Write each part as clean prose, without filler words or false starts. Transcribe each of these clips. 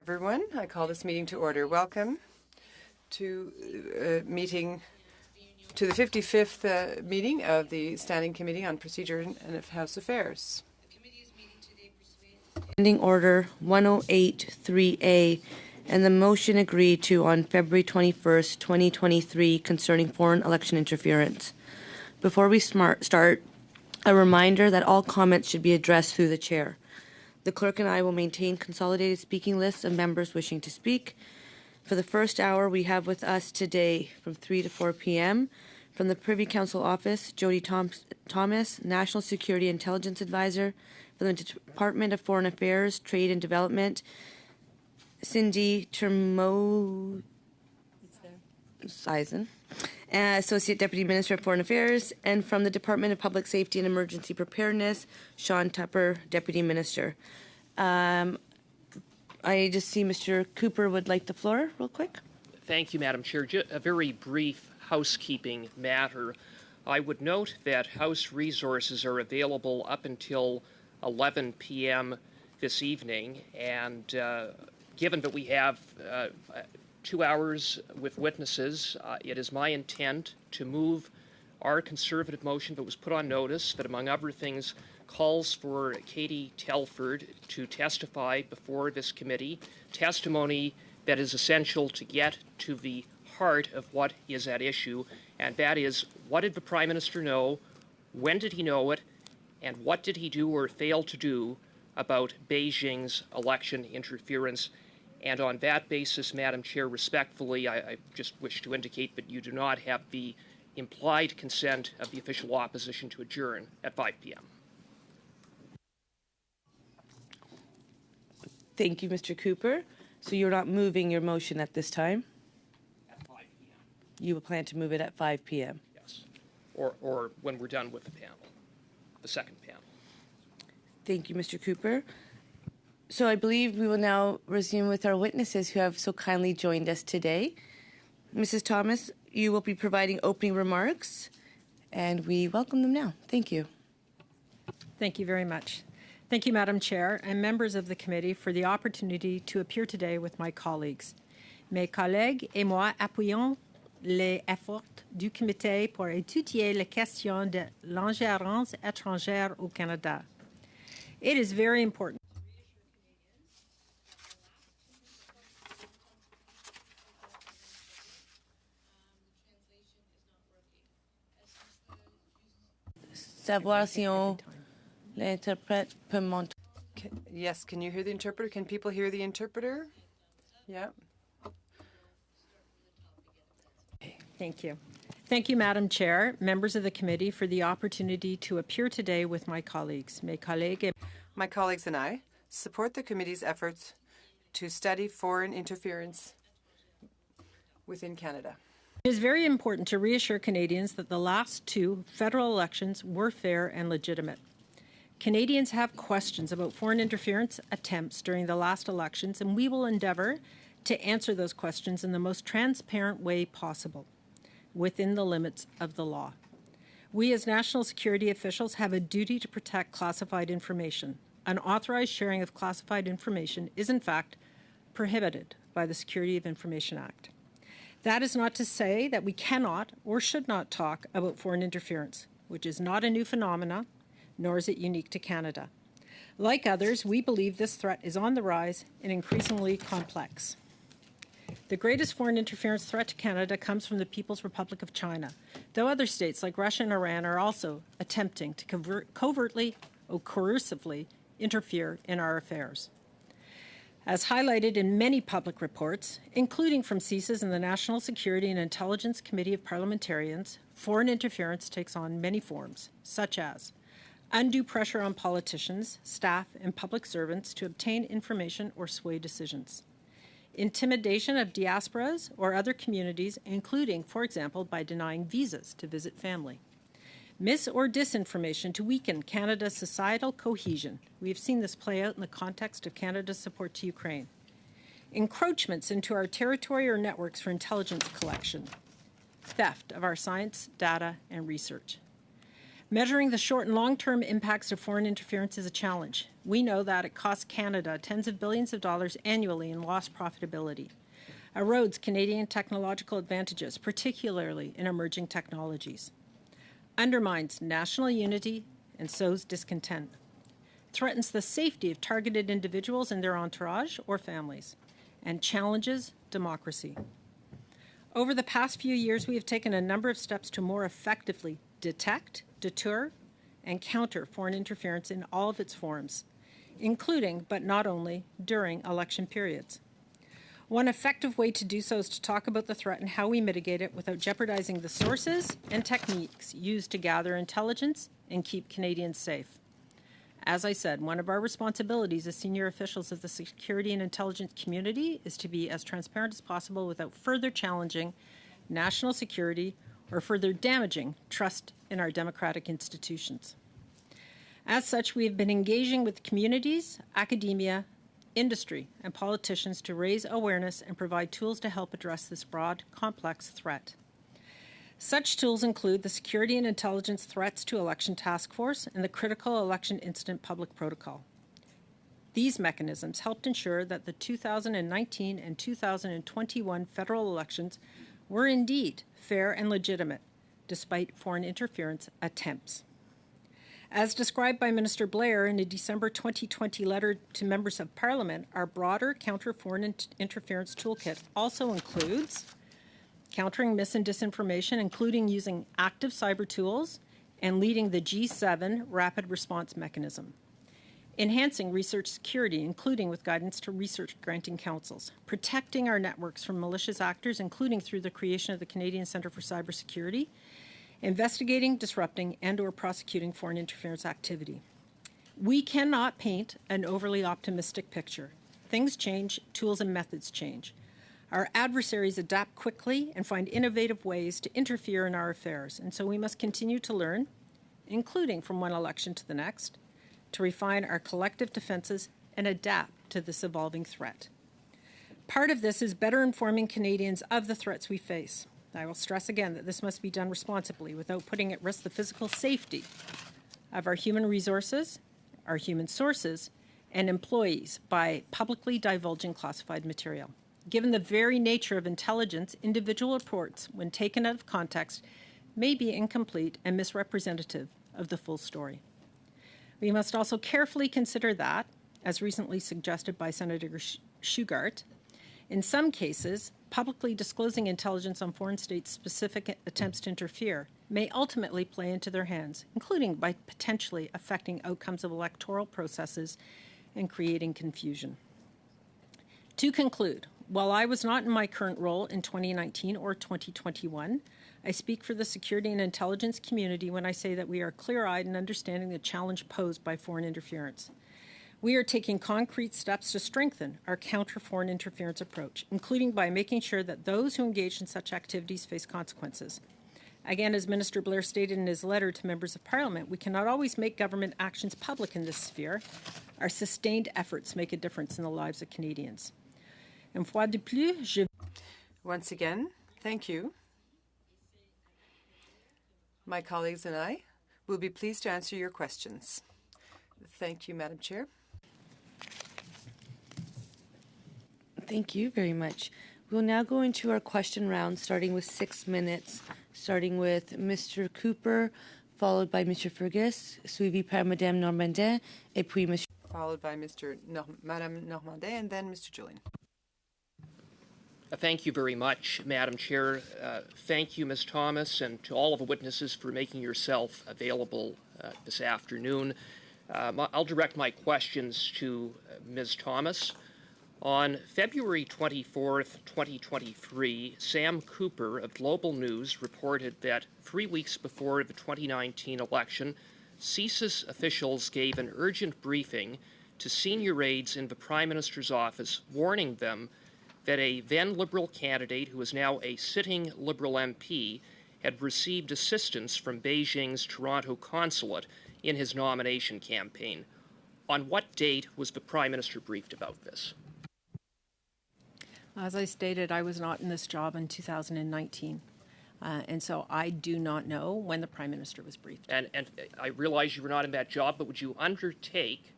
Everyone, I call this meeting to order. Welcome to the 55th meeting of the Standing Committee on Procedure and of House Affairs. Standing Order 108-3A and the motion agreed to on February 21st, 2023 concerning foreign election interference. Before we start, a reminder that all comments should be addressed through the chair. The clerk and I will maintain consolidated speaking lists of members wishing to speak. For the first hour, we have with us today from 3 to 4 p.m. from the Privy Council Office, Jody Thomas, National Security Intelligence Advisor. From the Department of Foreign Affairs, Trade and Development, Cindy Termo Sizen, Associate Deputy Minister of Foreign Affairs, and from the Department of Public Safety and Emergency Preparedness, Sean Tupper, Deputy Minister. I just see Mr. Cooper would like the floor real quick. Thank you, Madam Chair. Just a very brief housekeeping matter. I would note that House resources are available up until 11 p.m. this evening, and given that we have 2 hours with witnesses, it is my intent to move our Conservative motion that was put on notice that, among other things, calls for Katie Telford to testify before this committee, testimony that is essential to get to the heart of what is at issue, and that is, what did the Prime Minister know, when did he know it, and what did he do or fail to do about Beijing's election interference? And on that basis, Madam Chair, respectfully, I just wish to indicate that you do not have the implied consent of the official opposition to adjourn at 5 p.m. Thank you, Mr. Cooper. So you're not moving your motion at this time? At 5 p.m. You will plan to move it at 5 p.m.? Yes. Or when we're done with the panel, the second panel. Thank you, Mr. Cooper. So I believe we will now resume with our witnesses who have so kindly joined us today. Mrs. Thomas, you will be providing opening remarks, and we welcome them now. Thank you. Thank you very much. Thank you, Madam Chair, and members of the committee for the opportunity to appear today with my colleagues. Mes collègues et moi appuyons les efforts du comité pour étudier la question de l'ingérence étrangère au Canada. It is very important. Savoir si on l'interprète peut monter. Yes, can you hear the interpreter? Can people hear the interpreter? Yeah. Thank you. Thank you, Madam Chair, members of the committee, for the opportunity to appear today with my colleagues. My colleagues and I support the committee's efforts to study foreign interference within Canada. It is very important to reassure Canadians that the last two federal elections were fair and legitimate. Canadians have questions about foreign interference attempts during the last elections, and we will endeavour to answer those questions in the most transparent way possible, within the limits of the law. We as national security officials have a duty to protect classified information. Unauthorized sharing of classified information is, in fact, prohibited by the Security of Information Act. That is not to say that we cannot or should not talk about foreign interference, which is not a new phenomenon, nor is it unique to Canada. Like others, we believe this threat is on the rise and increasingly complex. The greatest foreign interference threat to Canada comes from the People's Republic of China, though other states like Russia and Iran are also attempting to covertly or coercively interfere in our affairs. As highlighted in many public reports, including from CSIS and the National Security and Intelligence Committee of Parliamentarians, foreign interference takes on many forms, such as undue pressure on politicians, staff, and public servants to obtain information or sway decisions, intimidation of diasporas or other communities, including, for example, by denying visas to visit family, mis- or disinformation to weaken Canada's societal cohesion. We have seen this play out in the context of Canada's support to Ukraine. Encroachments into our territory or networks for intelligence collection. Theft of our science, data, and research. Measuring the short and long-term impacts of foreign interference is a challenge. We know that it costs Canada tens of billions of dollars annually in lost profitability, erodes Canadian technological advantages, particularly in emerging technologies, undermines national unity and sows discontent, threatens the safety of targeted individuals and their entourage or families, and challenges democracy. Over the past few years, we have taken a number of steps to more effectively detect, deter, and counter foreign interference in all of its forms, including, but not only, during election periods. One effective way to do so is to talk about the threat and how we mitigate it without jeopardizing the sources and techniques used to gather intelligence and keep Canadians safe. As I said, one of our responsibilities as senior officials of the security and intelligence community is to be as transparent as possible without further challenging national security or further damaging trust in our democratic institutions. As such, we have been engaging with communities, academia, industry, and politicians to raise awareness and provide tools to help address this broad, complex threat. Such tools include the Security and Intelligence Threats to Election Task Force and the Critical Election Incident Public Protocol. These mechanisms helped ensure that the 2019 and 2021 federal elections were indeed fair and legitimate, despite foreign interference attempts. As described by Minister Blair in a December 2020 letter to members of Parliament, our broader counter foreign interference toolkit also includes countering mis and disinformation, including using active cyber tools and leading the G7 rapid response mechanism, enhancing research security, including with guidance to research granting councils, protecting our networks from malicious actors, including through the creation of the Canadian Centre for Cybersecurity, investigating, disrupting, and/or prosecuting foreign interference activity. We cannot paint an overly optimistic picture. Things change, tools and methods change. Our adversaries adapt quickly and find innovative ways to interfere in our affairs, and so we must continue to learn, including from one election to the next, to refine our collective defenses and adapt to this evolving threat. Part of this is better informing Canadians of the threats we face. I will stress again that this must be done responsibly without putting at risk the physical safety of our human resources, our human sources, and employees by publicly divulging classified material. Given the very nature of intelligence, individual reports, when taken out of context, may be incomplete and misrepresentative of the full story. We must also carefully consider that, as recently suggested by Senator Shugart, in some cases, publicly disclosing intelligence on foreign states-specific attempts to interfere may ultimately play into their hands, including by potentially affecting outcomes of electoral processes and creating confusion. To conclude, while I was not in my current role in 2019 or 2021, I speak for the security and intelligence community when I say that we are clear-eyed in understanding the challenge posed by foreign interference. We are taking concrete steps to strengthen our counter-foreign interference approach, including by making sure that those who engage in such activities face consequences. Again, as Minister Blair stated in his letter to members of Parliament, we cannot always make government actions public in this sphere. Our sustained efforts make a difference in the lives of Canadians. Une fois de plus, Once again, thank you. My colleagues and I will be pleased to answer your questions. Thank you, Madam Chair. Thank you very much. We'll now go into our question round, starting with 6 minutes, starting with Mr. Cooper, followed by Mr. Fergus, suivi par Madame Normandin, et puis Mr. Followed by Madame Normandin, and then Mr. Julian. Thank you very much, Madam Chair. Thank you, Ms. Thomas, and to all of the witnesses for making yourself available this afternoon. I'll direct my questions to Ms. Thomas. On February 24th, 2023, Sam Cooper of Global News reported that 3 weeks before the 2019 election, CSIS officials gave an urgent briefing to senior aides in the Prime Minister's office, warning them that a then Liberal candidate, who is now a sitting Liberal MP, had received assistance from Beijing's Toronto consulate in his nomination campaign. On what date was the Prime Minister briefed about this? As I stated, I was not in this job in 2019. And so I do not know when the Prime Minister was briefed. And I realize you were not in that job, but would you undertake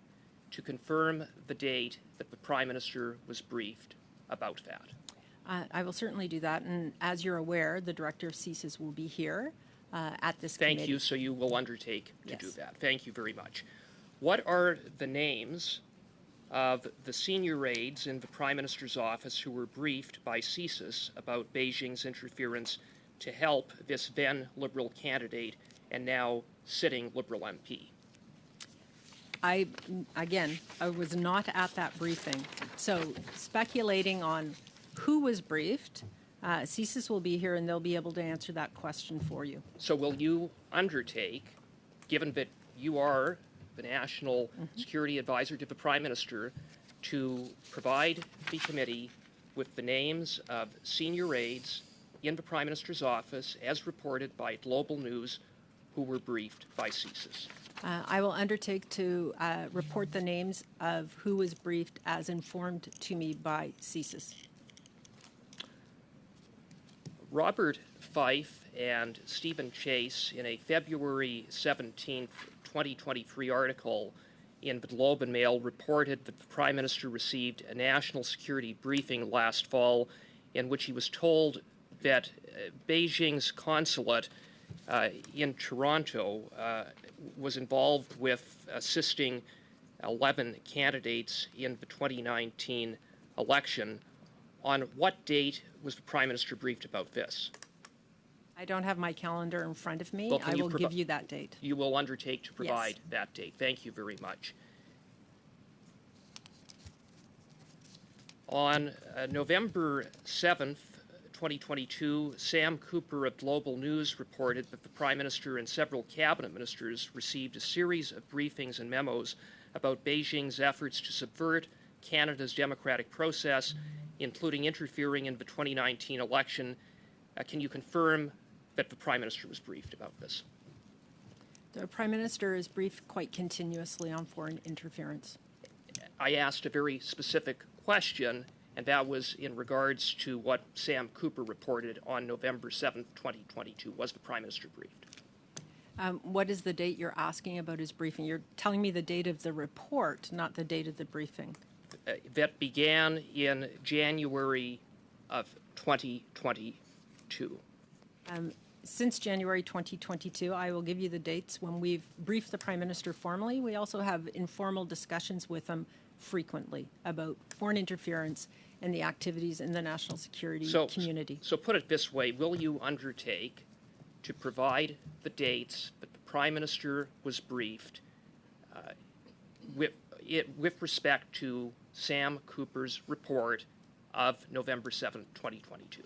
to confirm the date that the Prime Minister was briefed about that? I will certainly do that. And as you're aware, the Director of CSIS will be here at this Thank committee. you, so you will undertake to do Yes. that. Thank you very much. What are the names of the senior aides in the Prime Minister's office who were briefed by CSIS about Beijing's interference to help this then Liberal candidate and now sitting Liberal MP? I was not at that briefing. So speculating on who was briefed, CSIS will be here and they'll be able to answer that question for you. So will you undertake, given that you are the National Security Advisor to the Prime Minister, to provide the committee with the names of senior aides in the Prime Minister's office, as reported by Global News, who were briefed by CSIS? I will undertake to report the names of who was briefed as informed to me by CSIS. Robert Fife and Stephen Chase, in a February 17th, 2023 article in the Globe and Mail, reported that the Prime Minister received a national security briefing last fall in which he was told that Beijing's consulate in Toronto was involved with assisting 11 candidates in the 2019 election. On what date was the Prime Minister briefed about this? I don't have my calendar in front of me. Well, can I you will give you that date. You will undertake to provide Yes. that date. Thank you very much. On November 7th, 2022, Sam Cooper of Global News reported that the Prime Minister and several cabinet ministers received a series of briefings and memos about Beijing's efforts to subvert Canada's democratic process, including interfering in the 2019 election. Can you confirm that the Prime Minister was briefed about this? The Prime Minister is briefed quite continuously on foreign interference. I asked a very specific question, and that was in regards to what Sam Cooper reported on November 7th, 2022. Was the Prime Minister briefed? What is the date you're asking about his briefing? You're telling me the date of the report, not the date of the briefing. That began in January of 2022. Since January 2022, I will give you the dates when we've briefed the Prime Minister formally. We also have informal discussions with him frequently about foreign interference and the activities in the national security community. So put it this way, will you undertake to provide the dates that the Prime Minister was briefed with respect to Sam Cooper's report of November 7th, 2022?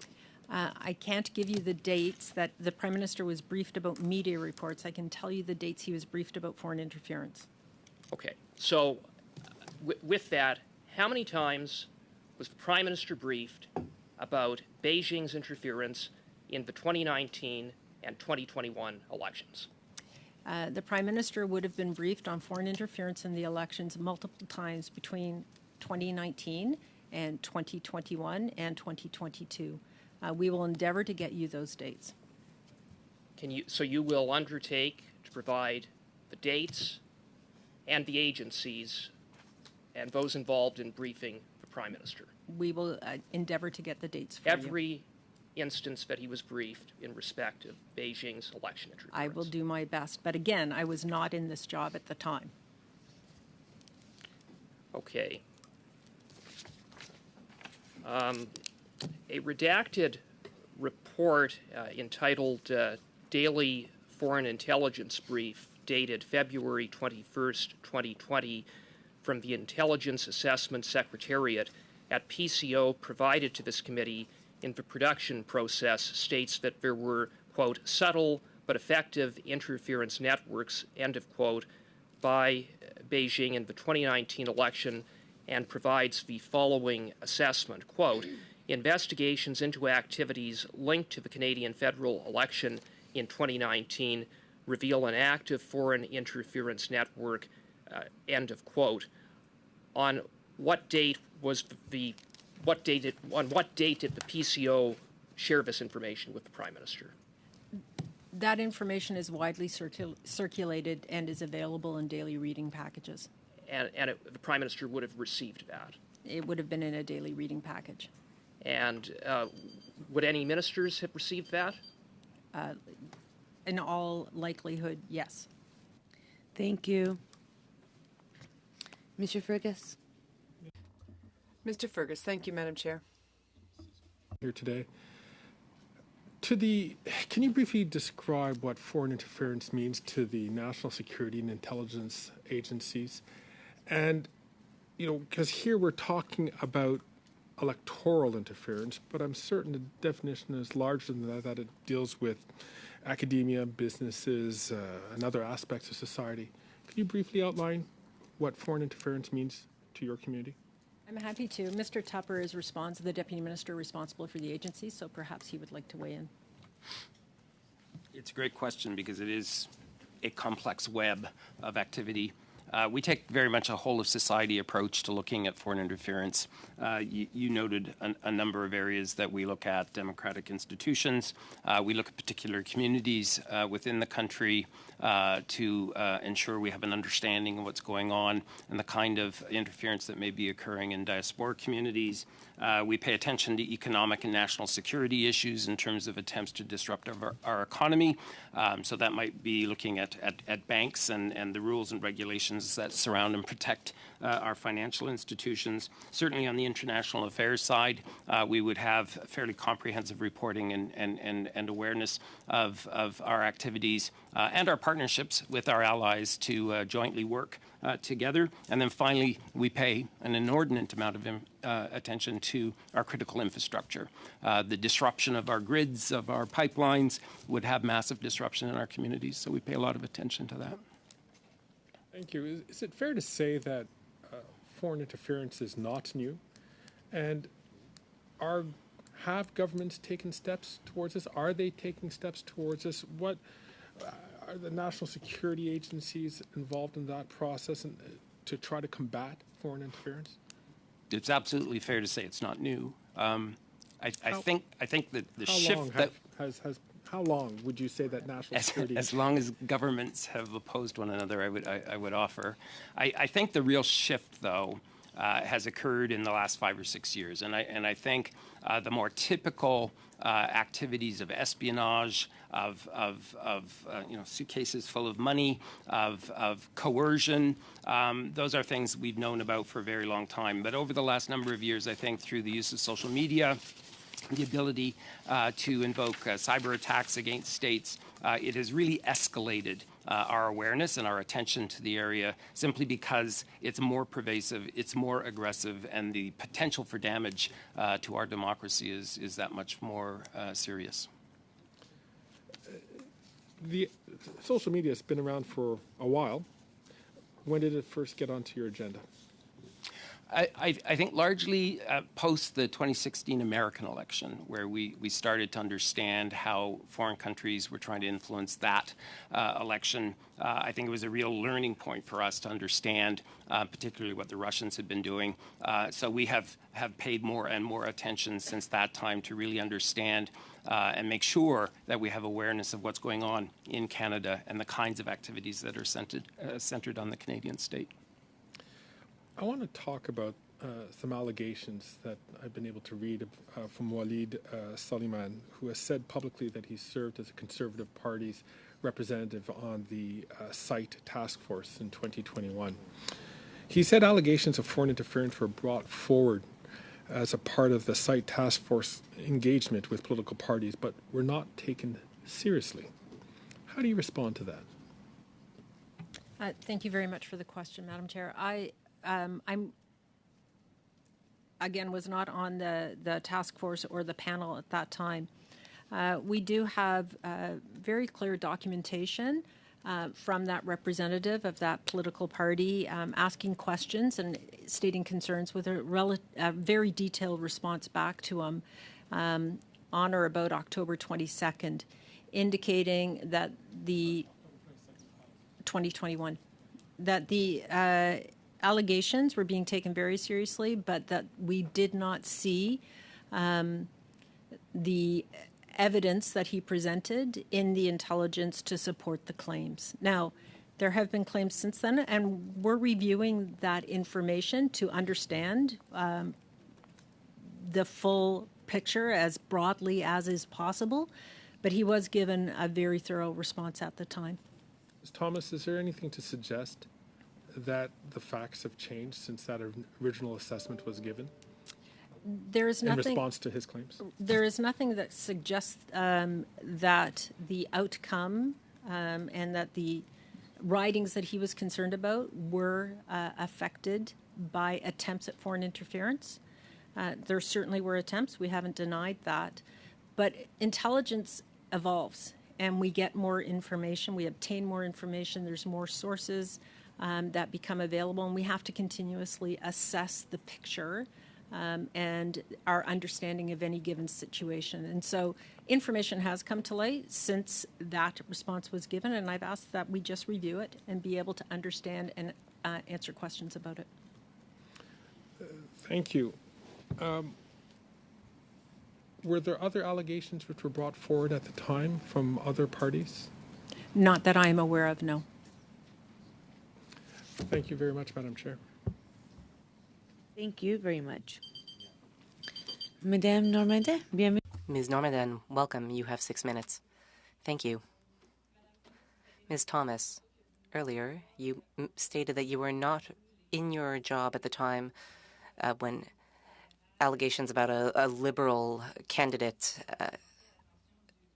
I can't give you the dates that the Prime Minister was briefed about media reports. I can tell you the dates he was briefed about foreign interference. Okay, so with that, how many times was the Prime Minister briefed about Beijing's interference in the 2019 and 2021 elections? The Prime Minister would have been briefed on foreign interference in the elections multiple times between 2019 and 2021 and 2022. We will endeavor to get you those dates. So you will undertake to provide the dates and the agencies and those involved in briefing the Prime Minister? We will endeavor to get the dates for you. Every instance that he was briefed in respect of Beijing's election interference? I will do my best. But again, I was not in this job at the time. Okay. A redacted report entitled Daily Foreign Intelligence Brief, dated February 21st, 2020, from the Intelligence Assessment Secretariat at PCO provided to this committee in the production process states that there were, quote, subtle but effective interference networks, end of quote, by Beijing in the 2019 election, and provides the following assessment, quote, investigations into activities linked to the Canadian federal election in 2019 reveal an active foreign interference network, end of quote. On what date did the PCO share this information with the Prime Minister? That information is widely circulated and is available in daily reading packages. And the Prime Minister would have received that. It would have been in a daily reading package. And would any ministers have received that? In all likelihood, yes. Thank you. Mr. Fergus? Mr. Fergus, thank you, Madam Chair. Here today. Can you briefly describe what foreign interference means to the national security and intelligence agencies? And, because here we're talking about electoral interference, but I'm certain the definition is larger than that it deals with academia, businesses, and other aspects of society. Could you briefly outline what foreign interference means to your community? I'm happy to. Mr. Tupper is the Deputy Minister responsible for the agency, so perhaps he would like to weigh in. It's a great question because it is a complex web of activity. We take very much a whole of society approach to looking at foreign interference. You noted a number of areas that we look at: democratic institutions. We look at particular communities within the country to ensure we have an understanding of what's going on and the kind of interference that may be occurring in diaspora communities. We pay attention to economic and national security issues in terms of attempts to disrupt our economy. So that might be looking at banks and the rules and regulations that surround and protect our financial institutions. Certainly on the international affairs side, we would have fairly comprehensive reporting and awareness of our activities and our partnerships with our allies to jointly work together. And then finally, we pay an inordinate amount of attention to our critical infrastructure. The disruption of our grids, of our pipelines, would have massive disruption in our communities, so we pay a lot of attention to that. Thank you. Is it fair to say that foreign interference is not new? And have governments taken steps towards this? Are they taking steps towards this? What are the national security agencies involved in that process to try to combat foreign interference? It's absolutely fair to say it's not new. I think that the How shift long that how long would you say that national security? as long as governments have opposed one another, I would offer. I think the real shift, though, has occurred in the last 5 or 6 years, and I think the more typical activities of espionage, of suitcases full of money, of coercion. Those are things we've known about for a very long time. But over the last number of years, I think through the use of social media, the ability to invoke cyber attacks against states, it has really escalated our awareness and our attention to the area simply because it's more pervasive, it's more aggressive, and the potential for damage to our democracy is that much more serious. The social media has been around for a while. When did it first get onto your agenda? I think largely post the 2016 American election, where we started to understand how foreign countries were trying to influence that election. I think it was a real learning point for us to understand, particularly what the Russians had been doing. So we have paid more and more attention since that time to really understand and make sure that we have awareness of what's going on in Canada and the kinds of activities that are centered on the Canadian state. I want to talk about some allegations that I've been able to read from Walid Suleiman, who has said publicly that he served as a Conservative Party's representative on the SITE task force in 2021. He said allegations of foreign interference were brought forward as a part of the SITE task force engagement with political parties, but were not taken seriously. How do you respond to that? Thank you very much for the question, Madam Chair. I'm again was not on the task force or the panel at that time. We do have very clear documentation from that representative of that political party asking questions and stating concerns with a very detailed response back to him on or about October 22nd, indicating that the 2021, that the allegations were being taken very seriously, but that we did not see the evidence that he presented in the intelligence to support the claims. Now, there have been claims since then, and we're reviewing that information to understand the full picture as broadly as is possible, but he was given a very thorough response at the time. Ms. Thomas, is there anything to suggest that the facts have changed since that original assessment was given There is in nothing. response to his claims? There is nothing that suggests that the outcome and that the ridings that he was concerned about were affected by attempts at foreign interference. There certainly were attempts. We haven't denied that. But intelligence evolves, and we get more information. We obtain more information. There's more sources that become available, and we have to continuously assess the picture and our understanding of any given situation. And so information has come to light since that response was given, and I've asked that we just review it and be able to understand and answer questions about it. Thank you. Were there other allegations which were brought forward at the time from other parties? Not that I am aware of, no. Thank you very much, Madam Chair. Thank you very much. Madame Normandin, bienvenue. Ms. Normandin, welcome. You have 6 minutes. Thank you. Ms. Thomas, earlier you stated that you were not in your job at the time when allegations about a liberal candidate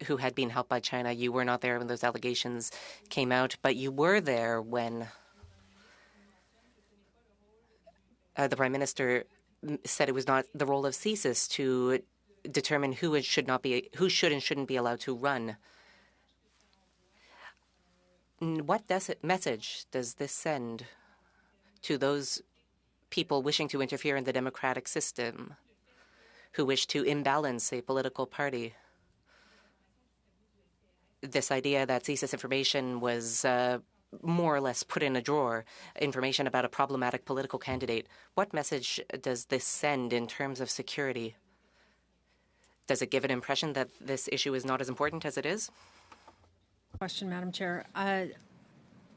who had been helped by China, you were not there when those allegations came out, but you were there when the Prime Minister said it was not the role of CSIS to determine who should and shouldn't be allowed to run. What message does this send to those people wishing to interfere in the democratic system, who wish to imbalance a political party? This idea that CSIS information was more or less put in a drawer, information about a problematic political candidate. What message does this send in terms of security? Does it give an impression that this issue is not as important as it is? Question, Madam Chair.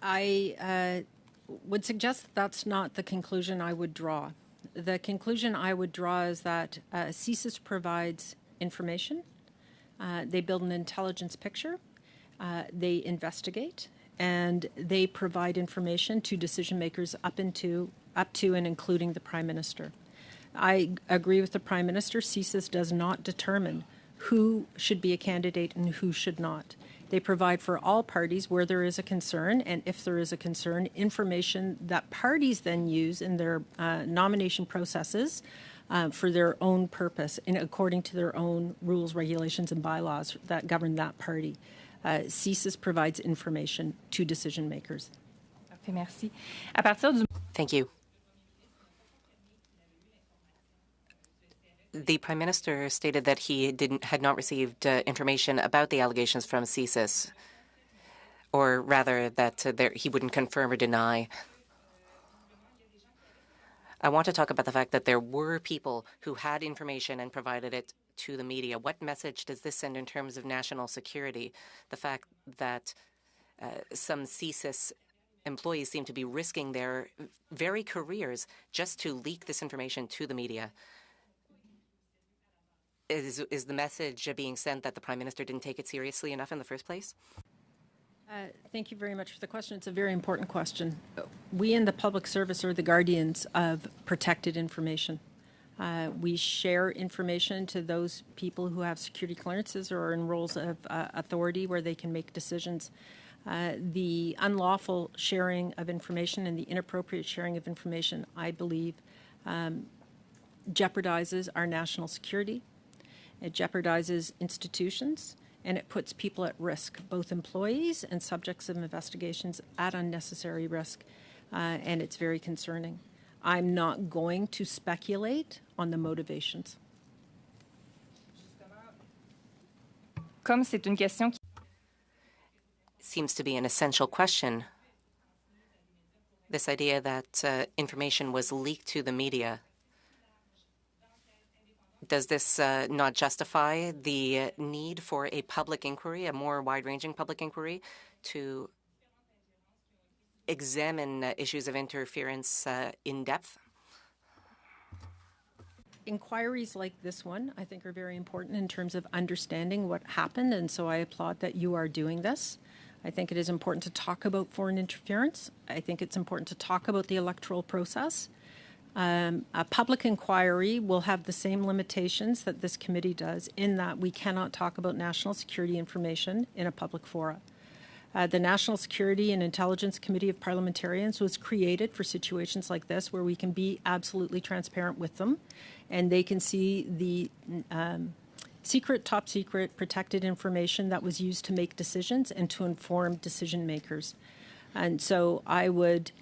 I would suggest that that's not the conclusion I would draw. The conclusion I would draw is that CSIS provides information. They build an intelligence picture. They investigate, and they provide information to decision makers up to and including the Prime Minister. I agree with the Prime Minister. CSIS does not determine who should be a candidate and who should not. They provide for all parties where there is a concern, and if there is a concern, information that parties then use in their nomination processes for their own purpose, according to their own rules, regulations, and bylaws that govern that party. CSIS provides information to decision makers. Merci. À partir du Thank you. The Prime Minister stated that he had not received information about the allegations from CSIS, or rather that he wouldn't confirm or deny. I want to talk about the fact that there were people who had information and provided it to the media. What message does this send in terms of national security? The fact that some CSIS employees seem to be risking their very careers just to leak this information to the media. Is the message being sent that the Prime Minister didn't take it seriously enough in the first place? Thank you very much for the question. It's a very important question. We in the public service are the guardians of protected information. We share information to those people who have security clearances or are in roles of authority where they can make decisions. The unlawful sharing of information and the inappropriate sharing of information, I believe, jeopardizes our national security. It jeopardizes institutions, and it puts people at risk, both employees and subjects of investigations at unnecessary risk, and it's very concerning. I'm not going to speculate on the motivations. Comme c'est une question qui Seems to be an essential question. This idea that information was leaked to the media. Does this not justify the need for a public inquiry, a more wide-ranging public inquiry, to examine issues of interference in depth? Inquiries like this one, I think, are very important in terms of understanding what happened, and so I applaud that you are doing this. I think it is important to talk about foreign interference. I think it's important to talk about the electoral process. A public inquiry will have the same limitations that this committee does, in that we cannot talk about national security information in a public forum. The National Security and Intelligence Committee of Parliamentarians was created for situations like this, where we can be absolutely transparent with them, and they can see the secret, top secret, protected information that was used to make decisions and to inform decision makers. And so I would,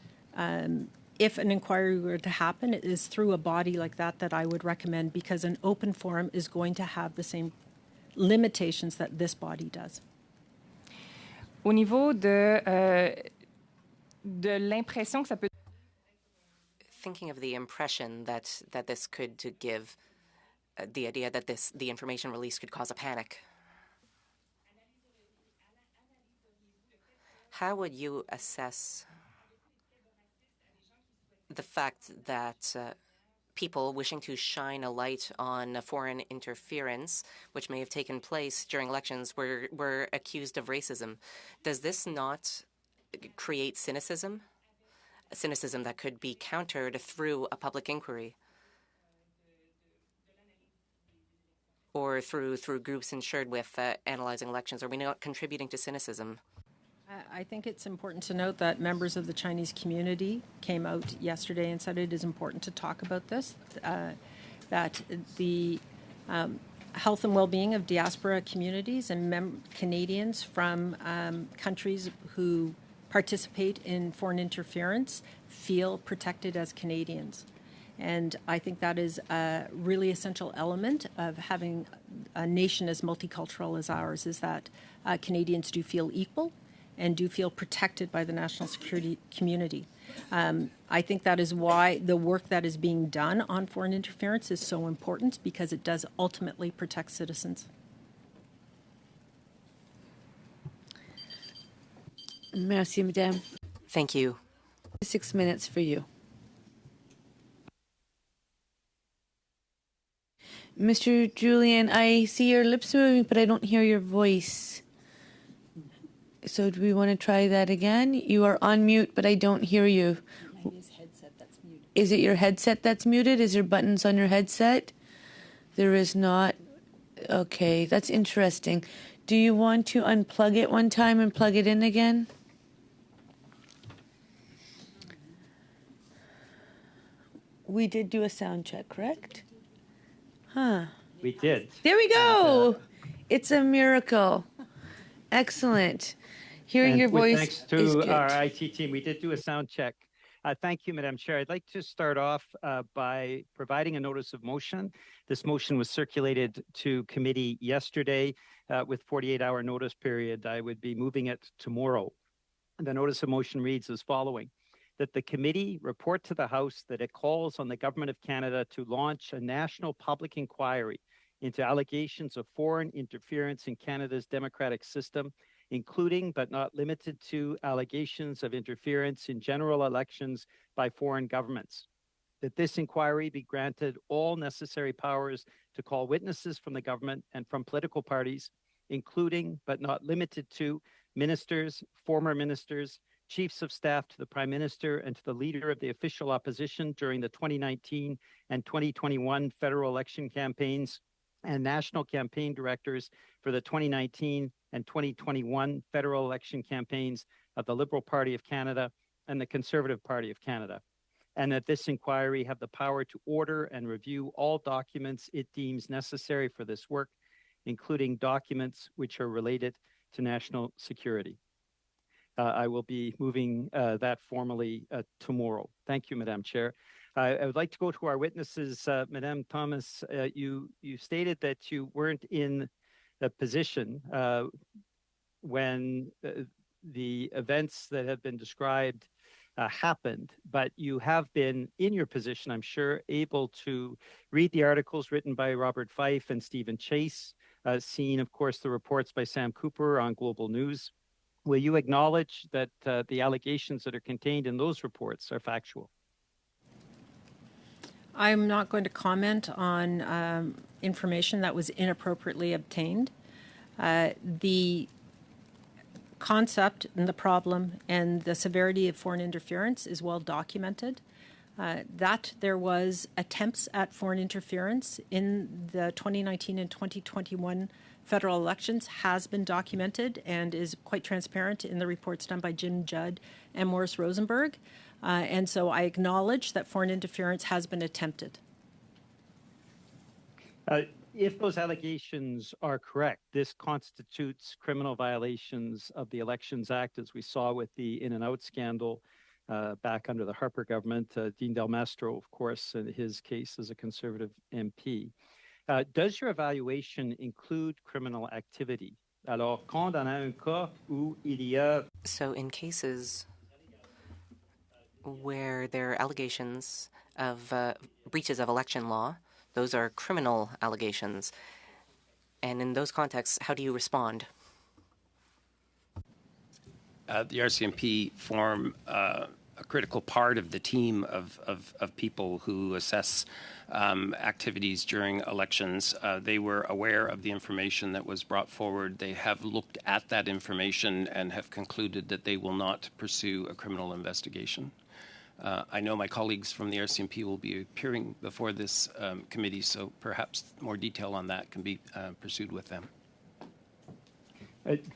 if an inquiry were to happen, it is through a body like that I would recommend, because an open forum is going to have the same limitations that this body does. Au niveau de l'impression que ça peut... Thinking of the impression that this could give, the idea that the information release could cause a panic. How would you assess the fact that people wishing to shine a light on foreign interference, which may have taken place during elections, were accused of racism? Does this not create cynicism? A cynicism that could be countered through a public inquiry, or through groups insured with analyzing elections? Are we not contributing to cynicism? I think it's important to note that members of the Chinese community came out yesterday and said it is important to talk about this, that the health and well-being of diaspora communities and Canadians from countries who participate in foreign interference feel protected as Canadians. And I think that is a really essential element of having a nation as multicultural as ours, is that Canadians do feel equal and do feel protected by the national security community. I think that is why the work that is being done on foreign interference is so important, because it does ultimately protect citizens. Merci, Madame. Thank you. 6 minutes for you. Mr. Julian, I see your lips moving, but I don't hear your voice. So do we want to try that again? You are on mute, but I don't hear you. Is it your headset that's muted? Is there buttons on your headset? There is not. Okay, that's interesting. Do you want to unplug it one time and plug it in again? We did do a sound check, correct? Huh. We did. There we go. It's a miracle. Excellent. Hearing your voice thanks is to good. our IT team, we did do a sound check. Thank you, Madam Chair. I'd like to start off by providing a notice of motion. This motion was circulated to committee yesterday with 48-hour notice period. I would be moving it tomorrow. The notice of motion reads as following: that the committee report to the House that it calls on the Government of Canada to launch a national public inquiry into allegations of foreign interference in Canada's democratic system, including but not limited to allegations of interference in general elections by foreign governments. That this inquiry be granted all necessary powers to call witnesses from the government and from political parties, including but not limited to ministers, former ministers, chiefs of staff to the Prime Minister and to the Leader of the official opposition during the 2019 and 2021 federal election campaigns, and national campaign directors for the 2019 and 2021 federal election campaigns of the Liberal Party of Canada and the Conservative Party of Canada, and that this inquiry have the power to order and review all documents it deems necessary for this work, including documents which are related to national security. I will be moving that formally tomorrow. Thank you, Madam Chair. I would like to go to our witnesses. Madame Thomas, you stated that you weren't in a position when the events that have been described happened, but you have been in your position, I'm sure, able to read the articles written by Robert Fife and Stephen Chase, seen, of course, the reports by Sam Cooper on Global News. Will you acknowledge that the allegations that are contained in those reports are factual? I'm not going to comment on information that was inappropriately obtained. The concept and the problem and the severity of foreign interference is well documented. That there was attempts at foreign interference in the 2019 and 2021 federal elections has been documented and is quite transparent in the reports done by Jim Judd and Morris Rosenberg. And so I acknowledge that foreign interference has been attempted. If those allegations are correct, this constitutes criminal violations of the Elections Act, as we saw with the In-N-Out scandal back under the Harper government. Dean Del Mastro, of course, in his case as a Conservative MP. Does your evaluation include criminal activity? Alors, quand on a un cas où il y a... So in cases where there are allegations of breaches of election law, those are criminal allegations. And in those contexts, how do you respond? The RCMP form a critical part of the team of people who assess activities during elections. They were aware of the information that was brought forward. They have looked at that information and have concluded that they will not pursue a criminal investigation. I know my colleagues from the RCMP will be appearing before this committee, so perhaps more detail on that can be pursued with them.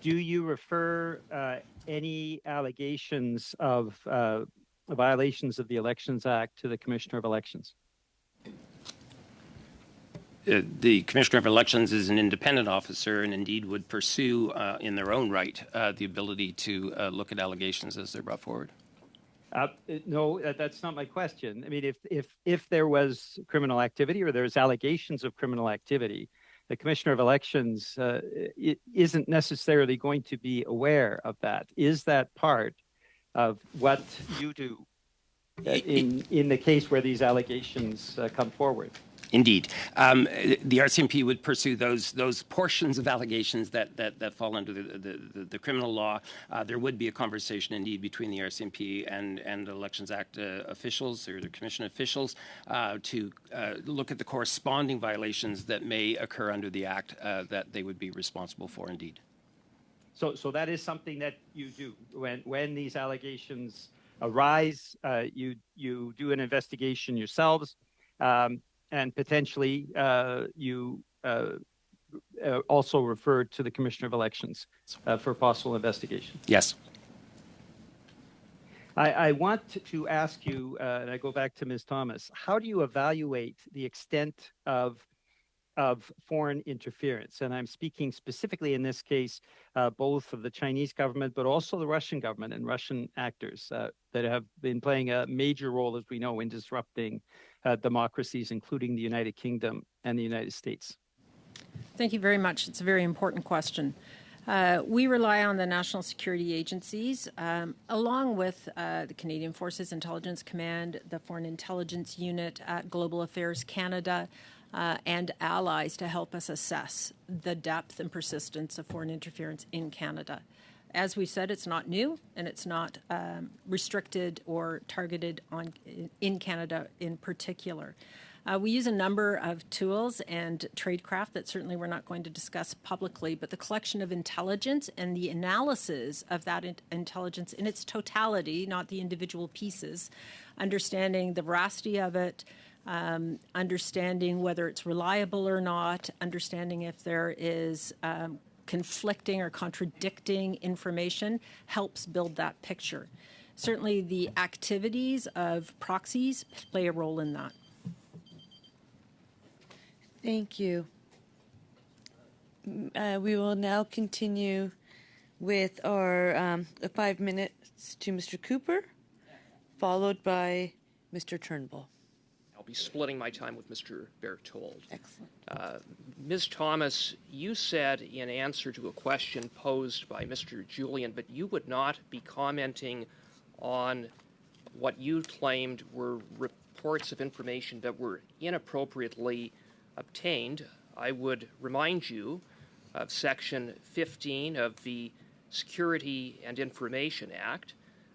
Do you refer any allegations of violations of the Elections Act to the Commissioner of Elections? The Commissioner of Elections is an independent officer and indeed would pursue in their own right the ability to look at allegations as they're brought forward. No, that's not my question. I mean, if there was criminal activity or there's allegations of criminal activity, the Commissioner of Elections isn't necessarily going to be aware of that. Is that part of what you do in the case where these allegations come forward? Indeed. The RCMP would pursue those portions of allegations that fall under the criminal law. There would be a conversation, indeed, between the RCMP and the Elections Act officials or the Commission officials to look at the corresponding violations that may occur under the Act that they would be responsible for, indeed. So that is something that you do. When these allegations arise, you do an investigation yourselves. And potentially, you also referred to the Commissioner of Elections for possible investigation. Yes. I want to ask you, and I go back to Ms. Thomas, how do you evaluate the extent of foreign interference? And I'm speaking specifically in this case, both of the Chinese government, but also the Russian government and Russian actors that have been playing a major role, as we know, in disrupting democracies, including the United Kingdom and the United States. Thank you very much. It's a very important question. We rely on the national security agencies, along with the Canadian Forces Intelligence Command, the Foreign Intelligence Unit at Global Affairs Canada, and allies to help us assess the depth and persistence of foreign interference in Canada. As we said, it's not new, and it's not restricted or targeted in Canada in particular. We use a number of tools and tradecraft that certainly we're not going to discuss publicly, but the collection of intelligence and the analysis of that intelligence in its totality, not the individual pieces, understanding the veracity of it, understanding whether it's reliable or not, understanding if there is conflicting or contradicting information, helps build that picture. Certainly the activities of proxies play a role in that. Thank you. We will now continue with our 5 minutes to Mr. Cooper, followed by Mr. Turnbull. I'll be splitting my time with Mr. Berthold. Excellent. Ms. Thomas, you said in answer to a question posed by Mr. Julian, but you would not be commenting on what you claimed were reports of information that were inappropriately obtained, I would remind you of Section 15 of the Security and Information Act,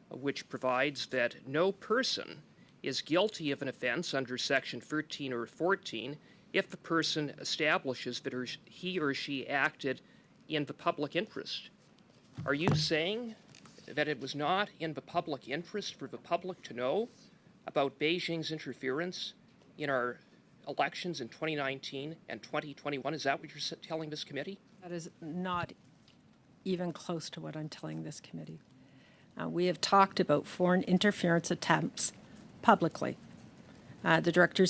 which provides that no person is guilty of an offense under Section 13 or 14 if the person establishes that he or she acted in the public interest. Are you saying that it was not in the public interest for the public to know about Beijing's interference in our elections in 2019 and 2021? Is that what you're telling this committee? That is not even close to what I'm telling this committee. We have talked about foreign interference attempts publicly. The director of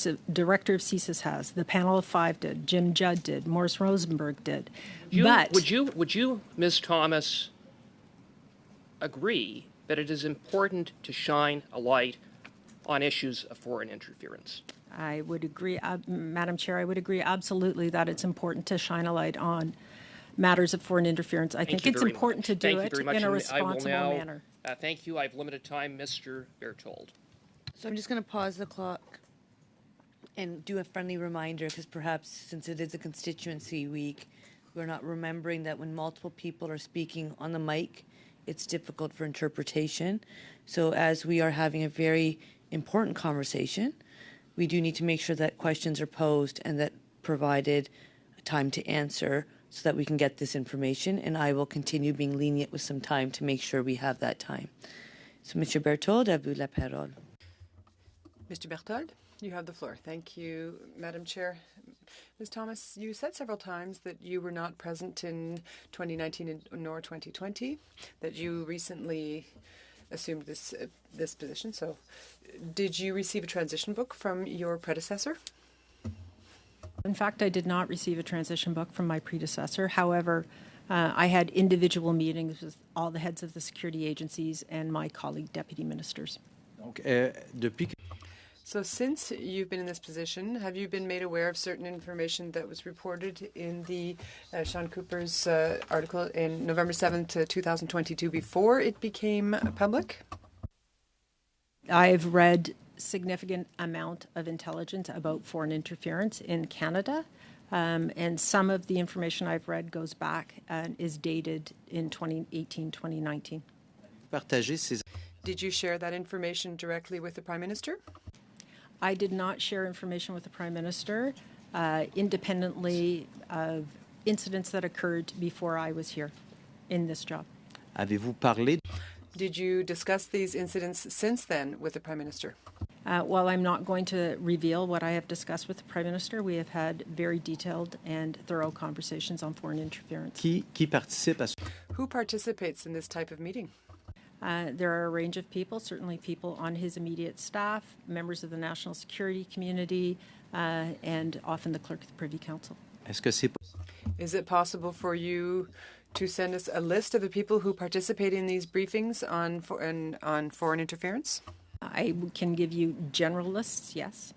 CSIS has. The panel of 5 did. Jim Judd did. Morris Rosenberg did. Would you, Ms. Thomas, agree that it is important to shine a light on issues of foreign interference? I would agree, Madam Chair, I would agree absolutely that it's important to shine a light on matters of foreign interference. I think it's important to do it in a responsible manner. Thank you. I have limited time. Mr. Berthold. So I'm just going to pause the clock and do a friendly reminder, because perhaps since it is a constituency week, we're not remembering that when multiple people are speaking on the mic, it's difficult for interpretation. So as we are having a very important conversation, we do need to make sure that questions are posed and that provided time to answer so that we can get this information. And I will continue being lenient with some time to make sure we have that time. So, Mr. Berthold, à vous la parole. Mr. Berthold, you have the floor. Thank you, Madam Chair. Ms. Thomas, you said several times that you were not present in 2019 nor 2020, that you recently assumed this position. So did you receive a transition book from your predecessor? In fact, I did not receive a transition book from my predecessor. However, I had individual meetings with all the heads of the security agencies and my colleague deputy ministers. So since you've been in this position, have you been made aware of certain information that was reported in the Sean Cooper's article in November 7th, 2022 before it became public? I've read significant amount of intelligence about foreign interference in Canada, and some of the information I've read goes back and is dated in 2018, 2019. Did you share that information directly with the Prime Minister? I did not share information with the Prime Minister independently of incidents that occurred before I was here in this job. Did you discuss these incidents since then with the Prime Minister? While I'm not going to reveal what I have discussed with the Prime Minister, we have had very detailed and thorough conversations on foreign interference. Who participates in this type of meeting? There are a range of people, certainly people on his immediate staff, members of the national security community, and often the clerk of the Privy Council. Is it possible for you to send us a list of the people who participate in these briefings on foreign interference? I can give you general lists, yes.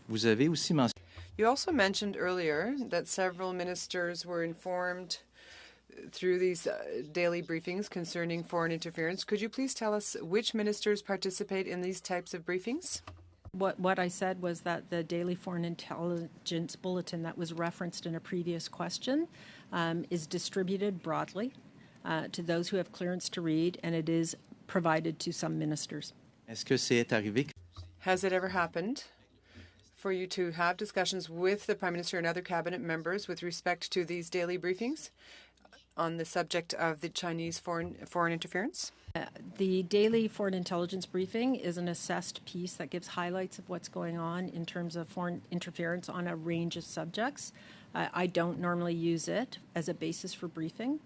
You also mentioned earlier that several ministers were informed through these daily briefings concerning foreign interference. Could you please tell us which ministers participate in these types of briefings? What I said was that the daily foreign intelligence bulletin that was referenced in a previous question is distributed broadly to those who have clearance to read, and it is provided to some ministers. Has it ever happened for you to have discussions with the Prime Minister and other cabinet members with respect to these daily briefings on the subject of the Chinese foreign interference? The daily foreign intelligence briefing is an assessed piece that gives highlights of what's going on in terms of foreign interference on a range of subjects. I don't normally use it as a basis for briefing.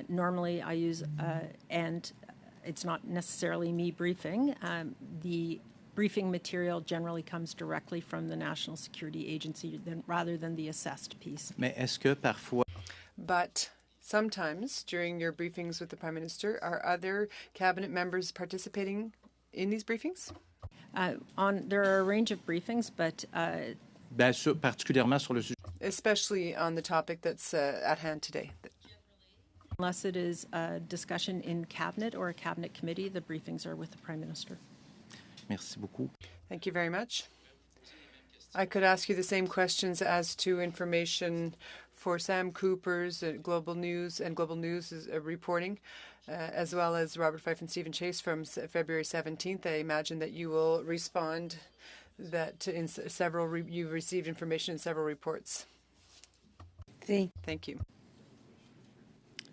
Normally I use, and it's not necessarily me briefing, the briefing material generally comes directly from the National Security Agency rather than the assessed piece. But sometimes during your briefings with the Prime Minister, are other cabinet members participating in these briefings? There are a range of briefings, but especially on the topic that's at hand today. Unless it is a discussion in cabinet or a cabinet committee, the briefings are with the Prime Minister. Merci beaucoup. Thank you very much. I could ask you the same questions as to information for Sam Cooper's Global News and Global News reporting, as well as Robert Fife and Stephen Chase from February 17th. I imagine that you will respond that in several you received information in several reports. Thank you.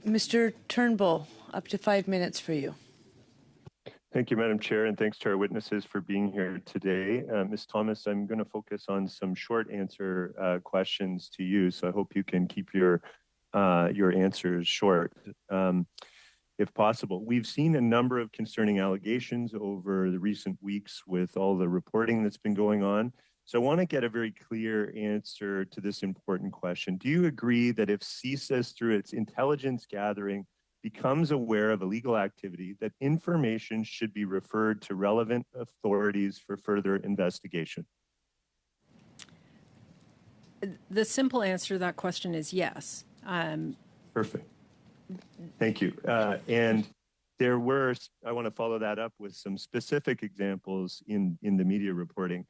Mr. Turnbull, up to 5 minutes for you. Thank you, Madam Chair, and thanks to our witnesses for being here today. Ms. Thomas, I'm going to focus on some short answer questions to you, so I hope you can keep your answers short, if possible. We've seen a number of concerning allegations over the recent weeks with all the reporting that's been going on. So I want to get a very clear answer to this important question. Do you agree that if CSIS, through its intelligence gathering, becomes aware of illegal activity, that information should be referred to relevant authorities for further investigation? The simple answer to that question is yes. Perfect. Thank you. And there were, I want to follow that up with some specific examples in the media reporting.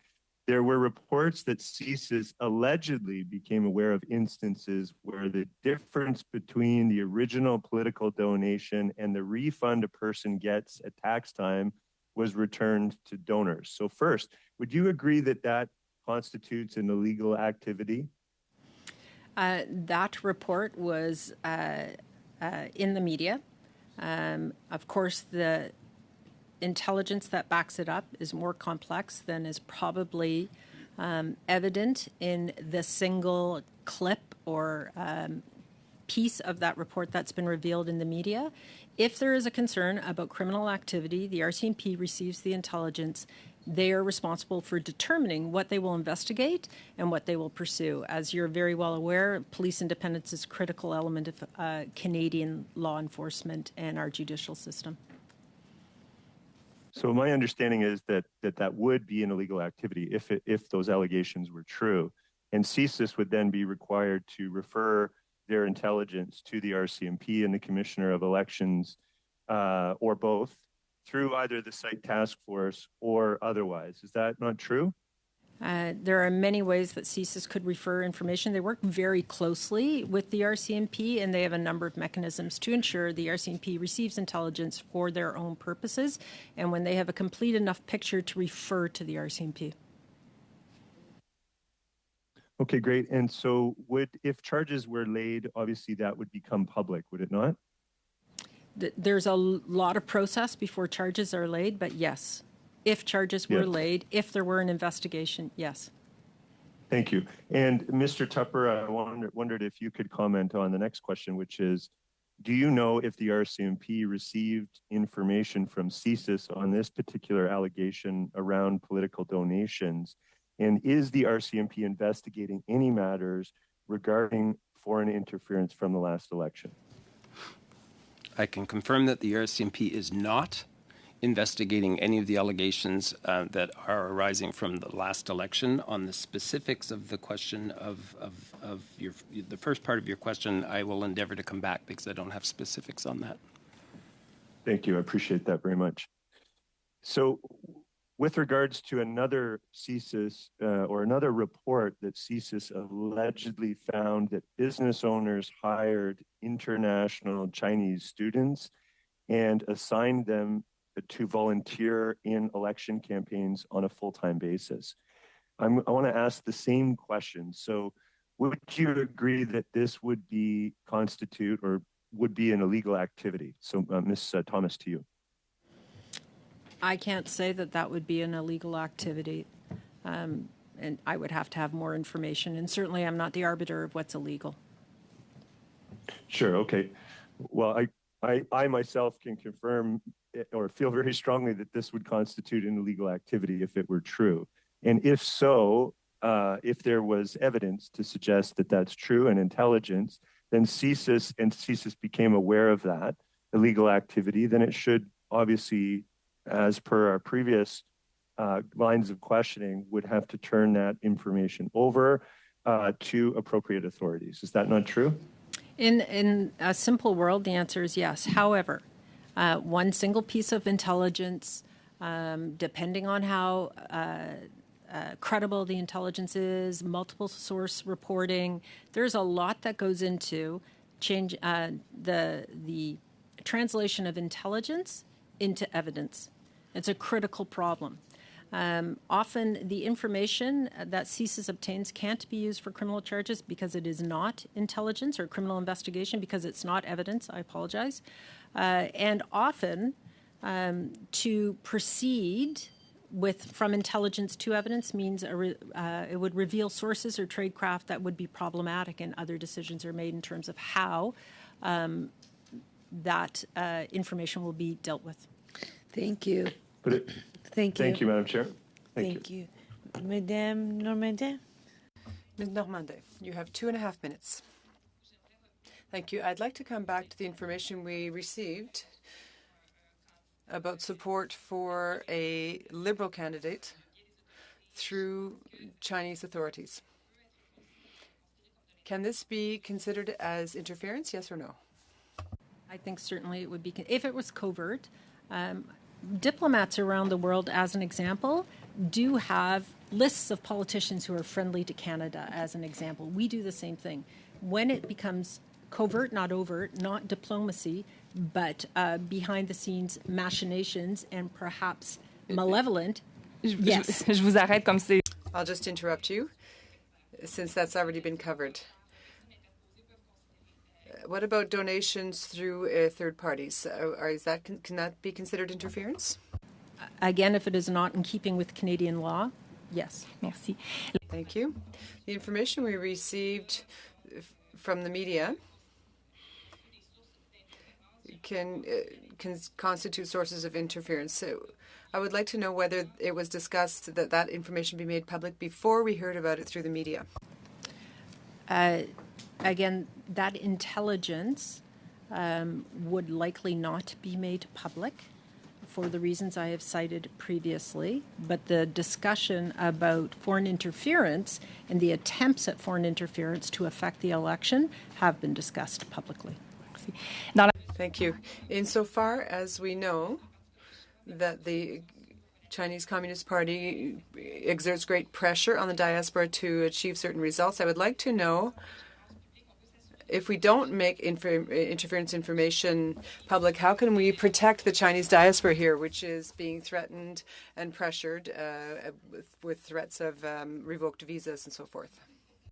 There were reports that CSIS allegedly became aware of instances where the difference between the original political donation and the refund a person gets at tax time was returned to donors. So first, would you agree that that constitutes an illegal activity? That report was in the media. Of course, the intelligence that backs it up is more complex than is probably evident in the single clip or piece of that report that's been revealed in the media. If there is a concern about criminal activity, the RCMP receives the intelligence. They are responsible for determining what they will investigate and what they will pursue. As you're very well aware, police independence is a critical element of Canadian law enforcement and our judicial system. So my understanding is that would be an illegal activity if those allegations were true, and CSIS would then be required to refer their intelligence to the RCMP and the Commissioner of Elections, or both, through either the site task force or otherwise. Is that not true? There are many ways that CSIS could refer information. They work very closely with the RCMP, and they have a number of mechanisms to ensure the RCMP receives intelligence for their own purposes, and when they have a complete enough picture to refer to the RCMP. Okay, great. And so if charges were laid, obviously that would become public, would it not? There's a lot of process before charges are laid, but yes. If charges were laid, if there were an investigation, yes. Thank you. And Mr. Tupper, I wondered if you could comment on the next question, which is, do you know if the RCMP received information from CSIS on this particular allegation around political donations? And is the RCMP investigating any matters regarding foreign interference from the last election? I can confirm that the RCMP is not investigating any of the allegations that are arising from the last election. On the specifics of the question of the first part of your question, I will endeavor to come back because I don't have specifics on that. Thank you. I appreciate that very much. So with regards to another CSIS or another report that CSIS allegedly found that business owners hired international Chinese students and assigned them to volunteer in election campaigns on a full-time basis. I want to ask the same question. So would you agree that this would constitute or would be an illegal activity? So Ms. Thomas, to you. I can't say that would be an illegal activity, and I would have to have more information. And certainly I'm not the arbiter of what's illegal. Sure, okay. Well, I myself can confirm or feel very strongly that this would constitute an illegal activity if it were true. And if so, if there was evidence to suggest that that's true and intelligence, then CSIS became aware of that illegal activity, then it should obviously, as per our previous lines of questioning, would have to turn that information over to appropriate authorities. Is that not true? In a simple world, the answer is yes. However, one single piece of intelligence depending on how credible the intelligence is, multiple source reporting. There's a lot that goes into change the translation of intelligence into evidence. It's a critical problem. Often the information that CSIS obtains can't be used for criminal charges because it is not intelligence, or criminal investigation because it's not evidence. I apologize. And often to proceed from intelligence to evidence means it would reveal sources or tradecraft that would be problematic, and other decisions are made in terms of how that information will be dealt with. Thank you. Thank you. Thank you, Madam Chair. Thank you. Madame Normandin. Ms. Normandin, you have 2.5 minutes. Thank you. I'd like to come back to the information we received about support for a Liberal candidate through Chinese authorities. Can this be considered as interference, yes or no? I think certainly it would be, if it was covert. Diplomats around the world, as an example, do have lists of politicians who are friendly to Canada, as an example. We do the same thing. When it becomes covert, not overt, not diplomacy, but behind the scenes machinations and perhaps malevolent, yes. Je vous arrête comme c'est. I'll just interrupt you, since that's already been covered. What about donations through third parties? Can that be considered interference? Again, if it is not in keeping with Canadian law, yes. Merci. Thank you. The information we received from the media can constitute sources of interference. So I would like to know whether it was discussed that that information be made public before we heard about it through the media. Again, that intelligence would likely not be made public for the reasons I have cited previously, but the discussion about foreign interference and the attempts at foreign interference to affect the election have been discussed publicly. Thank you. Insofar as we know that the Chinese Communist Party exerts great pressure on the diaspora to achieve certain results, I would like to know, if we don't make interference information public, how can we protect the Chinese diaspora here, which is being threatened and pressured with threats of revoked visas and so forth?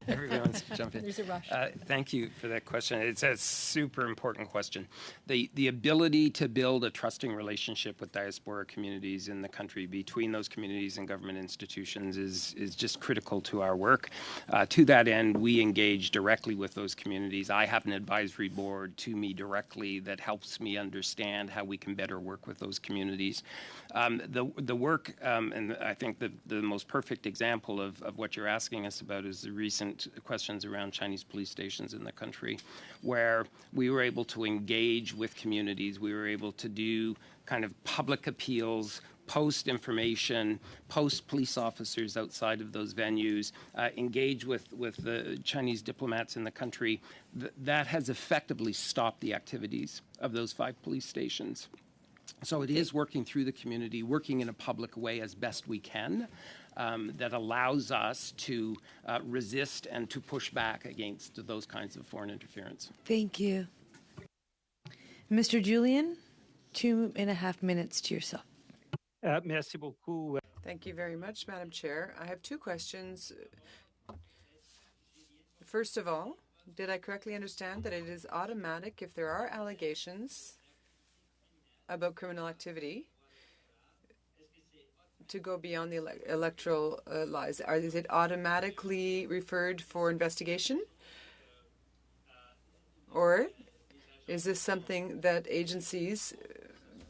Everyone wants to jump in. There's a rush. Thank you for that question. It's a super important question. The ability to build a trusting relationship with diaspora communities in the country, between those communities and government institutions, is just critical to our work. To that end, we engage directly with those communities. I have an advisory board to me directly that helps me understand how we can better work with those communities. The work, and I think the most perfect example of what you're asking us about is the recent questions around Chinese police stations in the country, where we were able to engage with communities. We were able to do kind of public appeals, post information, post police officers outside of those venues, engage with the Chinese diplomats in the country. That has effectively stopped the activities of those 5 police stations. So it is working through the community, working in a public way as best we can, that allows us to resist and to push back against those kinds of foreign interference. Thank you. Mr. Julian, 2.5 minutes to yourself. Merci beaucoup. Thank you very much, Madam Chair. I have 2 questions. First of all, did I correctly understand that it is automatic if there are allegations about criminal activity to go beyond the electoral laws? Is it automatically referred for investigation? Or is this something that agencies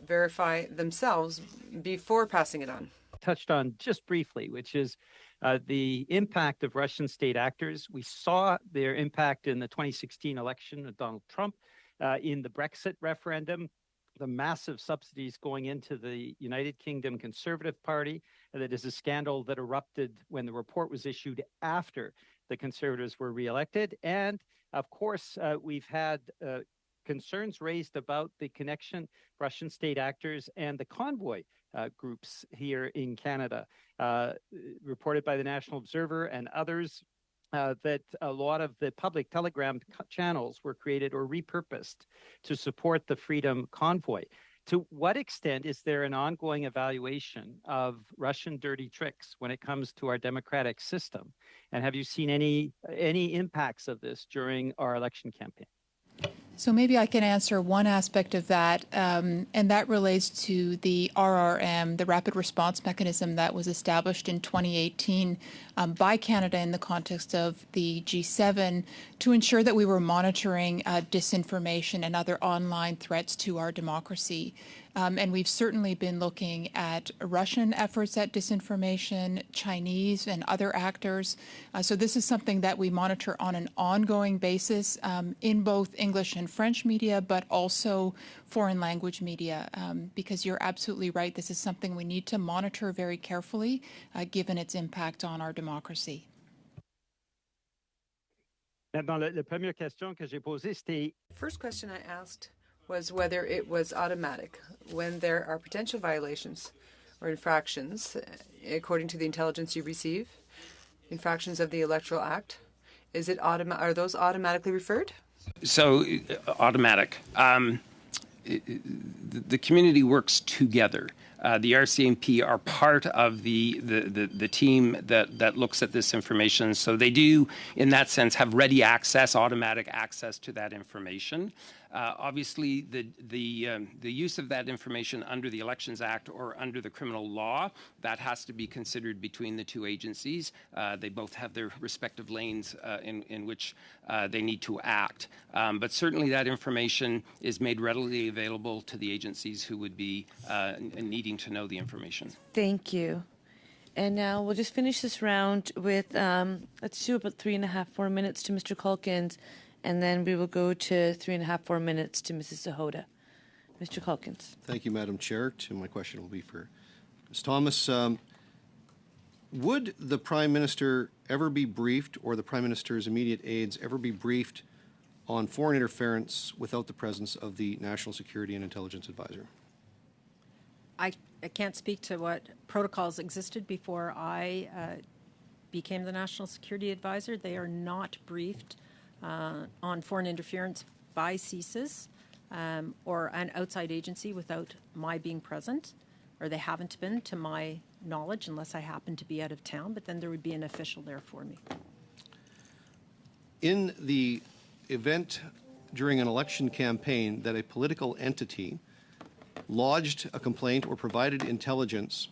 verify themselves before passing it on? Touched on just briefly, which is the impact of Russian state actors. We saw their impact in the 2016 election of Donald Trump, in the Brexit referendum, the massive subsidies going into the United Kingdom Conservative Party. That is a scandal that erupted when the report was issued after the Conservatives were reelected. And of course, we've had concerns raised about the connection, Russian state actors, and the convoy groups here in Canada, reported by the National Observer and others. That a lot of the public telegram channels were created or repurposed to support the Freedom Convoy. To what extent is there an ongoing evaluation of Russian dirty tricks when it comes to our democratic system? And have you seen any impacts of this during our election campaign? So maybe I can answer one aspect of that, and that relates to the RRM, the Rapid Response Mechanism that was established in 2018 by Canada in the context of the G7 to ensure that we were monitoring disinformation and other online threats to our democracy. And we've certainly been looking at Russian efforts at disinformation, Chinese and other actors. So this is something that we monitor on an ongoing basis in both English and French media, but also foreign language media, because you're absolutely right. This is something we need to monitor very carefully, given its impact on our democracy. La première question que j'ai posée, c'était... First question I asked was whether it was automatic when there are potential violations or infractions, according to the intelligence you receive, infractions of the Electoral Act. Is it are those automatically referred? So automatic. The community works together. The RCMP are part of the team that looks at this information. So they do, in that sense, have ready access, automatic access to that information. Obviously, the use of that information under the Elections Act or under the criminal law, that has to be considered between the two agencies. They both have their respective lanes in which they need to act. But certainly that information is made readily available to the agencies who would be needing to know the information. Thank you. And now we'll just finish this round with, let's do about 3.5, 4 minutes to Mr. Calkins, and then we will go to 3.5, 4 minutes to Mrs. Sahota. Mr. Calkins. Thank you, Madam Chair. My question will be for Ms. Thomas. Would the Prime Minister ever be briefed, or the Prime Minister's immediate aides ever be briefed on foreign interference without the presence of the National Security and Intelligence Advisor? I can't speak to what protocols existed before I became the National Security Advisor. They are not briefed on foreign interference by CSIS or an outside agency without my being present, or they haven't been to my knowledge unless I happen to be out of town, but then there would be an official there for me. In the event during an election campaign that a political entity lodged a complaint or provided intelligence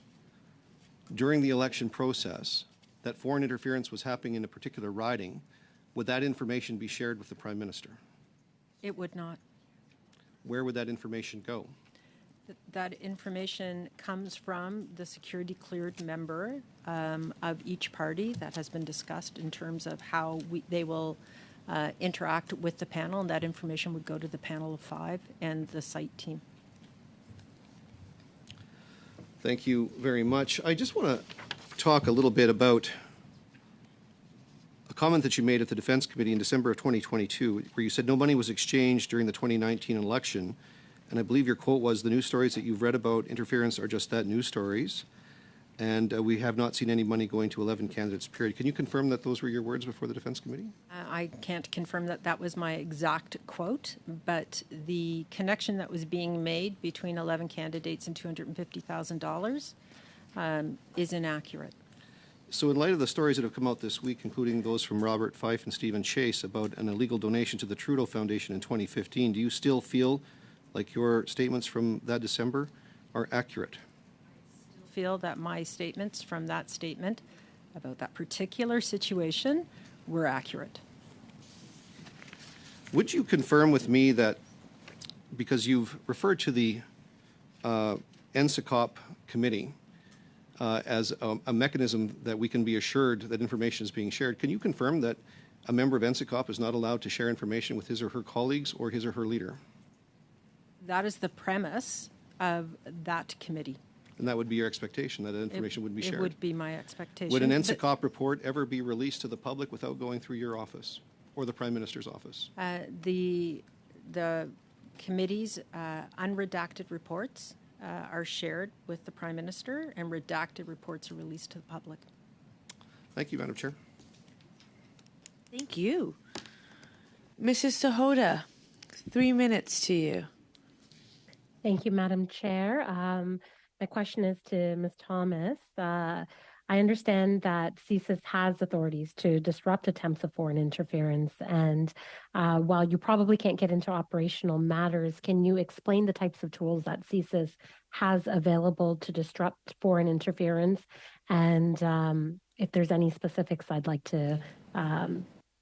during the election process that foreign interference was happening in a particular riding, would that information be shared with the Prime Minister? It would not. Where would that information go? That information comes from the security cleared member of each party. That has been discussed in terms of how they will interact with the panel, and that information would go to the panel of 5 and the site team. Thank you very much. I just want to talk a little bit about a comment that you made at the Defense Committee in December of 2022, where you said no money was exchanged during the 2019 election. And I believe your quote was, "The news stories that you've read about interference are just that, news stories. And we have not seen any money going to 11 candidates, period." Can you confirm that those were your words before the Defense Committee? I can't confirm that that was my exact quote, but the connection that was being made between 11 candidates and $250,000 is inaccurate. So in light of the stories that have come out this week, including those from Robert Fife and Stephen Chase about an illegal donation to the Trudeau Foundation in 2015, do you still feel like your statements from that December are accurate? I feel that my statements from that statement about that particular situation were accurate. Would you confirm with me that, because you've referred to the NSICOP committee as a mechanism that we can be assured that information is being shared, can you confirm that a member of NSICOP is not allowed to share information with his or her colleagues or his or her leader? That is the premise of that committee. And that would be your expectation, that information would be shared? It would be my expectation. Would an NSICOP report ever be released to the public without going through your office or the Prime Minister's office? the committee's unredacted reports are shared with the Prime Minister, and redacted reports are released to the public. Thank you, Madam Chair. Thank you. Mrs. Sahota, 3 minutes to you. Thank you, Madam Chair. My question is to Ms. Thomas. I understand that CSIS has authorities to disrupt attempts of foreign interference. And while you probably can't get into operational matters, can you explain the types of tools that CSIS has available to disrupt foreign interference? And if there's any specifics, I'd like to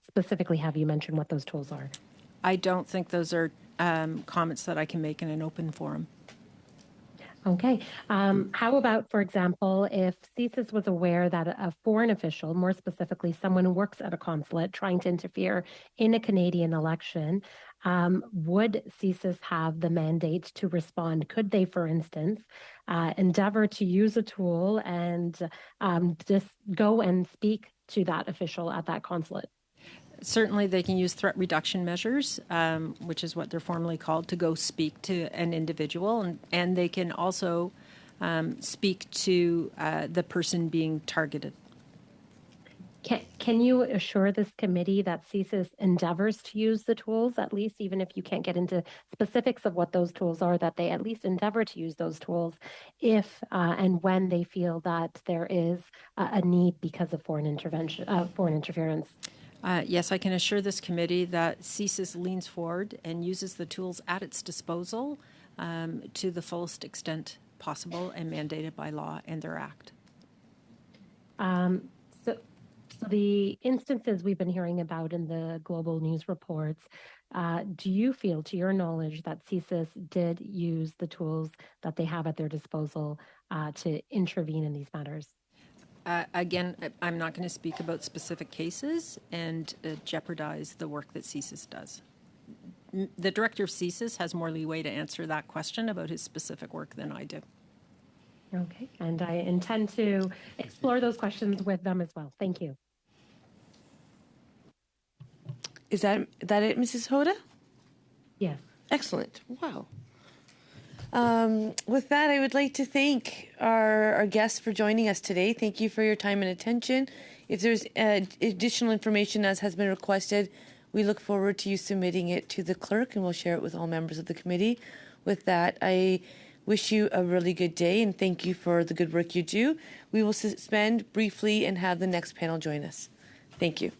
specifically have you mention what those tools are. I don't think those are comments that I can make in an open forum. Okay. How about, for example, if CSIS was aware that a foreign official, more specifically someone who works at a consulate trying to interfere in a Canadian election, would CSIS have the mandate to respond? Could they, for instance, endeavor to use a tool and just go and speak to that official at that consulate? Certainly, they can use threat reduction measures, which is what they're formally called, to go speak to an individual, and they can also speak to the person being targeted. Can you assure this committee that CSIS endeavors to use the tools, at least, even if you can't get into specifics of what those tools are, that they at least endeavor to use those tools if and when they feel that there is a need because of foreign interference? Yes, I can assure this committee that CSIS leans forward and uses the tools at its disposal to the fullest extent possible and mandated by law and their act. So the instances we've been hearing about in the global news reports, do you feel, to your knowledge, that CSIS did use the tools that they have at their disposal to intervene in these matters? Again, I'm not going to speak about specific cases and jeopardize the work that CSIS does. The director of CSIS has more leeway to answer that question about his specific work than I do. Okay, and I intend to explore those questions with them as well. Thank you. Is that it, Mrs. Hoda? Yes. Excellent. Wow. With that, I would like to thank our guests for joining us today. Thank you for your time and attention. If there's additional information as has been requested, we look forward to you submitting it to the clerk, and we'll share it with all members of the committee. With that, I wish you a really good day, and thank you for the good work you do. We will suspend briefly and have the next panel join us. Thank you.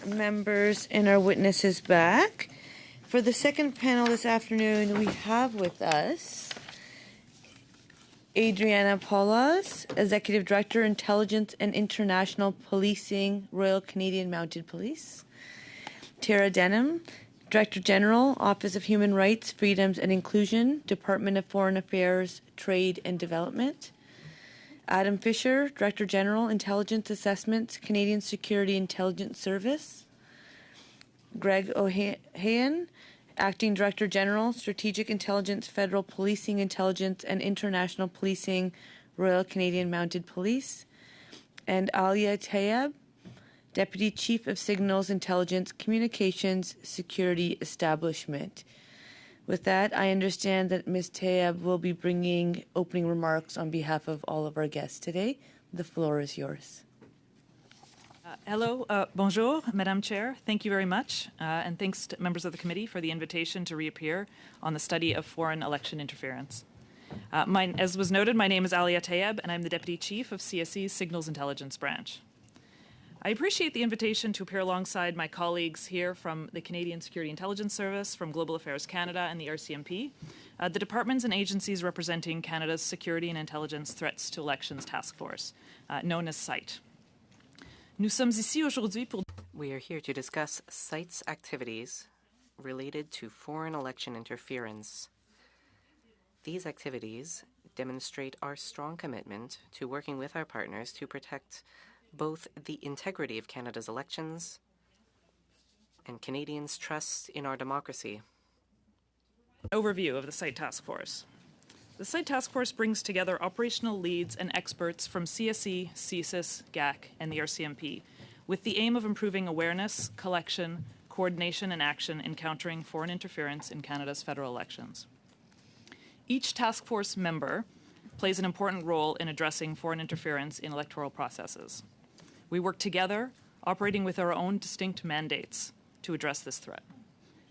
Members and our witnesses back. For the second panel this afternoon, we have with us Adriana Paulas, Executive Director, Intelligence and International Policing, Royal Canadian Mounted Police. Tara Denham, Director General, Office of Human Rights, Freedoms and Inclusion, Department of Foreign Affairs, Trade and Development. Adam Fisher, Director General, Intelligence Assessments, Canadian Security Intelligence Service. Greg O'Hayan, Acting Director General, Strategic Intelligence, Federal Policing Intelligence and International Policing, Royal Canadian Mounted Police. And Alia Tayeb, Deputy Chief of Signals Intelligence, Communications, Security Establishment. With that, I understand that Ms. Tayeb will be bringing opening remarks on behalf of all of our guests today. The floor is yours. Hello, bonjour, Madam Chair. Thank you very much, and thanks to members of the committee for the invitation to reappear on the study of foreign election interference. As was noted, my name is Alia Tayeb, and I'm the Deputy Chief of CSE's Signals Intelligence Branch. I appreciate the invitation to appear alongside my colleagues here from the Canadian Security Intelligence Service, from Global Affairs Canada and the RCMP, the departments and agencies representing Canada's Security and Intelligence Threats to Elections Task Force, known as CITE. Nous sommes ici aujourd'hui pour... We are here to discuss CITE's activities related to foreign election interference. These activities demonstrate our strong commitment to working with our partners to protect both the integrity of Canada's elections and Canadians' trust in our democracy. Overview of the CITE Task Force. The CITE Task Force brings together operational leads and experts from CSE, CSIS, GAC, and the RCMP with the aim of improving awareness, collection, coordination, and action in countering foreign interference in Canada's federal elections. Each task force member plays an important role in addressing foreign interference in electoral processes. We work together, operating with our own distinct mandates to address this threat.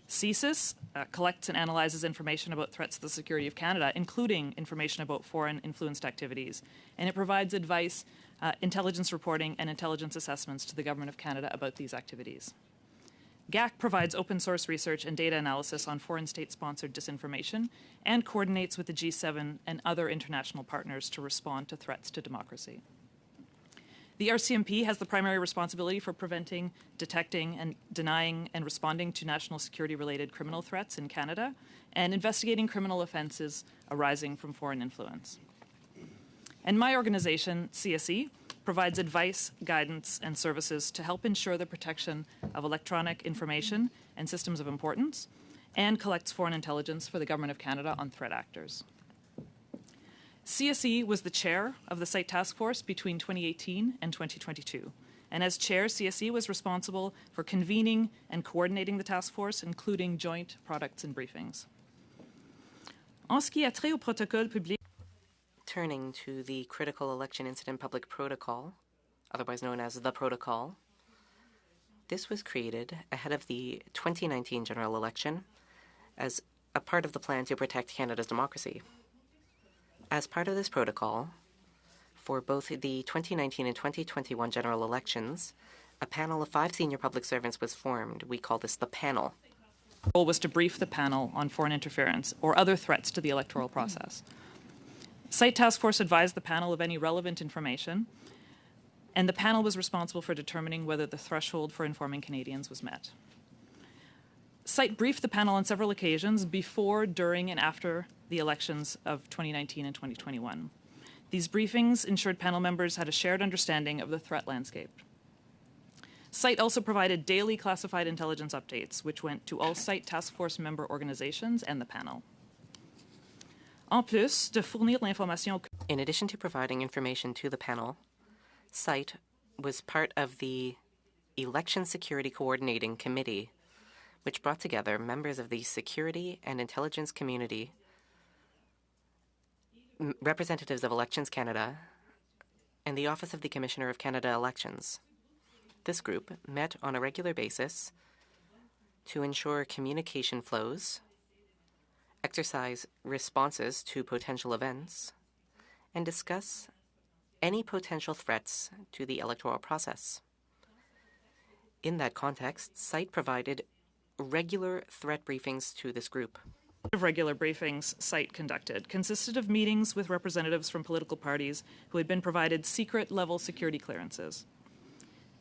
CSIS collects and analyzes information about threats to the security of Canada, including information about foreign influenced activities, and it provides advice, intelligence reporting, and intelligence assessments to the Government of Canada about these activities. GAC provides open source research and data analysis on foreign state-sponsored disinformation and coordinates with the G7 and other international partners to respond to threats to democracy. The RCMP has the primary responsibility for preventing, detecting, and denying and responding to national security-related criminal threats in Canada and investigating criminal offenses arising from foreign influence. And my organization, CSE, provides advice, guidance, and services to help ensure the protection of electronic information and systems of importance and collects foreign intelligence for the Government of Canada on threat actors. CSE was the chair of the CITE Task Force between 2018 and 2022. And as chair, CSE was responsible for convening and coordinating the task force, including joint products and briefings. En ce qui a trait au protocole public, turning to the Critical Election Incident Public Protocol, otherwise known as the Protocol, this was created ahead of the 2019 general election as a part of the plan to protect Canada's democracy. As part of this protocol, for both the 2019 and 2021 general elections, a panel of 5 senior public servants was formed. We call this the panel. The goal was to brief the panel on foreign interference or other threats to the electoral process. CITE Task Force advised the panel of any relevant information, and the panel was responsible for determining whether the threshold for informing Canadians was met. CITE briefed the panel on several occasions before, during, and after the elections of 2019 and 2021. These briefings ensured panel members had a shared understanding of the threat landscape. CITE also provided daily classified intelligence updates, which went to all CITE Task Force member organizations and the panel. En plus de fournir l'information. In addition to providing information to the panel, CITE was part of the Election Security Coordinating Committee, which brought together members of the security and intelligence community, representatives of Elections Canada, and the Office of the Commissioner of Canada Elections. This group met on a regular basis to ensure communication flows, exercise responses to potential events, and discuss any potential threats to the electoral process. In that context, CITE provided regular threat briefings to this group. Regular briefings CITE conducted consisted of meetings with representatives from political parties who had been provided secret-level security clearances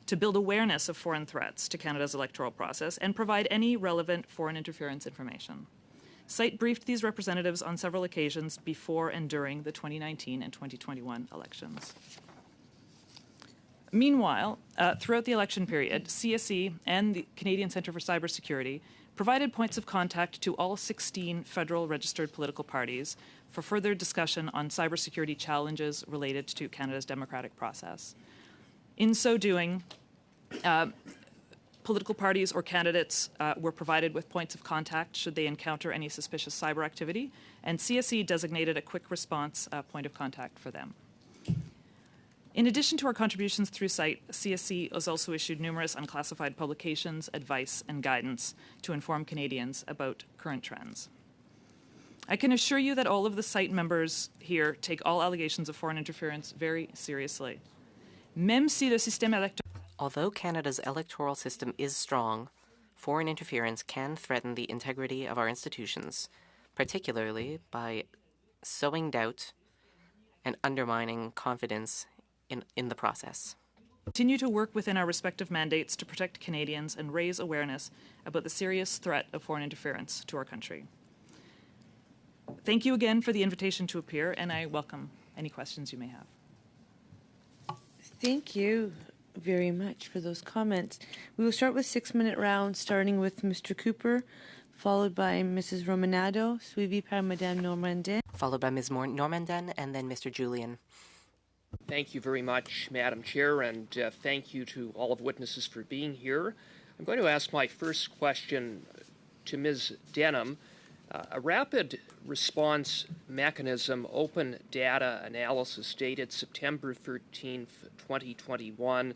to build awareness of foreign threats to Canada's electoral process and provide any relevant foreign interference information. CITE briefed these representatives on several occasions before and during the 2019 and 2021 elections. Meanwhile, throughout the election period, CSE and the Canadian Centre for Cybersecurity provided points of contact to all 16 federal registered political parties for further discussion on cybersecurity challenges related to Canada's democratic process. In so doing, political parties or candidates were provided with points of contact should they encounter any suspicious cyber activity, and CSE designated a quick response point of contact for them. In addition to our contributions through CITE, CSE has also issued numerous unclassified publications, advice, and guidance to inform Canadians about current trends. I can assure you that all of the CITE members here take all allegations of foreign interference very seriously. Même si le système électoral Although Canada's electoral system is strong, foreign interference can threaten the integrity of our institutions, particularly by sowing doubt and undermining confidence in the process. Continue to work within our respective mandates to protect Canadians and raise awareness about the serious threat of foreign interference to our country. Thank you again for the invitation to appear, and I welcome any questions you may have. Thank you very much for those comments. We will start with 6-minute rounds, starting with Mr. Cooper, followed by Mrs. Romanado, suivi par Madame Normandin. Followed by Ms. Normandin and then Mr. Julian. Thank you very much, Madam Chair, and thank you to all of the witnesses for being here. I'm going to ask my first question to Ms. Denham. A rapid response mechanism open data analysis dated September 13th, 2021,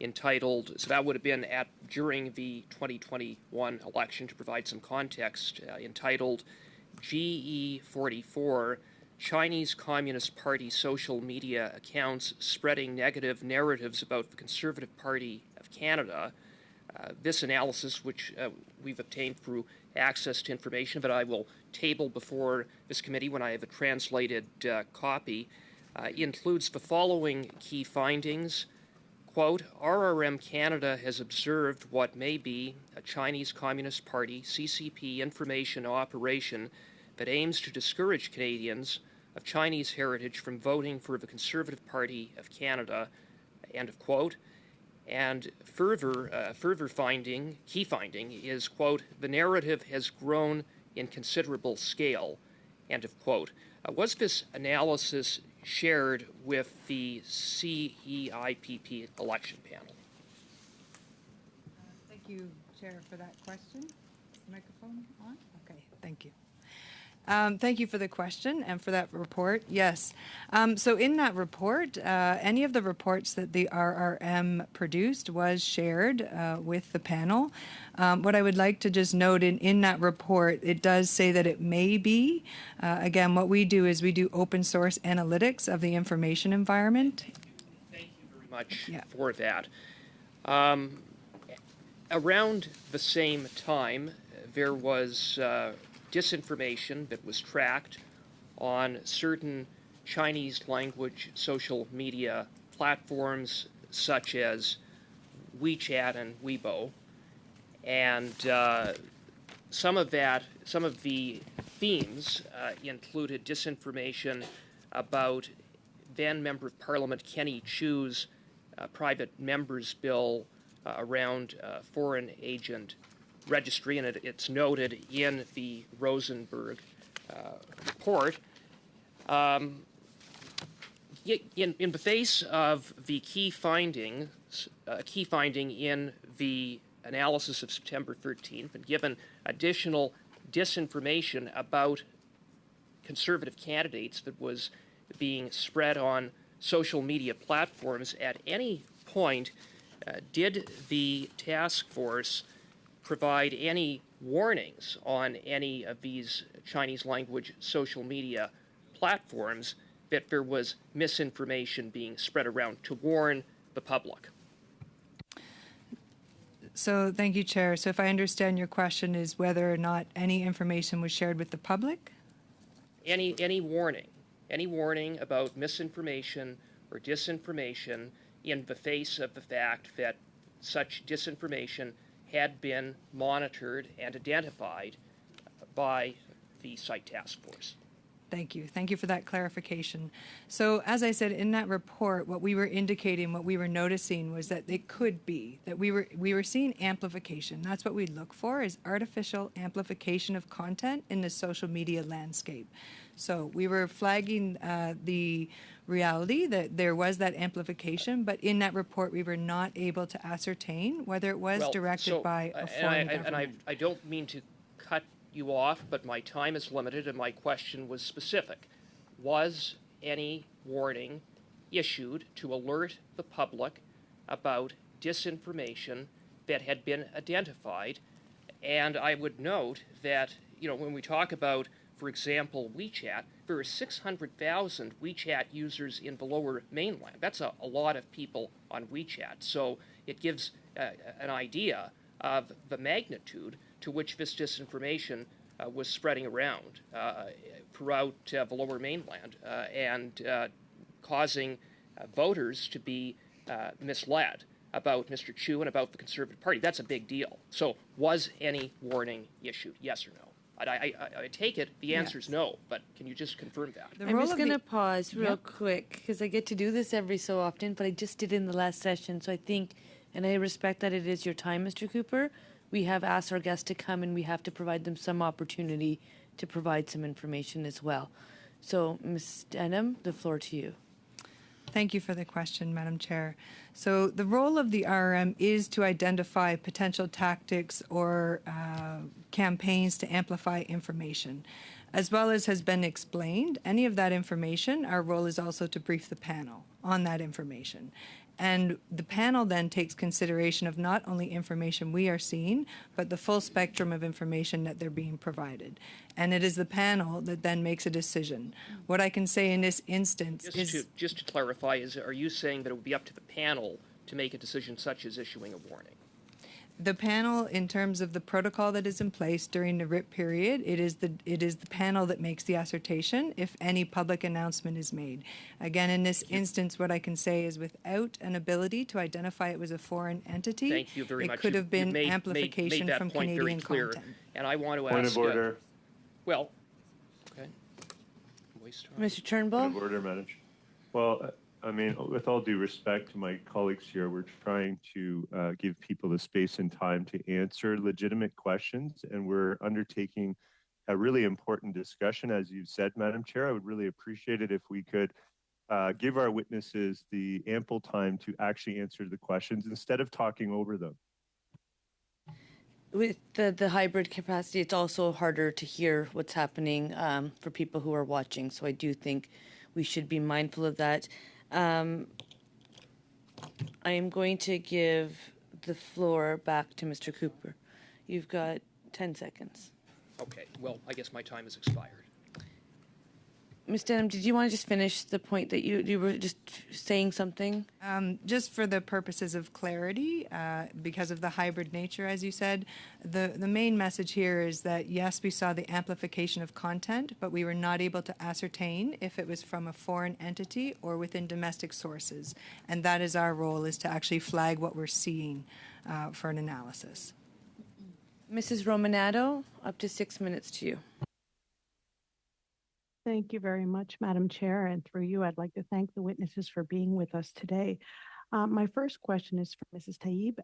entitled, so that would have been during the 2021 election, to provide some context, entitled GE44, Chinese Communist Party social media accounts spreading negative narratives about the Conservative Party of Canada. This analysis, which we've obtained through access to information that I will table before this committee when I have a translated copy, includes the following key findings. Quote, RRM Canada has observed what may be a Chinese Communist Party CCP information operation that aims to discourage Canadians of Chinese heritage from voting for the Conservative Party of Canada, end of quote. And further finding, key finding, is, quote, the narrative has grown in considerable scale, end of quote. Was this analysis shared with the CEIPP election panel? Thank you, Chair, for that question. Is the microphone on? Okay, thank you. Thank you for the question and for that report. Yes. So in that report, any of the reports that the RRM produced was shared with the panel. What I would like to just note in that report, it does say that it may be. Again, what we do is we do open source analytics of the information environment. Thank you very much for that. Around the same time, there was disinformation that was tracked on certain Chinese language social media platforms such as WeChat and Weibo. And some of the themes included disinformation about then Member of Parliament Kenny Chu's private members bill around foreign agent registry, and it's noted in the Rosenberg report. In the face of the key finding in the analysis of September 13th, and given additional disinformation about Conservative candidates that was being spread on social media platforms, at any point did the task force provide any warnings on any of these Chinese language social media platforms that there was misinformation being spread around, to warn the public? So thank you, Chair. So if I understand your question is whether or not any information was shared with the public? Any warning about misinformation or disinformation in the face of the fact that such disinformation had been monitored and identified by the site task force. Thank you. Thank you for that clarification. So as I said in that report, what we were indicating, what we were noticing was that it could be that we were seeing amplification. That's what we look for, is artificial amplification of content in the social media landscape. So we were flagging the reality that there was that amplification, but in that report we were not able to ascertain whether it was directed by a foreign government. And I don't mean to cut you off, but my time is limited and my question was specific. Was any warning issued to alert the public about disinformation that had been identified? And I would note that, when we talk about for example, WeChat. There are 600,000 WeChat users in the Lower Mainland. That's a lot of people on WeChat. So it gives an idea of the magnitude to which this disinformation was spreading around throughout the Lower Mainland and causing voters to be misled about Mr. Chu and about the Conservative Party. That's a big deal. So was any warning issued, yes or no? I take it the answer is no, but can you just confirm that? I'm just going to pause real quick because I get to do this every so often, but I just did it in the last session. So I think, and I respect that it is your time, Mr. Cooper. We have asked our guests to come and we have to provide them some opportunity to provide some information as well. So, Ms. Denham, the floor to you. Thank you for the question, Madam Chair. So the role of the RRM is to identify potential tactics or campaigns to amplify information. As well as has been explained, any of that information, our role is also to brief the panel on that information. And the panel then takes consideration of not only information we are seeing, but the full spectrum of information that they're being provided. And it is the panel that then makes a decision. What I can say in this instance is... Just to clarify, are you saying that it would be up to the panel to make a decision such as issuing a warning? The panel, in terms of the protocol that is in place during the RIP period, it is the panel that makes the assertion if any public announcement is made. Again, in this instance, what I can say is without an ability to identify it was a foreign entity, Thank you very much. It could have been amplification made that from point Canadian very clear. content. And I want to Point ask... of order. Well, okay. Mr. Turnbull? Point of order, Madam Chair. Well, I mean, with all due respect to my colleagues here, we're trying to give people the space and time to answer legitimate questions, and we're undertaking a really important discussion, as you've said, Madam Chair. I would really appreciate it if we could give our witnesses the ample time to actually answer the questions instead of talking over them. With the hybrid capacity, it's also harder to hear what's happening for people who are watching. So I do think we should be mindful of that. I am going to give the floor back to Mr. Cooper. You've got 10 seconds. Okay, well, I guess my time has expired. Ms. Denham, did you want to just finish the point that you were just saying something? Just for the purposes of clarity, because of the hybrid nature, as you said, the main message here is that, yes, we saw the amplification of content, but we were not able to ascertain if it was from a foreign entity or within domestic sources. And that is our role, is to actually flag what we're seeing for an analysis. Mrs. Romanato, up to 6 minutes to you. Thank you very much, Madam Chair. And through you, I'd like to thank the witnesses for being with us today. My first question is for Mrs. Taib.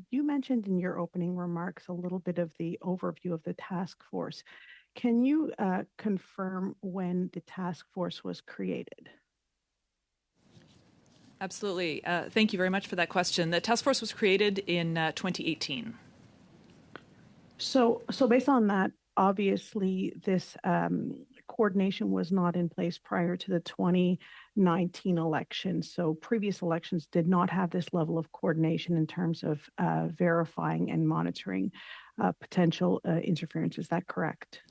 You mentioned in your opening remarks a little bit of the overview of the task force. Can you confirm when the task force was created? Absolutely. Thank you very much for that question. The task force was created in 2018. So based on that, obviously this coordination was not in place prior to the 2019 election. So previous elections did not have this level of coordination in terms of verifying and monitoring potential interference. Is that correct?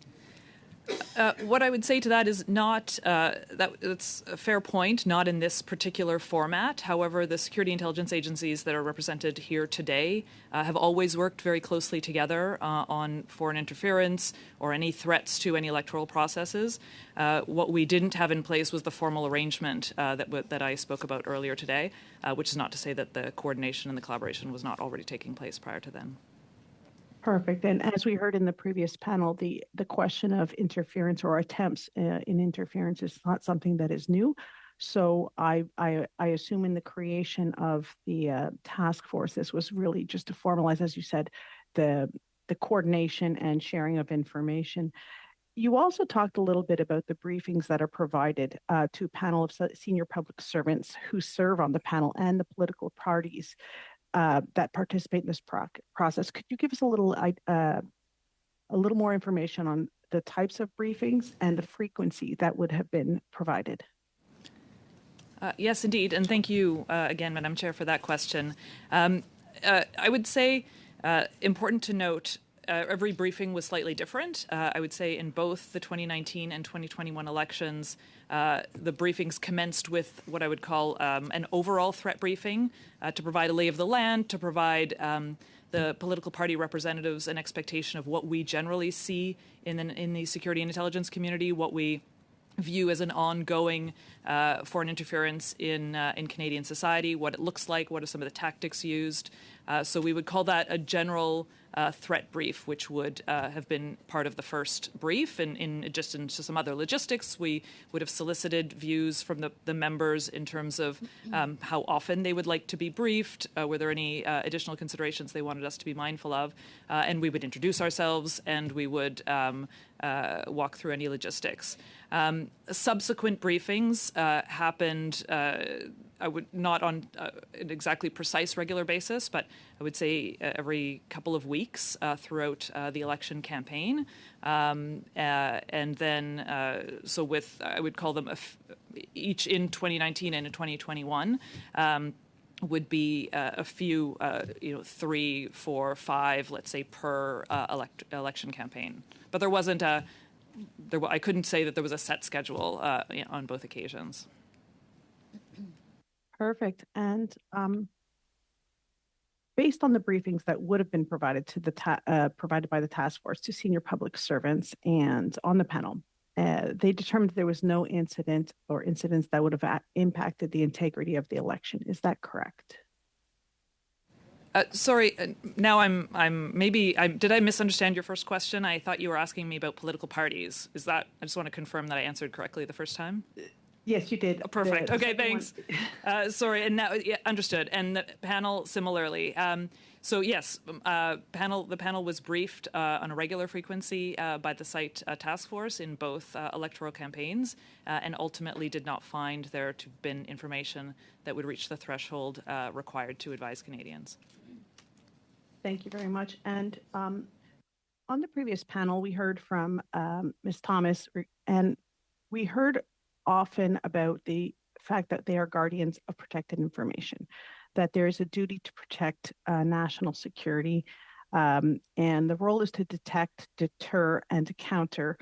What I would say to that is not, that's a fair point, not in this particular format. However, the security intelligence agencies that are represented here today have always worked very closely together on foreign interference or any threats to any electoral processes. What we didn't have in place was the formal arrangement that I spoke about earlier today, which is not to say that the coordination and the collaboration was not already taking place prior to then. Perfect. And as we heard in the previous panel, the question of interference or attempts in interference is not something that is new. So I assume in the creation of the task force, this was really just to formalize, as you said, the coordination and sharing of information. You also talked a little bit about the briefings that are provided to a panel of senior public servants who serve on the panel and the political parties that participate in this process. Could you give us a little more information on the types of briefings and the frequency that would have been provided? Yes, indeed. And thank you again, Madam Chair, for that question. I would say important to note every briefing was slightly different. I would say in both the 2019 and 2021 elections, the briefings commenced with what I would call an overall threat briefing to provide a lay of the land, to provide the political party representatives an expectation of what we generally see in the security and intelligence community, what we view as an ongoing foreign interference in Canadian society, what it looks like, what are some of the tactics used. So we would call that a general threat brief, which would have been part of the first brief. And in addition to some other logistics, we would have solicited views from the members in terms of how often they would like to be briefed, were there any additional considerations they wanted us to be mindful of, and we would introduce ourselves and we would walk through any logistics. Subsequent briefings happened, I would not on an exactly precise regular basis, but I would say every couple of weeks throughout the election campaign. And then, so with, I would call them each in 2019 and in 2021, would be a few, 3, 4, 5, let's say, per election campaign. But there wasn't I couldn't say that there was a set schedule on both occasions. Perfect. And based on the briefings that would have been provided to the provided by the task force to senior public servants and on the panel, they determined there was no incident or incidents that would have impacted the integrity of the election. Is that correct? Sorry, now did I misunderstand your first question? I thought you were asking me about political parties. Is that, I just want to confirm that I answered correctly the first time? Yes, you did. Oh, perfect. Okay, thanks. Sorry, and now, yeah, understood. And the panel similarly. So yes, the panel was briefed on a regular frequency by the site task force in both electoral campaigns, and ultimately did not find there to have been information that would reach the threshold required to advise Canadians. Thank you very much. And on the previous panel, we heard from Ms. Thomas, and we heard often about the fact that they are guardians of protected information, that there is a duty to protect national security, and the role is to detect, deter, and to counter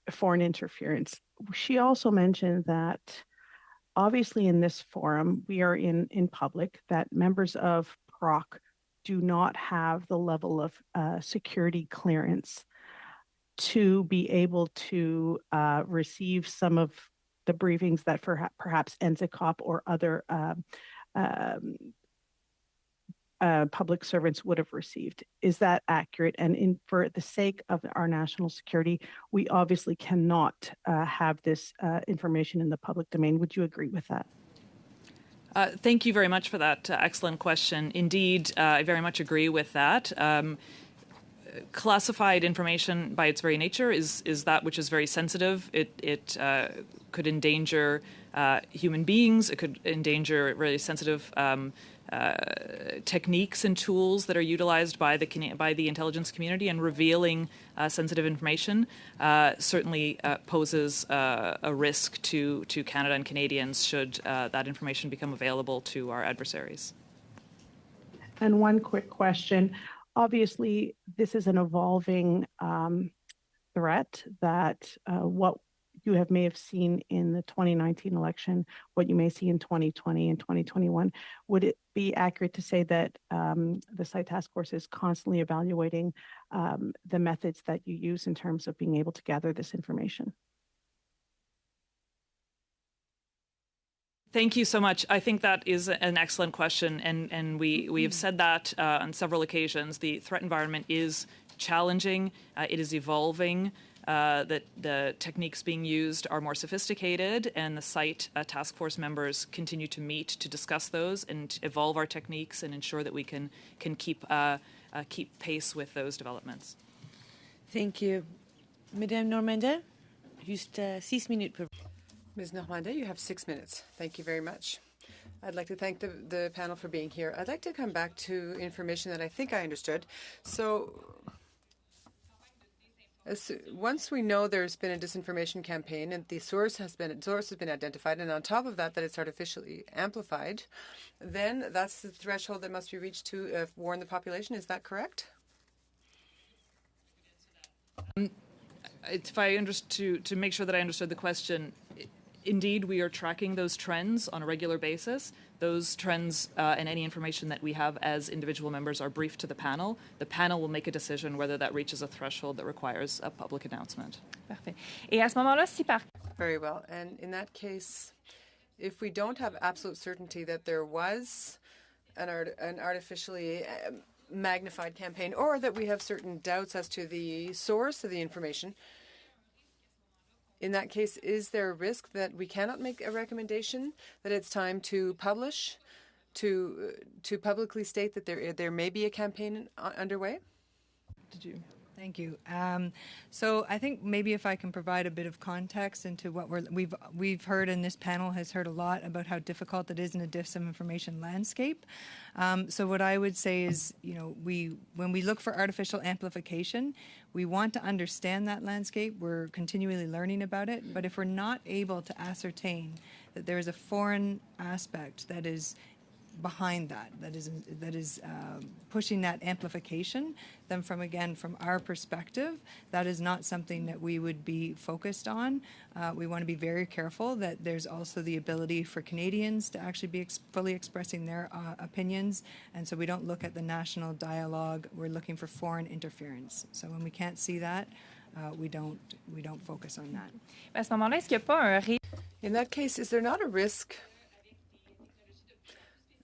foreign interference. She also mentioned that obviously in this forum, we are in public, that members of PROC do not have the level of security clearance to be able to receive some of the briefings that perhaps NZCOP or other public servants would have received. Is that accurate? And for the sake of our national security, we obviously cannot have this information in the public domain. Would you agree with that? Thank you very much for that excellent question. Indeed, I very much agree with that. Classified information by its very nature is that which is very sensitive. It could endanger human beings. It could endanger really sensitive techniques and tools that are utilized by the intelligence community, and revealing sensitive information certainly poses a risk to Canada and Canadians should that information become available to our adversaries. And one quick question. Obviously, this is an evolving threat that what you may have seen in the 2019 election, what you may see in 2020 and 2021. Would it be accurate to say that the site task force is constantly evaluating the methods that you use in terms of being able to gather this information? Thank you so much. I think that is an excellent question, and we have said that on several occasions. The threat environment is challenging. It is evolving. That the techniques being used are more sophisticated, and the site task force members continue to meet to discuss those and evolve our techniques and ensure that we can keep pace with those developments. Thank you. Madame Normandin, juste 6 minutes. Ms. Normandin, you have 6 minutes. Thank you very much. I'd like to thank the panel for being here. I'd like to come back to information that I think I understood. So once we know there's been a disinformation campaign and the source has been identified, and on top of that it's artificially amplified, then that's the threshold that must be reached to warn the population. Is that correct? If I to make sure that I understood the question, indeed, we are tracking those trends on a regular basis. Those trends and any information that we have as individual members are briefed to the panel. The panel will make a decision whether that reaches a threshold that requires a public announcement. Parfait. Et à ce moment-là, si par... Very well. And in that case, if we don't have absolute certainty that there was an artificially magnified campaign, or that we have certain doubts as to the source of the information, in that case, is there a risk that we cannot make a recommendation, that it's time to publish, to publicly state that there may be a campaign underway? Did you? Thank you. So I think maybe if I can provide a bit of context into what we've heard, and this panel has heard a lot about how difficult it is in a disinformation landscape. So what I would say is, when we look for artificial amplification, we want to understand that landscape. We're continually learning about it. But if we're not able to ascertain that there is a foreign aspect that is behind that is pushing that amplification, then from our perspective, that is not something that we would be focused on. We want to be very careful that there's also the ability for Canadians to actually be fully expressing their opinions, and so we don't look at the national dialogue. We're looking for foreign interference. So when we can't see that, we don't focus on that. À ce moment-là, est-ce qu'il n'y a pas un risque? In that case, is there not a risk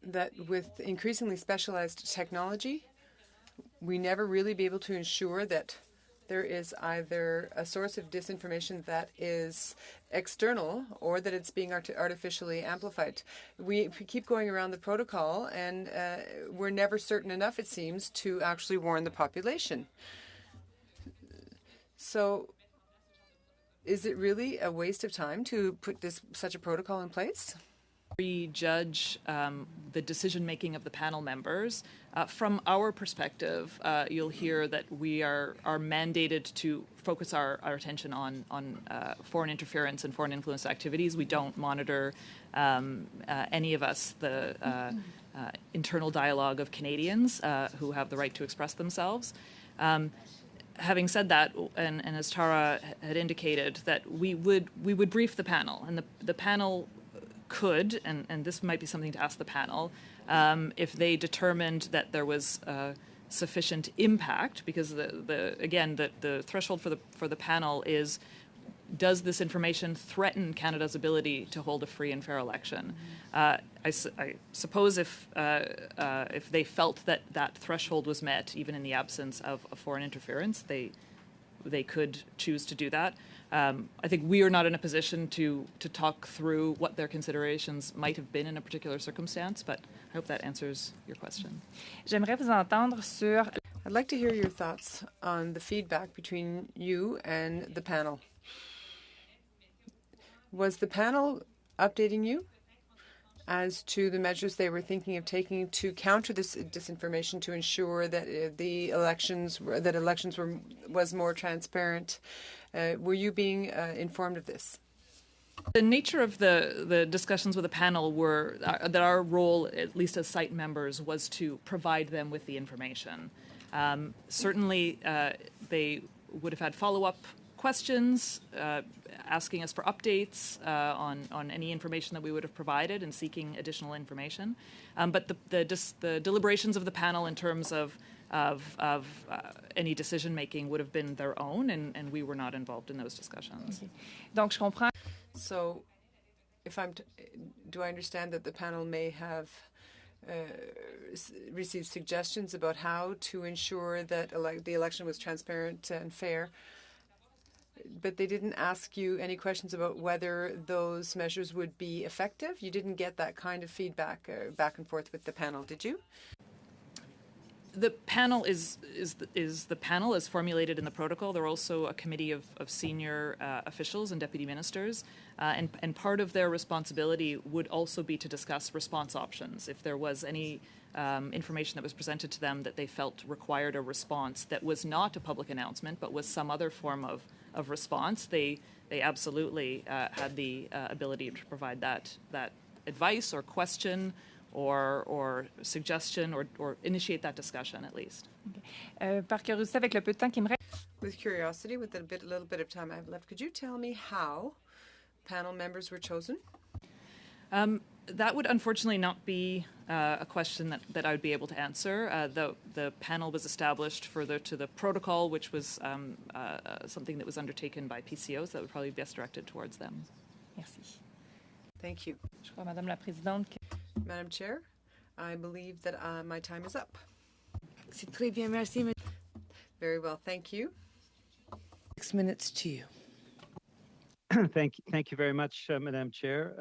that with increasingly specialized technology, we never really be able to ensure that there is either a source of disinformation that is external or that it's being artificially amplified? We keep going around the protocol, and we're never certain enough, it seems, to actually warn the population. So is it really a waste of time to put such a protocol in place? We judge the decision-making of the panel members. From our perspective, you'll hear that we are mandated to focus our attention on foreign interference and foreign influence activities. We don't monitor, any of us, the internal dialogue of Canadians who have the right to express themselves. Having said that, and as Tara had indicated, that we would brief the panel, and the panel could, and this might be something to ask the panel, if they determined that there was sufficient impact, because the threshold for the panel is, does this information threaten Canada's ability to hold a free and fair election? I suppose if they felt that threshold was met, even in the absence of foreign interference, they could choose to do that. I think we are not in a position to talk through what their considerations might have been in a particular circumstance, but I hope that answers your question. J'aimerais vous entendre sur... I'd like to hear your thoughts on the feedback between you and the panel. Was the panel updating you as to the measures they were thinking of taking to counter this disinformation, to ensure that the elections was more transparent? Were you being informed of this? The nature of the discussions with the panel were that our role, at least as site members, was to provide them with the information. Certainly, they would have had follow-up questions, asking us for updates on any information that we would have provided and seeking additional information. But the deliberations of the panel in terms of any decision making would have been their own, and we were not involved in those discussions. Okay. Donc, je comprends. So, do I understand that the panel may have received suggestions about how to ensure that the election was transparent and fair, but they didn't ask you any questions about whether those measures would be effective? You didn't get that kind of feedback back and forth with the panel, did you? The panel is the panel as formulated in the protocol. There are also a committee of senior officials and deputy ministers, and part of their responsibility would also be to discuss response options. If there was any information that was presented to them that they felt required a response that was not a public announcement but was some other form of response, they absolutely had the ability to provide that advice or question or suggestion or initiate that discussion at least. Par curiosité, avec le peu de temps qui me reste. With curiosity, with the little bit of time I have left, could you tell me how panel members were chosen? That would unfortunately not be a question that I would be able to answer. The panel was established further to the protocol, which was something that was undertaken by PCOs. That would probably be best directed towards them. Merci. Thank you. Je crois, Madame la Présidente. Madam Chair, I believe that my time is up. C'est très bien, merci. Very well, thank you. 6 minutes to you. Thank you very much, Madam Chair.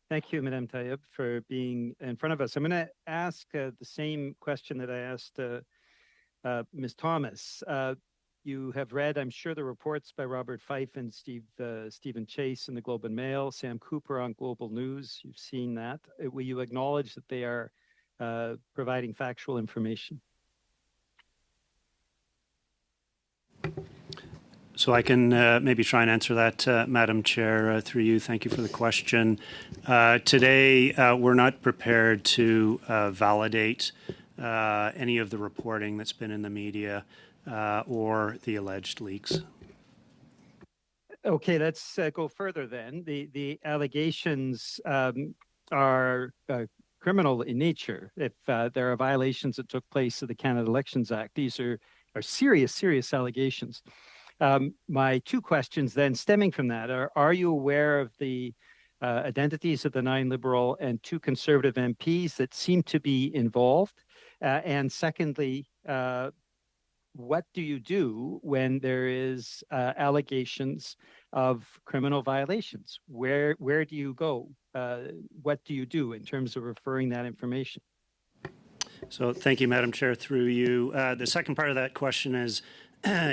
Thank you, Madam Tayeb, for being in front of us. I'm going to ask the same question that I asked Ms. Thomas. You have read, I'm sure, the reports by Robert Fife and Stephen Chase in the Globe and Mail, Sam Cooper on Global News. You've seen that. Will you acknowledge that they are providing factual information? So I can maybe try and answer that, Madam Chair, through you. Thank you for the question. Today, we're not prepared to validate any of the reporting that's been in the media or the alleged leaks. Okay, let's go further then. The allegations are criminal in nature. If there are violations that took place of the Canada Elections Act, these are serious allegations. My two questions then stemming from that are you aware of the identities of the 9 Liberal and 2 Conservative MPs that seem to be involved? And secondly, what do you do when there is allegations of criminal violations? Where do you go? What do you do in terms of referring that information? So thank you, Madam Chair, through you. The second part of that question is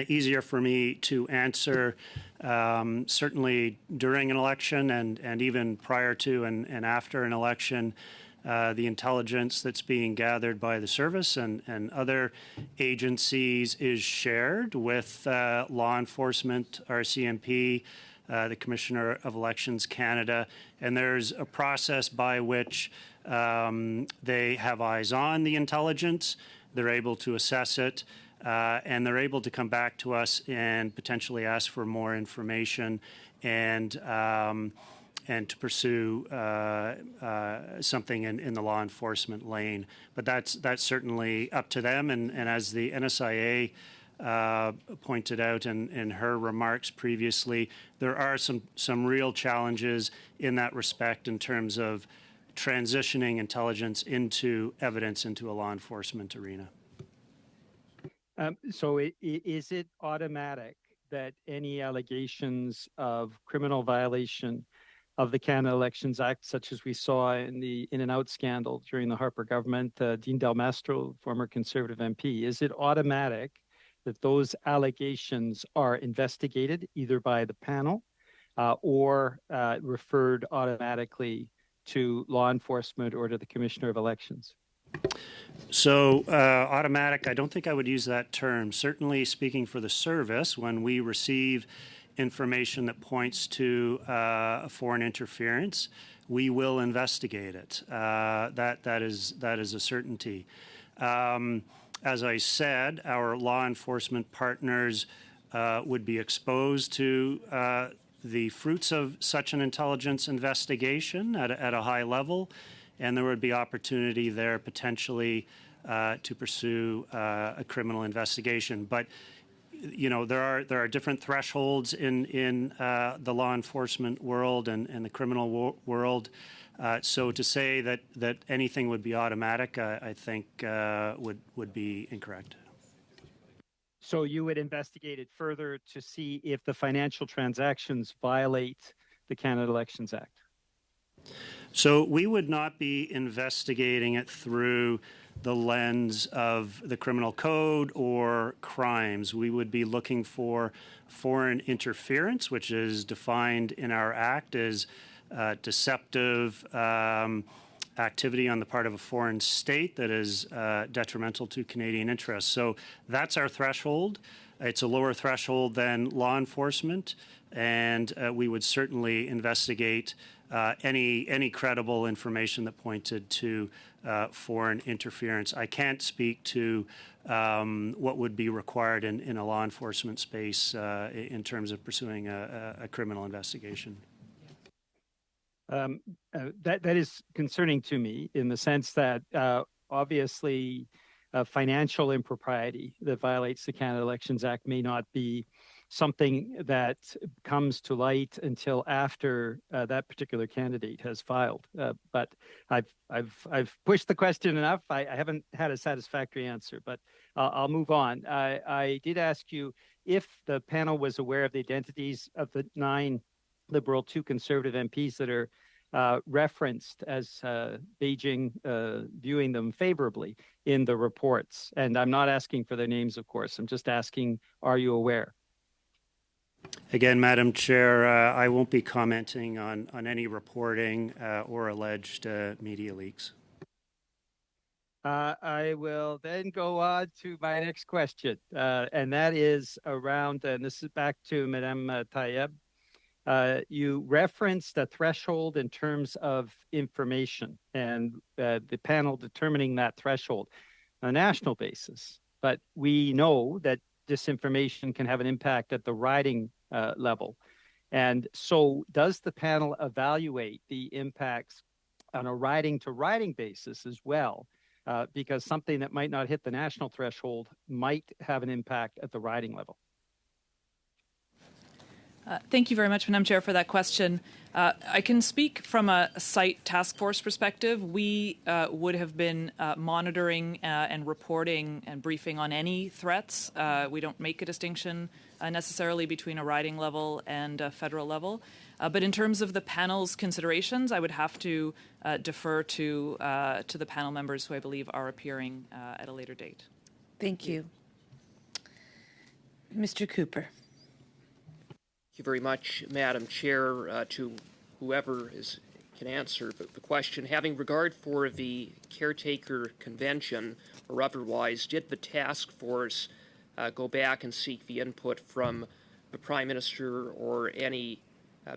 easier for me to answer. Certainly during an election and even prior to and after an election, the intelligence that's being gathered by the service and other agencies is shared with law enforcement, RCMP, the Commissioner of Elections Canada, and there's a process by which they have eyes on the intelligence, they're able to assess it, and they're able to come back to us and potentially ask for more information and to pursue something in the law enforcement lane. But that's certainly up to them. And as the NSIA pointed out in her remarks previously, there are some real challenges in that respect in terms of transitioning intelligence into evidence into a law enforcement arena. So is it automatic that any allegations of criminal violation of the Canada Elections Act, such as we saw in the in-and-out scandal during the Harper government, Dean Del Mastro, former Conservative MP, is it automatic that those allegations are investigated either by the panel or referred automatically to law enforcement or to the Commissioner of Elections? So automatic, I don't think I would use that term. Certainly speaking for the service, when we receive information that points to foreign interference, we will investigate it. That is a certainty. As I said, our law enforcement partners would be exposed to the fruits of such an intelligence investigation at a high level, and there would be opportunity there potentially to pursue a criminal investigation. But you know, there are different thresholds in the law enforcement world and the criminal world. So to say that anything would be automatic, I think would be incorrect. So you would investigate it further to see if the financial transactions violate the Canada Elections Act? So we would not be investigating it through the lens of the criminal code or crimes. We would be looking for foreign interference, which is defined in our act as deceptive activity on the part of a foreign state that is detrimental to Canadian interests. So that's our threshold. It's a lower threshold than law enforcement, and we would certainly investigate any credible information that pointed to foreign interference. I can't speak to what would be required in a law enforcement space in terms of pursuing a criminal investigation. That is concerning to me in the sense that obviously financial impropriety that violates the Canada Elections Act may not be something that comes to light until after that particular candidate has filed. But I've pushed the question enough. I haven't had a satisfactory answer, but I'll move on. I did ask you if the panel was aware of the identities of the 9 Liberal, 2 Conservative MPs that are referenced as Beijing viewing them favorably in the reports. And I'm not asking for their names, of course. I'm just asking, are you aware? Again, Madam Chair, I won't be commenting on any reporting or alleged media leaks. I will then go on to my next question, and that is around, and this is back to Madame Tayeb. You referenced a threshold in terms of information and the panel determining that threshold on a national basis. But we know that disinformation can have an impact at the riding level. And so does the panel evaluate the impacts on a riding-to-riding basis as well? Because something that might not hit the national threshold might have an impact at the riding level. Thank you very much, Madam Chair, for that question. I can speak from a site task force perspective. We would have been monitoring and reporting and briefing on any threats. We don't make a distinction necessarily between a riding level and a federal level. But in terms of the panel's considerations, I would have to defer to the panel members who I believe are appearing at a later date. Thank you. Mr. Cooper. Thank you very much, Madam Chair. To whoever can answer the question, having regard for the caretaker convention or otherwise, did the task force go back and seek the input from the Prime Minister or any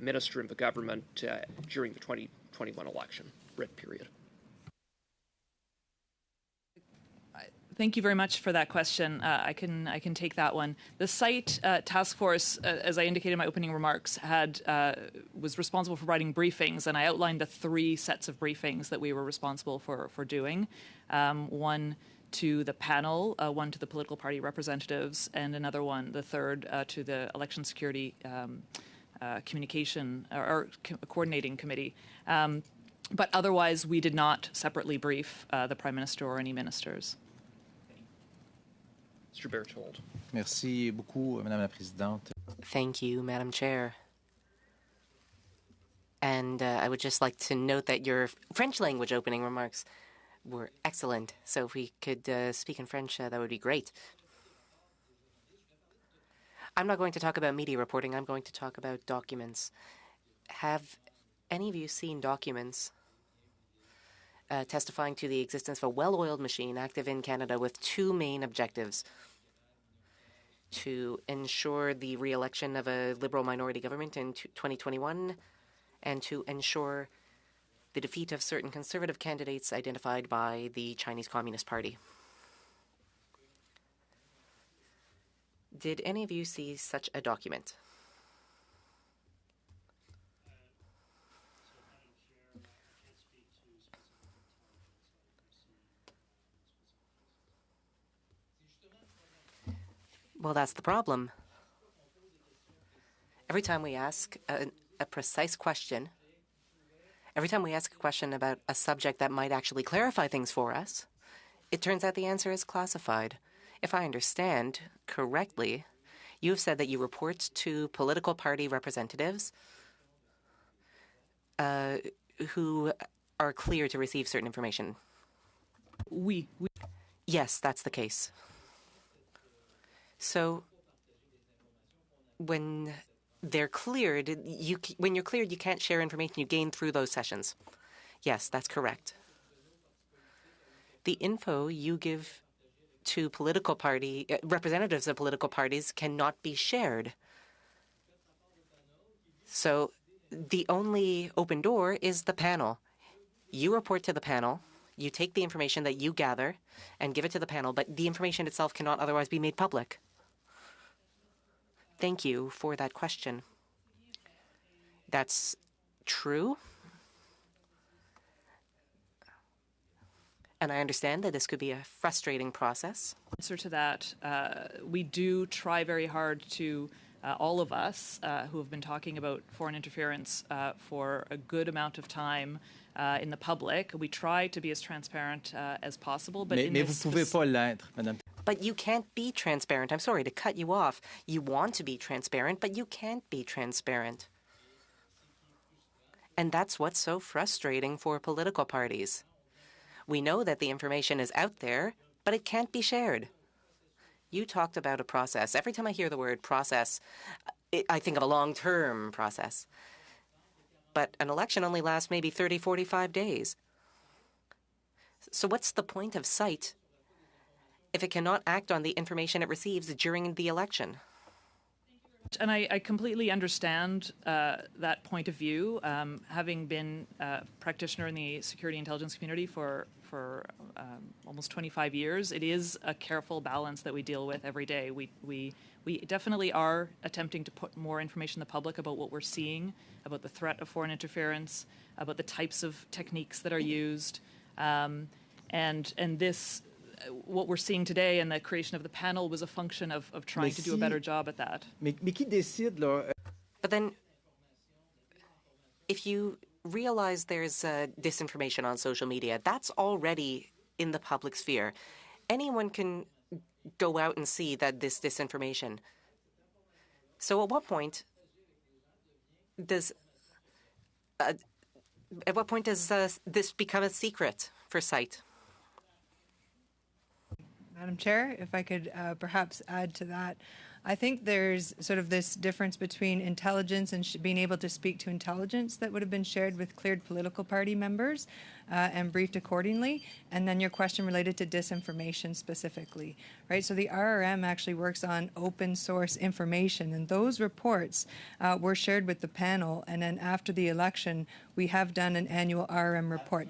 minister in the government during the 2021 election period? Thank you very much for that question. I can take that one. The site task force, as I indicated in my opening remarks, was responsible for writing briefings, and I outlined the 3 sets of briefings that we were responsible for doing. One to the panel, one to the political party representatives, and another one, the third, to the election security communication or coordinating committee. But otherwise, we did not separately brief the Prime Minister or any ministers. Mr. Berthold. Merci beaucoup, Madame la Présidente. Thank you, Madam Chair. And I would just like to note that your French language opening remarks were excellent. So if we could speak in French, that would be great. I'm not going to talk about media reporting. I'm going to talk about documents. Have any of you seen documents testifying to the existence of a well-oiled machine active in Canada with 2 main objectives: to ensure the re-election of a Liberal minority government in 2021 and to ensure the defeat of certain Conservative candidates identified by the Chinese Communist Party? Did any of you see such a document? Well, that's the problem. Every time we ask a precise question, every time we ask a question about a subject that might actually clarify things for us, it turns out the answer is classified. If I understand correctly, you've said that you report to political party representatives who are clear to receive certain information. Oui. Yes, that's the case. So when they're cleared, when you're cleared, you can't share information you gain through those sessions. Yes, that's correct. The info you give to political party representatives of political parties cannot be shared. So The only open door is the panel. You report to the panel. You take the information that you gather and give it to the panel, but the information itself cannot otherwise be made public. Thank you for that question. That's true. And I understand that this could be a frustrating process. Answer to that, we do try very hard to, all of us who have been talking about foreign interference for a good amount of time in the public, we try to be as transparent as possible. But Mais vous pouvez pas l'être, Madame. But you can't be transparent. I'm sorry to cut you off. You want to be transparent, but you can't be transparent. And that's what's so frustrating for political parties. We know that the information is out there, but it can't be shared. You talked about a process. Every time I hear the word process, I think of a long-term process. But an election only lasts maybe 30, 45 days. So what's the point of CITE if it cannot act on the information it receives during the election? And I completely understand that point of view. Having been a practitioner in the security intelligence community for almost 25 years, it is a careful balance that we deal with every day. We definitely are attempting to put more information in the public about what we're seeing, about the threat of foreign interference, about the types of techniques that are used, and this. What we're seeing today and the creation of the panel was a function of trying to do a better job at that. Mais qui décide, là? But then, if you realize there's disinformation on social media, that's already in the public sphere. Anyone can go out and see that this disinformation. So at what point does this become a secret for CITE? Madam Chair, if I could perhaps add to that, I think there's sort of this difference between intelligence and being able to speak to intelligence that would have been shared with cleared political party members and briefed accordingly, and then your question related to disinformation specifically, right? So the RRM actually works on open source information, and those reports were shared with the panel, and then after the election, we have done an annual RRM report.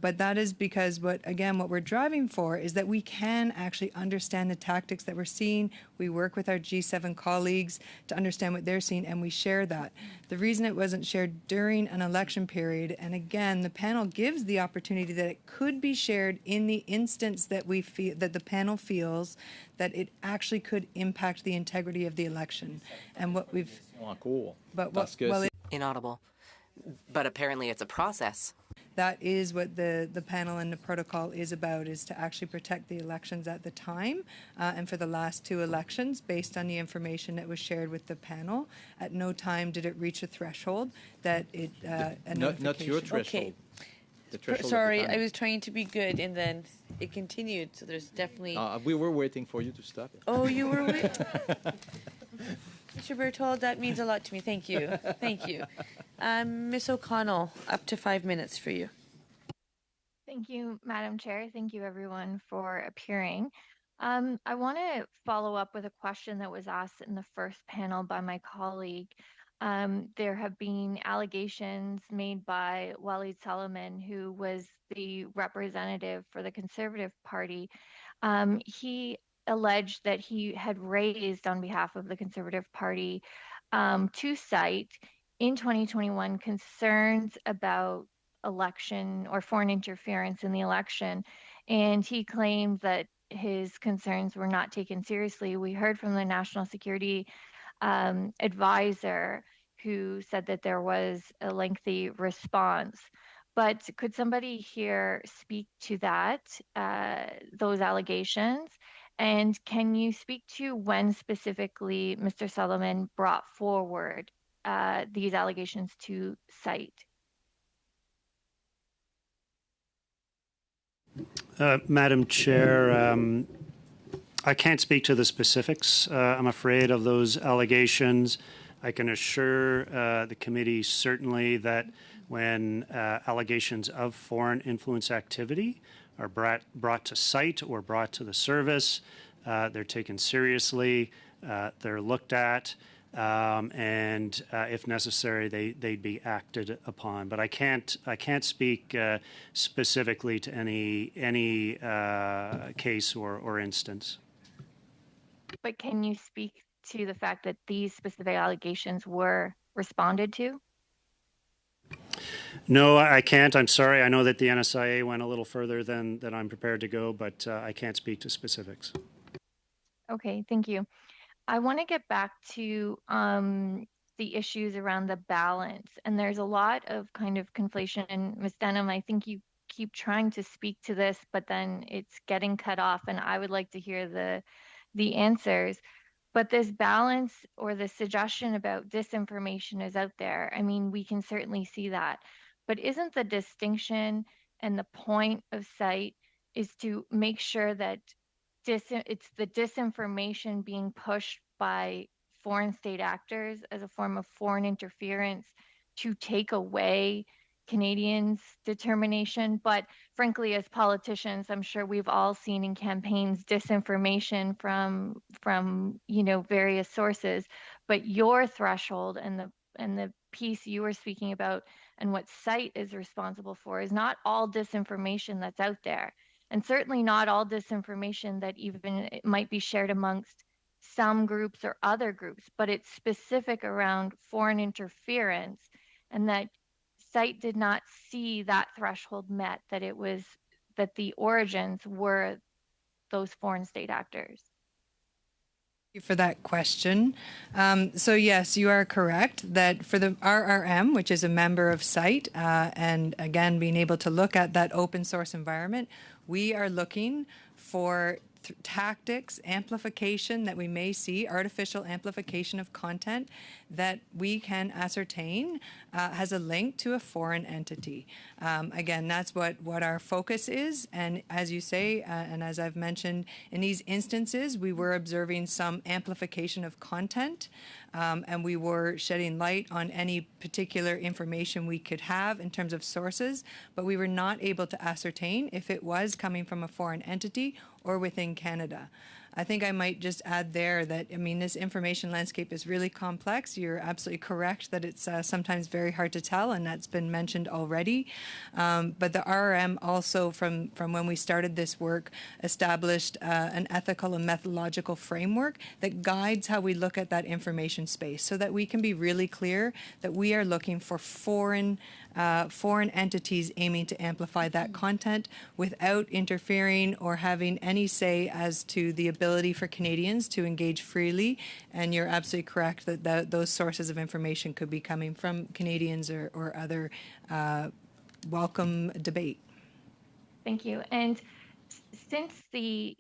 But that is because what we're driving for is that we can actually understand the tactics that we're seeing. We work with our G7 colleagues to understand what they're seeing, and we share that. The reason it wasn't shared during an election period, and again, the panel gives the opportunity that it could be shared in the instance that we feel that the panel feels that it actually could impact the integrity of the election. And what we've Inaudible. But apparently it's a process. That is what the panel and the protocol is about, is to actually protect the elections at the time. And for the last two elections, based on the information that was shared with the panel, at no time did it reach a threshold that it... not your threshold. Okay. The threshold Sorry, I was trying to be good, and then it continued, so there's definitely... we were waiting for you to stop it. Oh, you were waiting? Mr. Berthold, that means a lot to me. Thank you. Thank you. Ms. O'Connell, up to 5 minutes for you. Thank you, Madam Chair. Thank you, everyone, for appearing. I want to follow up with a question that was asked in the first panel by my colleague. There have been allegations made by Walid Suleiman, who was the representative for the Conservative Party. He alleged that he had raised on behalf of the Conservative Party to CITE in 2021 concerns about election or foreign interference in the election. And he claimed that his concerns were not taken seriously. We heard from the National Security Advisor who said that there was a lengthy response. But could somebody here speak to that, those allegations? And can you speak to when specifically Mr. Suleiman brought forward these allegations to CITE? Madam Chair, I can't speak to the specifics, I'm afraid, of those allegations. I can assure the committee certainly that when allegations of foreign influence activity are brought to CITE or brought to the service, they're taken seriously, they're looked at. and if necessary, they'd be acted upon. But I can't speak specifically to any case or instance. But can you speak to the fact that these specific allegations were responded to? No, I can't. I'm sorry. I know that the NSIA went a little further than I'm prepared to go, but I can't speak to specifics. Okay, thank you. I want to get back to the issues around the balance. And there's a lot of kind of conflation. And Ms. Denham, I think you keep trying to speak to this, but then it's getting cut off. And I would like to hear the answers. But this balance or the suggestion about disinformation is out there. I mean, we can certainly see that. But isn't the distinction and the point of CITE is to make sure that it's the disinformation being pushed by foreign state actors as a form of foreign interference to take away Canadians' determination. But frankly, as politicians, I'm sure we've all seen in campaigns disinformation from various sources. But your threshold and the piece you were speaking about and what CITE is responsible for is not all disinformation that's out there. And certainly not all disinformation that even it might be shared amongst some groups or other groups, but it's specific around foreign interference, and that CITE did not see that threshold met, that the origins were those foreign state actors. Thank you for that question. So yes, you are correct that for the RRM, which is a member of CITE, and again, being able to look at that open source environment, we are looking for tactics, amplification that we may see, artificial amplification of content that we can ascertain has a link to a foreign entity. Again, that's what our focus is. And as you say, and as I've mentioned, in these instances, we were observing some amplification of content, and we were shedding light on any particular information we could have in terms of sources, but we were not able to ascertain if it was coming from a foreign entity or within Canada. I think I might just add there that, I mean, this information landscape is really complex. You're absolutely correct that it's sometimes very hard to tell, and that's been mentioned already. But the RRM also, from when we started this work, established an ethical and methodological framework that guides how we look at that information space so that we can be really clear that we are looking for foreign entities aiming to amplify that content without interfering or having any say as to the ability for Canadians to engage freely. And you're absolutely correct that those sources of information could be coming from Canadians or other welcome debate. Thank you. And since the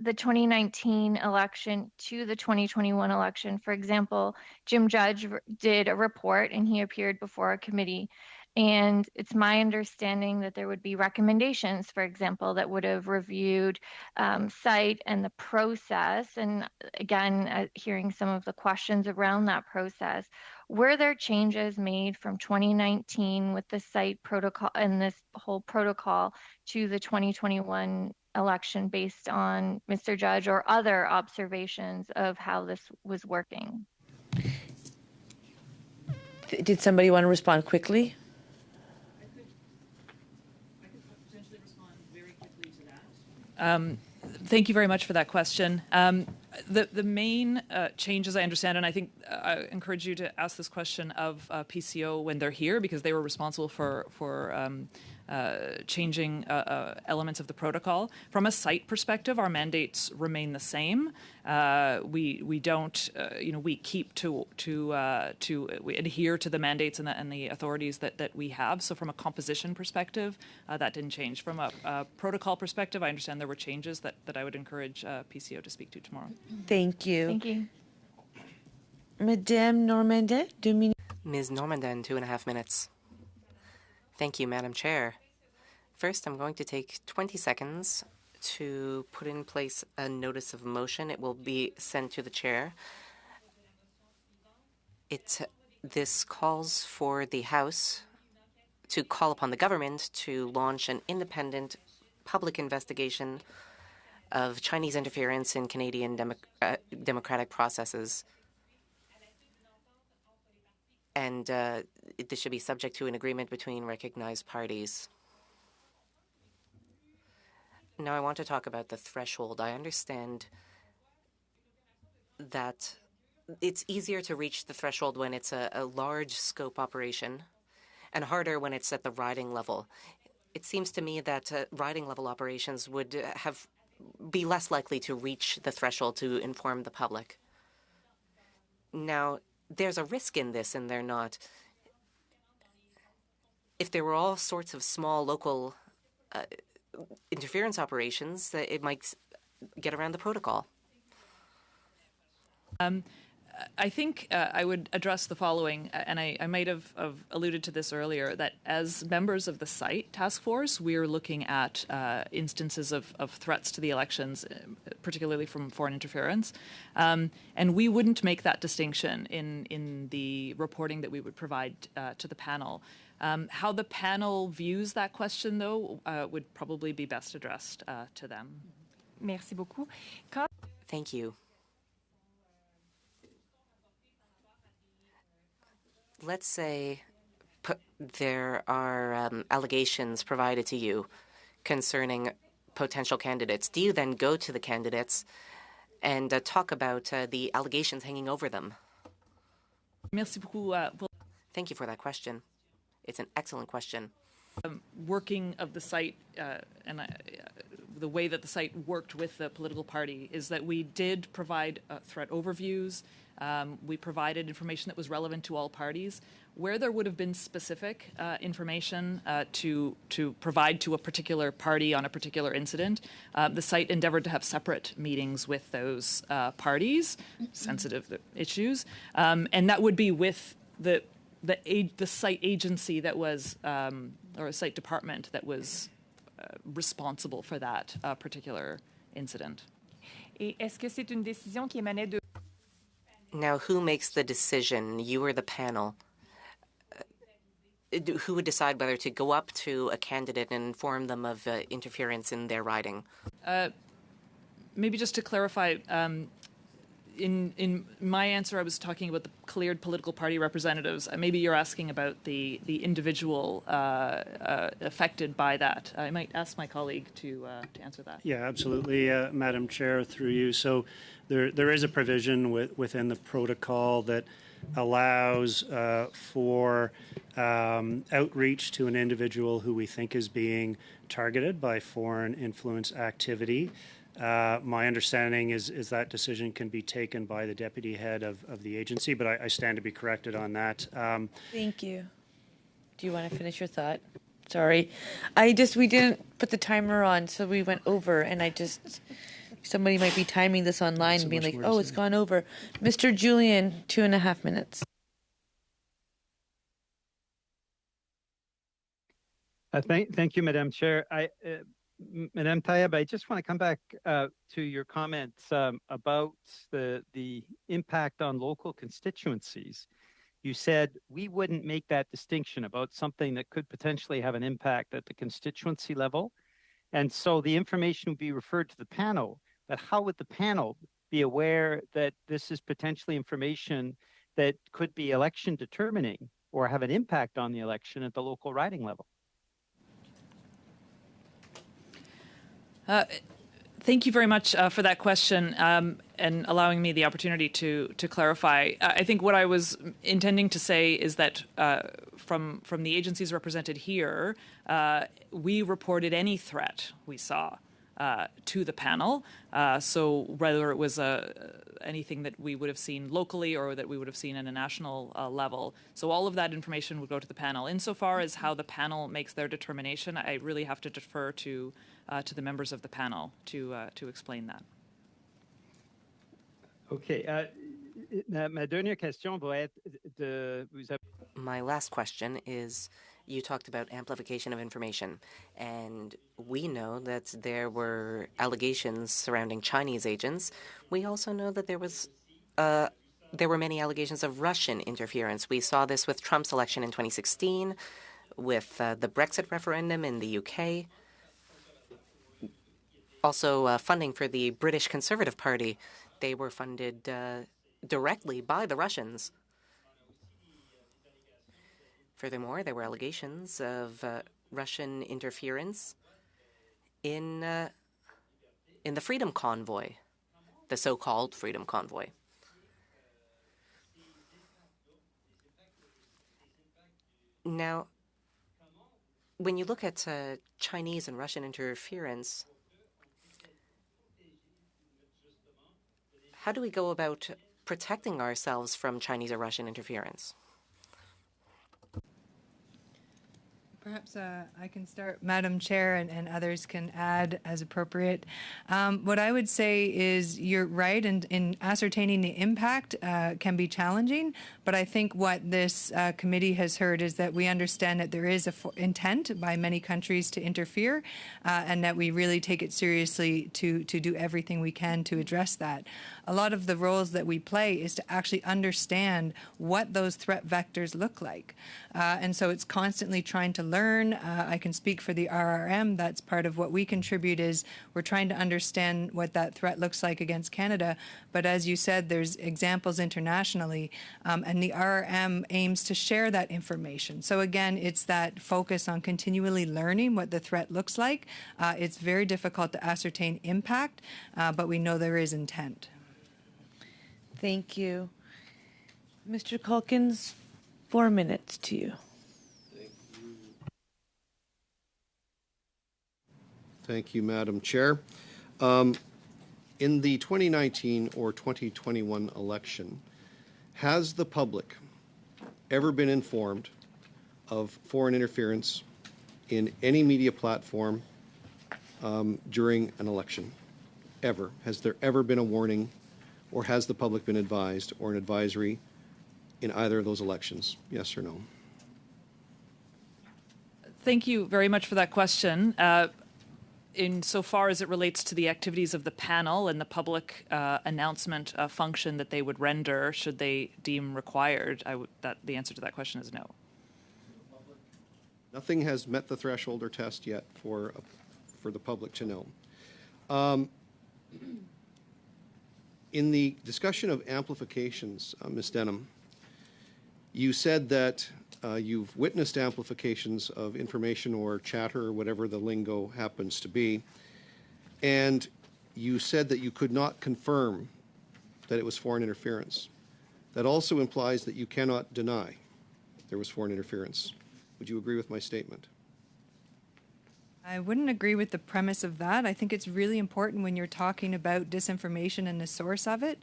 2019 election to the 2021 election, for example, Jim Judge did a report and he appeared before a committee. And it's my understanding that there would be recommendations, for example, that would have reviewed CITE and the process. And again, hearing some of the questions around that process. Were there changes made from 2019 with the CITE protocol and this whole protocol to the 2021 election based on Mr. Judge or other observations of how this was working? Did somebody want to respond quickly? Thank you very much for that question. The main changes I understand, and I think I encourage you to ask this question of PCO when they're here, because they were responsible for changing elements of the protocol. From a CITE perspective, our mandates remain the same. We don't, we keep we adhere to the mandates and the authorities that we have. So from a composition perspective, that didn't change. From a protocol perspective, I understand there were changes that I would encourage PCO to speak to tomorrow. Thank you. Thank you. Madame Normandin, 2 minutes. Ms. Normandin, 2.5 minutes. Thank you, Madam Chair. First, I'm going to take 20 seconds to put in place a notice of motion. It will be sent to the chair. This calls for the House to call upon the government to launch an independent public investigation of Chinese interference in Canadian democratic processes. and this should be subject to an agreement between recognized parties. Now I want to talk about the threshold. I understand that it's easier to reach the threshold when it's a large scope operation and harder when it's at the riding level. It seems to me that riding level operations would be less likely to reach the threshold to inform the public. Now, there's a risk in this, and they're not. If there were all sorts of small local interference operations, it might get around the protocol. I think I would address the following, and I might have alluded to this earlier, that as members of the site task force, we're looking at instances of threats to the elections, particularly from foreign interference. And we wouldn't make that distinction in the reporting that we would provide to the panel. How the panel views that question, though, would probably be best addressed to them. Merci beaucoup. Thank you. Let's say there are allegations provided to you concerning potential candidates. Do you then go to the candidates and talk about the allegations hanging over them? Merci beaucoup. Thank you for that question. It's an excellent question. Working of the site and the way that the site worked with the political party is that we did provide threat overviews. We provided information that was relevant to all parties. Where there would have been specific information to provide to a particular party on a particular incident, the site endeavored to have separate meetings with those parties, sensitive issues, and that would be with the site agency that was, or a site department that was responsible for that particular incident. Et est-ce que c'est une décision qui émanait de... Now, who makes the decision? You or the panel? Who would decide whether to go up to a candidate and inform them of interference in their riding? Maybe just to clarify, in my answer, I was talking about the cleared political party representatives. Maybe you're asking about the individual affected by that. I might ask my colleague to answer that. Yeah, absolutely, Madam Chair, through you. So there is a provision within the protocol that allows for outreach to an individual who we think is being targeted by foreign influence activity. My understanding is that decision can be taken by the deputy head of the agency, but I stand to be corrected on that. Thank you. Do you want to finish your thought? Sorry. We didn't put the timer on, so we went over, and somebody might be timing this online and being like, oh, it's gone over. Mr. Julian, 2.5 minutes. Thank you, Madam Chair. Madame Tayeb, I just want to come back to your comments about the impact on local constituencies. You said we wouldn't make that distinction about something that could potentially have an impact at the constituency level. And so the information would be referred to the panel. But how would the panel be aware that this is potentially information that could be election determining or have an impact on the election at the local riding level? Thank you very much for that question and allowing me the opportunity to clarify. I think what I was intending to say is that from the agencies represented here, we reported any threat we saw to the panel. So whether it was anything that we would have seen locally or that we would have seen at a national level. So all of that information would go to the panel. Insofar as how the panel makes their determination, I really have to defer to the members of the panel to explain that. Okay. My last question is, you talked about amplification of information, and we know that there were allegations surrounding Chinese agents. We also know that there were many allegations of Russian interference. We saw this with Trump's election in 2016, with the Brexit referendum in the UK. Also, funding for the British Conservative Party. They were funded directly by the Russians. Furthermore, there were allegations of Russian interference in the Freedom Convoy, the so-called Freedom Convoy. Now, when you look at Chinese and Russian interference, how do we go about protecting ourselves from Chinese or Russian interference? Perhaps I can start, Madam Chair, and others can add as appropriate. What I would say is you're right, and in ascertaining the impact can be challenging, but I think what this committee has heard is that we understand that there is a intent by many countries to interfere, and that we really take it seriously to do everything we can to address that. A lot of the roles that we play is to actually understand what those threat vectors look like. And so it's constantly trying to learn. I can speak for the RRM. That's part of what we contribute is we're trying to understand what that threat looks like against Canada. But as you said, there's examples internationally, and the RRM aims to share that information. So again, it's that focus on continually learning what the threat looks like. It's very difficult to ascertain impact, but we know there is intent. Thank you. Mr. Calkins, 4 minutes to you. Thank you, Madam Chair. In the 2019 or 2021 election, has the public ever been informed of foreign interference in any media platform during an election? Ever? Has there ever been a warning, or has the public been advised, or an advisory in either of those elections? Yes or no? Thank you very much for that question. Insofar as it relates to the activities of the panel and the public announcement function that they would render should they deem required, the answer to that question is no. Nothing has met the threshold or test yet for the public to know. In the discussion of amplifications, Ms. Denham, you said that you've witnessed amplifications of information or chatter or whatever the lingo happens to be, and you said that you could not confirm that it was foreign interference. That also implies that you cannot deny there was foreign interference. Would you agree with my statement? I wouldn't agree with the premise of that. I think it's really important when you're talking about disinformation and the source of it.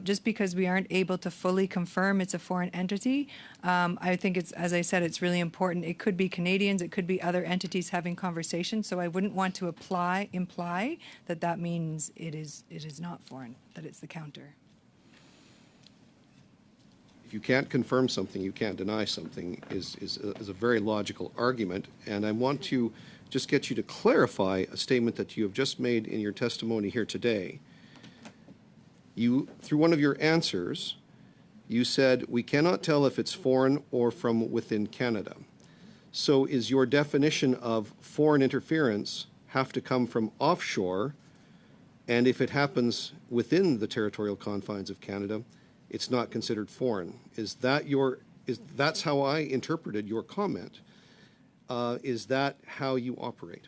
Just because we aren't able to fully confirm it's a foreign entity, I think it's, as I said, it's really important. It could be Canadians, it could be other entities having conversations, so I wouldn't want to imply that that means it is not foreign, that it's the counter. If you can't confirm something, you can't deny something is a very logical argument, and I want to just get you to clarify a statement that you have just made in your testimony here today. You, through one of your answers, you said, we cannot tell if it's foreign or from within Canada. So is your definition of foreign interference have to come from offshore, and if it happens within the territorial confines of Canada, it's not considered foreign? That's how I interpreted your comment. Is that how you operate?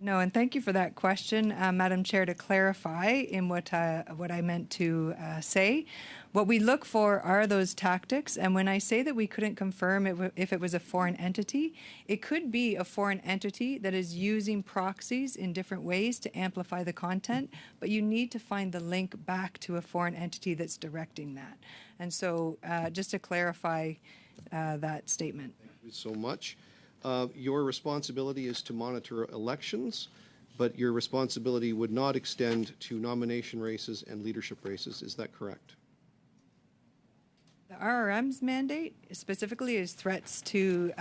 No, and thank you for that question, Madam Chair, to clarify in what I meant to say. What we look for are those tactics, and when I say that we couldn't confirm if it was a foreign entity, it could be a foreign entity that is using proxies in different ways to amplify the content, but you need to find the link back to a foreign entity that's directing that. And so just to clarify that statement. Thank you so much. Your responsibility is to monitor elections, but your responsibility would not extend to nomination races and leadership races. Is that correct? The RRM's mandate specifically is threats to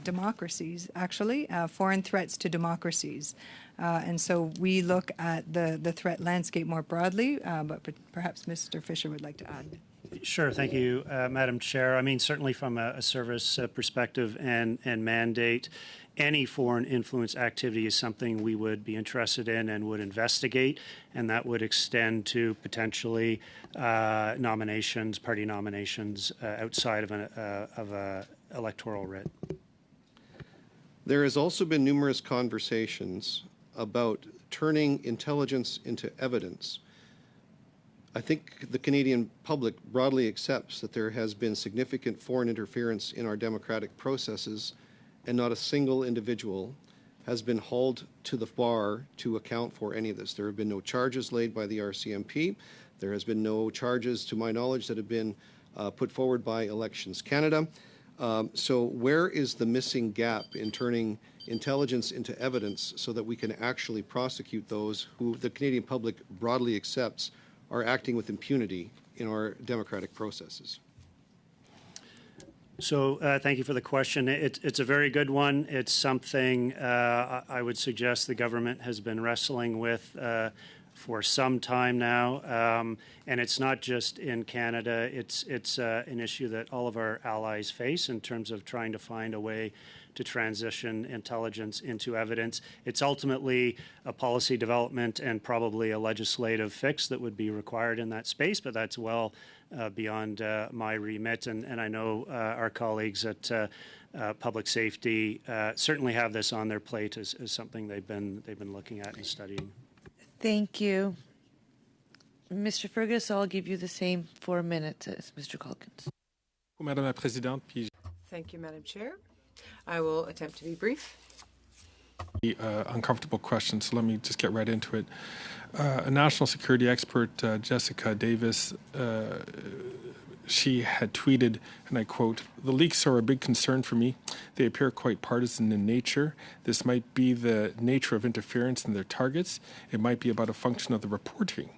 democracies, actually, foreign threats to democracies. And so we look at the threat landscape more broadly, but perhaps Mr. Fisher would like to add. Sure. Thank you, Madam Chair. I mean, certainly from a service perspective and mandate, any foreign influence activity is something we would be interested in and would investigate, and that would extend to potentially nominations, party nominations outside of electoral writ. There has also been numerous conversations about turning intelligence into evidence. I think the Canadian public broadly accepts that there has been significant foreign interference in our democratic processes, and not a single individual has been hauled to the bar to account for any of this. There have been no charges laid by the RCMP. There has been no charges, to my knowledge, that have been put forward by Elections Canada. So where is the missing gap in turning intelligence into evidence so that we can actually prosecute those who the Canadian public broadly accepts are acting with impunity in our democratic processes? So thank you for the question. It's a very good one. It's something I would suggest the government has been wrestling with for some time now. And it's not just in Canada. It's an issue that all of our allies face in terms of trying to find a way to transition intelligence into evidence. It's ultimately a policy development and probably a legislative fix that would be required in that space, but that's well beyond my remit. And I know our colleagues at Public Safety certainly have this on their plate as something they've been looking at and studying. Thank you. Mr. Fergus, I'll give you the same 4 minutes as Mr. Calkins. Madame la Présidente, puis Thank you, Madam Chair. I will attempt to be brief. Uncomfortable question, so let me just get right into it. A national security expert, Jessica Davis, she had tweeted, and I quote, "The leaks are a big concern for me. They appear quite partisan in nature. This might be the nature of interference in their targets. It might be about a function of the reporting,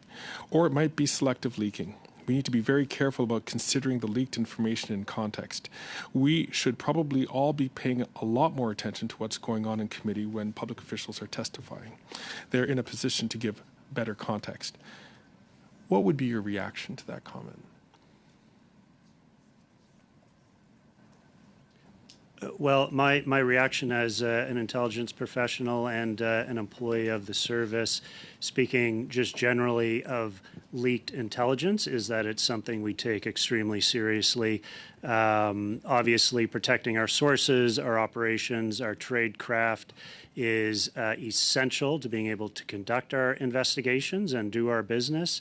or it might be selective leaking. We need to be very careful about considering the leaked information in context. We should probably all be paying a lot more attention to what's going on in committee when public officials are testifying. They're in a position to give better context." What would be your reaction to that comment? Well, my reaction as an intelligence professional and an employee of the service, speaking just generally of leaked intelligence, is that it's something we take extremely seriously. Obviously, protecting our sources, our operations, our trade craft is essential to being able to conduct our investigations and do our business.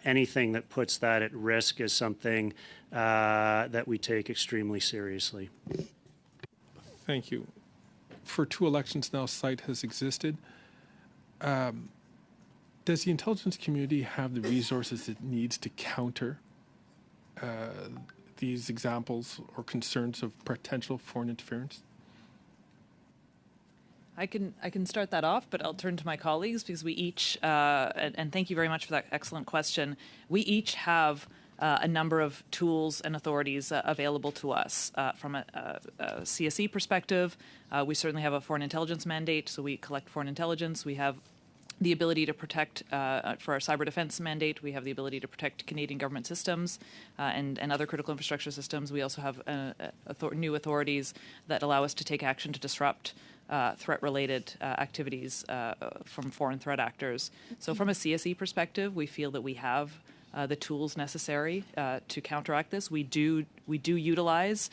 Anything that puts that at risk is something that we take extremely seriously. Thank you. For 2 elections now, SITE has existed. Does the intelligence community have the resources it needs to counter these examples or concerns of potential foreign interference? I can start that off, but I'll turn to my colleagues because we each, and thank you very much for that excellent question. We each have a number of tools and authorities available to us. From a CSE perspective, we certainly have a foreign intelligence mandate, so we collect foreign intelligence. We have the ability to protect, for our cyber defense mandate, we have the ability to protect Canadian government systems and other critical infrastructure systems. We also have new authorities that allow us to take action to disrupt threat-related activities from foreign threat actors. So from a CSE perspective, we feel that we have the tools necessary to counteract this. We do utilize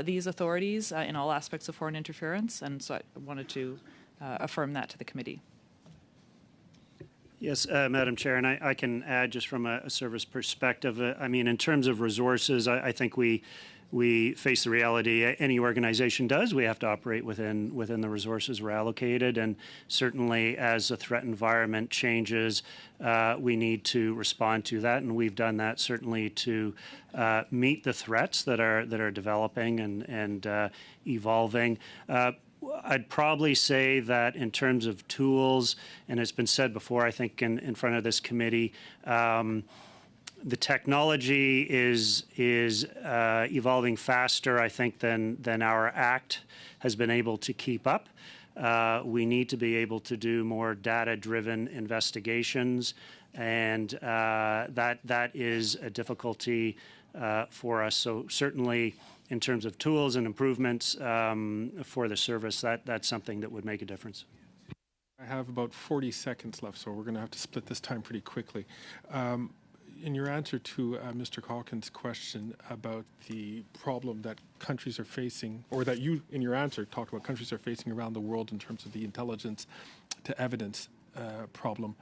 these authorities in all aspects of foreign interference, and so I wanted to affirm that to the committee. Yes, Madam Chair, and I can add just from a service perspective. I mean, in terms of resources, I think we face the reality any organization does. We have to operate within the resources we're allocated, and certainly as the threat environment changes, we need to respond to that, and we've done that certainly to meet the threats that are developing and evolving. I'd probably say that in terms of tools, and it's been said before, I think in front of this committee, the technology is evolving faster, I think, than our Act has been able to keep up. We need to be able to do more data-driven investigations, and that is a difficulty for us. So certainly, in terms of tools and improvements for the service, that's something that would make a difference. I have about 40 seconds left, so we're going to have to split this time pretty quickly. in your answer to Mr. Calkins' question about the problem that countries are facing, or that you, in your answer, talked about countries are facing around the world in terms of the intelligence to evidence problem,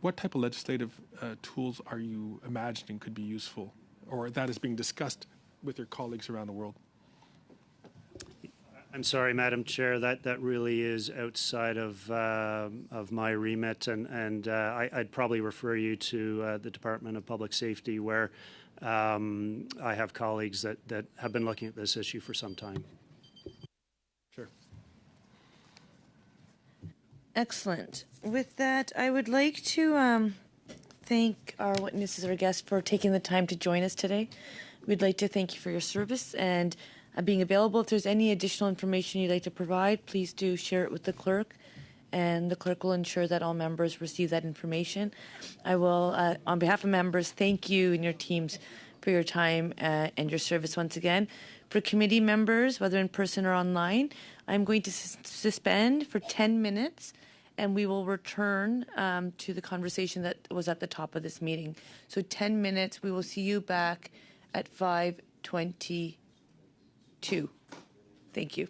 what type of legislative tools are you imagining could be useful, or that is being discussed with your colleagues around the world? I'm sorry, Madam Chair, that really is outside of my remit, and I'd probably refer you to the Department of Public Safety, where I have colleagues that have been looking at this issue for some time. Sure. Excellent. With that, I would like to thank our witnesses, our guests, for taking the time to join us today. We'd like to thank you for your service and being available. If there's any additional information you'd like to provide, please do share it with the clerk, and the clerk will ensure that all members receive that information. I will, on behalf of members, thank you and your teams for your time and your service once again. For committee members, whether in person or online, I'm going to suspend for 10 minutes, and we will return to the conversation that was at the top of this meeting. So 10 minutes, we will see you back at 5:22. Thank you.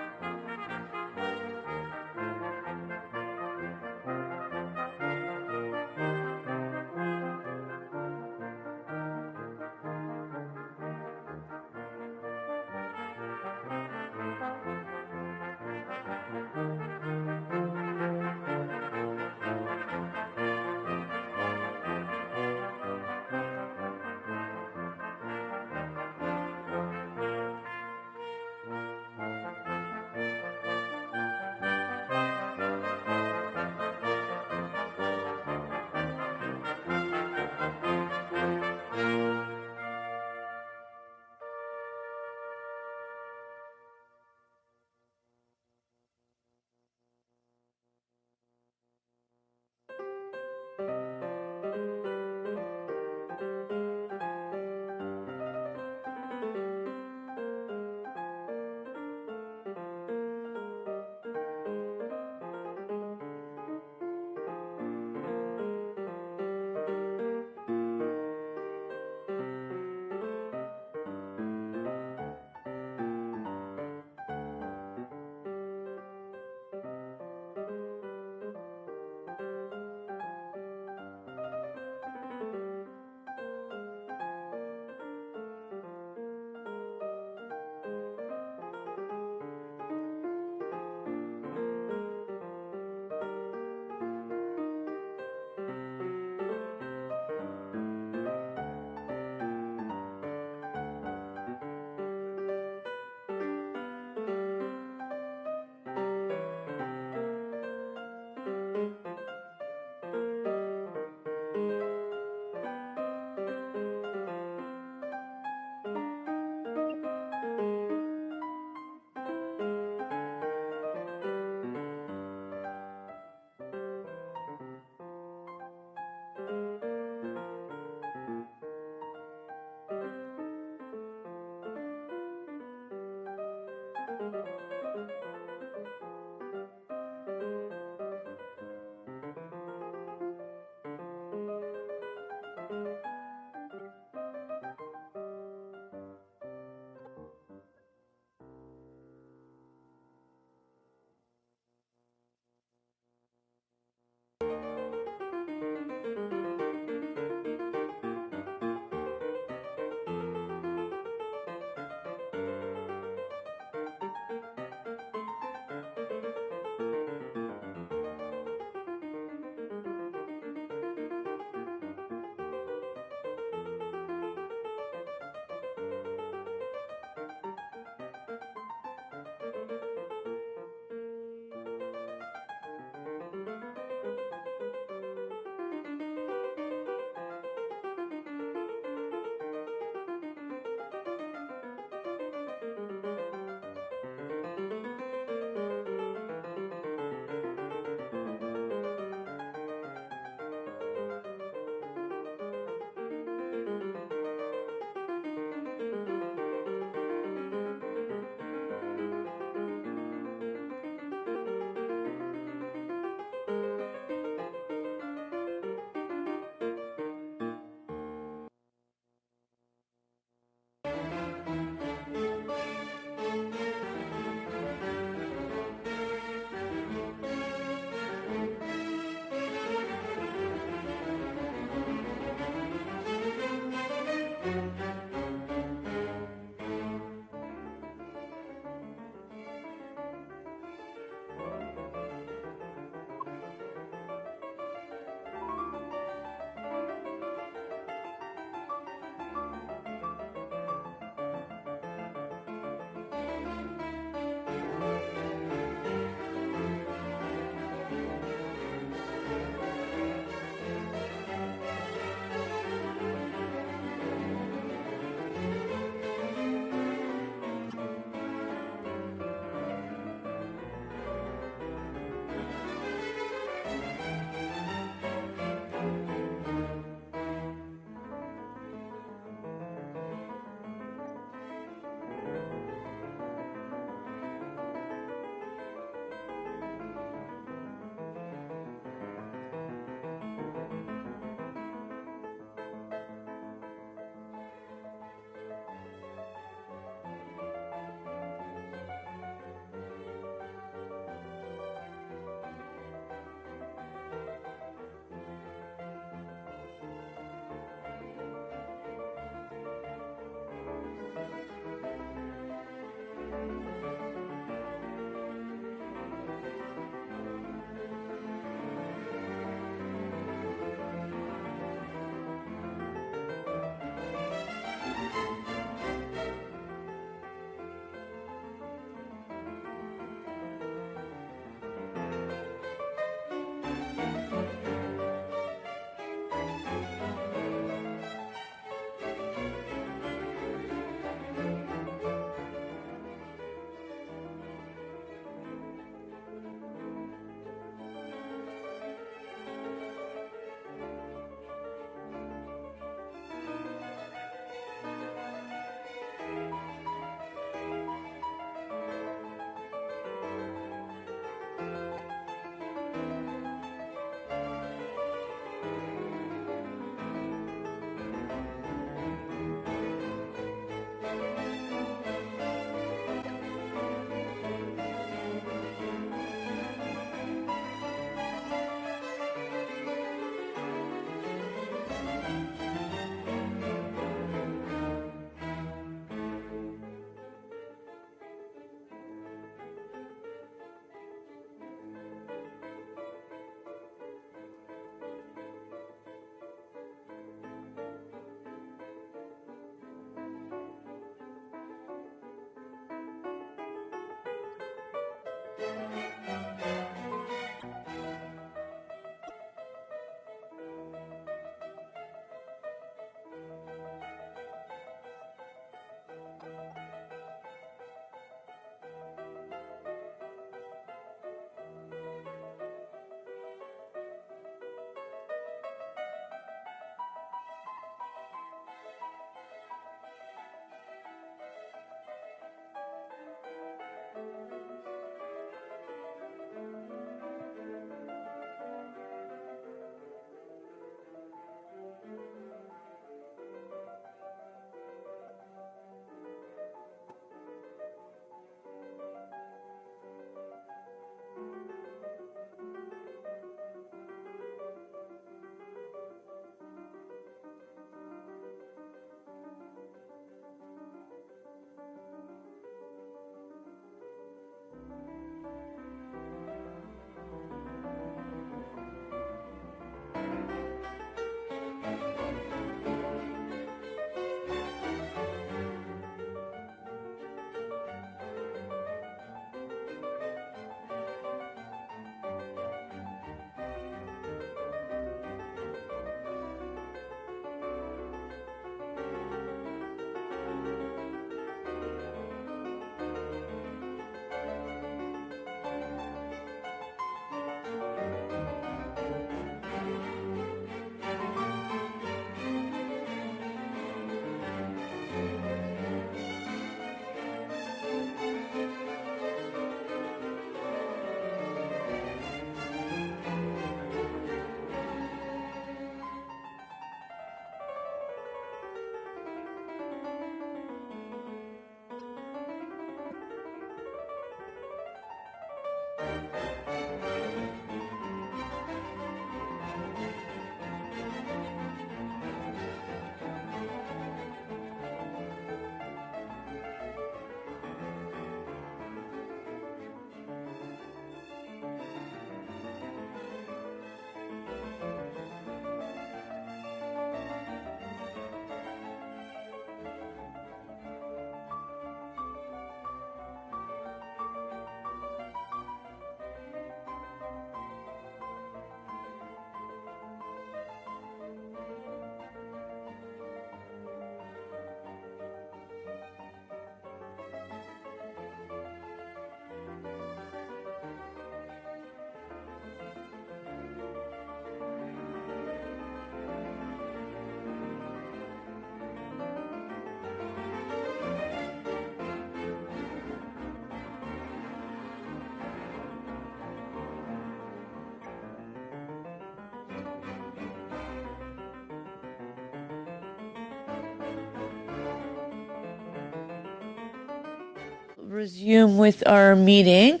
resume with our meeting.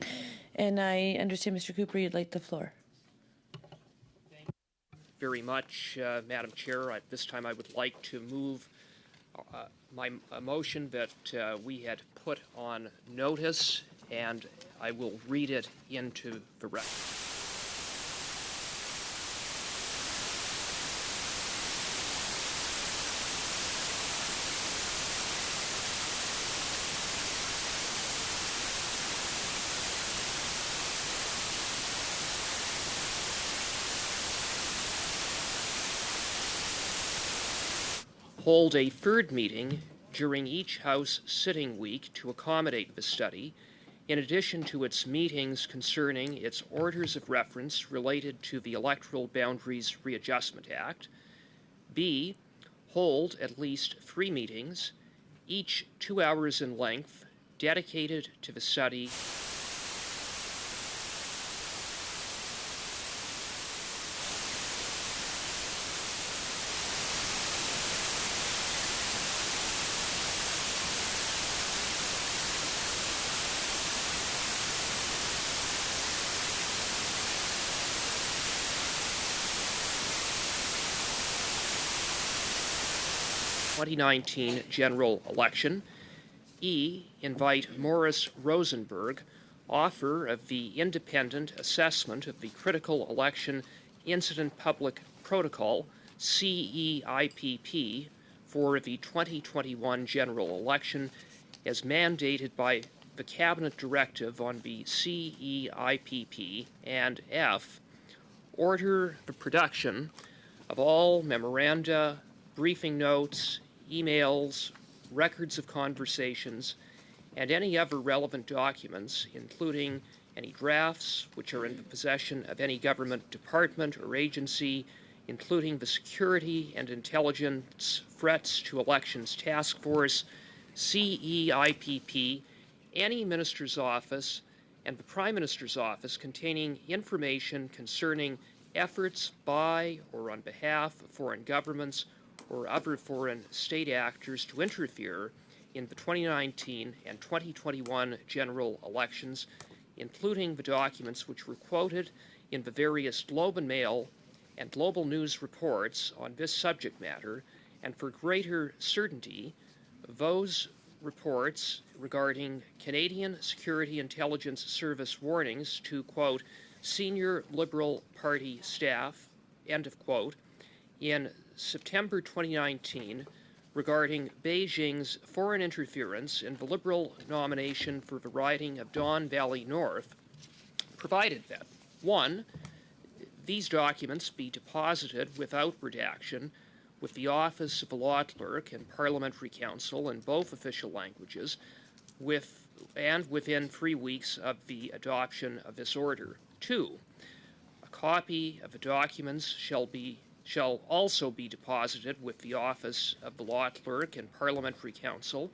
And I understand, Mr. Cooper, you'd like the floor. Very much, Madam Chair. At this time, I would like to move my motion that we had put on notice, and I will read it into the record. Hold a third meeting during each House sitting week to accommodate the study, in addition to its meetings concerning its orders of reference related to the Electoral Boundaries Readjustment Act. B, hold at least 3 meetings, each 2 hours in length, dedicated to the study. (2019) general election. E, invite Morris Rosenberg, author of the Independent Assessment of the Critical Election Incident Public Protocol, CEIPP, for the 2021 general election as mandated by the Cabinet Directive on the CEIPP, and F, order the production of all memoranda, briefing notes, emails, records of conversations, and any other relevant documents, including any drafts which are in the possession of any government department or agency, including the Security and Intelligence Threats to Elections Task Force, CEIPP, any minister's office, and the Prime Minister's office containing information concerning efforts by or on behalf of foreign governments or other foreign state actors to interfere in the 2019 and 2021 general elections, including the documents which were quoted in the various Globe and Mail and Global News reports on this subject matter, and for greater certainty, those reports regarding Canadian Security Intelligence Service warnings to, quote, senior Liberal Party staff, end of quote, in September 2019 regarding Beijing's foreign interference in the Liberal nomination for the riding of Don Valley North, provided that, 1, these documents be deposited without redaction with the Office of the Law Clerk and Parliamentary Counsel in both official languages, within 3 weeks of the adoption of this order. 2, a copy of the documents shall also be deposited with the Office of the Law Clerk and Parliamentary Counsel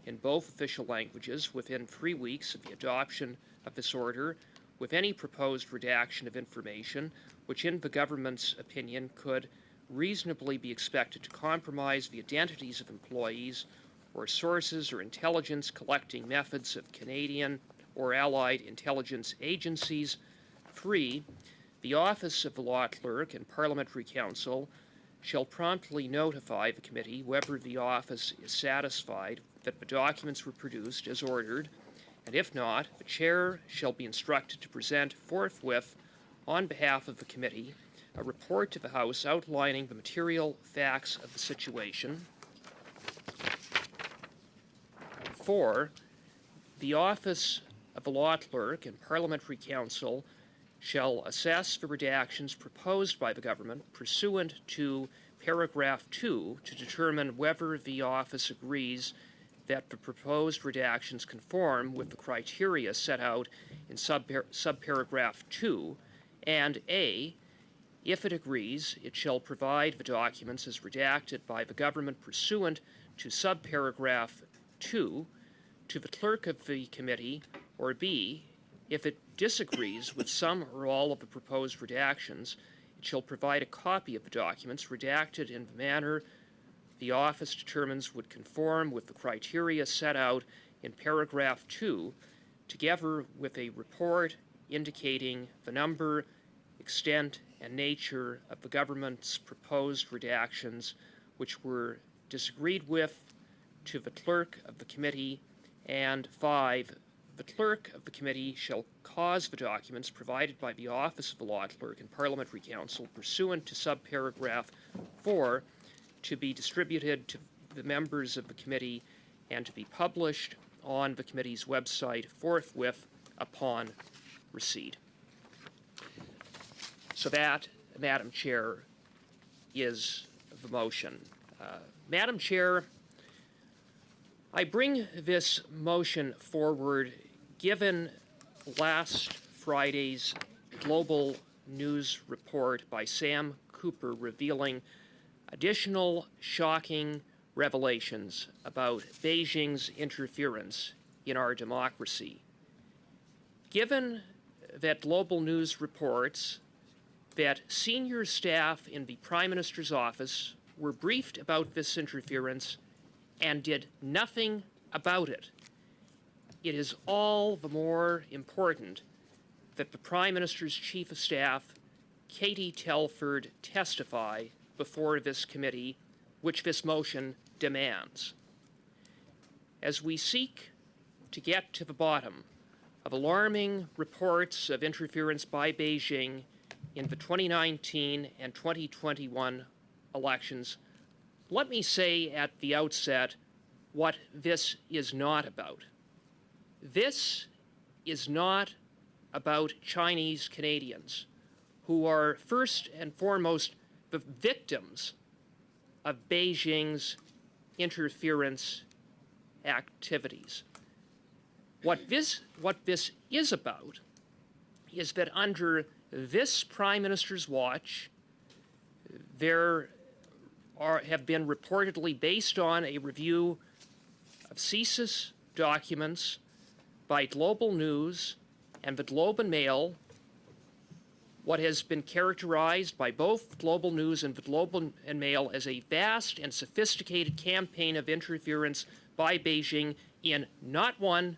in both official languages within 3 weeks of the adoption of this order, with any proposed redaction of information which in the government's opinion could reasonably be expected to compromise the identities of employees or sources or intelligence collecting methods of Canadian or allied intelligence agencies. 3, the Office of the Law Clerk and Parliamentary Counsel shall promptly notify the committee whether the office is satisfied that the documents were produced as ordered, and if not, the chair shall be instructed to present forthwith, on behalf of the committee, a report to the House outlining the material facts of the situation. 4, the Office of the Law Clerk and Parliamentary Counsel shall assess the redactions proposed by the government pursuant to paragraph 2 to determine whether the office agrees that the proposed redactions conform with the criteria set out in subparagraph 2, and A, if it agrees, it shall provide the documents as redacted by the government pursuant to subparagraph 2 to the clerk of the committee, or B, if it disagrees with some or all of the proposed redactions, it shall provide a copy of the documents redacted in the manner the office determines would conform with the criteria set out in paragraph 2, together with a report indicating the number, extent, and nature of the government's proposed redactions which were disagreed with, to the clerk of the committee, and 5, the clerk of the committee shall cause the documents provided by the Office of the Law Clerk and Parliamentary Counsel pursuant to subparagraph 4 to be distributed to the members of the committee and to be published on the committee's website forthwith upon receipt. So that, Madam Chair, is the motion. Madam Chair, I bring this motion forward given last Friday's global news report by Sam Cooper revealing additional shocking revelations about Beijing's interference in our democracy. Given that global news reports that senior staff in the Prime Minister's office were briefed about this interference and did nothing about it, it is all the more important that the Prime Minister's Chief of Staff, Katie Telford, testify before this committee, which this motion demands. As we seek to get to the bottom of alarming reports of interference by Beijing in the 2019 and 2021 elections, let me say at the outset what this is not about. This is not about Chinese Canadians, who are first and foremost the victims of Beijing's interference activities. What this is about is that under this Prime Minister's watch, there have been reportedly, based on a review of CSIS documents by Global News and the Globe and Mail, what has been characterized by both Global News and the Globe and Mail as a vast and sophisticated campaign of interference by Beijing in not one,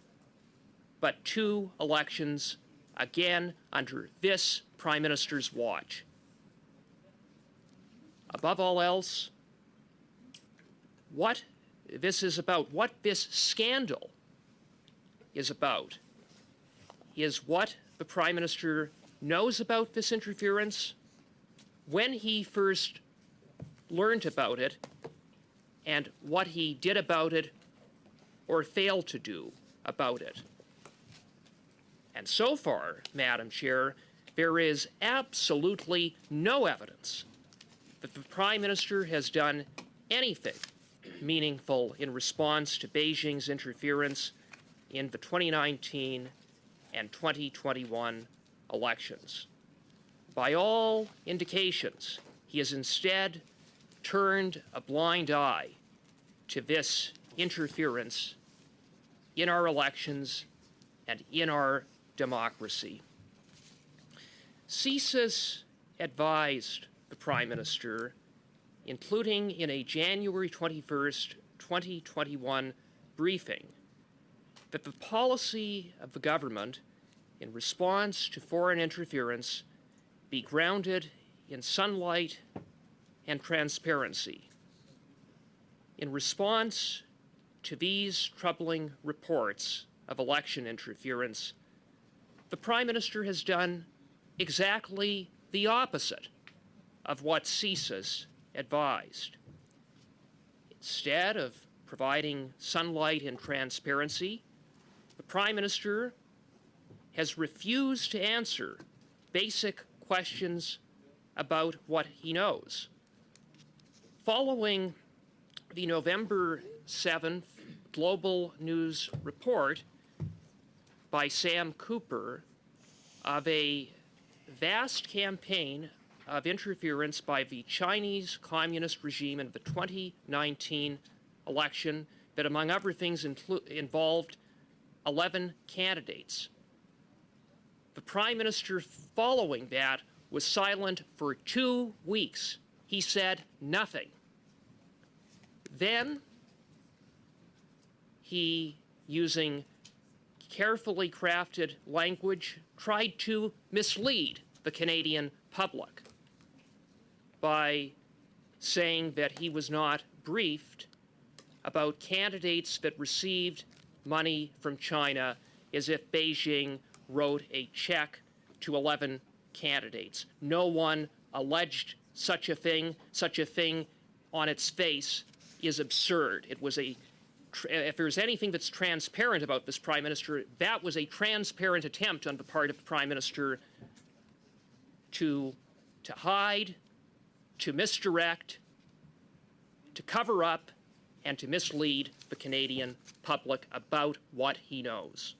but 2 elections, again under this Prime Minister's watch. Above all else, what this is about, what this scandal is about, is what the Prime Minister knows about this interference, when he first learned about it, and what he did about it or failed to do about it. And so far, Madam Chair, there is absolutely no evidence that the Prime Minister has done anything meaningful in response to Beijing's interference in the 2019 and 2021 elections. By all indications, he has instead turned a blind eye to this interference in our elections and in our democracy. CSIS advised the Prime Minister, including in a January 21st, 2021 briefing, that the policy of the government in response to foreign interference be grounded in sunlight and transparency. In response to these troubling reports of election interference, the Prime Minister has done exactly the opposite of what CSIS advised. Instead of providing sunlight and transparency, the Prime Minister has refused to answer basic questions about what he knows. Following the November 7th Global News report by Sam Cooper of a vast campaign of interference by the Chinese Communist regime in the 2019 election that, among other things, involved 11 candidates. The Prime Minister, following that, was silent for 2 weeks. He said nothing. Then he using carefully crafted language, tried to mislead the Canadian public by saying that he was not briefed about candidates that received money from China, as if Beijing wrote a check to 11 candidates. No one alleged such a thing. Such a thing on its face is absurd. It was if there's anything that's transparent about this Prime Minister, that was a transparent attempt on the part of the Prime Minister to hide, to misdirect, to cover up, and to mislead the Canadian public about what he knows.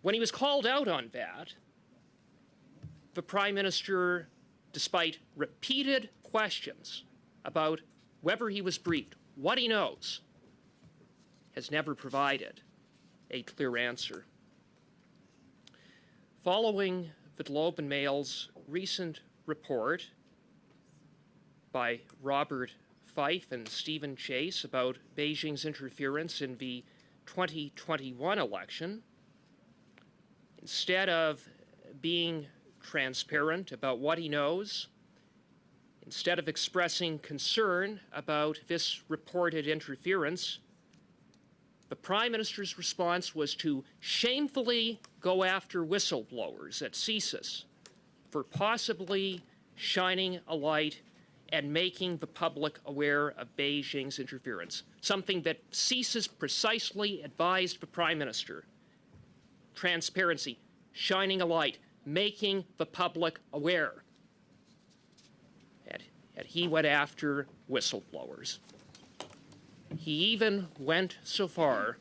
When he was called out on that, the Prime Minister, despite repeated questions about whether he was briefed, what he knows, has never provided a clear answer. Following the Globe and Mail's recent report by Robert Fife and Stephen Chase about Beijing's interference in the 2021 election, instead of being transparent about what he knows, instead of expressing concern about this reported interference, the Prime Minister's response was to shamefully go after whistleblowers at CSIS for possibly shining a light and making the public aware of Beijing's interference, something that CSIS precisely advised the Prime Minister. Transparency, shining a light, making the public aware. And he went after whistleblowers. He even went so far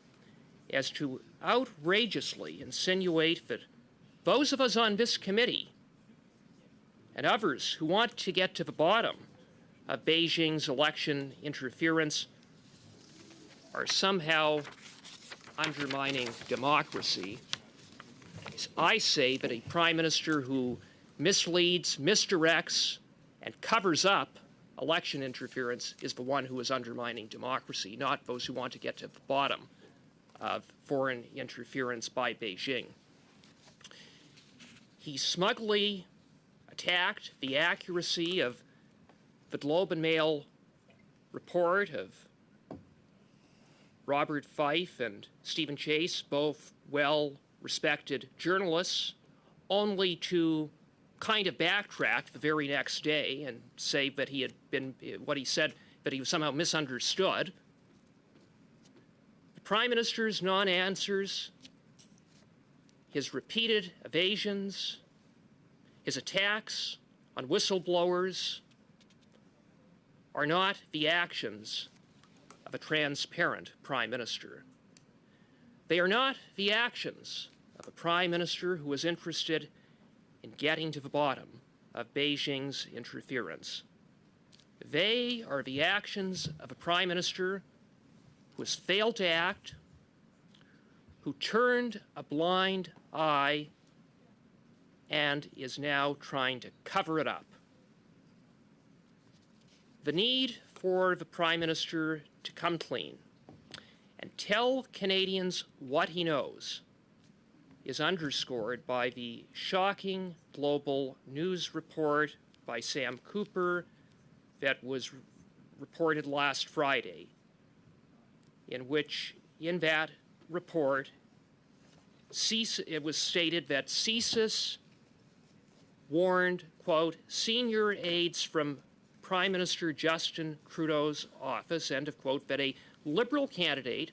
as to outrageously insinuate that those of us on this committee and others who want to get to the bottom of Beijing's election interference are somehow undermining democracy. I say that a Prime Minister who misleads, misdirects, and covers up election interference is the one who is undermining democracy, not those who want to get to the bottom of foreign interference by Beijing. He smugly attacked the accuracy of the Globe and Mail report of Robert Fife and Stephen Chase, both well-respected journalists, only to kind of backtrack the very next day and say that he had been, what he said, that he was somehow misunderstood. The Prime Minister's non-answers, his repeated evasions, his attacks on whistleblowers are not the actions of a transparent Prime Minister. They are not the actions of a Prime Minister who is interested in getting to the bottom of Beijing's interference. They are the actions of a Prime Minister who has failed to act, who turned a blind eye and is now trying to cover it up. The need for the Prime Minister to come clean and tell Canadians what he knows is underscored by the shocking global news report by Sam Cooper that was reported last Friday, in that report, it was stated that CSIS warned, quote, senior aides from Prime Minister Justin Trudeau's office, end of quote, that a Liberal candidate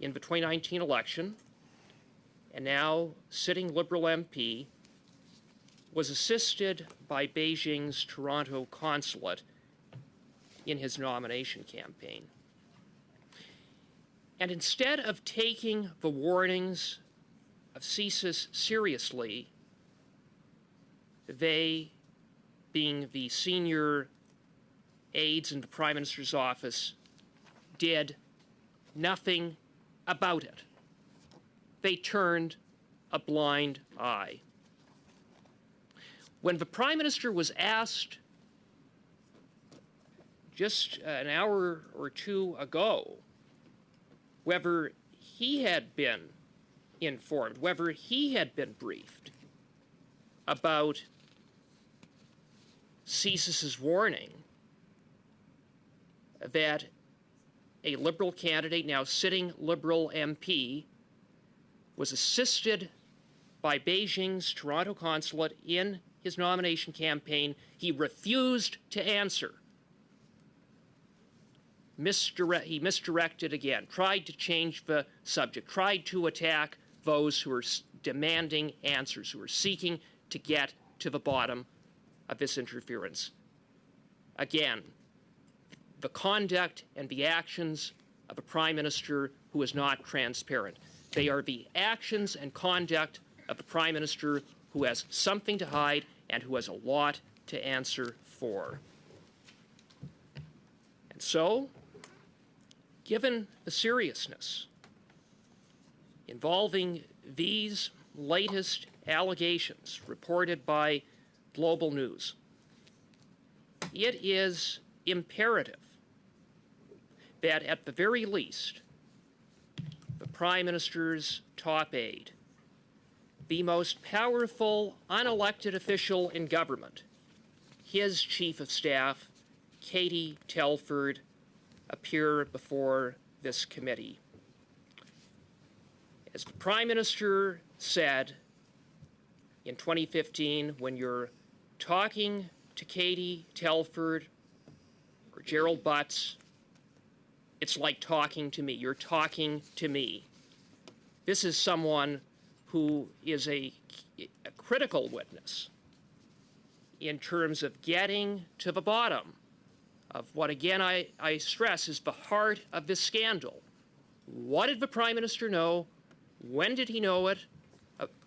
in the 2019 election and now sitting Liberal MP was assisted by Beijing's Toronto consulate in his nomination campaign. And instead of taking the warnings of CSIS seriously, they, being the senior aides in the Prime Minister's office, did nothing about it. They turned a blind eye. When the Prime Minister was asked just an hour or two ago whether he had been informed, whether he had been briefed about CSIS's warning that a Liberal candidate, now sitting Liberal MP, was assisted by Beijing's Toronto consulate in his nomination campaign. He refused to answer. He misdirected again, tried to change the subject, tried to attack those who are demanding answers, who are seeking to get to the bottom of this interference. Again, the conduct and the actions of a Prime Minister who is not transparent. They are the actions and conduct of a Prime Minister who has something to hide and who has a lot to answer for. And so, given the seriousness involving these latest allegations reported by Global News, it is imperative that at the very least, the Prime Minister's top aide, the most powerful unelected official in government, his Chief of Staff, Katie Telford, appear before this committee. As the Prime Minister said in 2015, when you're talking to Katie Telford or Gerald Butts, it's like talking to me. You're talking to me. This is someone who is a critical witness in terms of getting to the bottom of what, again, I stress is the heart of this scandal. What did the Prime Minister know? When did he know it?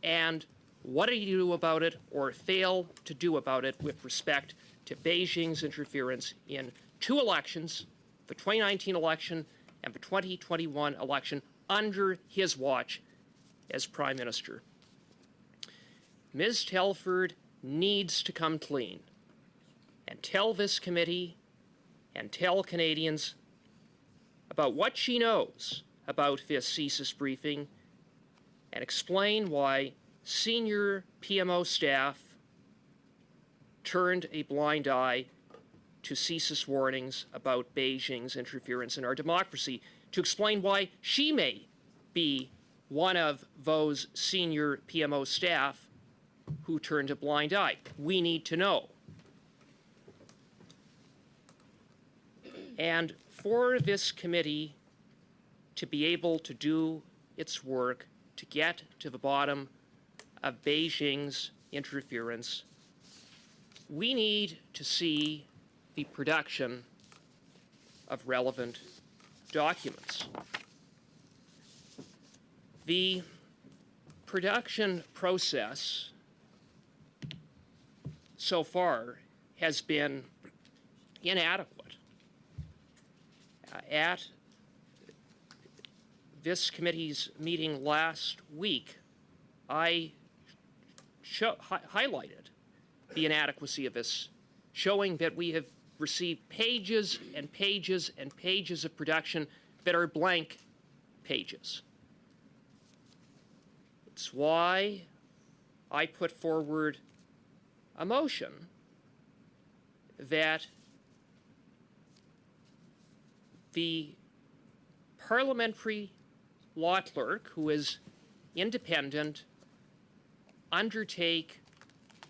And what did he do about it or fail to do about it with respect to Beijing's interference in two elections, the 2019 election and the 2021 election, under his watch as Prime Minister? Ms. Telford needs to come clean and tell this committee and tell Canadians about what she knows about this CSIS briefing and explain why senior PMO staff turned a blind eye to CSIS warnings about Beijing's interference in our democracy, to explain why she may be one of those senior PMO staff who turned a blind eye. We need to know. And for this committee to be able to do its work, to get to the bottom of Beijing's interference, we need to see the production of relevant documents. The production process so far has been inadequate. At this committee's meeting last week, I highlighted the inadequacy of this, showing that we have received pages and pages and pages of production that are blank pages. It's why I put forward a motion that the parliamentary law clerk, who is independent, undertake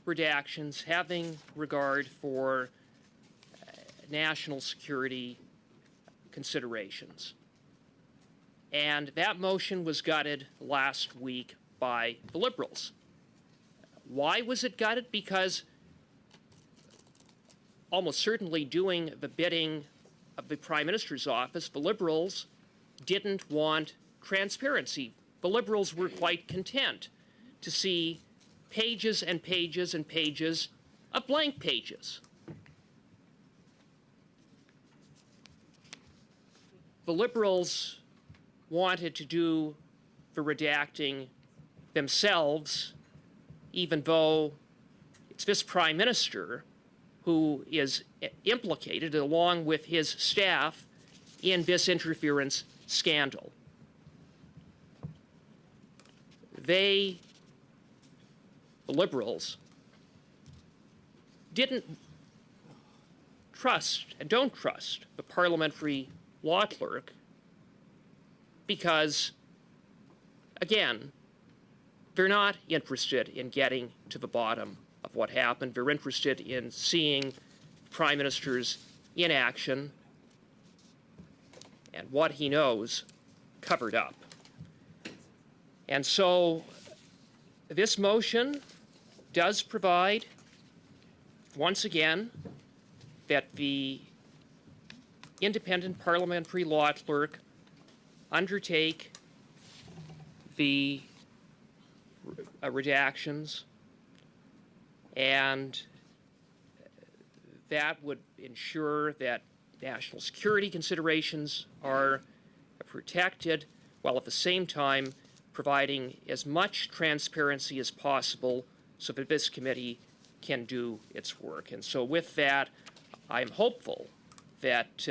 redactions having regard for national security considerations. And that motion was gutted last week by the Liberals. Why was it gutted? Because almost certainly doing the bidding of the Prime Minister's office, the Liberals didn't want transparency. The Liberals were quite content to see pages and pages and pages of blank pages. The Liberals wanted to do the redacting themselves, even though it's this Prime Minister who is implicated, along with his staff, in this interference scandal. They, the Liberals, didn't trust and don't trust the parliamentary law clerk because, again, they're not interested in getting to the bottom of what happened. They're interested in seeing Prime Minister's inaction and what he knows covered up. And so this motion does provide, once again, that the independent parliamentary law clerk undertake the redactions, and that would ensure that national security considerations are protected, while at the same time providing as much transparency as possible so that this committee can do its work. And so with that, I'm hopeful that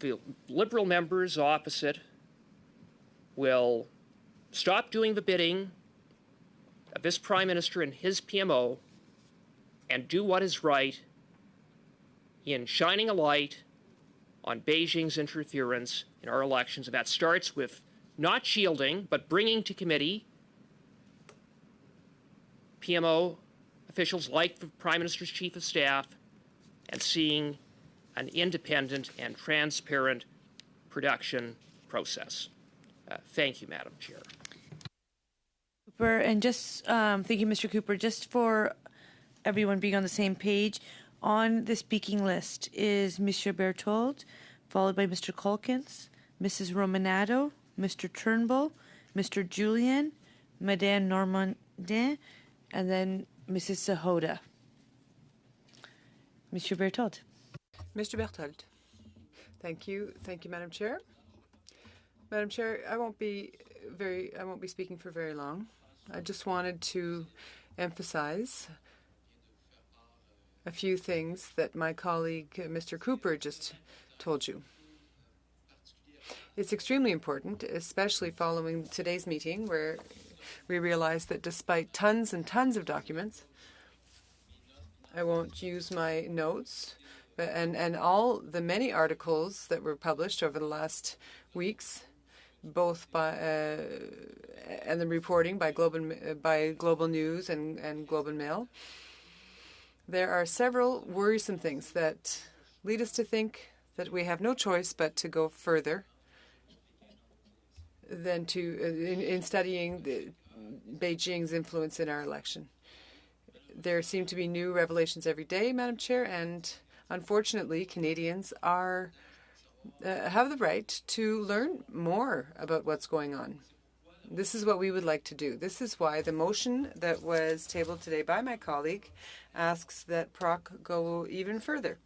the Liberal members opposite will stop doing the bidding of this Prime Minister and his PMO and do what is right in shining a light on Beijing's interference in our elections. And that starts with not shielding, but bringing to committee PMO officials like the Prime Minister's Chief of Staff and seeing an independent and transparent production process. Thank you, Madam Chair. Cooper, and just thank you, Mr. Cooper. Just for everyone being on the same page, on the speaking list is Mr. Berthold, followed by Mr. Culkins, Mrs. Romanado, Mr. Turnbull, Mr. Julian, Madame Normandin, and then Mrs. Sahota. Mr. Berthold. Mr. Berthold. Thank you, Madam Chair. Madam Chair, I won't be speaking for very long. I just wanted to emphasize a few things that my colleague, Mr. Cooper, just told you. It's extremely important, especially following today's meeting, where we realized that despite tons and tons of documents, I won't use my notes, and all the many articles that were published over the last weeks, both by and the reporting by Global News and Globe and Mail. There are several worrisome things that lead us to think that we have no choice but to go further than in studying Beijing's influence in our election. There seem to be new revelations every day, Madam Chair, and unfortunately, Canadians have the right to learn more about what's going on. This is what we would like to do. This is why the motion that was tabled today by my colleague asks that PROC go even further,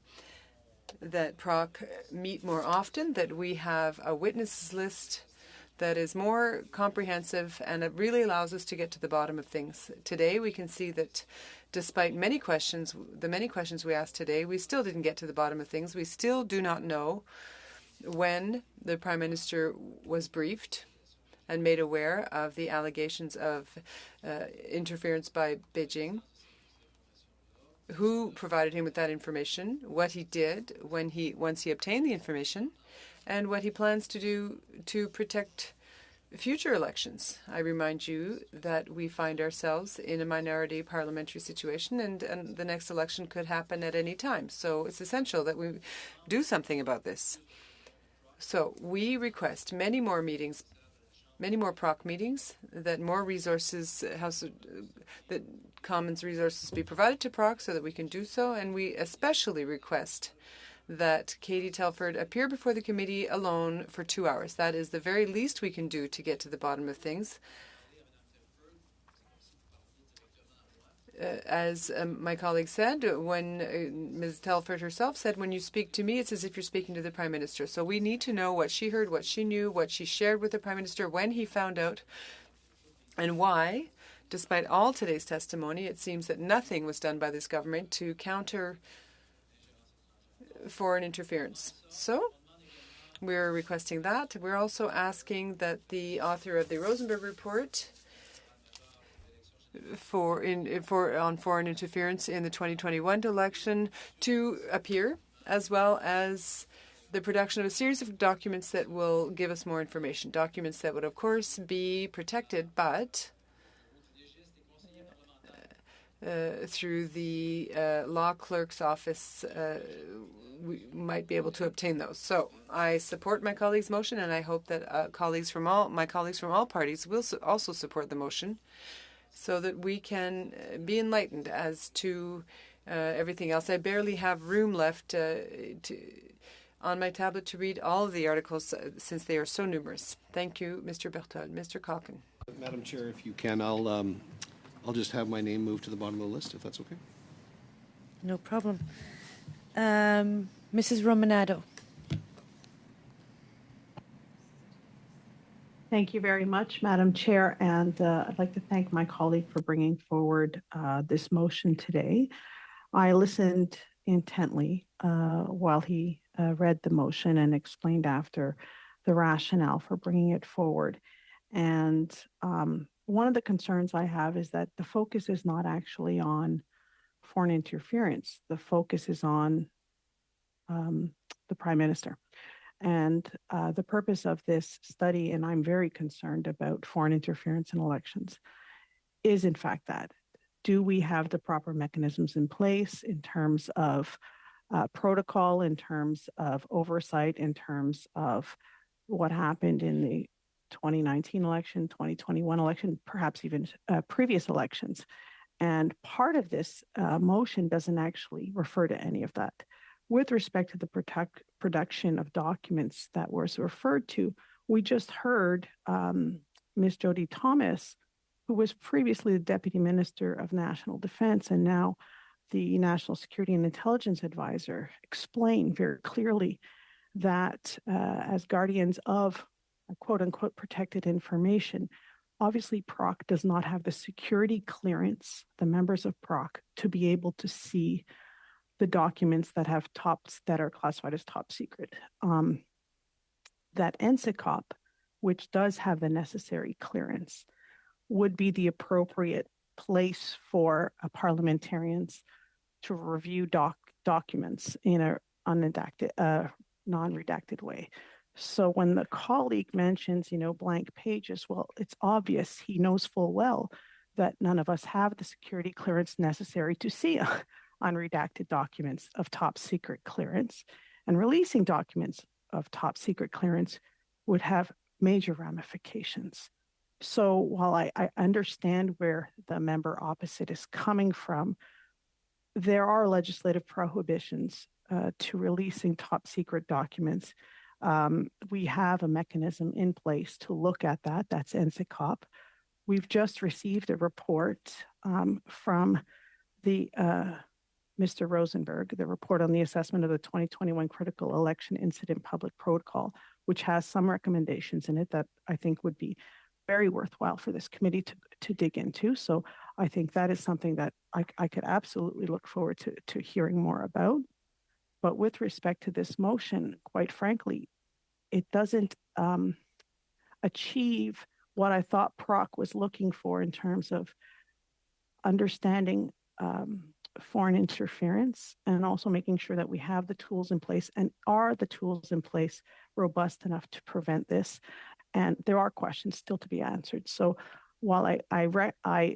that PROC meet more often, that we have a witnesses list that is more comprehensive, and it really allows us to get to the bottom of things. Today, we can see that despite the many questions we asked today, we still didn't get to the bottom of things. We still do not know when the Prime Minister was briefed and made aware of the allegations of interference by Beijing, who provided him with that information, what he did once he obtained the information, and what he plans to do to protect future elections. I remind you that we find ourselves in a minority parliamentary situation, and the next election could happen at any time. So it's essential that we do something about this. So we request many more meetings, many more PROC meetings, that more resources, that Commons resources be provided to PROC so that we can do so, and we especially request that Katie Telford appear before the committee alone for 2 hours. That is the very least we can do to get to the bottom of things. As my colleague said, when Ms. Telford herself said, when you speak to me, it's as if you're speaking to the Prime Minister. So we need to know what she heard, what she knew, what she shared with the Prime Minister, when he found out, and why Despite all today's testimony, it seems that nothing was done by this government to counter foreign interference. So we're requesting that. We're also asking that the author of the Rosenberg report on foreign interference in the 2021 election to appear, as well as the production of a series of documents that will give us more information. Documents that would, of course, be protected, but through the law clerk's office, we might be able to obtain those. So I support my colleague's motion, and I hope that my colleagues from all parties will also support the motion, so that we can be enlightened as to everything else. I barely have room left on my tablet to read all of the articles since they are so numerous. Thank you, Mr. Berthold. Mr. Calkin. Madam Chair, if you can, I'll just have my name moved to the bottom of the list, if that's okay. No problem. Mrs. Romanado. Thank you very much, Madam Chair, and I'd like to thank my colleague for bringing forward this motion today. I listened intently while he read the motion and explained after the rationale for bringing it forward. And one of the concerns I have is that the focus is not actually on foreign interference. The focus is on the Prime Minister. And the purpose of this study, and I'm very concerned about foreign interference in elections, is in fact that. Do we have the proper mechanisms in place in terms of protocol, in terms of oversight, in terms of what happened in the 2019 election, 2021 election, perhaps even previous elections? And part of this motion doesn't actually refer to any of that. With respect to the production of documents that was referred to, we just heard Ms. Jody Thomas, who was previously the Deputy Minister of National Defense and now the National Security and Intelligence Advisor, explain very clearly that as guardians of quote-unquote protected information, obviously PROC does not have the security clearance, the members of PROC, to be able to see the documents that are classified as top secret. That NSICOP, which does have the necessary clearance, would be the appropriate place for parliamentarians to review documents in a non-redacted way. So when the colleague mentions, blank pages, well, it's obvious he knows full well that none of us have the security clearance necessary to see unredacted documents of top secret clearance, and releasing documents of top secret clearance would have major ramifications. So while I understand where the member opposite is coming from, there are legislative prohibitions to releasing top secret documents. We have a mechanism in place to look at that. That's NSICOP. We've just received a report from the Mr. Rosenberg, the report on the assessment of the 2021 critical election incident public protocol, which has some recommendations in it that I think would be very worthwhile for this committee to dig into. So I think that is something that I could absolutely look forward to hearing more about. But with respect to this motion, quite frankly, it doesn't achieve what I thought PROC was looking for in terms of understanding foreign interference and also making sure that we have the tools in place, and are the tools in place robust enough to prevent this? And there are questions still to be answered. So while I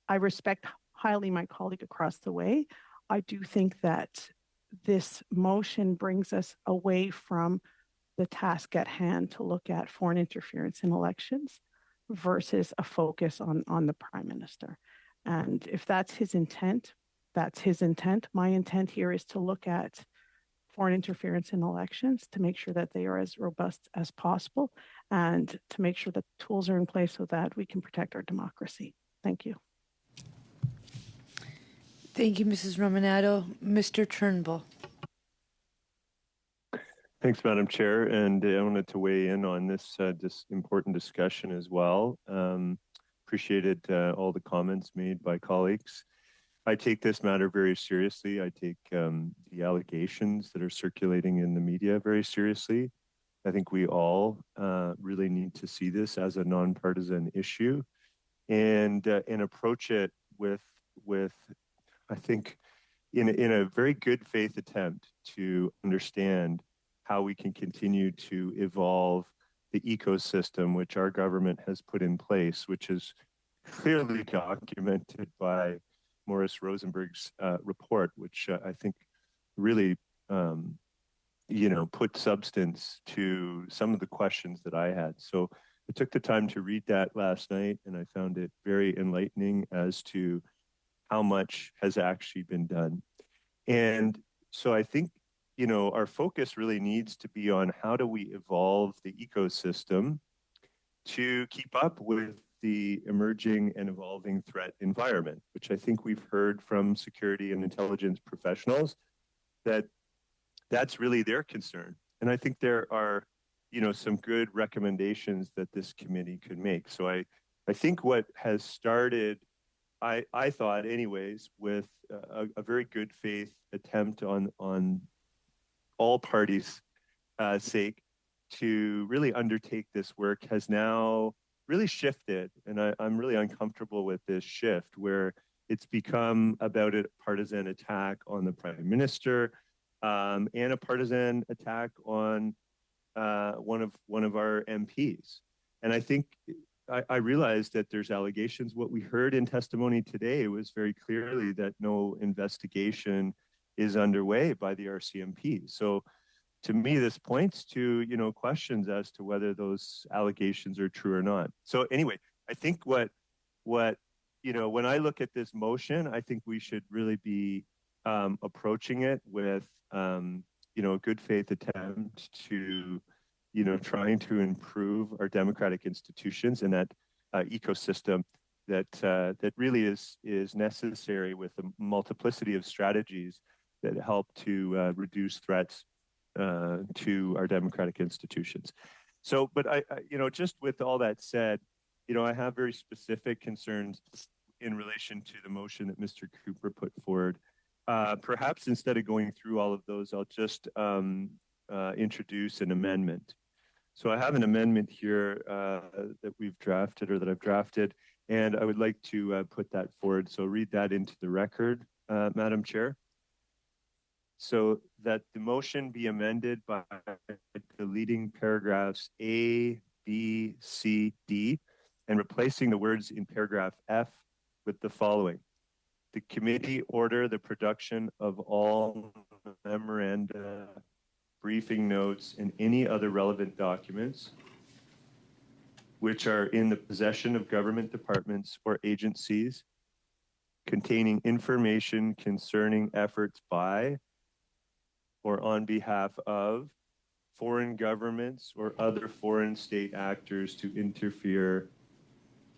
respect highly my colleague across the way, I do think that this motion brings us away from the task at hand to look at foreign interference in elections versus a focus on the Prime Minister. And if that's his intent, that's his intent. My intent here is to look at foreign interference in elections, to make sure that they are as robust as possible, and to make sure that tools are in place so that we can protect our democracy. Thank you. Thank you, Mrs. Romanado. Mr. Turnbull. Thanks, Madam Chair. And I wanted to weigh in on this important discussion as well. appreciated all the comments made by colleagues. I take this matter very seriously. I take the allegations that are circulating in the media very seriously. I think we all really need to see this as a nonpartisan issue and approach it with I think in a very good faith attempt to understand how we can continue to evolve the ecosystem which our government has put in place, which is clearly documented by Morris Rosenberg's report, which I think really, put substance to some of the questions that I had. So I took the time to read that last night, and I found it very enlightening as to how much has actually been done. And so I think, our focus really needs to be on how do we evolve the ecosystem to keep up with the emerging and evolving threat environment, which I think we've heard from security and intelligence professionals that that's really their concern. And I think there are, some good recommendations that this committee could make. So I think what has started, I thought anyways, with a very good faith attempt on all parties' sake to really undertake this work has now really shifted. And I'm really uncomfortable with this shift where it's become about a partisan attack on the prime minister and a partisan attack on one of our MPs. And I think I realized that there's allegations. What we heard in testimony today was very clearly that no investigation is underway by the RCMP. So to me, this points to, questions as to whether those allegations are true or not. So anyway, I think what when I look at this motion, I think we should really be approaching it with, a good faith attempt to, trying to improve our democratic institutions and that ecosystem that really is necessary with a multiplicity of strategies that help to reduce threats to our democratic institutions. So, but I just with all that said, I have very specific concerns in relation to the motion that Mr. Cooper put forward. Perhaps instead of going through all of those, I'll just introduce an amendment. So I have an amendment here that we've drafted or that I've drafted, and I would like to put that forward. So read that into the record, Madam Chair. So that the motion be amended by deleting paragraphs A, B, C, D, and replacing the words in paragraph F with the following. The committee order the production of all memoranda, briefing notes, and any other relevant documents which are in the possession of government departments or agencies containing information concerning efforts by or on behalf of foreign governments or other foreign state actors to interfere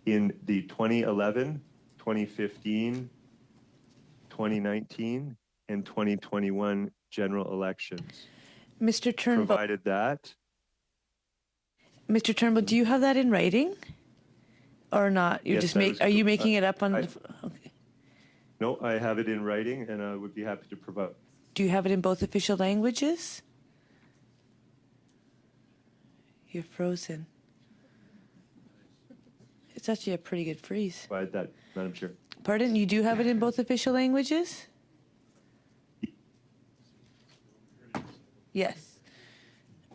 in the 2011, 2015, 2019, and 2021 general elections. Mr. Turnbull. Provided that. Mr. Turnbull, do you have that in writing or not? You're Yes, just are you making it up on the? Okay. No, I have it in writing, and I would be happy to provide. Do you have it in both official languages? You're frozen. It's actually a pretty good freeze. Provide that, Madam Chair. Pardon? You do have it in both official languages? Yes.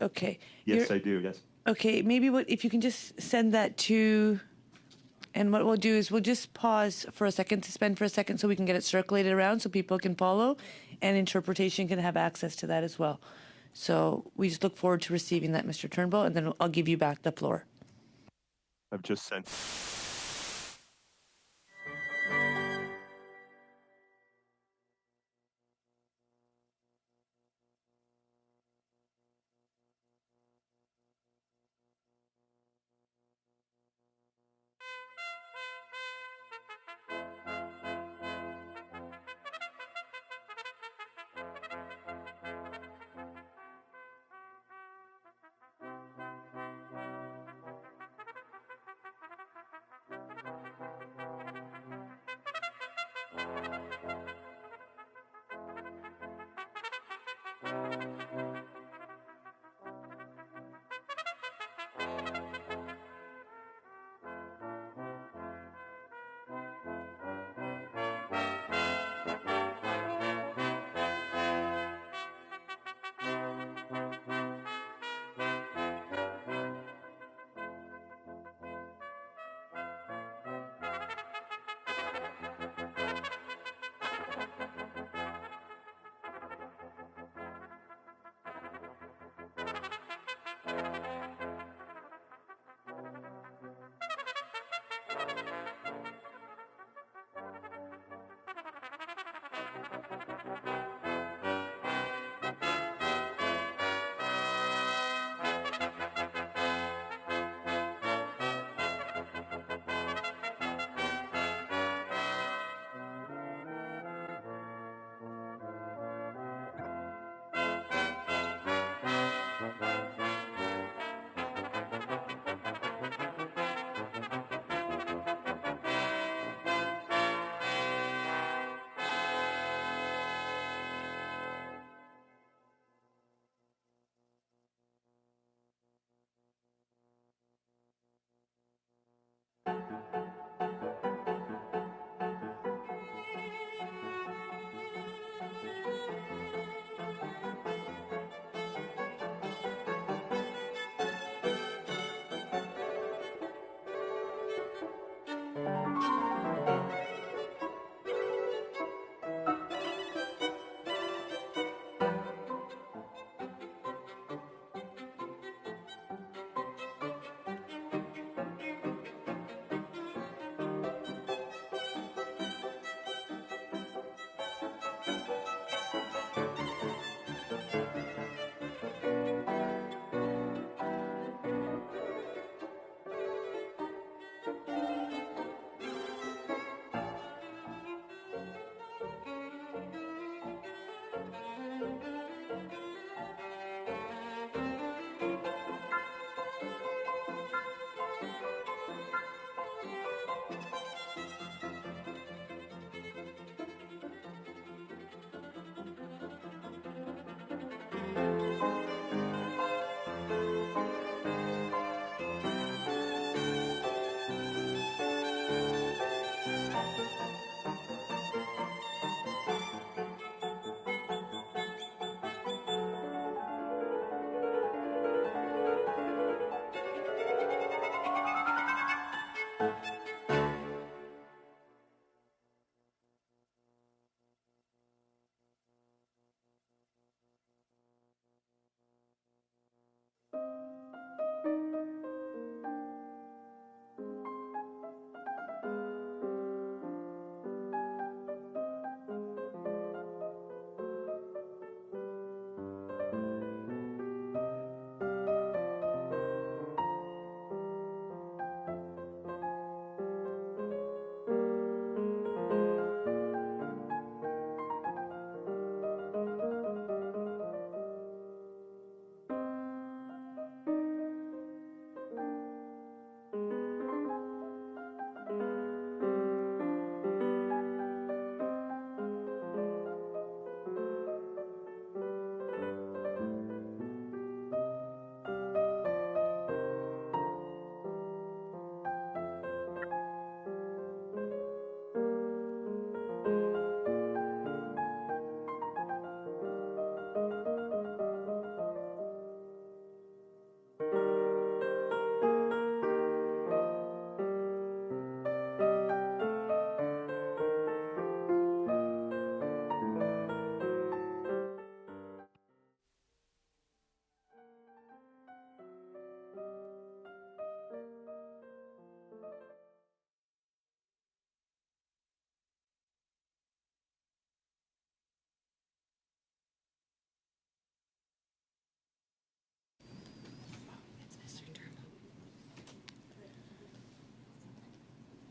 Okay. Yes, I do. Yes. Okay. Maybe if you can just send that to, and what we'll do is we'll just pause for a second, suspend for a second, so we can get it circulated around so people can follow, and interpretation can have access to that as well. So we just look forward to receiving that, Mr. Turnbull, and then I'll give you back the floor. I've just sent.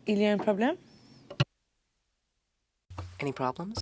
Il y a un problème? Any problems?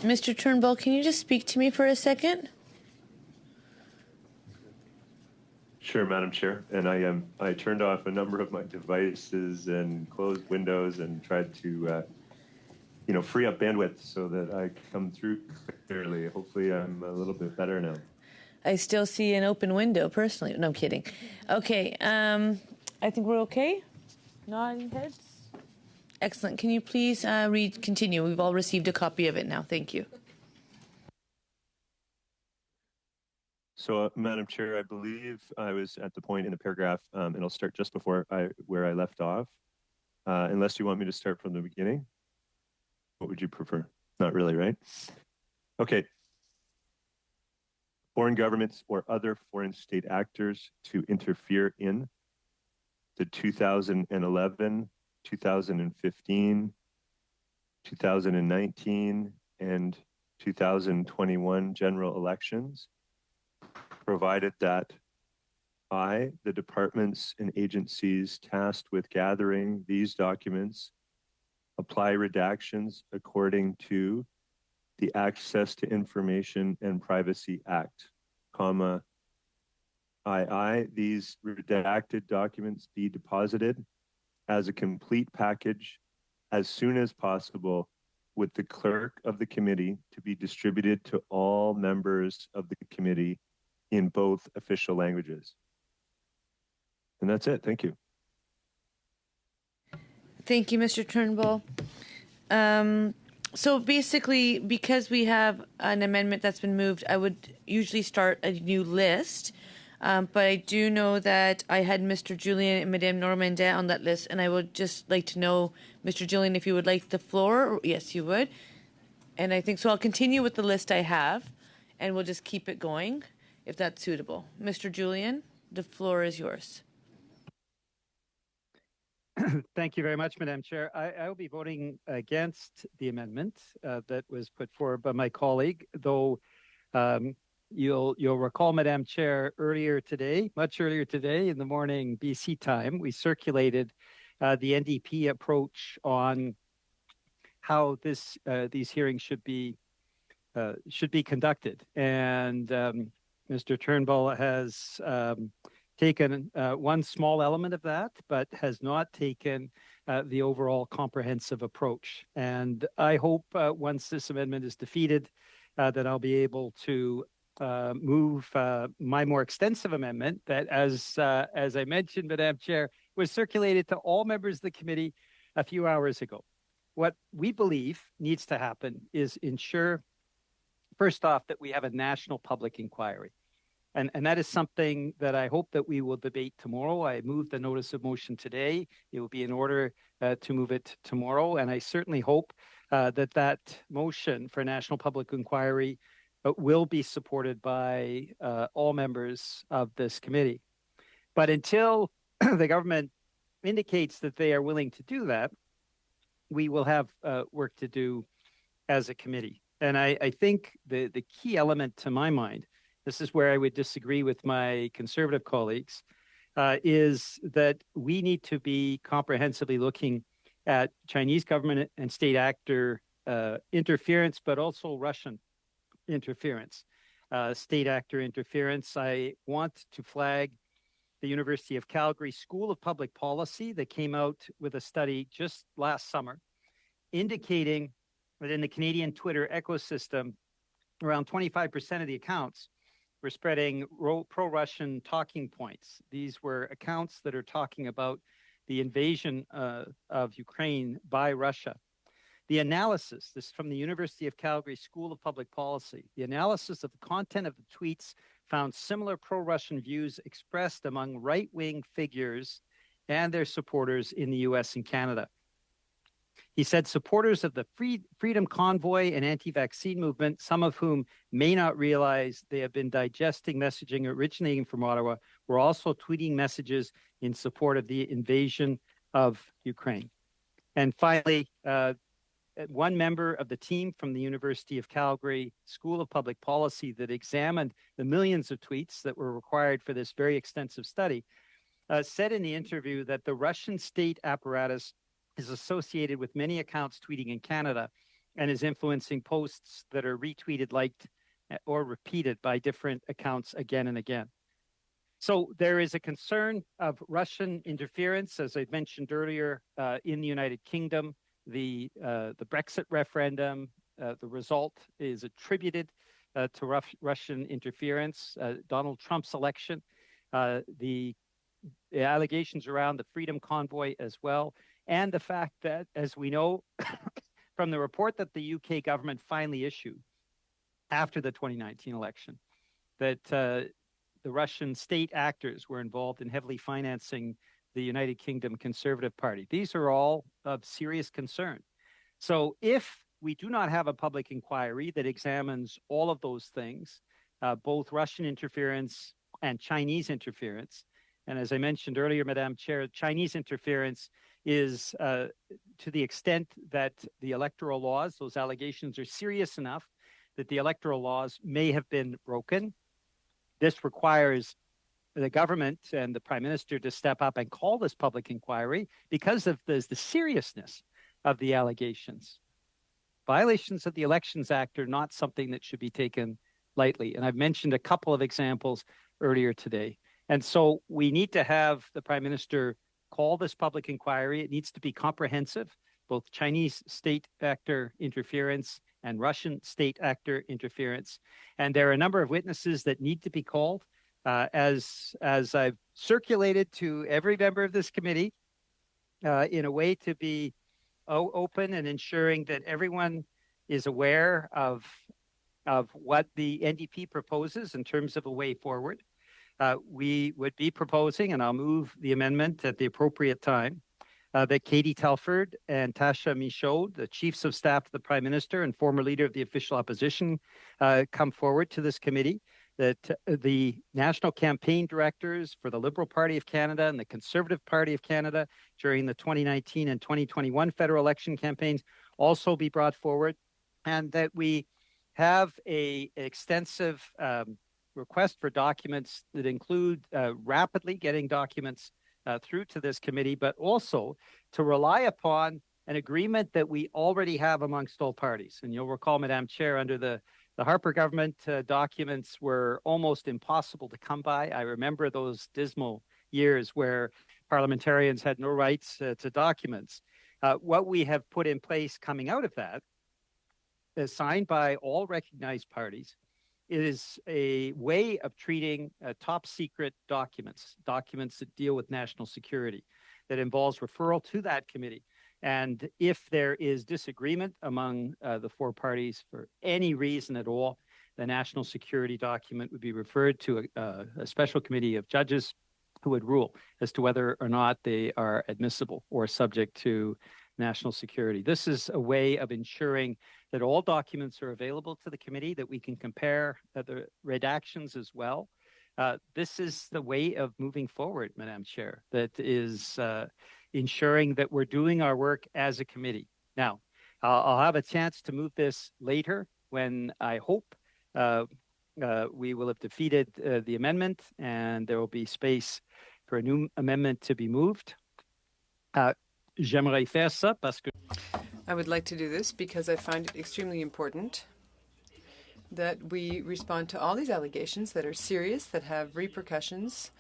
Mr. Turnbull, can you just speak to me for a second? Sure, Madam Chair. And I turned off a number of my devices and closed windows and tried to, free up bandwidth so that I come through clearly. Hopefully, I'm a little bit better now. I still see an open window, personally. No, I'm kidding. Okay, I think we're okay? Nodding heads? Excellent. Can you please continue? We've all received a copy of it now. Thank you. So, Madam Chair, I believe I was at the point in the paragraph, and I'll start just before where I left off. Unless you want me to start from the beginning. What would you prefer? Not really, right? Okay. Foreign governments or other foreign state actors to interfere in the 2011, 2015, 2019, and 2021 general elections, provided that I, the departments and agencies tasked with gathering these documents, apply redactions according to the Access to Information and Privacy Act, comma, these redacted documents be deposited as a complete package as soon as possible with the clerk of the committee to be distributed to all members of the committee in both official languages. And that's it. Thank you. Thank you, Mr. Turnbull. So basically, because we have an amendment that's been moved, I would usually start a new list. But I do know that I had Mr. Julien and Madame Normandin on that list, and I would just like to know, Mr. Julien, if you would like the floor. Yes, you would. And I think so. I'll continue with the list I have, and we'll just keep it going, if that's suitable. Mr. Julien, the floor is yours. Thank you very much, Madam Chair. I will be voting against the amendment that was put forward by my colleague, though you'll recall, Madam Chair, much earlier today in the morning BC time, we circulated the NDP approach on how these hearings should be conducted. And Mr. Turnbull has taken one small element of that, but has not taken the overall comprehensive approach. And I hope once this amendment is defeated, that I'll be able to move my more extensive amendment that, as I mentioned, Madam Chair, was circulated to all members of the committee a few hours ago. What we believe needs to happen is ensure, first off, that we have a national public inquiry. And that is something that I hope that we will debate tomorrow. I moved the notice of motion today. It will be in order to move it tomorrow. And I certainly hope that that motion for national public inquiry will be supported by all members of this committee. But until the government indicates that they are willing to do that, we will have work to do as a committee. And I think the key element to my mind, this is where I would disagree with my Conservative colleagues, is that we need to be comprehensively looking at Chinese government and state actor interference, but also Russian interference, state actor interference. I want to flag the University of Calgary School of Public Policy that came out with a study just last summer indicating that in the Canadian Twitter ecosystem, around 25% of the accounts were spreading pro-Russian talking points. These were accounts that are talking about the invasion of Ukraine by Russia. The analysis, this is from the University of Calgary School of Public Policy, the analysis of the content of the tweets found similar pro-Russian views expressed among right-wing figures and their supporters in the US and Canada. He said supporters of the Freedom Convoy and anti-vaccine movement, some of whom may not realize they have been digesting messaging originating from Ottawa, were also tweeting messages in support of the invasion of Ukraine. And finally, one member of the team from the University of Calgary School of Public Policy that examined the millions of tweets that were required for this very extensive study said in the interview that the Russian state apparatus is associated with many accounts tweeting in Canada and is influencing posts that are retweeted, liked, or repeated by different accounts again and again. So there is a concern of Russian interference, as I mentioned earlier, in the United Kingdom. The Brexit referendum, the result is attributed to Russian interference. Donald Trump's election, the allegations around the Freedom Convoy as well, and the fact that, as we know from the report that the UK government finally issued after the 2019 election, that the Russian state actors were involved in heavily financing the United Kingdom Conservative Party. These are all of serious concern. So if we do not have a public inquiry that examines all of those things, both Russian interference and Chinese interference, and as I mentioned earlier, Madam Chair, Chinese interference is to the extent that the electoral laws, those allegations are serious enough that the electoral laws may have been broken. This requires the government and the Prime Minister to step up and call this public inquiry because of the seriousness of the allegations. Violations of the Elections Act are not something that should be taken lightly. And I've mentioned a couple of examples earlier today. And so we need to have the Prime Minister call this public inquiry. It needs to be comprehensive, both Chinese state actor interference and Russian state actor interference. And there are a number of witnesses that need to be called. As I've circulated to every member of this committee in a way to be open and ensuring that everyone is aware of what the NDP proposes in terms of a way forward. We would be proposing, and I'll move the amendment at the appropriate time, that Katie Telford and Tasha Michaud, the Chiefs of Staff to the Prime Minister and former Leader of the Official Opposition, come forward to this committee, that the national campaign directors for the Liberal Party of Canada and the Conservative Party of Canada during the 2019 and 2021 federal election campaigns also be brought forward, and that we have an extensive request for documents that include rapidly getting documents through to this committee, but also to rely upon an agreement that we already have amongst all parties. And you'll recall, Madam Chair, under the Harper government, documents were almost impossible to come by. I remember those dismal years where parliamentarians had no rights to documents. What we have put in place coming out of that, is signed by all recognized parties, is a way of treating top secret documents that deal with national security, that involves referral to that committee. And if there is disagreement among the four parties for any reason at all, the national security document would be referred to a special committee of judges who would rule as to whether or not they are admissible or subject to national security. This is a way of ensuring that all documents are available to the committee, that we can compare the redactions as well. This is the way of moving forward, Madam Chair, that is ensuring that we're doing our work as a committee. Now, I'll have a chance to move this later when I hope we will have defeated the amendment and there will be space for a new amendment to be moved. J'aimerais faire ça parce que I would like to do this because I find it extremely important that we respond to all these allegations that are serious, that have repercussions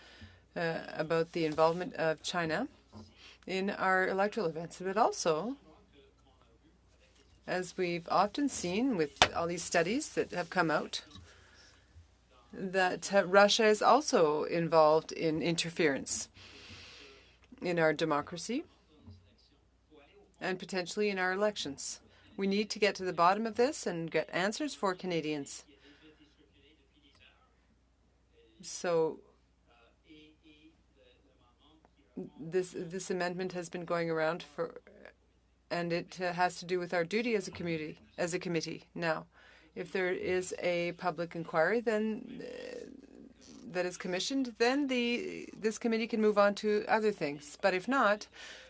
about the involvement of China in our electoral events, but also, as we've often seen with all these studies that have come out, that Russia is also involved in interference in our democracy and potentially in our elections. We need to get to the bottom of this and get answers for Canadians. So this amendment has been going around and it has to do with our duty as a committee. Now, if there is a public inquiry then that is commissioned, then this committee can move on to other things. But if not,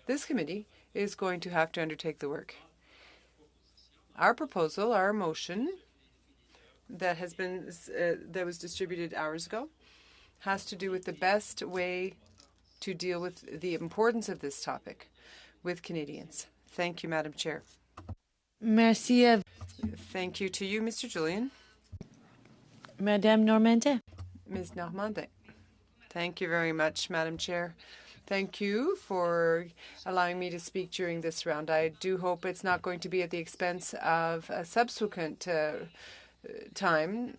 this committee is going to have to undertake the work. Our proposal, our motion that was distributed hours ago, has to do with the best way to deal with the importance of this topic with Canadians. Thank you, Madam Chair. Merci. Thank you to you, Mr. Julian. Madame Normandin. Ms. Normandin. Thank you very much, Madam Chair. Thank you for allowing me to speak during this round. I do hope it's not going to be at the expense of a subsequent time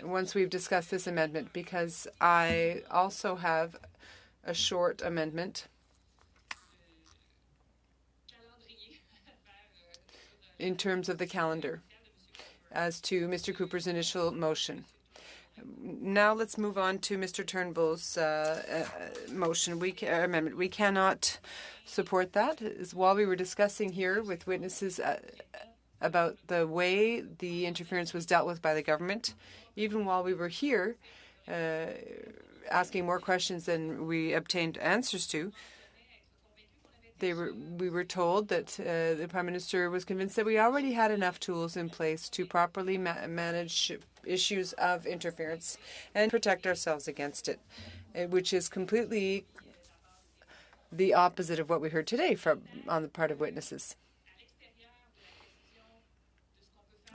once we've discussed this amendment, because I also have a short amendment in terms of the calendar as to Mr. Cooper's initial motion. Now let's move on to Mr. Turnbull's motion, amendment. We cannot support that. While we were discussing here with witnesses about the way the interference was dealt with by the government, even while we were here asking more questions than we obtained answers to, we were told that the Prime Minister was convinced that we already had enough tools in place to properly manage issues of interference and protect ourselves against it, which is completely the opposite of what we heard today on the part of witnesses.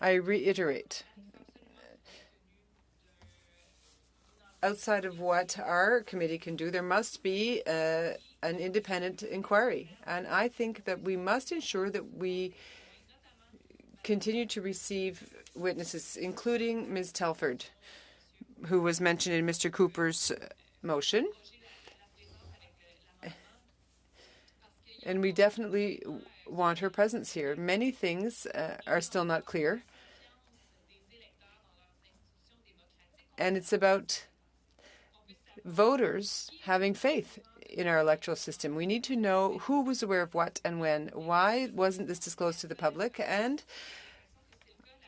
I reiterate, outside of what our committee can do, there must be an independent inquiry. And I think that we must ensure that we continue to receive witnesses, including Ms. Telford, who was mentioned in Mr. Cooper's motion. And we definitely want her presence here. Many things are still not clear. And it's about voters having faith in our electoral system. We need to know who was aware of what and when. Why wasn't this disclosed to the public? And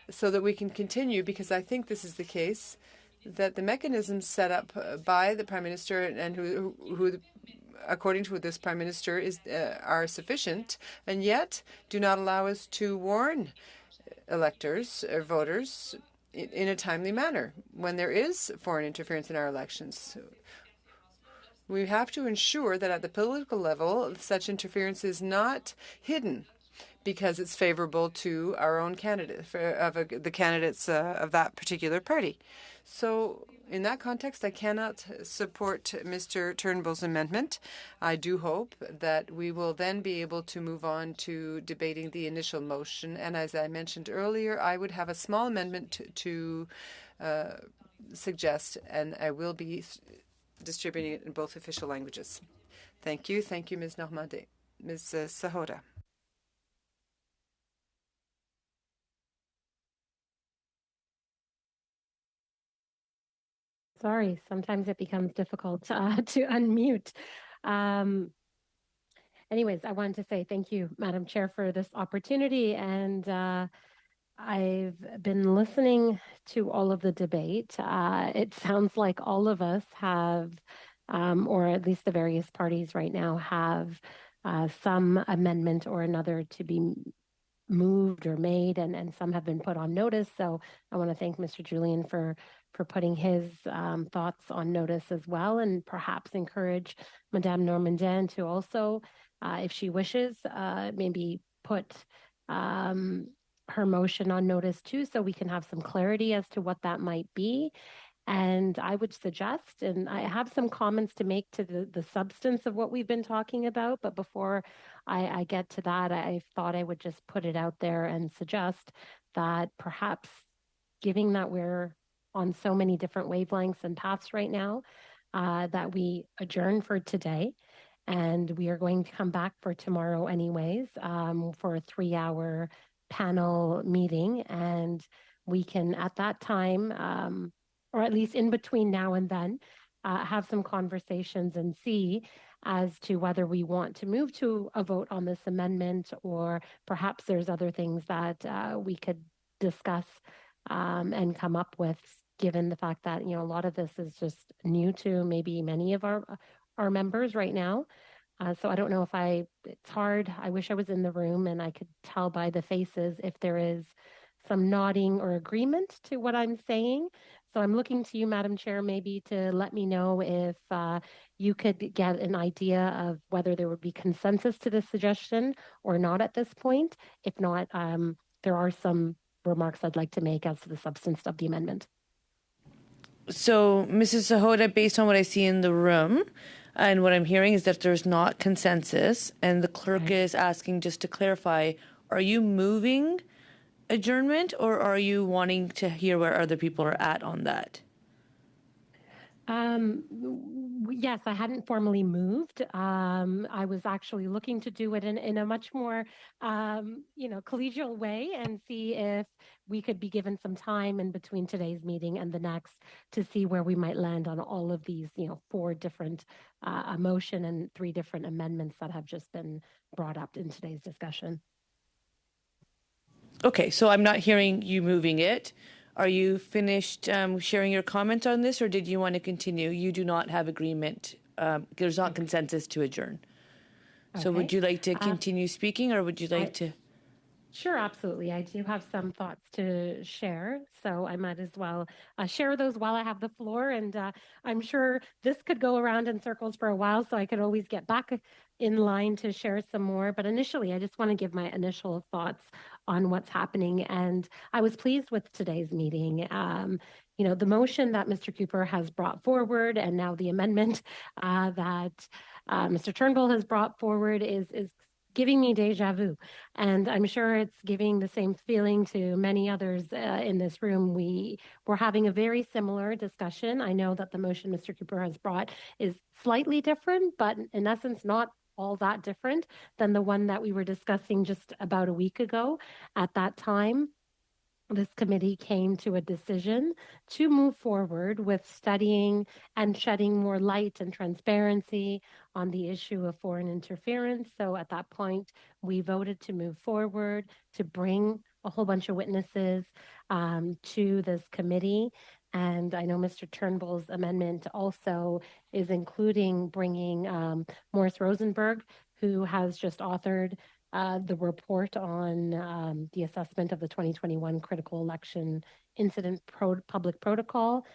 so that we can continue, because I think this is the case, that the mechanisms set up by the Prime Minister and who according to this Prime Minister, are sufficient, and yet do not allow us to warn electors or voters in a timely manner when there is foreign interference in our elections. We have to ensure that at the political level, such interference is not hidden, because it's favorable to our own candidate, the candidates of that particular party. So in that context, I cannot support Mr. Turnbull's amendment. I do hope that we will then be able to move on to debating the initial motion. And as I mentioned earlier, I would have a small amendment to suggest, and I will be distributing it in both official languages. Thank you. Thank you, Ms. Normandie. Ms. Sahota. Sorry, sometimes it becomes difficult to unmute. Anyways, I wanted to say thank you, Madam Chair, for this opportunity. And I've been listening to all of the debate. It sounds like all of us have, or at least the various parties right now have some amendment or another to be moved or made, and some have been put on notice. So I want to thank Mr. Julian for putting his thoughts on notice as well, and perhaps encourage Madame Normandin to also, if she wishes, maybe put her motion on notice too, so we can have some clarity as to what that might be. And I would suggest, and I have some comments to make to the substance of what we've been talking about, but before I get to that, I thought I would just put it out there and suggest that perhaps, given that we're on so many different wavelengths and paths right now, that we adjourn for today. And we are going to come back for tomorrow anyways, for a 3-hour panel meeting. And we can, at that time, or at least in between now and then, have some conversations and see as to whether we want to move to a vote on this amendment, or perhaps there's other things that we could discuss and come up with, given the fact that, a lot of this is just new to maybe many of our members right now. So I don't know if it's hard. I wish I was in the room and I could tell by the faces if there is some nodding or agreement to what I'm saying. So I'm looking to you, Madam Chair, maybe to let me know if you could get an idea of whether there would be consensus to this suggestion or not at this point. If not, there are some remarks I'd like to make as to the substance of the amendment. So, Mrs. Sahota, based on what I see in the room and what I'm hearing is that there's not consensus, and the clerk is asking just to clarify, are you moving adjournment, or are you wanting to hear where other people are at on that? Yes, I hadn't formally moved. I was actually looking to do it in a much more, collegial way, and see if we could be given some time in between today's meeting and the next to see where we might land on all of these, 4 different motion and 3 different amendments that have just been brought up in today's discussion. Okay, so I'm not hearing you moving it. Are you finished sharing your comments on this, or did you want to continue? You do not have agreement. There's not consensus to adjourn. Okay. So would you like to continue speaking, or would you like to? Sure, absolutely. I do have some thoughts to share, so I might as well share those while I have the floor. And I'm sure this could go around in circles for a while, so I could always get back in line to share some more. But initially, I just want to give my initial thoughts on what's happening. And I was pleased with today's meeting. The motion that Mr. Cooper has brought forward, and now the amendment that Mr. Turnbull has brought forward is giving me deja vu. And I'm sure it's giving the same feeling to many others in this room. We're having a very similar discussion. I know that the motion Mr. Cooper has brought is slightly different, but in essence, not all that different than the one that we were discussing just about a week ago. At that time, this committee came to a decision to move forward with studying and shedding more light and transparency on the issue of foreign interference. So at that point, we voted to move forward, to bring a whole bunch of witnesses to this committee. And I know Mr. Turnbull's amendment also is including bringing Maurice Rosenberg, who has just authored the report on the assessment of the 2021 critical election incident public protocol.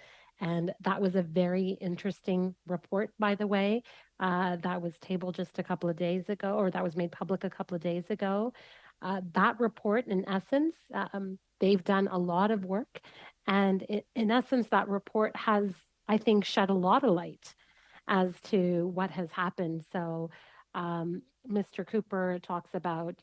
And that was a very interesting report, by the way, that was tabled just a couple of days ago, or that was made public a couple of days ago. That report, in essence, they've done a lot of work. And in essence, that report has, I think, shed a lot of light as to what has happened. So Mr. Cooper talks about,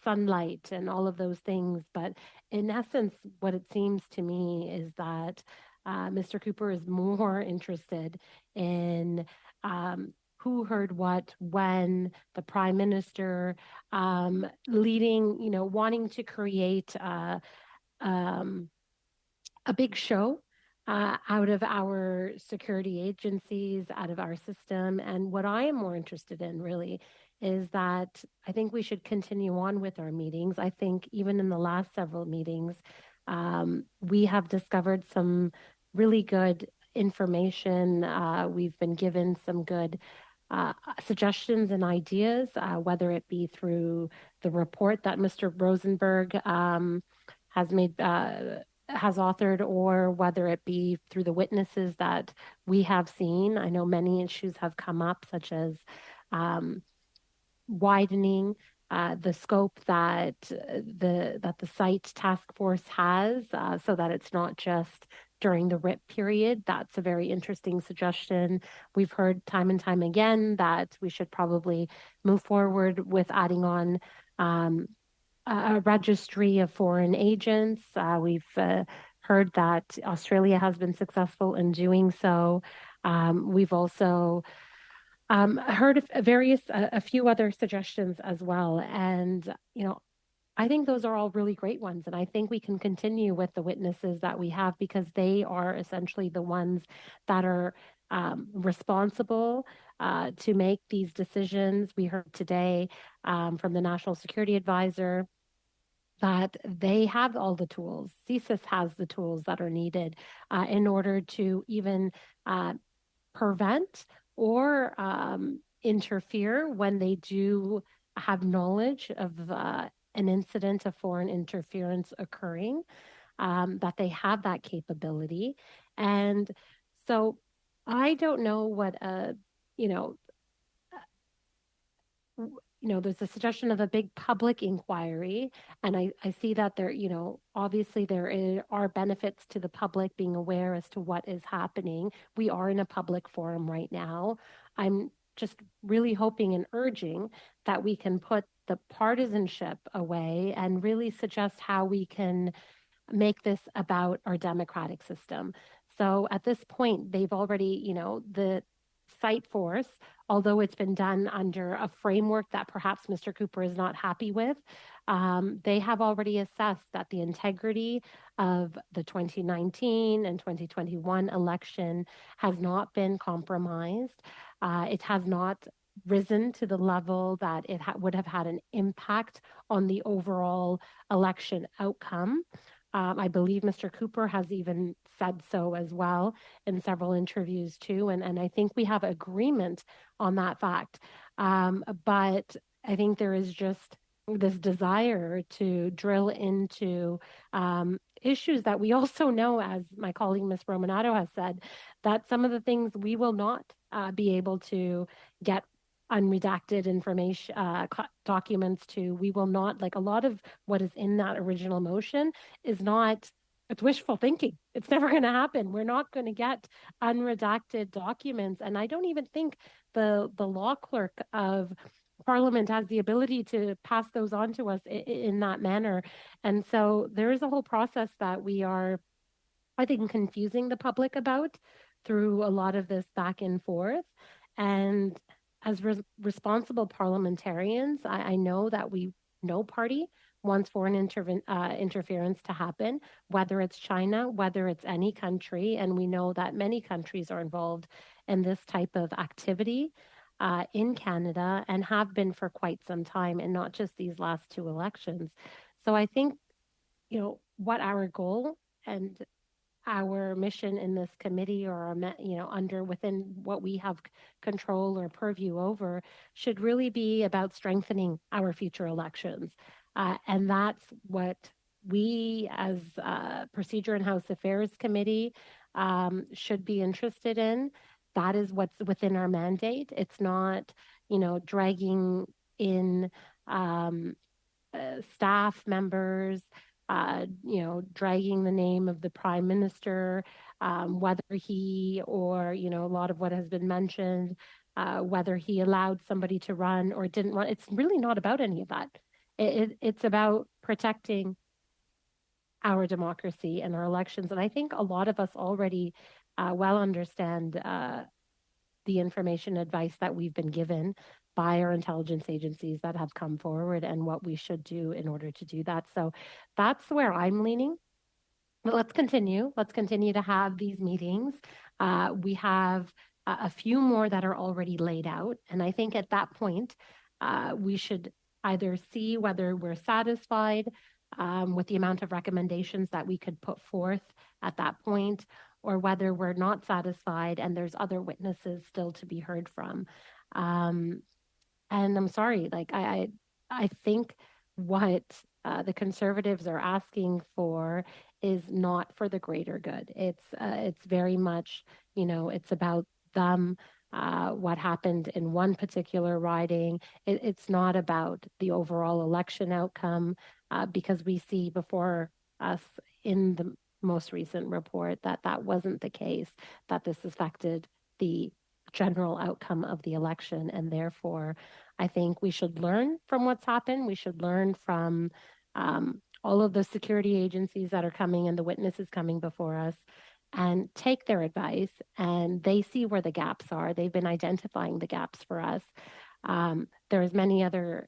sunlight and all of those things. But in essence, what it seems to me is that Mr. Cooper is more interested in who heard what, when, the prime minister, leading, wanting to create a big show out of our security agencies, out of our system. And what I am more interested in really is that I think we should continue on with our meetings. I think even in the last several meetings, we have discovered some really good information. We've been given some good suggestions and ideas, whether it be through the report that Mr. Rosenberg has authored, or whether it be through the witnesses that we have seen. I know many issues have come up, such as widening the scope that the site task force has, so that it's not just during the RIP period. That's a very interesting suggestion. We've heard time and time again that we should probably move forward with adding on a registry of foreign agents. We've heard that Australia has been successful in doing so. We've also heard a few other suggestions as well. And, I think those are all really great ones. And I think we can continue with the witnesses that we have, because they are essentially the ones that are responsible to make these decisions. We heard today from the National Security Advisor that they have all the tools. CSIS has the tools that are needed in order to even prevent or interfere when they do have knowledge of an incident of foreign interference occurring, that they have that capability. And so I don't know what there's a suggestion of a big public inquiry, and I see that there, obviously there are benefits to the public being aware as to what is happening. We are in a public forum right now. I'm just really hoping and urging that we can put the partisanship away and really suggest how we can make this about our democratic system. So at this point, they've already, the site force, although it's been done under a framework that perhaps Mr. Cooper is not happy with, they have already assessed that the integrity of the 2019 and 2021 election has not been compromised. It has not risen to the level that it would have had an impact on the overall election outcome. I believe Mr. Cooper has even said so as well in several interviews too. And I think we have agreement on that fact. But I think there is just this desire to drill into issues that we also know, as my colleague Ms. Romanato has said, that some of the things we will not be able to get unredacted information, documents to. We will not, like a lot of what is in that original motion is not, it's wishful thinking. It's never going to happen. We're not going to get unredacted documents. And I don't even think the law clerk of Parliament has the ability to pass those on to us in that manner. And so there is a whole process that we are, I think, confusing the public about through a lot of this back and forth. And as responsible parliamentarians, I know that no party wants foreign interference to happen, whether it's China, whether it's any country. And we know that many countries are involved in this type of activity in Canada and have been for quite some time, and not just these last two elections. So I think, what our goal and our mission in this committee, or within what we have control or purview over, should really be about strengthening our future elections. And that's what we as Procedure and House Affairs Committee should be interested in. That is what's within our mandate. It's not, dragging in staff members, dragging the name of the prime minister, whether he or, a lot of what has been mentioned, whether he allowed somebody to run or didn't run. It's really not about any of that. It's about protecting our democracy and our elections. And I think a lot of us already well understand the information advice that we've been given by our intelligence agencies that have come forward and what we should do in order to do that. So that's where I'm leaning. But let's continue. Let's continue to have these meetings. We have a few more that are already laid out. And I think at that point, we should either see whether we're satisfied with the amount of recommendations that we could put forth at that point, or whether we're not satisfied and there's other witnesses still to be heard from. And I'm sorry, I think what the Conservatives are asking for is not for the greater good. It's very much, it's about them, what happened in one particular riding. It's not about the overall election outcome, because we see before us in the most recent report that that wasn't the case, that this affected the general outcome of the election. And therefore, I think we should learn from what's happened. We should learn from all of the security agencies that are coming and the witnesses coming before us, and take their advice. And they see where the gaps are. They've been identifying the gaps for us. There's many other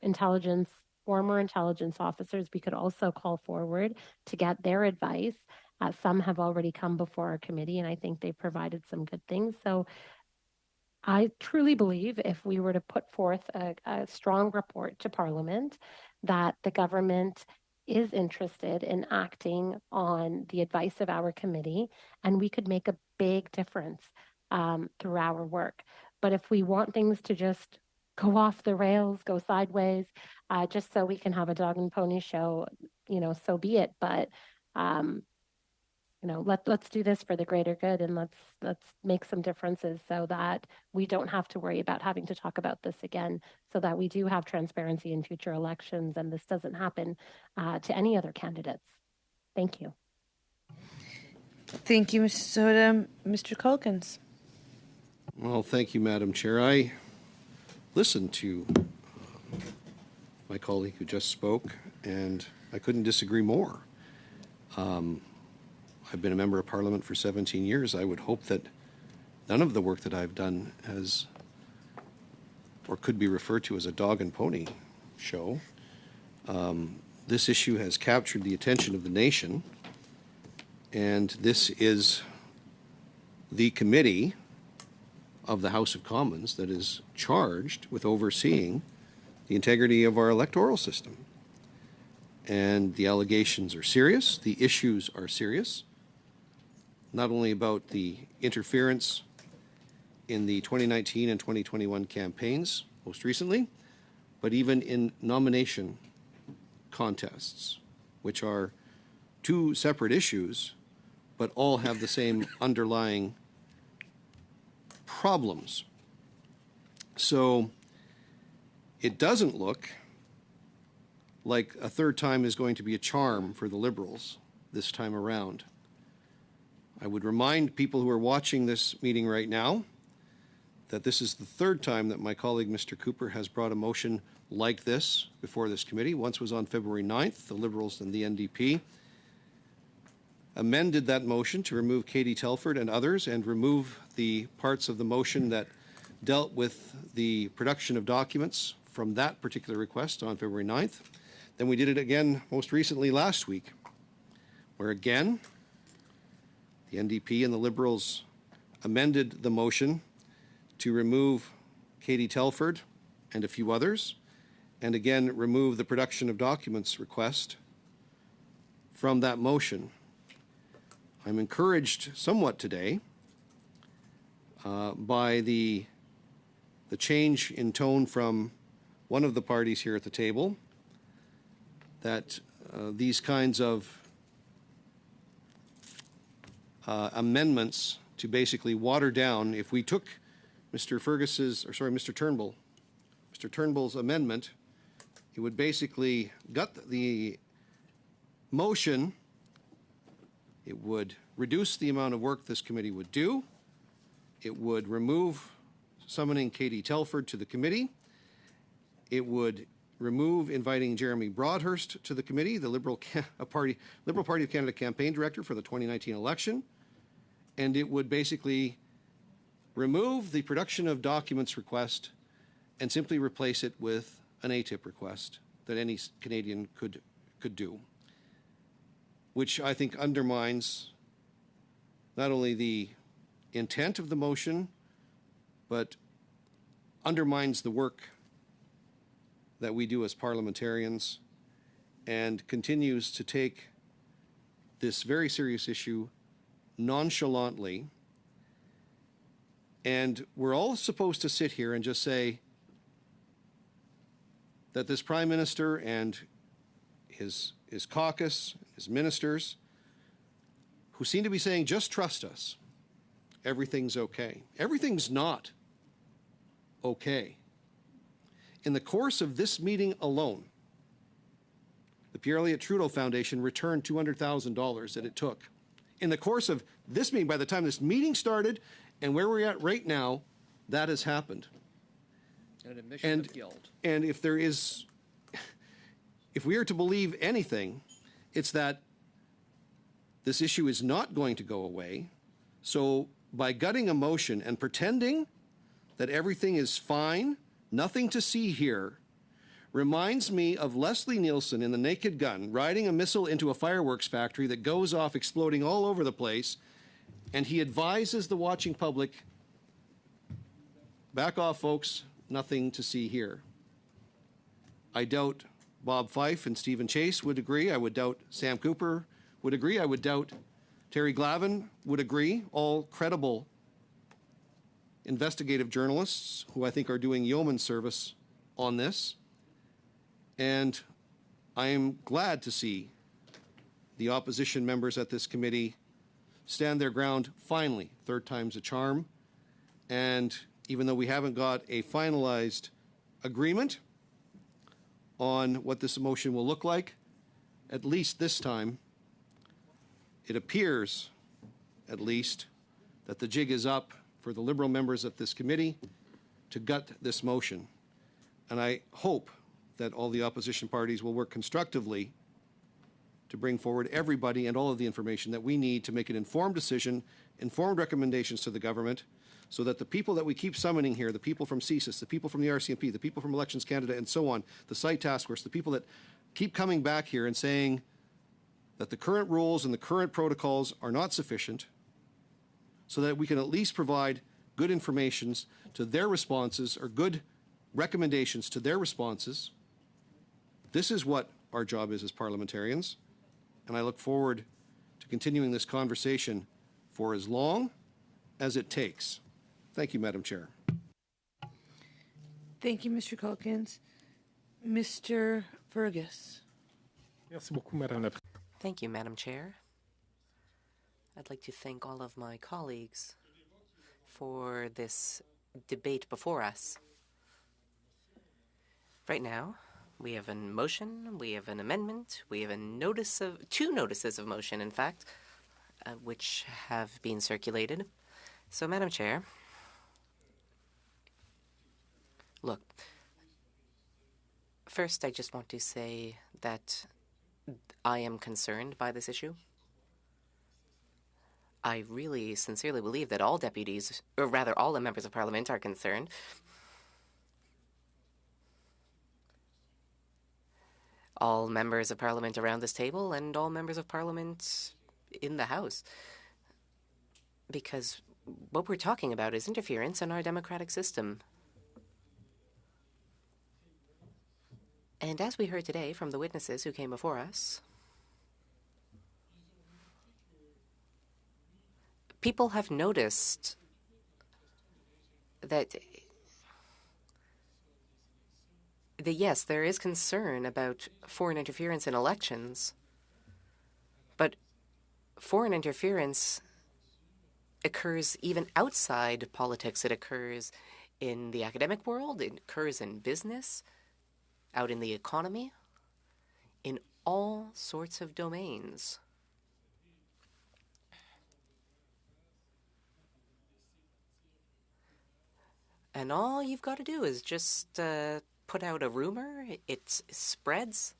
former intelligence officers we could also call forward to get their advice. Some have already come before our committee, and I think they've provided some good things. So I truly believe if we were to put forth a strong report to Parliament, that the government is interested in acting on the advice of our committee, and we could make a big difference through our work. But if we want things to just go off the rails, go sideways, just so we can have a dog and pony show, so be it. But let's do this for the greater good, and let's make some differences so that we don't have to worry about having to talk about this again, so that we do have transparency in future elections and this doesn't happen to any other candidates. Thank you. Thank you, Mrs. Soda. Mr. Culkins. Well, thank you, Madam Chair. I listened to my colleague who just spoke, and I couldn't disagree more. I've been a member of Parliament for 17 years. I would hope that none of the work that I've done has or could be referred to as a dog and pony show. This issue has captured the attention of the nation, and this is the committee of the House of Commons that is charged with overseeing the integrity of our electoral system. And the allegations are serious, the issues are serious, not only about the interference in the 2019 and 2021 campaigns most recently, but even in nomination contests, which are two separate issues, but all have the same underlying problems. So it doesn't look like a third time is going to be a charm for the Liberals this time around. I would remind people who are watching this meeting right now that this is the third time that my colleague Mr. Cooper has brought a motion like this before this committee. Once was on February 9th. The Liberals and the NDP amended that motion to remove Katie Telford and others and remove the parts of the motion that dealt with the production of documents from that particular request on February 9th. Then we did it again most recently last week, where again, the NDP and the Liberals amended the motion to remove Katie Telford and a few others, and again remove the production of documents request from that motion. I'm encouraged somewhat today by the change in tone from one of the parties here at the table, that these kinds of amendments to basically water down, if we took Mr. Turnbull's amendment It would basically gut the motion. It would reduce the amount of work this committee would do. It would remove summoning Katie Telford to the committee. It would remove inviting Jeremy Broadhurst to the committee, the Liberal Party of Canada campaign director for the 2019 election. And it would basically remove the production of documents request and simply replace it with an ATIP request that any Canadian could do, which I think undermines not only the intent of the motion, but undermines the work that we do as parliamentarians and continues to take this very serious issue nonchalantly. And we're all supposed to sit here and just say that this Prime Minister and his caucus, his ministers, who seem to be saying, just trust us, everything's okay. Everything's not okay. In the course of this meeting alone, the Pierre Elliott Trudeau Foundation returned $200,000 that it took. In the course of this meeting, by the time this meeting started and where we're at right now, that has happened. An admission of guilt. And if we are to believe anything, it's that this issue is not going to go away. So by gutting a motion and pretending that everything is fine, nothing to see here, reminds me of Leslie Nielsen in The Naked Gun, riding a missile into a fireworks factory that goes off exploding all over the place, and he advises the watching public, back off, folks, nothing to see here. I doubt Bob Fife and Stephen Chase would agree. I would doubt Sam Cooper would agree. I would doubt Terry Glavin would agree, all credible investigative journalists who I think are doing yeoman service on this. And I am glad to see the opposition members at this committee stand their ground finally, third time's a charm. And even though we haven't got a finalized agreement on what this motion will look like, at least this time, it appears, at least, that the jig is up for the Liberal members of this committee to gut this motion. And I hope that all the opposition parties will work constructively to bring forward everybody and all of the information that we need to make an informed decision, informed recommendations to the government, so that the people that we keep summoning here, the people from CSIS, the people from the RCMP, the people from Elections Canada, and so on, the site task force, the people that keep coming back here and saying that the current rules and the current protocols are not sufficient, so that we can at least provide good information to their responses or good recommendations to their responses. This is what our job is as parliamentarians, and I look forward to continuing this conversation for as long as it takes. Thank you, Madam Chair. Thank you, Mr. Calkins. Mr. Fergus. Merci beaucoup, Madame la Thank you, Madam Chair. I'd like to thank all of my colleagues for this debate before us. Right now, we have a motion, we have an amendment, we have two notices of motion, in fact, which have been circulated. So, Madam Chair, look, first I just want to say that I am concerned by this issue. I really sincerely believe that all deputies, or rather all the members of Parliament, are concerned. All members of Parliament around this table and all members of Parliament in the House. Because what we're talking about is interference in our democratic system. And as we heard today from the witnesses who came before us, people have noticed that, yes, there is concern about foreign interference in elections, but foreign interference occurs even outside politics. It occurs in the academic world, it occurs in business, out in the economy, in all sorts of domains. And all you've got to do is just put out a rumor, it spreads,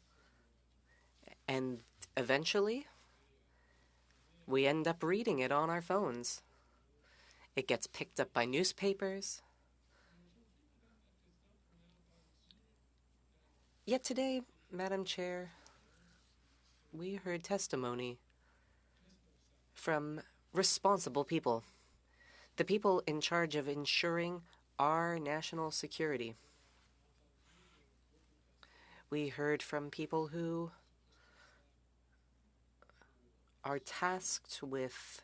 and eventually we end up reading it on our phones. It gets picked up by newspapers. Yet today, Madam Chair, we heard testimony from responsible people, the people in charge of ensuring our national security. We heard from people who are tasked with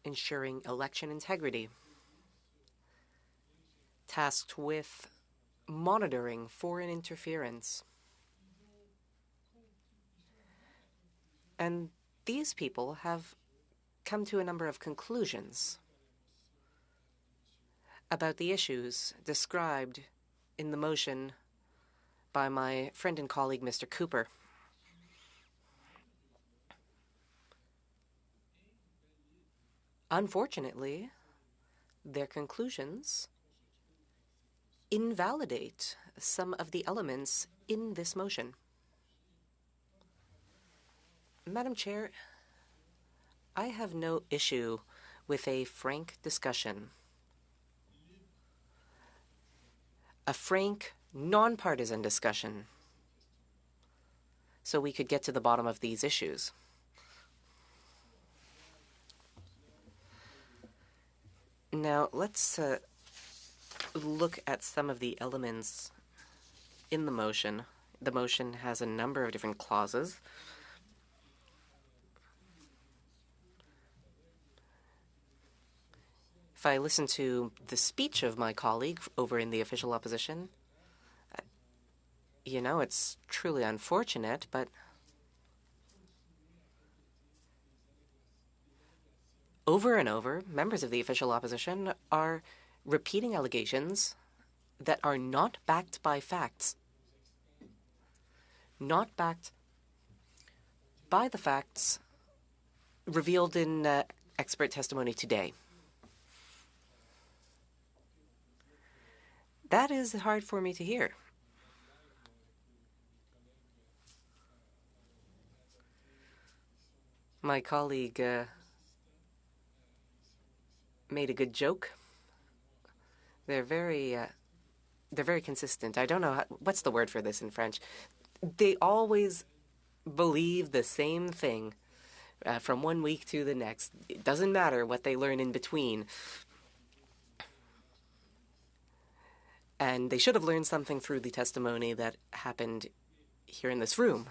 ensuring election integrity, tasked with monitoring foreign interference. And these people have come to a number of conclusions about the issues described in the motion by my friend and colleague, Mr. Cooper. Unfortunately, their conclusions invalidate some of the elements in this motion. Madam Chair, I have no issue with a frank discussion, a frank, nonpartisan discussion, so we could get to the bottom of these issues. Now, let's look at some of the elements in the motion. The motion has a number of different clauses. If I listen to the speech of my colleague over in the official opposition, you know, it's truly unfortunate, but over and over, members of the official opposition are repeating allegations that are not backed by facts, not backed by the facts revealed in expert testimony today. That is hard for me to hear. My colleague made a good joke. They're very consistent. I don't know what's the word for this in French. They always believe the same thing from one week to the next. It doesn't matter what they learn in between. And they should have learned something through the testimony that happened here in this room.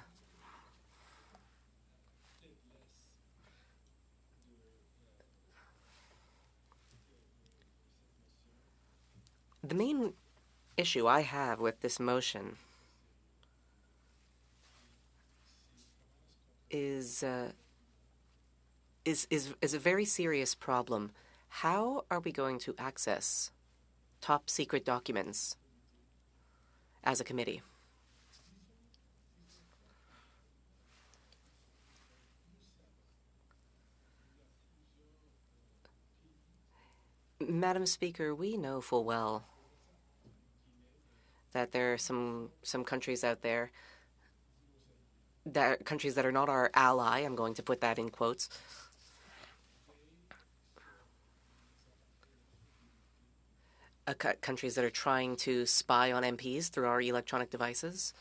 The main issue I have with this motion is a very serious problem. How are we going to access top secret documents as a committee? Madam Speaker, we know full well that there are some countries out there, countries that are not our ally, I'm going to put that in quotes, countries that are trying to spy on MPs through our electronic devices,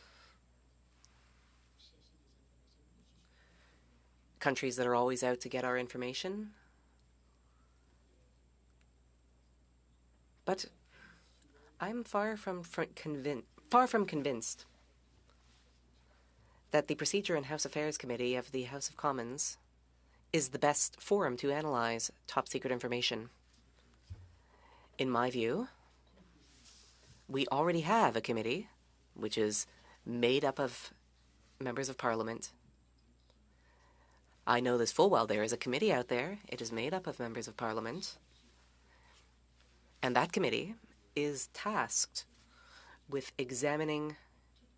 countries that are always out to get our information. But I'm far from convinced that the Procedure and House Affairs Committee of the House of Commons is the best forum to analyze top secret information. In my view, we already have a committee which is made up of members of Parliament. I know this full well. There is a committee out there. It is made up of members of Parliament. And that committee is tasked with examining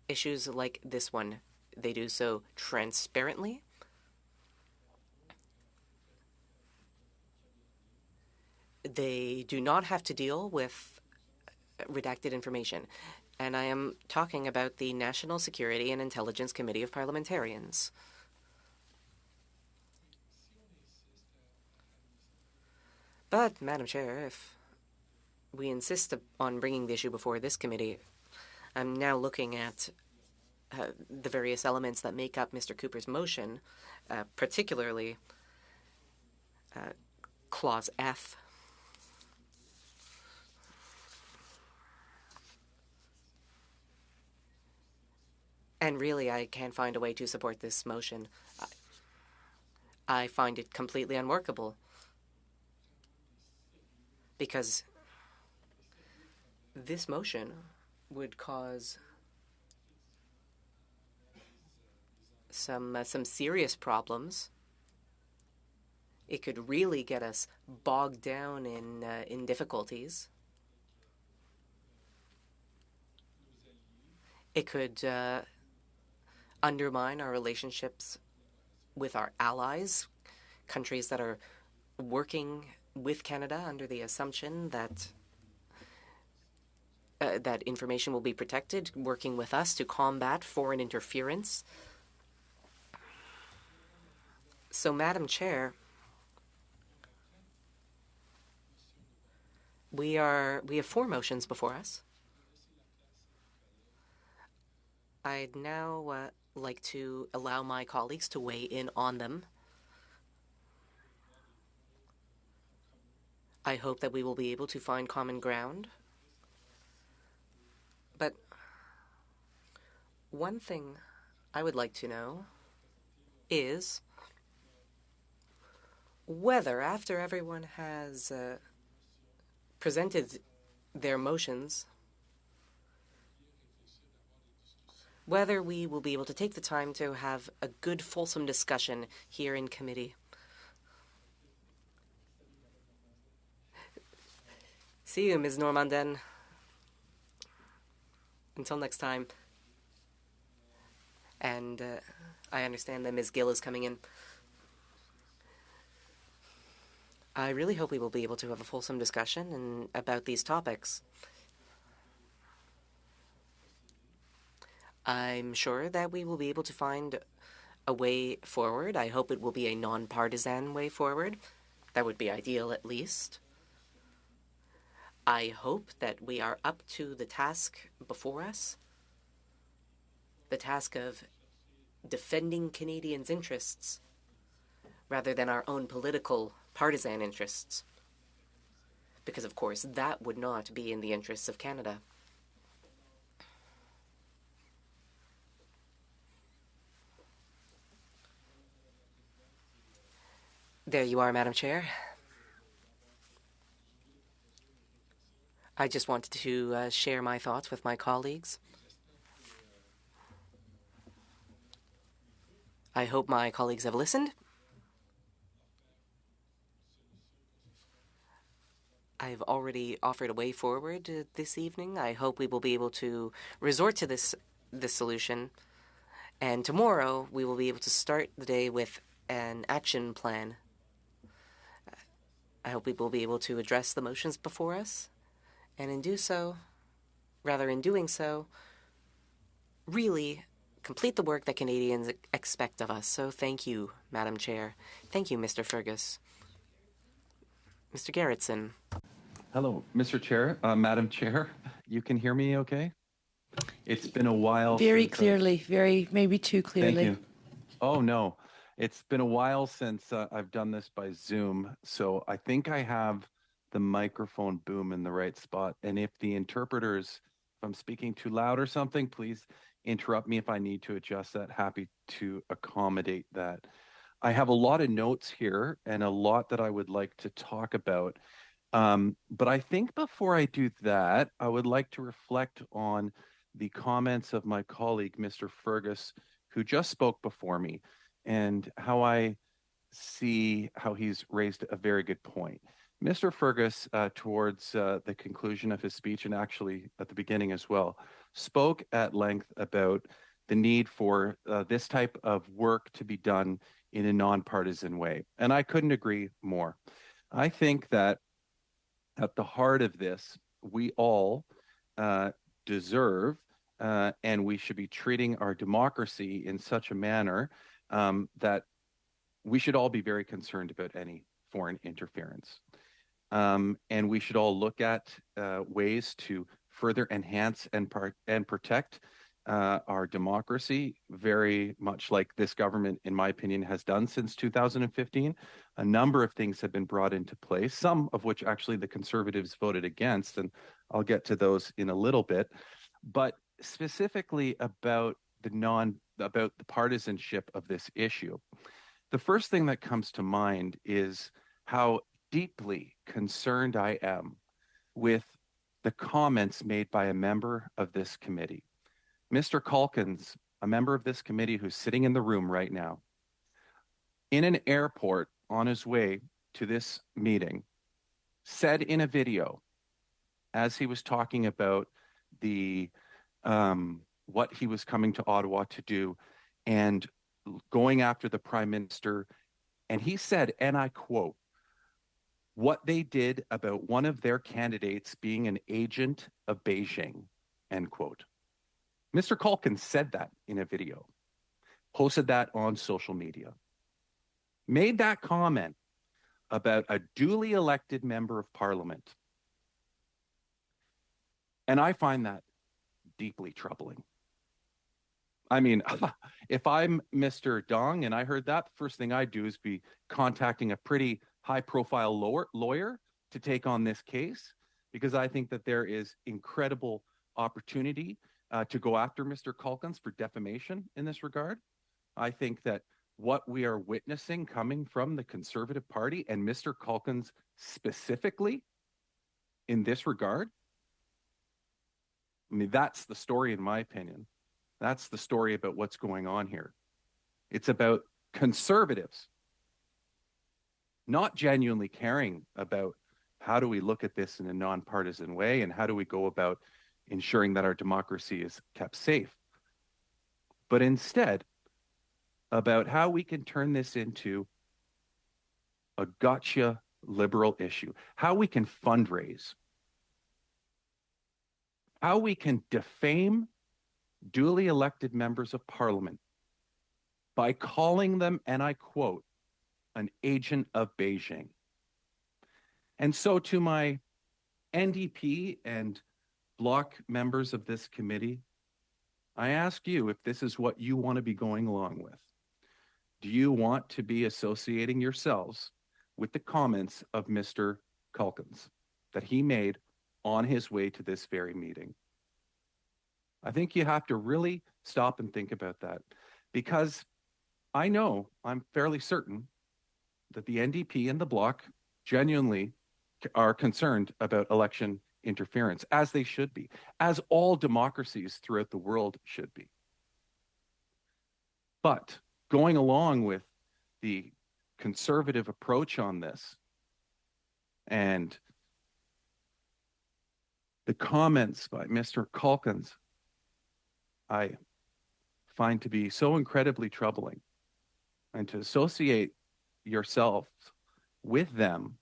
issues like this one. They do so transparently. They do not have to deal with redacted information. And I am talking about the National Security and Intelligence Committee of Parliamentarians. But, Madam Chair, if we insist on bringing the issue before this committee, I'm now looking at the various elements that make up Mr. Cooper's motion, particularly Clause F. And really, I can't find a way to support this motion. I find it completely unworkable. Because this motion would cause some serious problems. It could really get us bogged down in difficulties. It could undermine our relationships with our allies, countries that are working with Canada under the assumption that that information will be protected, working with us to combat foreign interference. So, Madam Chair, we have 4 motions before us. I'd now like to allow my colleagues to weigh in on them. I hope that we will be able to find common ground. But one thing I would like to know is whether, after everyone has presented their motions, whether we will be able to take the time to have a good, fulsome discussion here in committee. See you, Ms. Normandin. Until next time. And I understand that Ms. Gill is coming in. I really hope we will be able to have a fulsome discussion about these topics. I'm sure that we will be able to find a way forward. I hope it will be a non-partisan way forward. That would be ideal, at least. I hope that we are up to the task before us, the task of defending Canadians' interests rather than our own political partisan interests. Because, of course, that would not be in the interests of Canada. There you are, Madam Chair. I just wanted to share my thoughts with my colleagues. I hope my colleagues have listened. I've already offered a way forward this evening. I hope we will be able to resort to this solution. And tomorrow, we will be able to start the day with an action plan. I hope we will be able to address the motions before us. And in doing so, really complete the work that Canadians expect of us. So thank you, Madam Chair. Thank you, Mr. Fergus. Mr. Gerritsen. Hello, Mr. Chair, Madam Chair. You can hear me okay? It's been a while. Very clearly, maybe too clearly. Thank you. Oh, no. It's been a while since I've done this by Zoom, so I think I have the microphone boom in the right spot. And if the interpreters, if I'm speaking too loud or something, please interrupt me if I need to adjust that. Happy to accommodate that. I have a lot of notes here and a lot that I would like to talk about. But I think before I do that, I would like to reflect on the comments of my colleague, Mr. Fergus, who just spoke before me, and how I see how he's raised a very good point. Mr. Fergus, towards the conclusion of his speech, and actually at the beginning as well, spoke at length about the need for this type of work to be done in a nonpartisan way. And I couldn't agree more. I think that at the heart of this, we all deserve and we should be treating our democracy in such a manner that we should all be very concerned about any foreign interference. And we should all look at ways to further enhance and protect our democracy, very much like this government, in my opinion, has done since 2015. A number of things have been brought into place, some of which actually the Conservatives voted against, and I'll get to those in a little bit. But specifically about the partisanship of this issue, the first thing that comes to mind is how deeply concerned I am with the comments made by a member of this committee. Mr. Calkins, a member of this committee who's sitting in the room right now, in an airport on his way to this meeting, said in a video, as he was talking about the what he was coming to Ottawa to do and going after the Prime Minister, and he said, and I quote, what they did about one of their candidates being an agent of Beijing, end quote. Mr. Calkins said that in a video, posted that on social media, made that comment about a duly elected member of parliament. And I find that deeply troubling. I mean, if I'm Mr. Dong and I heard that, the first thing I'd do is be contacting a pretty high-profile lawyer to take on this case, because I think that there is incredible opportunity to go after Mr. Calkins for defamation in this regard. I think that what we are witnessing coming from the Conservative Party and Mr. Calkins specifically in this regard, I mean, that's the story in my opinion. That's the story about what's going on here. It's about Conservatives not genuinely caring about how do we look at this in a nonpartisan way and how do we go about ensuring that our democracy is kept safe, but instead about how we can turn this into a gotcha liberal issue, how we can fundraise, how we can defame duly elected members of parliament by calling them, and I quote, an agent of Beijing. And so to my NDP and Bloc members of this committee, I ask you if this is what you want to be going along with. Do you want to be associating yourselves with the comments of Mr. Calkins that he made on his way to this very meeting? I think you have to really stop and think about that, because I know, I'm fairly certain, that the NDP and the Bloc genuinely are concerned about election interference, as they should be, as all democracies throughout the world should be. But going along with the Conservative approach on this and the comments by Mr. Calkins, I find to be so incredibly troubling. And to associate yourself with them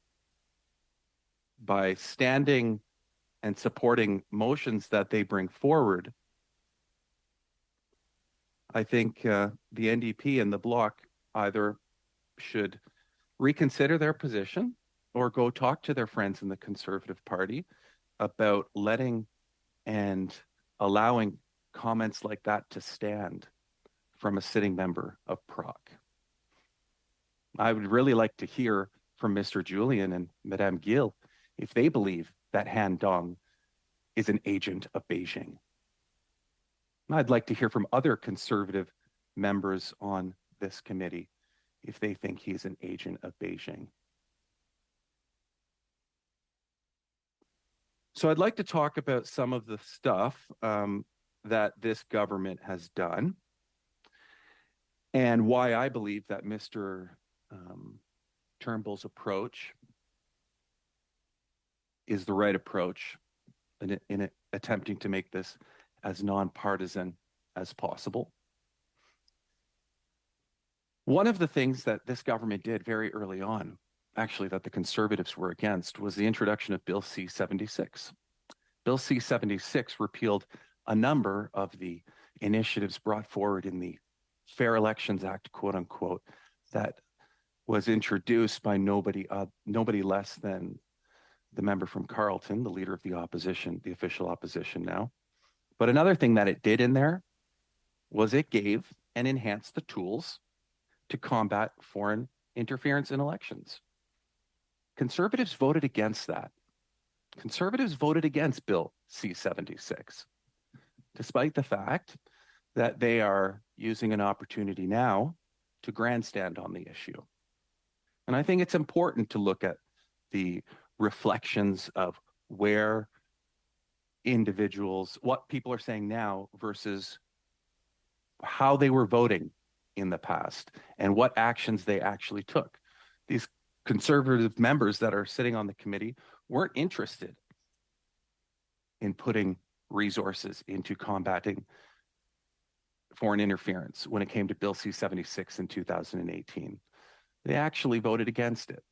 by standing and supporting motions that they bring forward, I think the NDP and the Bloc either should reconsider their position or go talk to their friends in the Conservative Party about letting and allowing comments like that to stand from a sitting member of PROC. I would really like to hear from Mr. Julian and Madame Gill if they believe that Han Dong is an agent of Beijing. I'd like to hear from other Conservative members on this committee if they think he's an agent of Beijing. So I'd like to talk about some of the stuff that this government has done and why I believe that Mr. Turnbull's approach is the right approach in attempting to make this as nonpartisan as possible. One of the things that this government did very early on, actually that the Conservatives were against, was the introduction of Bill C-76. Bill C-76 repealed a number of the initiatives brought forward in the Fair Elections Act, quote unquote, that was introduced by nobody less than the member from Carleton, the leader of the opposition, the official opposition now. But another thing that it did in there was it gave and enhanced the tools to combat foreign interference in elections. Conservatives voted against that. Conservatives voted against Bill C-76, despite the fact that they are using an opportunity now to grandstand on the issue. And I think it's important to look at the reflections of where individuals, what people are saying now versus how they were voting in the past and what actions they actually took. These Conservative members that are sitting on the committee weren't interested in putting resources into combating foreign interference when it came to Bill C-76 in 2018. They actually voted against it.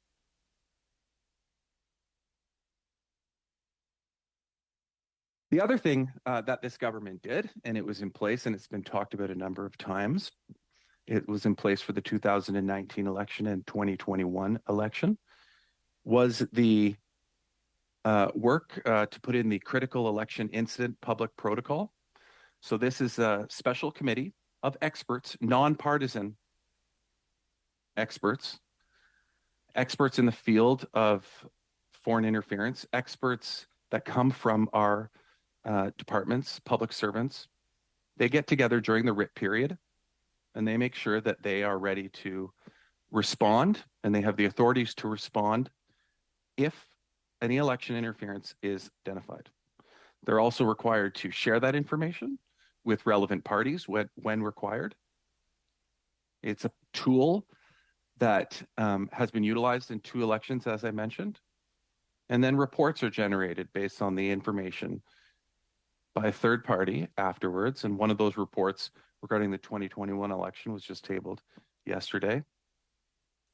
The other thing that this government did, and it was in place and it's been talked about a number of times, it was in place for the 2019 election and 2021 election, was the work to put in the critical election incident public protocol. So this is a special committee of experts, nonpartisan experts in the field of foreign interference, experts that come from our departments, public servants. They get together during the writ period and they make sure that they are ready to respond and they have the authorities to respond if any election interference is identified. They're also required to share that information with relevant parties when required. It's a tool that has been utilized in 2 elections, as I mentioned. And then reports are generated based on the information by a third party afterwards. And one of those reports regarding the 2021 election was just tabled yesterday.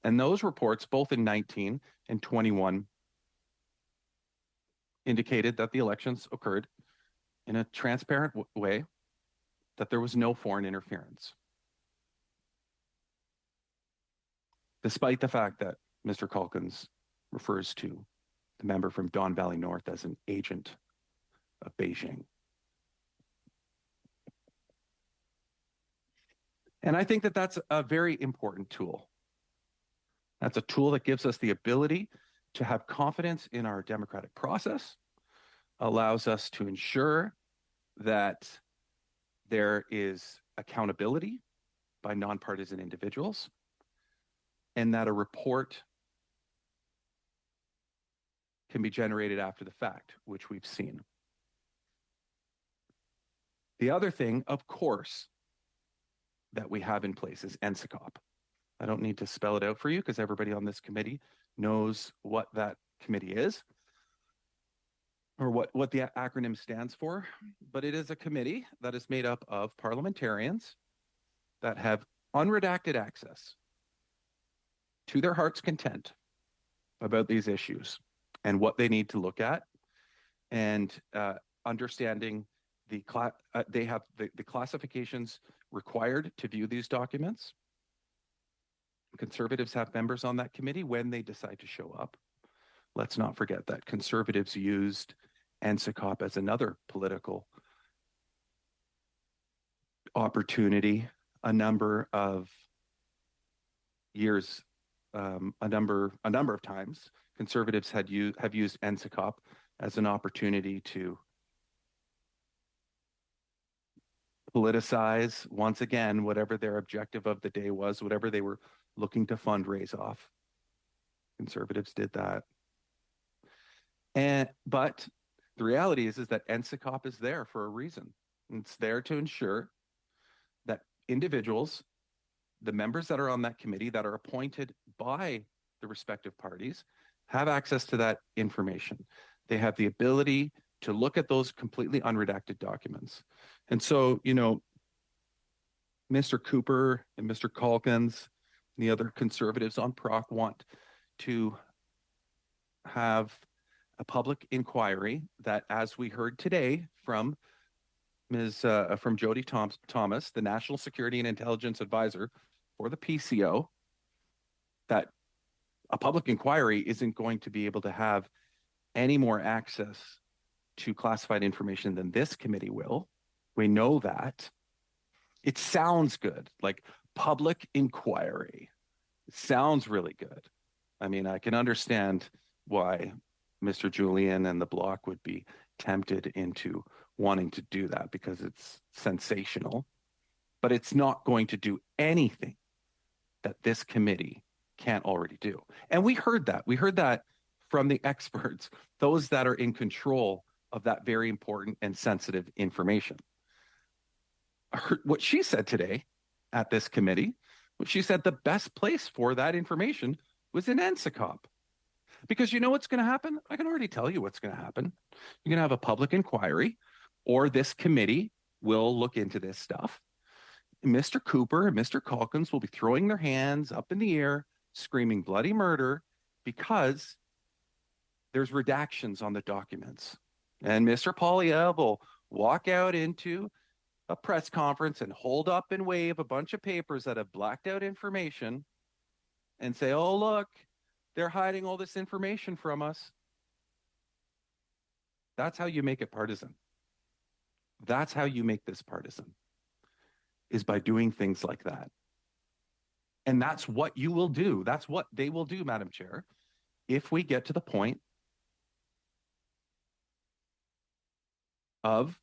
And those reports, both in 19 and 21, indicated that the elections occurred in a transparent way, that there was no foreign interference. Despite the fact that Mr. Calkins refers to the member from Don Valley North as an agent of Beijing. And I think that that's a very important tool. That's a tool that gives us the ability to have confidence in our democratic process, allows us to ensure that there is accountability by nonpartisan individuals, and that a report can be generated after the fact, which we've seen. The other thing, of course, that we have in place is NSICOP. I don't need to spell it out for you because everybody on this committee knows what that committee is or what the acronym stands for, but it is a committee that is made up of parliamentarians that have unredacted access to their heart's content about these issues and what they need to look at, and understanding they have the classifications required to view these documents. Conservatives have members on that committee when they decide to show up. Let's not forget that Conservatives used NSICOP as another political opportunity a number of years, a number of times. Conservatives have used NSICOP as an opportunity to politicize, once again, whatever their objective of the day was, whatever they were looking to fundraise off. Conservatives did that. But the reality is that NSICOP is there for a reason. It's there to ensure that individuals, the members that are on that committee that are appointed by the respective parties, have access to that information. They have the ability to look at those completely unredacted documents. And so, you know, Mr. Cooper and Mr. Calkins and the other conservatives on PROC want to have a public inquiry that, as we heard today from from Jody Thomas, the National Security and Intelligence Advisor for the PCO, that a public inquiry isn't going to be able to have any more access to classified information than this committee will. We know that. It sounds good, like public inquiry. It sounds really good. I mean, I can understand why Mr. Julian and the Bloc would be tempted into wanting to do that because it's sensational, but it's not going to do anything that this committee can't already do. And we heard that. We heard that from the experts, those that are in control of that very important and sensitive information. What she said today at this committee, what she said the best place for that information was in NSICOP. Because you know what's going to happen? I can already tell you what's going to happen. You're going to have a public inquiry, or this committee will look into this stuff. Mr. Cooper and Mr. Calkins will be throwing their hands up in the air, screaming bloody murder, because there's redactions on the documents. And Mr. Poilievre will walk out into a press conference and hold up and wave a bunch of papers that have blacked out information and say, oh, look, they're hiding all this information from us. That's how you make it partisan. That's how you make this partisan, is by doing things like that. And that's what you will do. That's what they will do, Madam Chair, if we get to the point of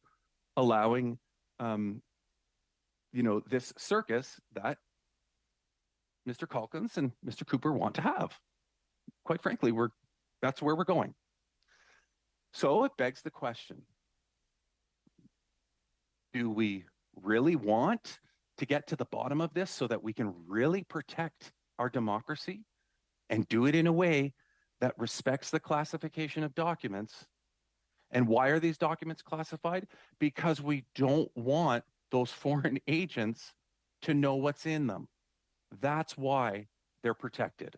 allowing, you know, this circus that Mr. Calkins and Mr. Cooper want to have. Quite frankly, that's where we're going. So it begs the question, do we really want to get to the bottom of this so that we can really protect our democracy and do it in a way that respects the classification of documents? And why are these documents classified? Because we don't want those foreign agents to know what's in them. That's why they're protected.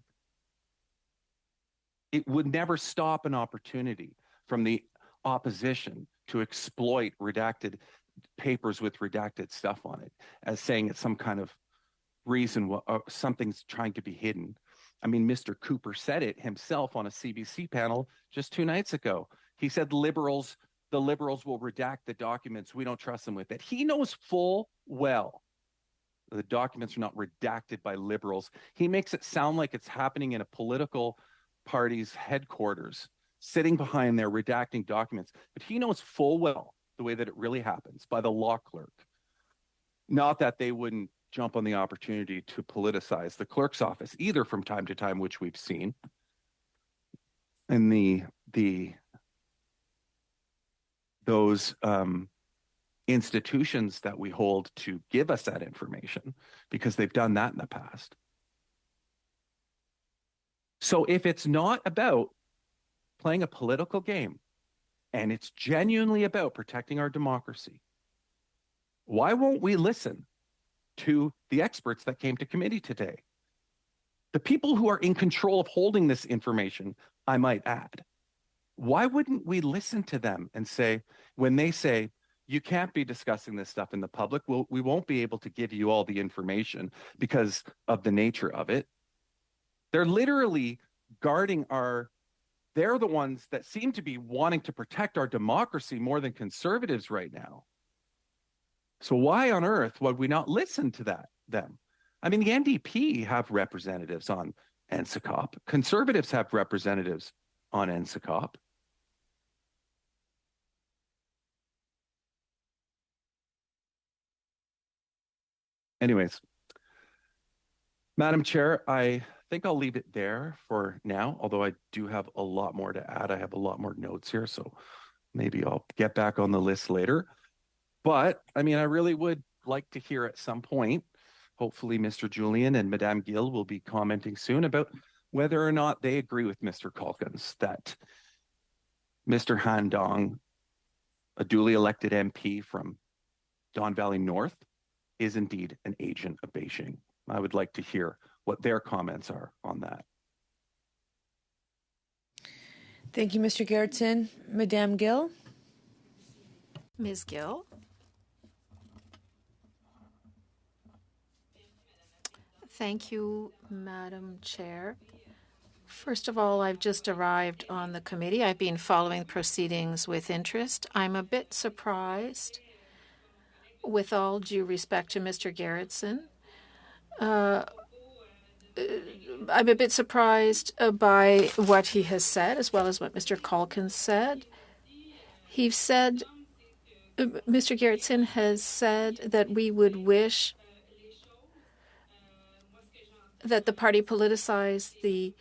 It would never stop an opportunity from the opposition to exploit redacted papers with redacted stuff on it as saying it's some kind of reason something's trying to be hidden. I mean, Mr. Cooper said it himself on a CBC panel just 2 nights ago. He said the liberals will redact the documents. We don't trust them with it. He knows full well the documents are not redacted by liberals. He makes it sound like it's happening in a political party's headquarters, sitting behind there redacting documents. But he knows full well the way that it really happens by the law clerk. Not that they wouldn't jump on the opportunity to politicize the clerk's office either from time to time, which we've seen. And those institutions that we hold to give us that information, because they've done that in the past. So if it's not about playing a political game and it's genuinely about protecting our democracy, why won't we listen to the experts that came to committee today? The people who are in control of holding this information, I might add. Why wouldn't we listen to them and say, when they say, you can't be discussing this stuff in the public, we won't be able to give you all the information because of the nature of it. They're literally guarding they're the ones that seem to be wanting to protect our democracy more than conservatives right now. So why on earth would we not listen to them? I mean, the NDP have representatives on NSICOP. Conservatives have representatives on NSICOP. Anyways, Madam Chair, I think I'll leave it there for now, although I do have a lot more to add. I have a lot more notes here, so maybe I'll get back on the list later. But, I mean, I really would like to hear at some point, hopefully Mr. Julian and Madame Gill will be commenting soon about whether or not they agree with Mr. Calkins that Mr. Han Dong, a duly elected MP from Don Valley North, is indeed an agent of Beijing. I would like to hear what their comments are on that. Thank you, Mr. Gerritsen. Madame Gill? Ms. Gill. Thank you, Madam Chair. First of all, I've just arrived on the committee. I've been following the proceedings with interest. I'm a bit surprised, with all due respect to Mr. Gerritsen. I'm a bit surprised by what he has said, as well as what Mr. Culkin said. He said, Mr. Gerritsen has said that we would wish that the party politicize the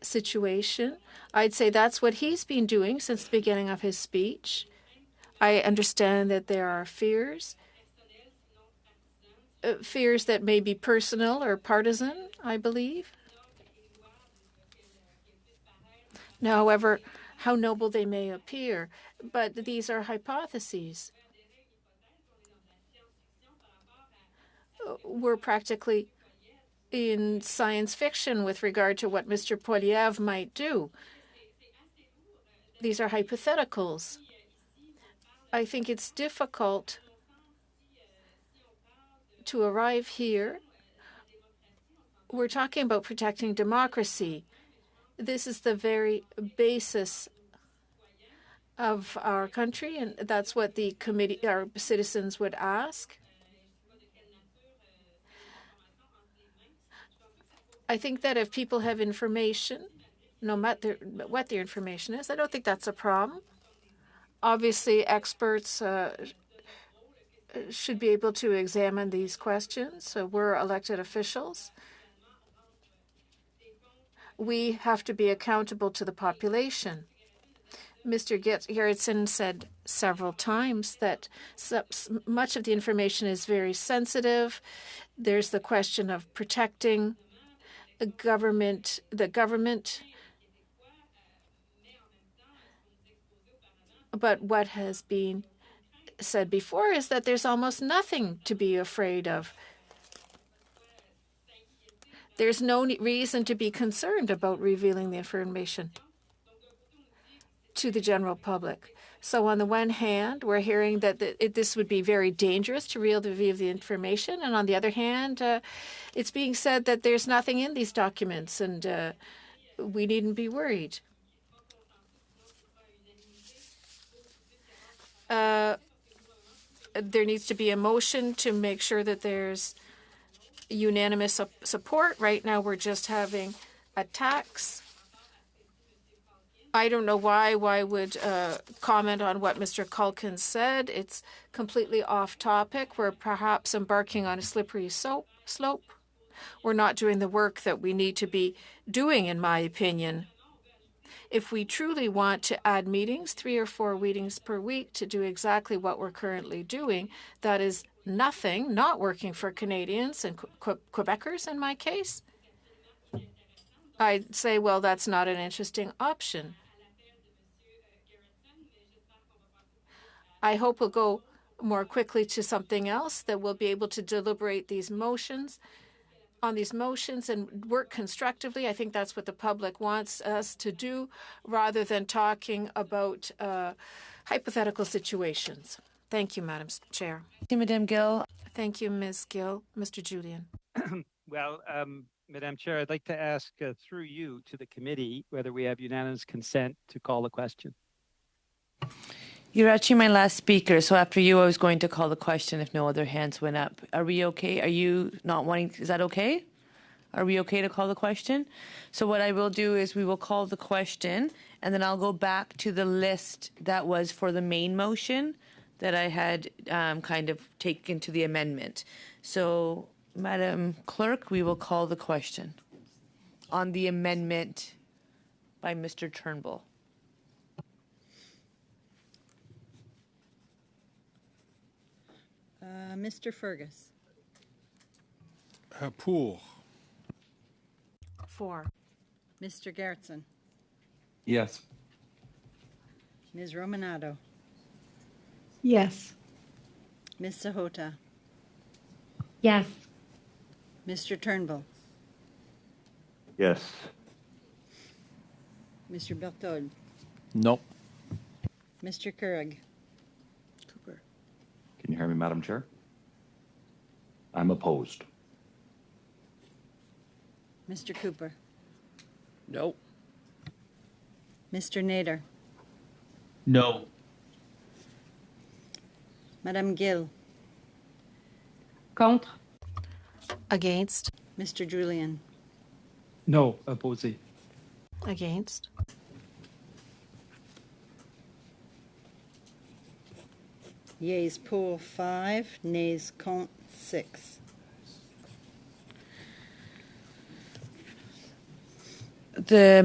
situation. I'd say that's what he's been doing since the beginning of his speech. I understand that there are fears that may be personal or partisan, I believe. Now, however, how noble they may appear, but these are hypotheses. We're practically in science fiction with regard to what Mr. Poilievre might do. These are hypotheticals. I think it's difficult to arrive here. We're talking about protecting democracy. This is the very basis of our country, and that's what the committee, our citizens would ask. I think that if people have information, no matter what their information is, I don't think that's a problem. Obviously, experts should be able to examine these questions. So we're elected officials. We have to be accountable to the population. Mr. Gerritsen said several times that much of the information is very sensitive. There's the question of protecting the government. But what has been said before is that there's almost nothing to be afraid of. There's no reason to be concerned about revealing the information to the general public. So on the one hand, we're hearing that this would be very dangerous to reveal the information. And on the other hand, it's being said that there's nothing in these documents and we needn't be worried. There needs to be a motion to make sure that there's unanimous support. Right now, we're just having attacks. I don't know why would comment on what Mr. Culkin said. It's completely off topic. We're perhaps embarking on a slippery slope. We're not doing the work that we need to be doing, in my opinion. If we truly want to add meetings, 3 or 4 meetings per week, to do exactly what we're currently doing, that is nothing, not working for Canadians and Quebecers in my case, I'd say, well, that's not an interesting option. I hope we'll go more quickly to something else, that we'll be able to deliberate on these motions and work constructively. I think that's what the public wants us to do, rather than talking about hypothetical situations. Thank you, Madam Chair. Thank you, Madame Gill. Thank you, Ms. Gill. Mr. Julian. Well, Madam Chair, I'd like to ask through you to the committee whether we have unanimous consent to call the question. You're actually my last speaker, so after you, I was going to call the question if no other hands went up. Are we okay? Are you not wanting? Is that okay? Are we okay to call the question? So what I will do is we will call the question, and then I'll go back to the list that was for the main motion that I had kind of taken to the amendment. So, Madam Clerk, we will call the question on the amendment by Mr. Turnbull. Mr. Fergus. Pour. For. Mr. Gerritsen. Yes. Ms. Romanado. Yes. Ms. Sahota. Yes. Mr. Turnbull. Yes. Mr. Berthold. No. Mr. Currig. Can you hear me, Madam Chair? I'm opposed. Mr. Cooper. No. Mr. Nader. No. Madame Gill. Contre. Against. Mr. Julian. No. Opposé. Against. Yeas pour 5, nays contre 6. The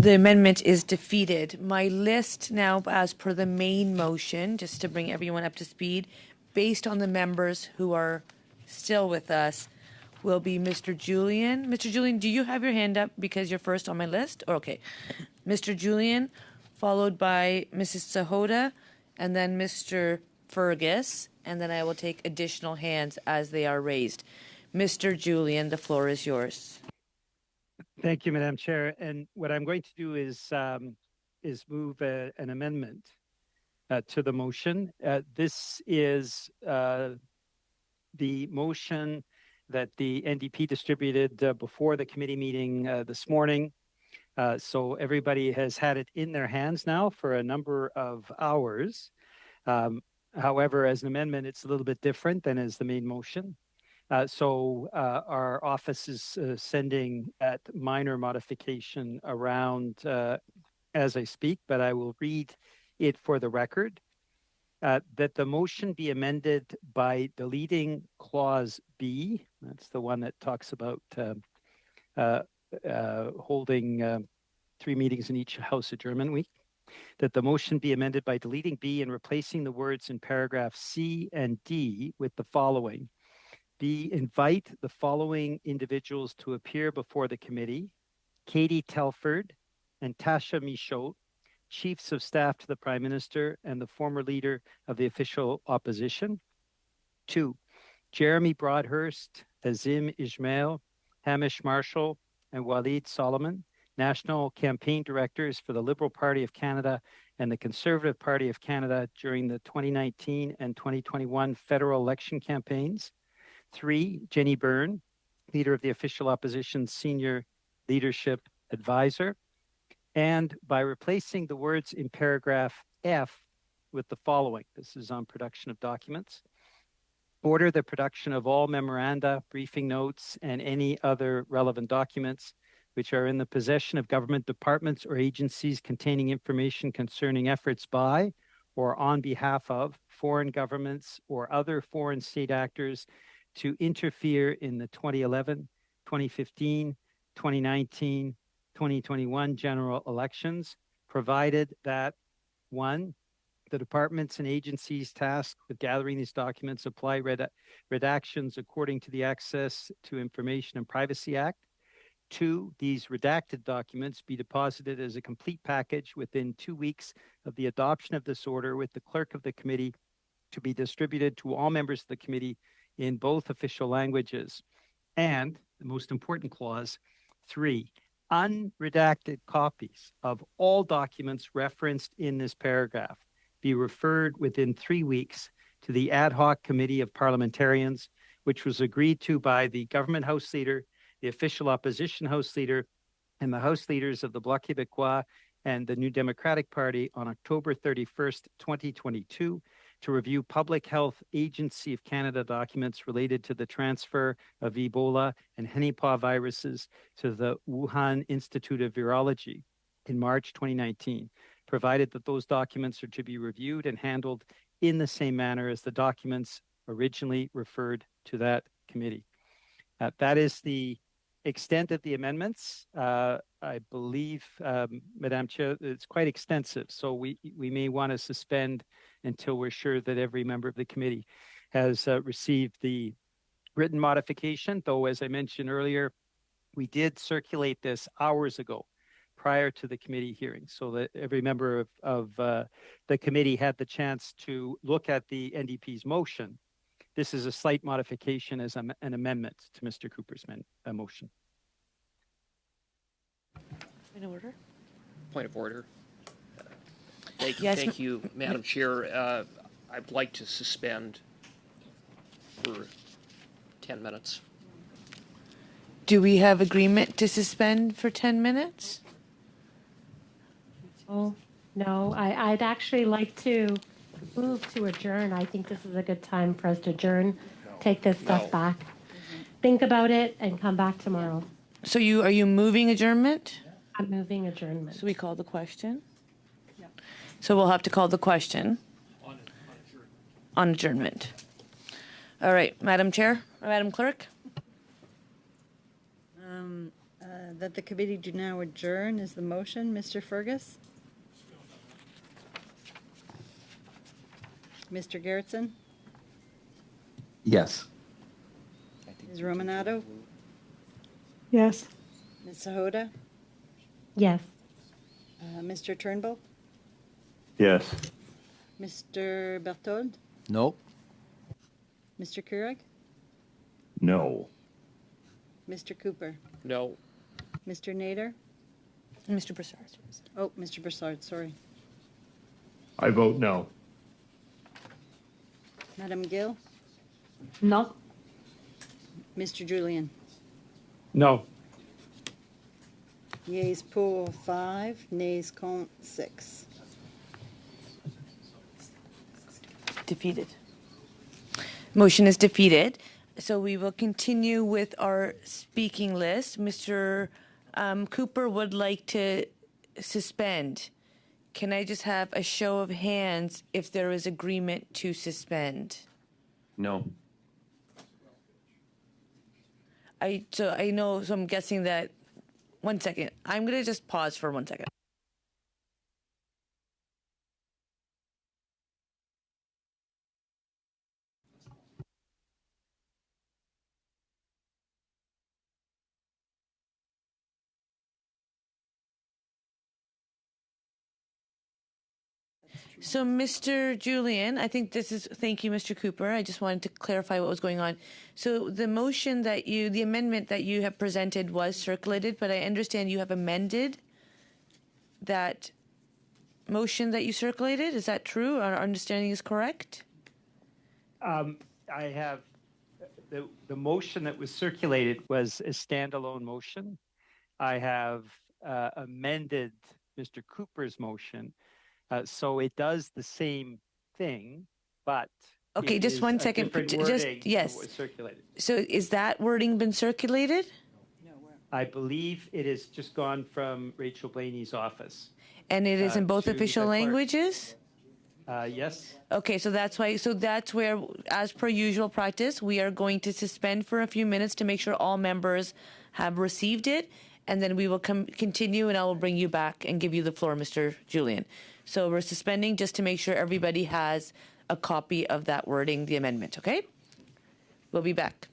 amendment is defeated. My list now, as per the main motion, just to bring everyone up to speed, based on the members who are still with us, will be Mr. Julian. Mr. Julian, do you have your hand up because you're first on my list? Okay. Mr. Julian, followed by Mrs. Sahota, and then Mr. Fergus, and then I will take additional hands as they are raised. Mr. Julian, the floor is yours. Thank you, Madam Chair. And what I'm going to do is move an amendment to the motion. This is the motion that the NDP distributed before the committee meeting this morning. So everybody has had it in their hands now for a number of hours. However, as an amendment, it's a little bit different than as the main motion. So our office is sending that minor modification around as I speak, but I will read it for the record. That the motion be amended by deleting clause B. That's the one that talks about holding 3 meetings in each House adjournment week. That the motion be amended by deleting B and replacing the words in paragraph C and D with the following. B, invite the following individuals to appear before the committee: Katie Telford and Tasha Michaud, Chiefs of Staff to the Prime Minister and the former leader of the official opposition. 2, Jeremy Broadhurst, Azim Ismail, Hamish Marshall, and Walid Solomon, National Campaign Directors for the Liberal Party of Canada and the Conservative Party of Canada during the 2019 and 2021 federal election campaigns. 3, Jenny Byrne, leader of the official opposition's senior leadership advisor. And by replacing the words in paragraph F with the following, this is on production of documents: order the production of all memoranda, briefing notes, and any other relevant documents which are in the possession of government departments or agencies containing information concerning efforts by or on behalf of foreign governments or other foreign state actors to interfere in the 2011, 2015, 2019, 2021 general elections, provided that 1, the departments and agencies tasked with gathering these documents apply redactions according to the Access to Information and Privacy Act. 2, these redacted documents be deposited as a complete package within 2 weeks of the adoption of this order with the clerk of the committee to be distributed to all members of the committee in both official languages. And the most important clause, 3, unredacted copies of all documents referenced in this paragraph be referred within 3 weeks to the ad hoc committee of parliamentarians, which was agreed to by the government House Leader, the official opposition House Leader, and the House Leaders of the Bloc Québécois and the New Democratic Party on October 31st, 2022, to review Public Health Agency of Canada documents related to the transfer of Ebola and Henipah viruses to the Wuhan Institute of Virology in March 2019, provided that those documents are to be reviewed and handled in the same manner as the documents originally referred to that committee. That is the extent of the amendments. I believe, Madam Chair, it's quite extensive, so we may want to suspend until we're sure that every member of the committee has received the written modification, though, as I mentioned earlier, we did circulate this hours ago. prior to the committee hearing so that every member of the committee had the chance to look at the NDP's motion. This is a slight modification as an amendment to Mr. Cooper's motion. Point of order. Point of order. Thank you, Madam Chair. I'd like to suspend for 10 minutes. Do we have agreement to suspend for 10 minutes? Oh, no, I'd actually like to move to adjourn. I think this is a good time for us to adjourn, take this stuff back, think about it, and come back tomorrow. So are you moving adjournment? I'm moving adjournment. So we call the question? So we'll have to call the question on adjournment. All right, Madam Chair, or Madam Clerk? That the committee do now adjourn is the motion. Mr. Fergus? Mr. Gerritsen? Yes. Ms. Romanato? Yes. Ms. Sahota? Yes. Mr. Turnbull? Yes. Mr. Berthold? No. Mr. Keurig? No. Mr. Cooper? No. Mr. Nader? Mr. Broussard. Oh, Mr. Broussard, sorry. I vote no. Madam Gill? No. Mr. Julian? No. Yeas pour 5, nays contre 6. Defeated. Motion is defeated. So we will continue with our speaking list. Mr. Cooper would like to suspend. Can I just have a show of hands if there is agreement to suspend? No. So I'm guessing that, 1 second. I'm going to just pause for 1 second. So, Mr. Julian, thank you, Mr. Cooper. I just wanted to clarify what was going on. So the the amendment that you have presented was circulated, but I understand you have amended that motion that you circulated. Is that true? Our understanding is correct? I have, the motion that was circulated was a standalone motion. I have amended Mr. Cooper's motion. So it does the same thing, but okay, just 1 second. Yes. Circulated. So is that wording been circulated? I believe it has just gone from Rachel Blaney's office. And it is in both to official the clerk. languages? Yes. Okay, so that's where, as per usual practice, we are going to suspend for a few minutes to make sure all members have received it, and then we will continue, and I will bring you back and give you the floor, Mr. Julian. So we're suspending just to make sure everybody has a copy of that wording, the amendment, okay? We'll be back.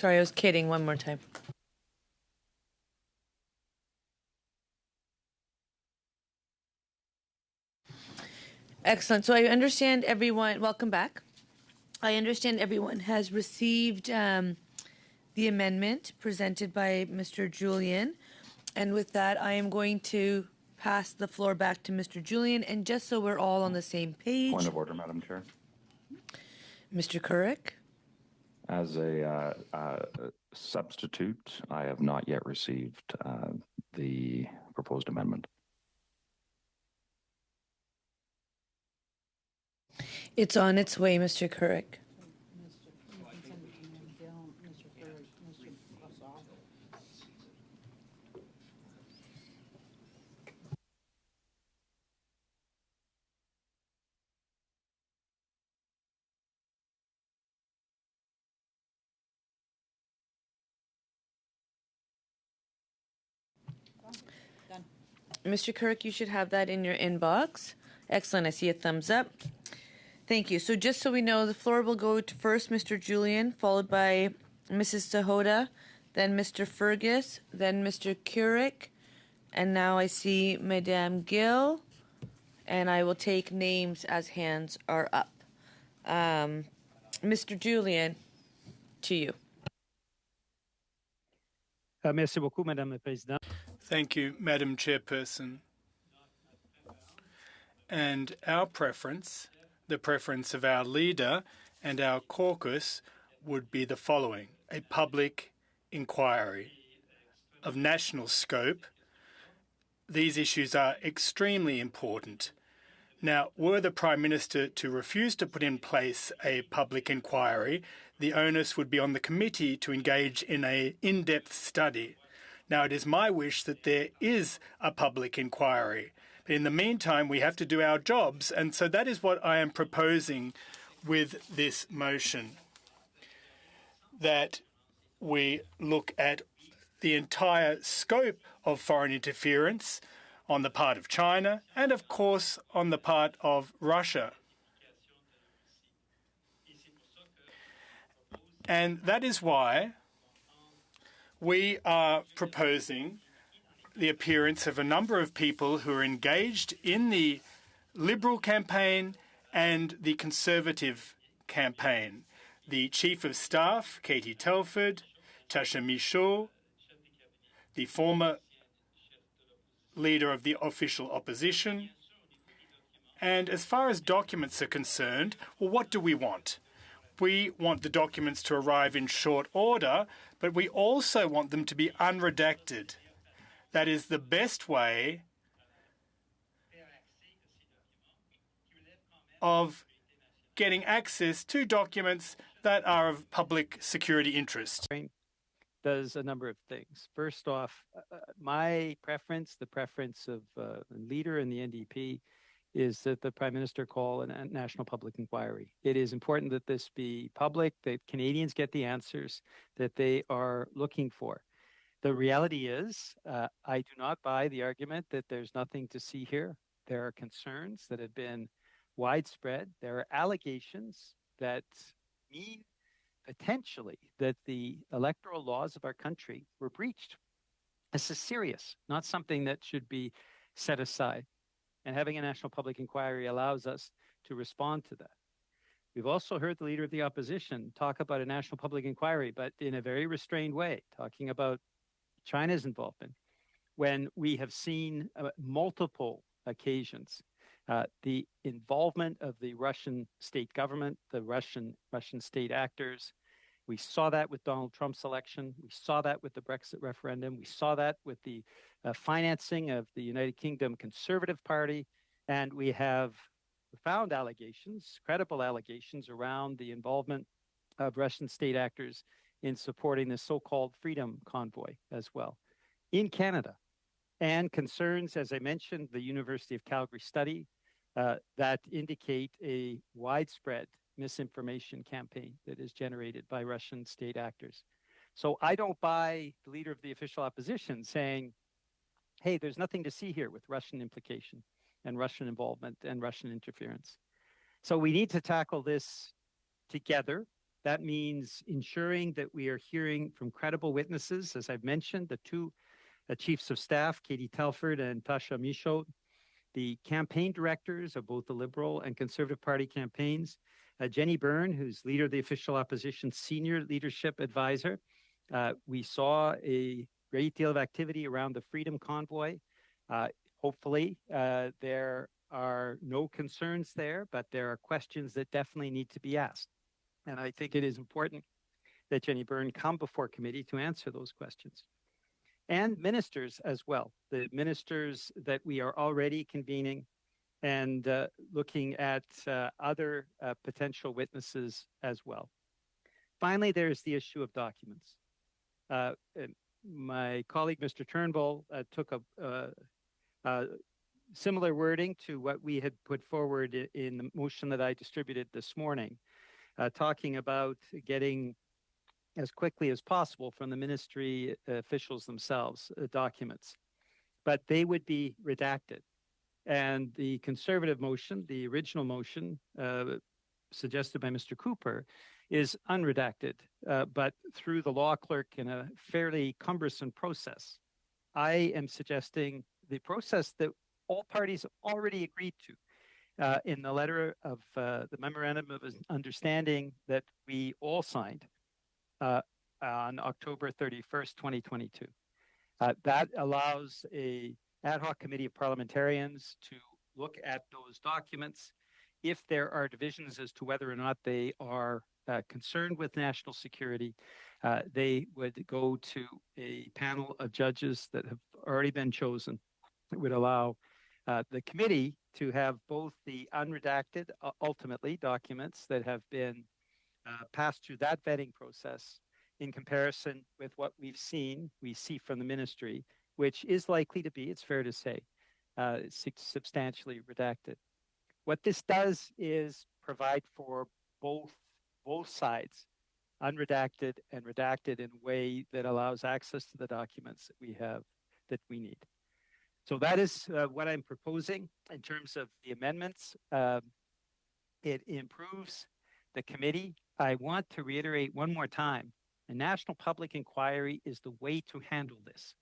Sorry, I was kidding. One more time. Excellent. So I understand everyone, welcome back. I understand everyone has received the amendment presented by Mr. Julian. And with that, I am going to pass the floor back to Mr. Julian. And just so we're all on the same page. Point of order, Madam Chair. Mr. Couric? As a substitute, I have not yet received the proposed amendment. It's on its way, Mr. Couric. Mr. Couric, you should have that in your inbox. Excellent. I see a thumbs up. Thank you. So just so we know, the floor will go to first Mr. Julian, followed by Mrs. Sahota, then Mr. Fergus, then Mr. Couric, and now I see Madame Gill, and I will take names as hands are up. Mr. Julian, to you. Merci beaucoup, Madame la Présidente. Thank you, Madam Chairperson. And our preference, the preference of our leader and our caucus, would be the following: a public inquiry of national scope. These issues are extremely important. Now, were the Prime Minister to refuse to put in place a public inquiry, the onus would be on the committee to engage in an in-depth study. Now, it is my wish that there is a public inquiry. But in the meantime, we have to do our jobs, and so that is what I am proposing with this motion, that we look at the entire scope of foreign interference on the part of China and, of course, on the part of Russia. And that is why we are proposing the appearance of a number of people who are engaged in the Liberal campaign and the Conservative campaign. The Chief of Staff, Katie Telford, Tasha Michaud, the former leader of the official opposition. And as far as documents are concerned, well, what do we want? We want the documents to arrive in short order, but we also want them to be unredacted. That is the best way of getting access to documents that are of public security interest. Does a number of things. First off, my preference, the preference of the leader in the NDP, is that the Prime Minister call a national public inquiry. It is important that this be public, that Canadians get the answers that they are looking for. The reality is, I do not buy the argument that there's nothing to see here. There are concerns that have been widespread. There are allegations that mean potentially that the electoral laws of our country were breached. This is serious, not something that should be set aside. And having a national public inquiry allows us to respond to that. We've also heard the leader of the opposition talk about a national public inquiry, but in a very restrained way, talking about China's involvement, when we have seen multiple occasions the involvement of the Russian state government, the Russian state actors. We saw that with Donald Trump's election. We saw that with the Brexit referendum. We saw that with the financing of the United Kingdom Conservative Party. And we have found allegations, credible allegations, around the involvement of Russian state actors in supporting the so-called Freedom Convoy as well in Canada. And concerns, as I mentioned, the University of Calgary study that indicate a widespread misinformation campaign that is generated by Russian state actors. So I don't buy the leader of the official opposition saying, hey, there's nothing to see here with Russian implication and Russian involvement and Russian interference. So we need to tackle this together. That means ensuring that we are hearing from credible witnesses, as I've mentioned, the two chiefs of staff, Katie Telford and Tasha Michaud, the campaign directors of both the Liberal and Conservative Party campaigns, Jenny Byrne, who's leader of the official opposition senior leadership advisor. We saw a great deal of activity around the Freedom Convoy. Hopefully, there are no concerns there, but there are questions that definitely need to be asked. And I think it is important that Jenny Byrne come before committee to answer those questions. And ministers as well, the ministers that we are already convening and looking at other potential witnesses as well. Finally, there's the issue of documents. My colleague, Mr. Turnbull, took a similar wording to what we had put forward in the motion that I distributed this morning, talking about getting as quickly as possible from the ministry officials themselves documents, but they would be redacted. And the Conservative motion, the original motion suggested by Mr. Cooper, is unredacted, but through the law clerk in a fairly cumbersome process. I am suggesting the process that all parties already agreed to in the letter of the memorandum of understanding that we all signed on October 31st, 2022. That allows a ad hoc committee of parliamentarians to look at those documents. If there are divisions as to whether or not they are concerned with national security, they would go to a panel of judges that have already been chosen. It would allow the committee to have both the unredacted, ultimately, documents that have been passed through that vetting process in comparison with what we see from the ministry, which is likely to be, it's fair to say, substantially redacted. What this does is provide for both sides, unredacted and redacted, in a way that allows access to the documents that we need. So that is what I'm proposing in terms of the amendments. It improves the committee. I want to reiterate one more time, a national public inquiry is the way to handle this.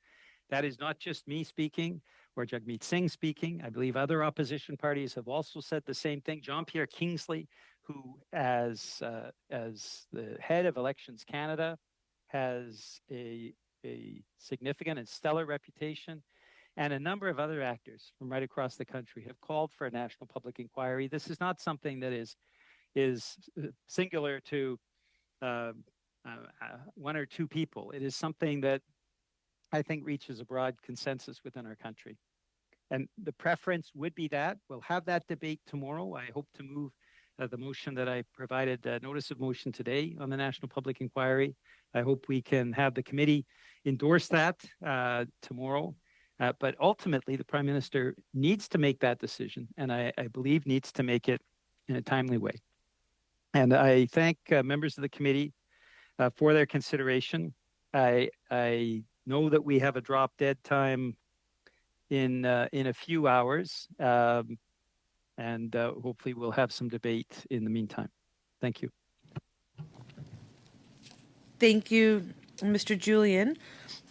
That is not just me speaking or Jagmeet Singh speaking. I believe other opposition parties have also said the same thing. Jean-Pierre Kingsley, who as the head of Elections Canada has a significant and stellar reputation, and a number of other actors from right across the country have called for a national public inquiry. This is not something that is singular to one or two people. It is something that I think reaches a broad consensus within our country. And the preference would be that. We'll have that debate tomorrow. I hope to move the motion that I provided notice of motion today on the National Public Inquiry. I hope we can have the committee endorse that tomorrow. But ultimately, the Prime Minister needs to make that decision, and I believe needs to make it in a timely way. And I thank members of the committee for their consideration. I know that we have a drop dead time in a few hours, and hopefully we'll have some debate in the meantime. Thank you. Thank you, Mr. Julian.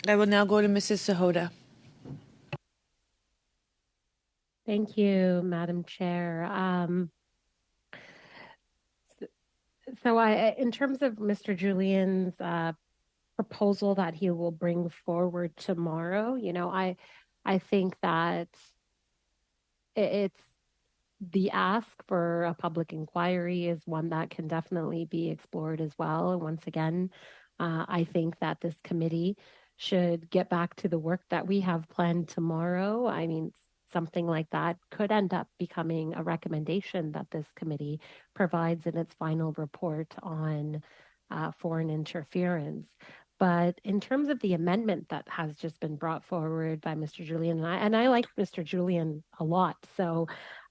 I will now go to Mrs. Sahota. Thank you, Madam Chair. So in terms of Mr. Julian's proposal that he will bring forward tomorrow, I think that it's the ask for a public inquiry is one that can definitely be explored as well. And once again, I think that this committee should get back to the work that we have planned tomorrow. I mean, something like that could end up becoming a recommendation that this committee provides in its final report on foreign interference. But in terms of the amendment that has just been brought forward by Mr. Julian, and I like Mr. Julian a lot, so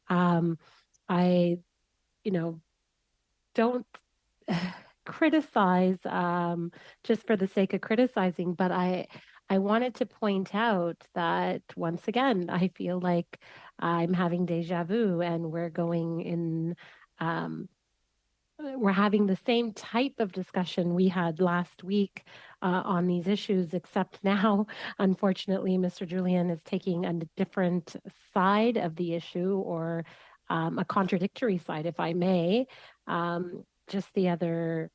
I, don't criticize just for the sake of criticizing, but I wanted to point out that once again, I feel like I'm having deja vu, and we're going in we're having the same type of discussion we had last week on these issues, except now, unfortunately, Mr. Julian is taking a different side of the issue, or a contradictory side, if I may. Just the other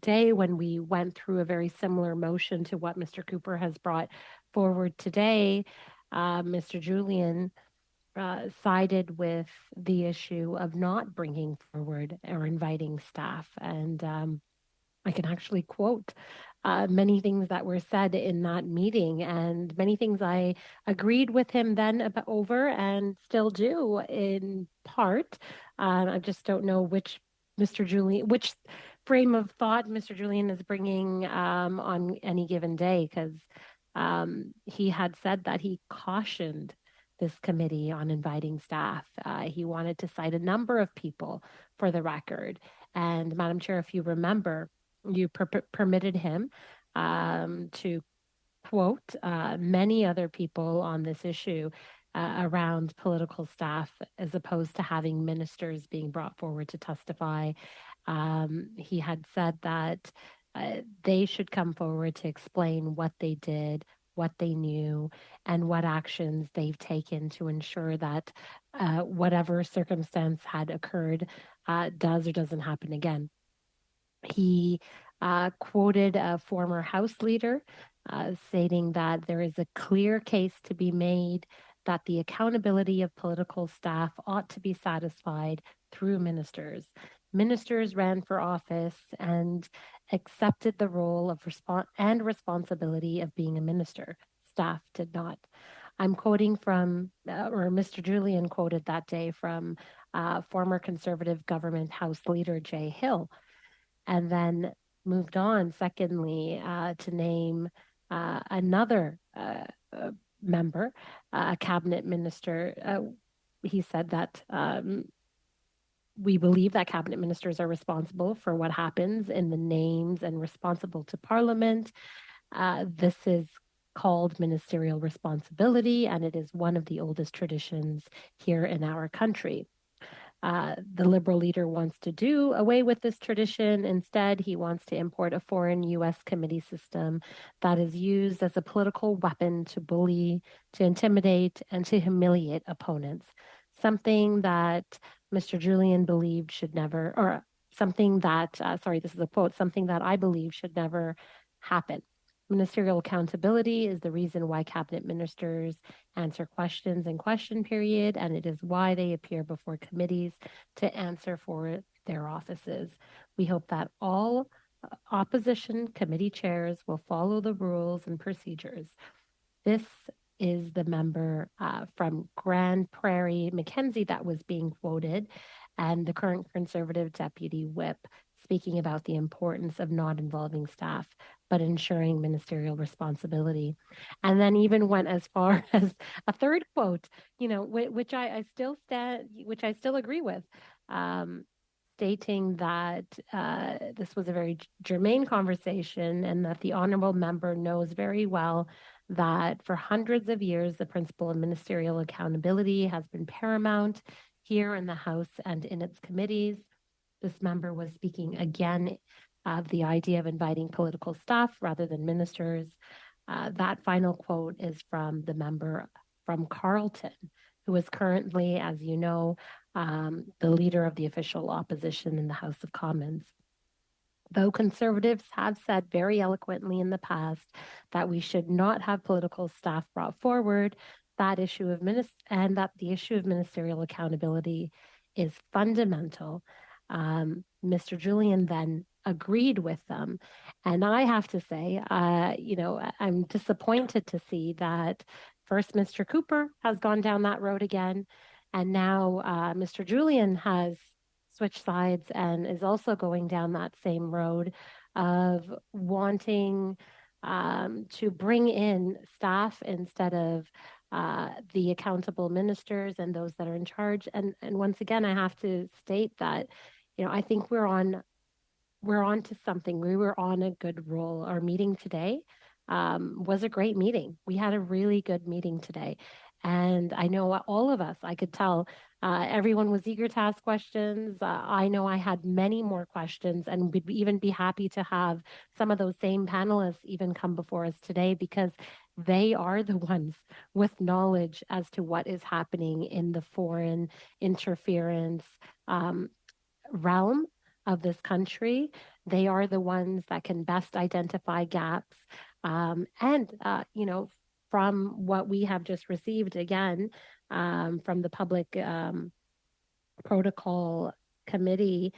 day, when we went through a very similar motion to what Mr. Cooper has brought forward today, Mr. Julian sided with the issue of not bringing forward or inviting staff. And I can actually quote many things that were said in that meeting, and many things I agreed with him then over and still do in part. I just don't know which frame of thought Mr. Julian is bringing on any given day, because he had said that he cautioned this committee on inviting staff. He wanted to cite a number of people for the record. And Madam Chair, if you remember, you permitted him to quote many other people on this issue around political staff, as opposed to having ministers being brought forward to testify. He had said that they should come forward to explain what they did, what they knew, and what actions they've taken to ensure that whatever circumstance had occurred does or doesn't happen again. He quoted a former House leader stating that there is a clear case to be made that the accountability of political staff ought to be satisfied through ministers. Ministers ran for office and accepted the role of responsibility of being a minister. Staff did not. I'm quoting from, or Mr. Julian quoted that day from former Conservative government House leader Jay Hill, and then moved on, secondly, to name another member, a cabinet minister. He said that we believe that cabinet ministers are responsible for what happens in the names and responsible to Parliament. This is called ministerial responsibility, and it is one of the oldest traditions here in our country. The Liberal leader wants to do away with this tradition. Instead, he wants to import a foreign U.S. committee system that is used as a political weapon to bully, to intimidate, and to humiliate opponents. Something that Mr. Julian believed should never, or something that, this is a quote, something that I believe should never happen. Ministerial accountability is the reason why cabinet ministers answer questions in question period, and it is why they appear before committees to answer for their offices. We hope that all opposition committee chairs will follow the rules and procedures. This is the member from Grand Prairie, Mackenzie, that was being quoted, and the current Conservative Deputy Whip, speaking about the importance of not involving staff, but ensuring ministerial responsibility. And then even went as far as a third quote, which I still agree with, stating that this was a very germane conversation, and that the honorable member knows very well that for hundreds of years, the principle of ministerial accountability has been paramount here in the House and in its committees. This member was speaking again of the idea of inviting political staff rather than ministers. That final quote is from the member from Carleton, who is currently, as you know, the leader of the official opposition in the House of Commons. Though Conservatives have said very eloquently in the past that we should not have political staff brought forward, that issue of the issue of ministerial accountability is fundamental. Mr. Julian then agreed with them. And I have to say, I'm disappointed to see that first Mr. Cooper has gone down that road again, and now Mr. Julian has switched sides and is also going down that same road of wanting to bring in staff instead of the accountable ministers and those that are in charge. And once again, I have to state that, I think we're on to something. We were on a good roll. Our meeting today was a great meeting. We had a really good meeting today. And I know all of us, I could tell everyone was eager to ask questions. I know I had many more questions and would even be happy to have some of those same panelists even come before us today because they are the ones with knowledge as to what is happening in the foreign interference realm of this country. They are the ones that can best identify gaps. From what we have just received again from the public protocol committee,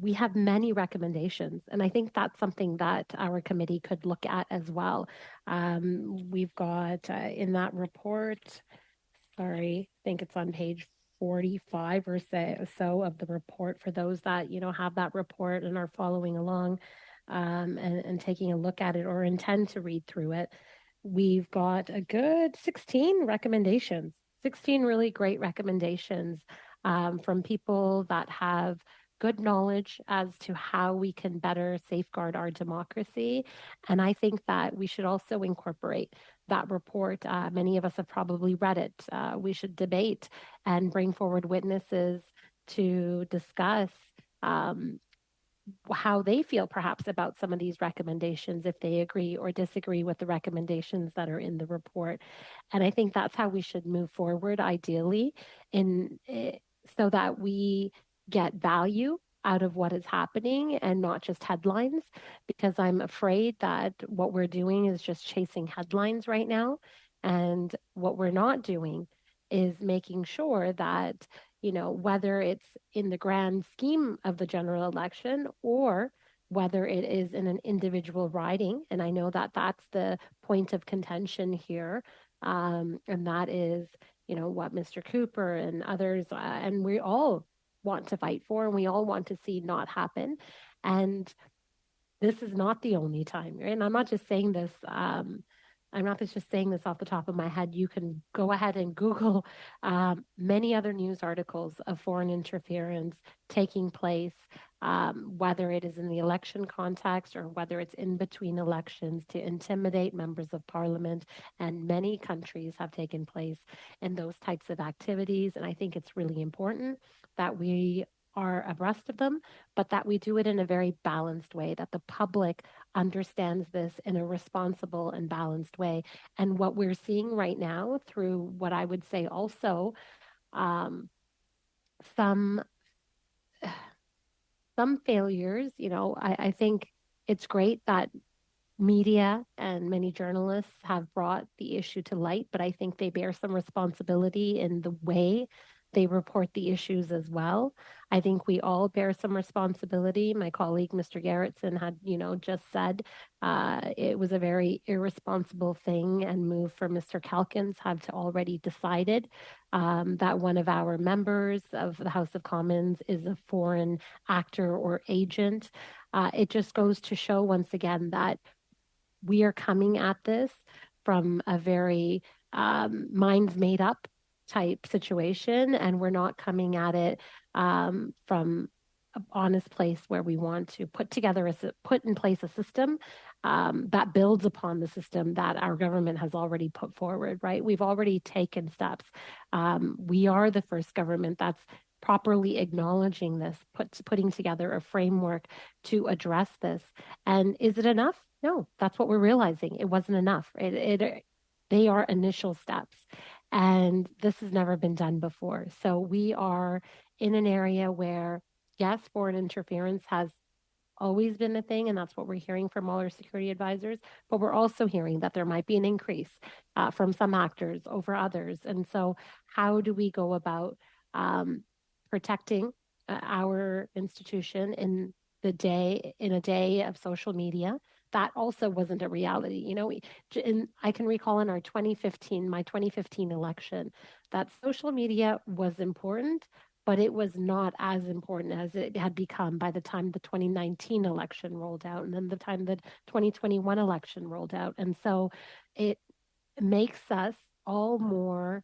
we have many recommendations. And I think that's something that our committee could look at as well. We've got in that report, I think it's on page 45 or so of the report for those that, have that report and are following along and taking a look at it or intend to read through it. We've got a good 16 recommendations, 16 really great recommendations from people that have good knowledge as to how we can better safeguard our democracy. And I think that we should also incorporate that report. Many of us have probably read it. We should debate and bring forward witnesses to discuss how they feel perhaps about some of these recommendations, if they agree or disagree with the recommendations that are in the report. And I think that's how we should move forward, ideally, so that we get value out of what is happening and not just headlines, because I'm afraid that what we're doing is just chasing headlines right now. And what we're not doing is making sure that, whether it's in the grand scheme of the general election or whether it is in an individual riding, and I know that that's the point of contention here, and that is, what Mr. Cooper and others, and we all want to fight for, and we all want to see not happen. And this is not the only time, right? And I'm not just saying this. I'm not just saying this off the top of my head. You can go ahead and Google many other news articles of foreign interference taking place, whether it is in the election context or whether it's in between elections to intimidate members of parliament. And many countries have taken place in those types of activities. And I think it's really important that we are abreast of them, but that we do it in a very balanced way, that the public understands this in a responsible and balanced way. And what we're seeing right now through what I would say also some failures, I think it's great that media and many journalists have brought the issue to light, but I think they bear some responsibility in the way they report the issues as well. I think we all bear some responsibility. My colleague, Mr. Garretson, had, just said it was a very irresponsible thing and move for Mr. Calkins have to already decided that one of our members of the House of Commons is a foreign actor or agent. It just goes to show once again that we are coming at this from a very minds made up type situation, and we're not coming at it from an honest place where we want to put in place a system that builds upon the system that our government has already put forward, right? We've already taken steps. We are the first government that's properly acknowledging this, putting together a framework to address this. And is it enough? No, that's what we're realizing. It wasn't enough. They are initial steps. And this has never been done before. So we are in an area where, yes, foreign interference has always been a thing, and that's what we're hearing from all our security advisors. But we're also hearing that there might be an increase from some actors over others. And so how do we go about protecting our institution in a day of social media? That also wasn't a reality. I can recall in my 2015 election, that social media was important, but it was not as important as it had become by the time the 2019 election rolled out and then the time the 2021 election rolled out. And so it makes us all more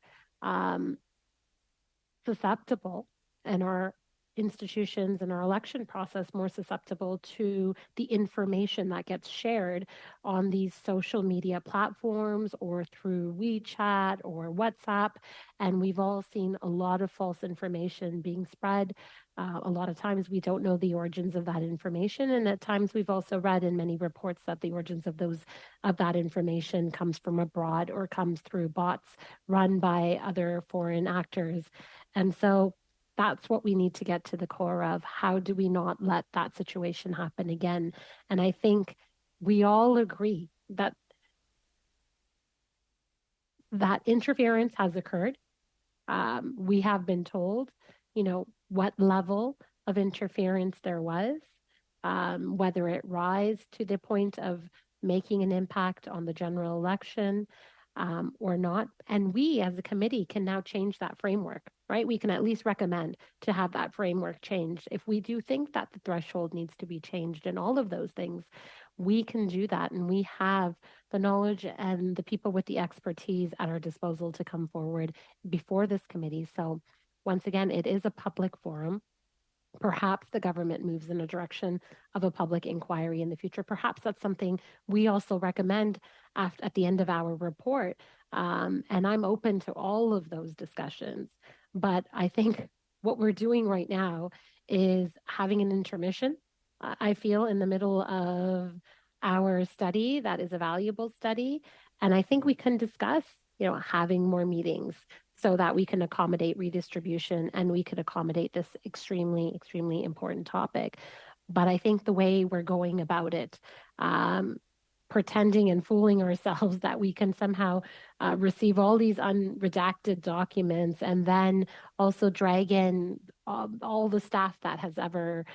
susceptible and our institutions and our election process more susceptible to the information that gets shared on these social media platforms or through WeChat or WhatsApp. And we've all seen a lot of false information being spread. A lot of times we don't know the origins of that information. And at times we've also read in many reports that the origins of that information comes from abroad or comes through bots run by other foreign actors. And so that's what we need to get to the core of. How do we not let that situation happen again? And I think we all agree that interference has occurred. We have been told, what level of interference there was, whether it rise to the point of making an impact on the general election or not. And we as a committee can now change that framework, right? We can at least recommend to have that framework changed. If we do think that the threshold needs to be changed and all of those things, we can do that. And we have the knowledge and the people with the expertise at our disposal to come forward before this committee. So once again, it is a public forum. Perhaps the government moves in a direction of a public inquiry in the future. Perhaps that's something we also recommend at the end of our report. And I'm open to all of those discussions. But I think what we're doing right now is having an intermission, I feel, in the middle of our study. That is a valuable study. And I think we can discuss, having more meetings so that we can accommodate redistribution and we could accommodate this extremely, extremely important topic. But I think the way we're going about it, pretending and fooling ourselves that we can somehow receive all these unredacted documents and then also drag in all the staff that has ever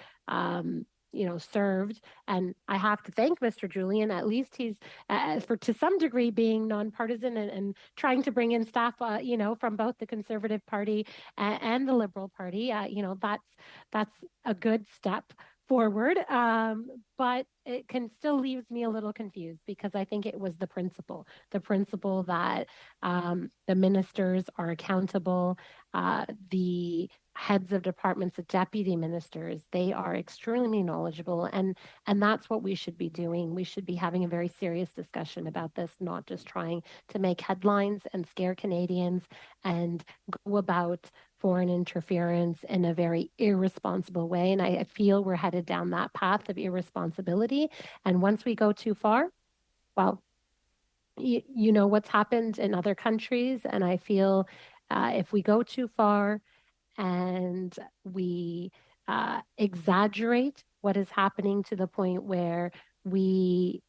served. And I have to thank Mr. Julian. At least he's, to some degree, being nonpartisan and trying to bring in staff, from both the Conservative Party and the Liberal Party. That's a good step forward. But it still leaves me a little confused because I think it was the principle that the ministers are accountable, the heads of departments, the deputy ministers, they are extremely knowledgeable. And that's what we should be doing. We should be having a very serious discussion about this, not just trying to make headlines and scare Canadians and go about foreign interference in a very irresponsible way. And I feel we're headed down that path of irresponsibility. And once we go too far, well, you know what's happened in other countries. And I feel if we go too far and we exaggerate what is happening to the point where we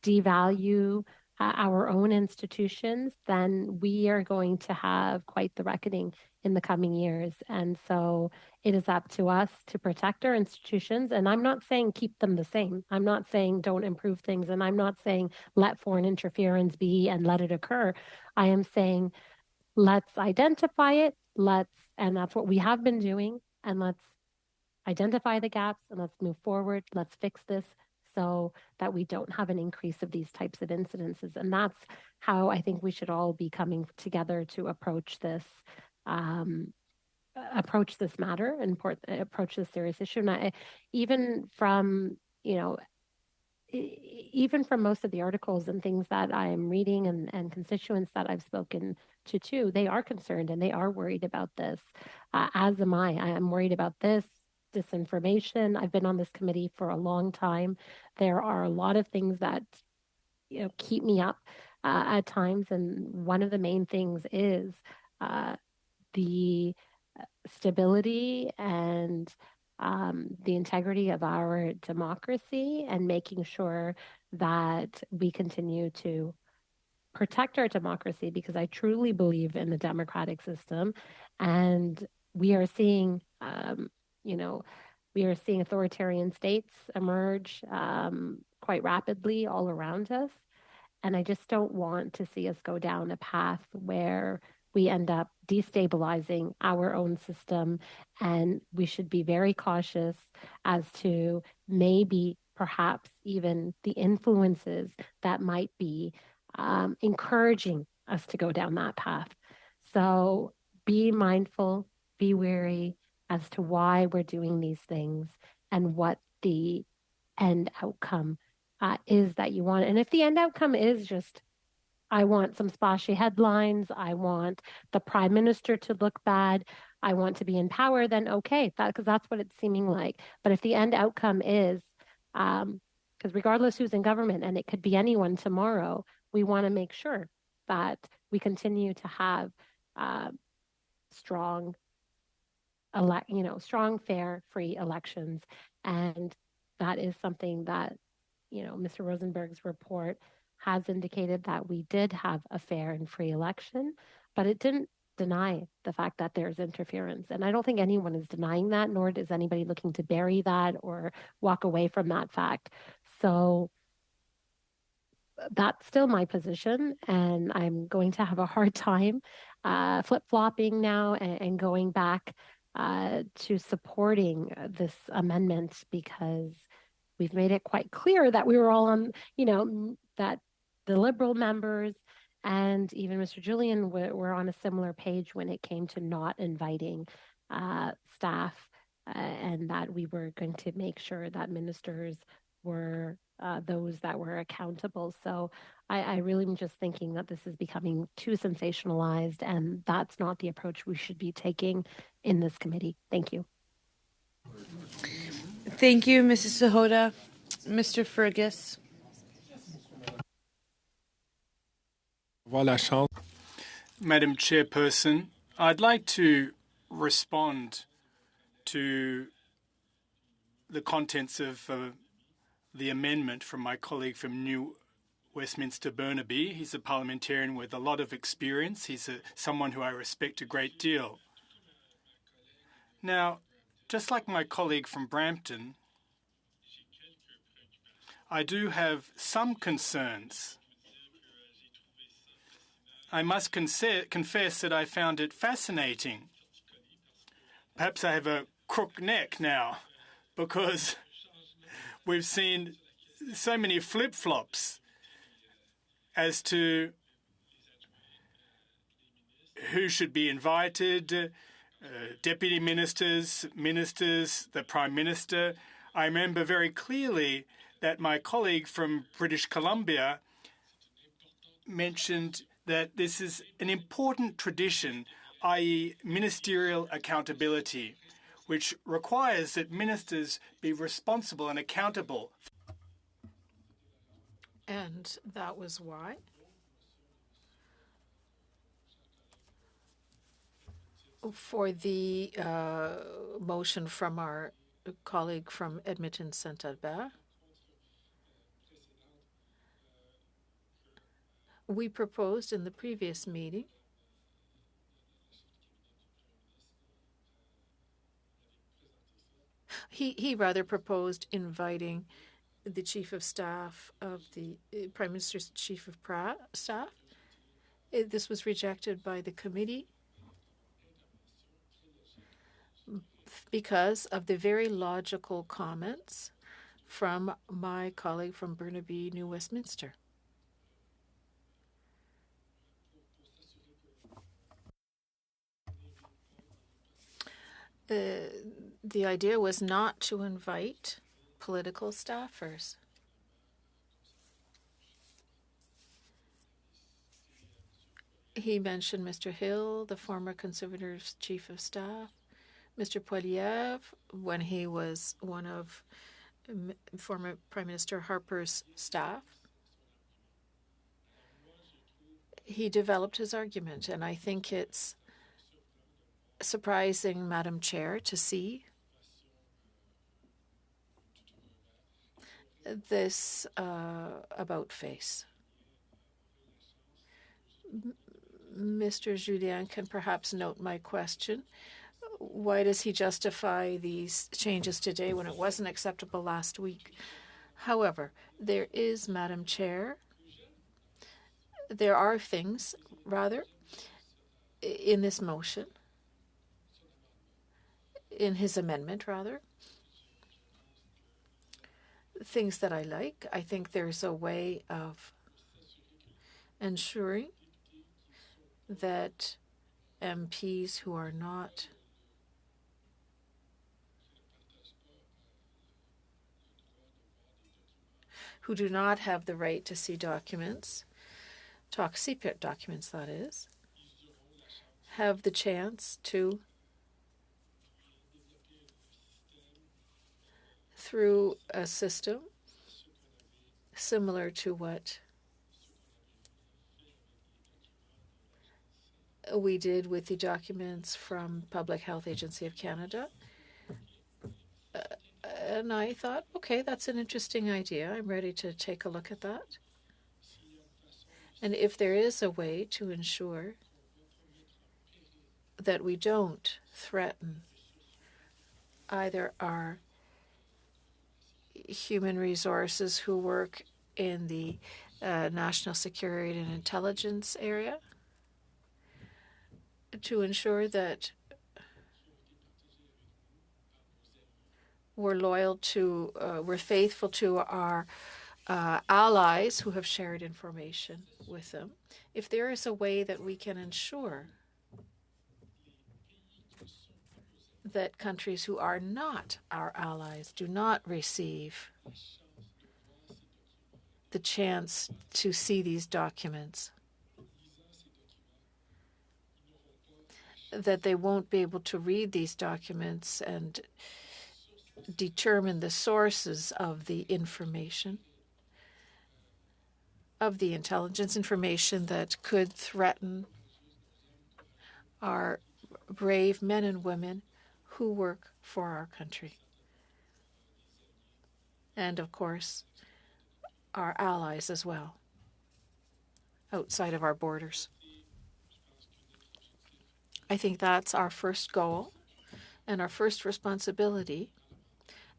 devalue our own institutions, then we are going to have quite the reckoning in the coming years. And so it is up to us to protect our institutions. And I'm not saying keep them the same. I'm not saying don't improve things. And I'm not saying let foreign interference be and let it occur. I am saying let's identify it. And that's what we have been doing. And let's identify the gaps and let's move forward. Let's fix this so that we don't have an increase of these types of incidences. And that's how I think we should all be coming together to approach this matter and approach this serious issue. And even from most of the articles and things that I'm reading and constituents that I've spoken to too, they are concerned and they are worried about this, as am I. I am worried about this disinformation. I've been on this committee for a long time. There are a lot of things that keep me up at times, and one of the main things is the stability and the integrity of our democracy and making sure that we continue to protect our democracy, because I truly believe in the democratic system. And we are seeing, authoritarian states emerge quite rapidly all around us. And I just don't want to see us go down a path where we end up destabilizing our own system. And we should be very cautious as to perhaps even the influences that might be encouraging us to go down that path. So be mindful, be wary, as to why we're doing these things and what the end outcome is that you want. And if the end outcome is just, I want some splashy headlines, I want the prime minister to look bad, I want to be in power, then okay, because that's what it's seeming like. But if the end outcome is, because regardless who's in government, and it could be anyone tomorrow, we want to make sure that we continue to have strong, strong, fair, free elections. And that is something that, Mr. Rosenberg's report has indicated that we did have a fair and free election, but it didn't deny the fact that there's interference. And I don't think anyone is denying that, nor is anybody looking to bury that or walk away from that fact. So that's still my position, and I'm going to have a hard time flip-flopping now and going back to supporting this amendment, because we've made it quite clear that we were all on, that the Liberal members and even Mr. Julian were on a similar page when it came to not inviting staff, and that we were going to make sure that ministers were those that were accountable. So I really am just thinking that this is becoming too sensationalized, and that's not the approach we should be taking in this committee. Thank you. Thank you, Mrs. Sahota. Mr. Fergus. Madam Chairperson, I'd like to respond to the contents of the amendment from my colleague from New Westminster Burnaby. He's a parliamentarian with a lot of experience. He's someone who I respect a great deal. Now, just like my colleague from Brampton, I do have some concerns. I must confess that I found it fascinating. Perhaps I have a crook neck now, because we've seen so many flip-flops as to who should be invited, deputy ministers, ministers, the Prime Minister. I remember very clearly that my colleague from British Columbia mentioned that this is an important tradition, i.e. ministerial accountability, which requires that ministers be responsible and accountable. And that was why for the motion from our colleague from Edmonton St. Albert, we proposed in the previous meeting he rather proposed inviting the Chief of Staff of the Prime Minister's Chief of Staff. This was rejected by the committee because of the very logical comments from my colleague from Burnaby, New Westminster. The idea was not to invite political staffers. He mentioned Mr. Hill, the former Conservative Chief of Staff, Mr. Poilievre, when he was one of former Prime Minister Harper's staff. He developed his argument, and I think it's surprising, Madam Chair, to see this about-face. Mr. Julien can perhaps note my question. Why does he justify these changes today when it wasn't acceptable last week? However, there is, Madam Chair, there are things, rather, in this motion, in his amendment, rather, things that I like. I think there's a way of ensuring that MPs who are not who do not have the right to see documents, top secret documents that is, have the chance to, through a system similar to what we did with the documents from Public Health Agency of Canada. And I thought, okay, that's an interesting idea. I'm ready to take a look at that. And if there is a way to ensure that we don't threaten either our human resources who work in the national security and intelligence area, to ensure that we're loyal to, we're faithful to our allies who have shared information with them. If there is a way that we can ensure that countries who are not our allies do not receive the chance to see these documents, that they won't be able to read these documents and determine the sources of the information, of the intelligence information that could threaten our brave men and women who work for our country. And of course, our allies as well, outside of our borders. I think that's our first goal and our first responsibility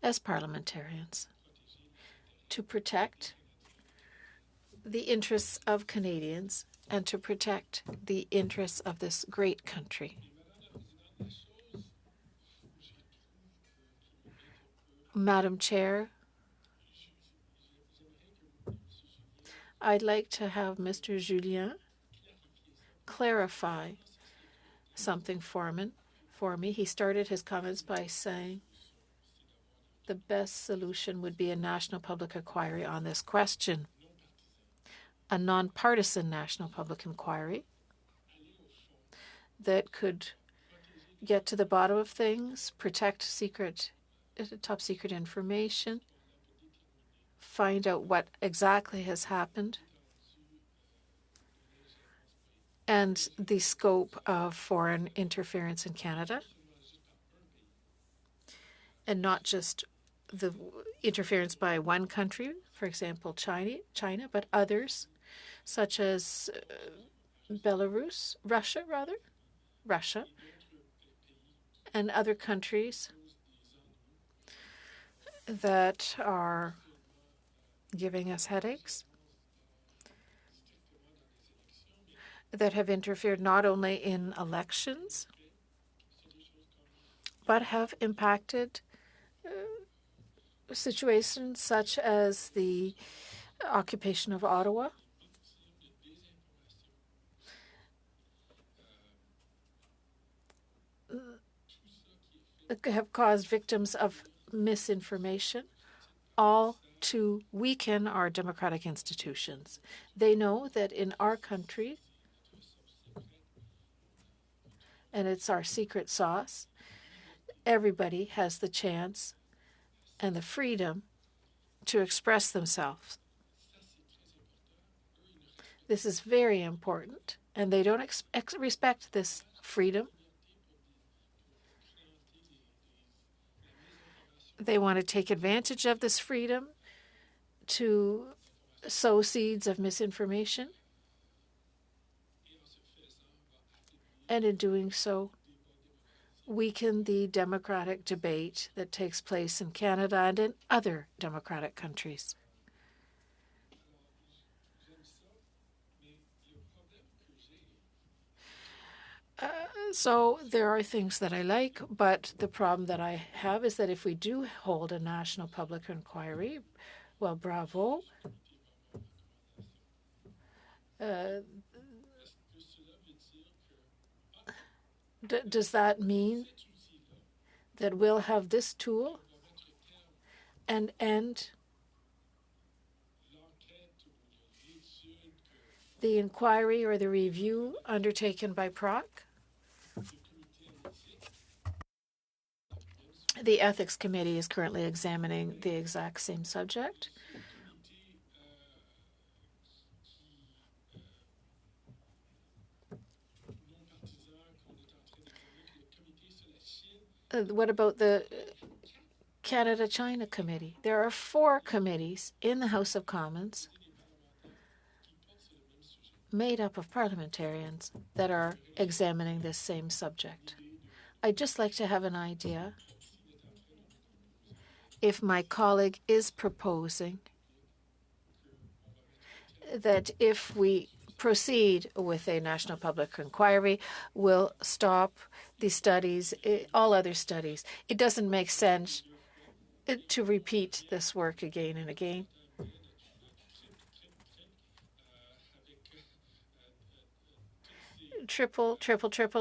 as parliamentarians, to protect the interests of Canadians and to protect the interests of this great country. Madam Chair, I'd like to have Mr. Julien clarify something for me. He started his comments by saying the best solution would be a national public inquiry on this question, a nonpartisan national public inquiry that could get to the bottom of things, protect top secret information, find out what exactly has happened, and the scope of foreign interference in Canada, and not just the interference by one country, for example, China, but others, such as Russia, and other countries that are giving us headaches, that have interfered not only in elections, but have impacted situations such as the occupation of Ottawa, have caused victims of misinformation, all to weaken our democratic institutions. They know that in our country, and it's our secret sauce, everybody has the chance and the freedom to express themselves. This is very important, and they don't respect this freedom. They want to take advantage of this freedom to sow seeds of misinformation, and in doing so, weaken the democratic debate that takes place in Canada and in other democratic countries. So there are things that I like, but the problem that I have is that if we do hold a national public inquiry, well, bravo. Does that mean that we'll have this tool and end the inquiry or the review undertaken by PROC? The Ethics Committee is currently examining the exact same subject. What about the Canada-China Committee? There are 4 committees in the House of Commons made up of parliamentarians that are examining this same subject. I'd just like to have an idea if my colleague is proposing that if we proceed with a national public inquiry, we'll stop the studies, all other studies. It doesn't make sense to repeat this work again and again. Triple,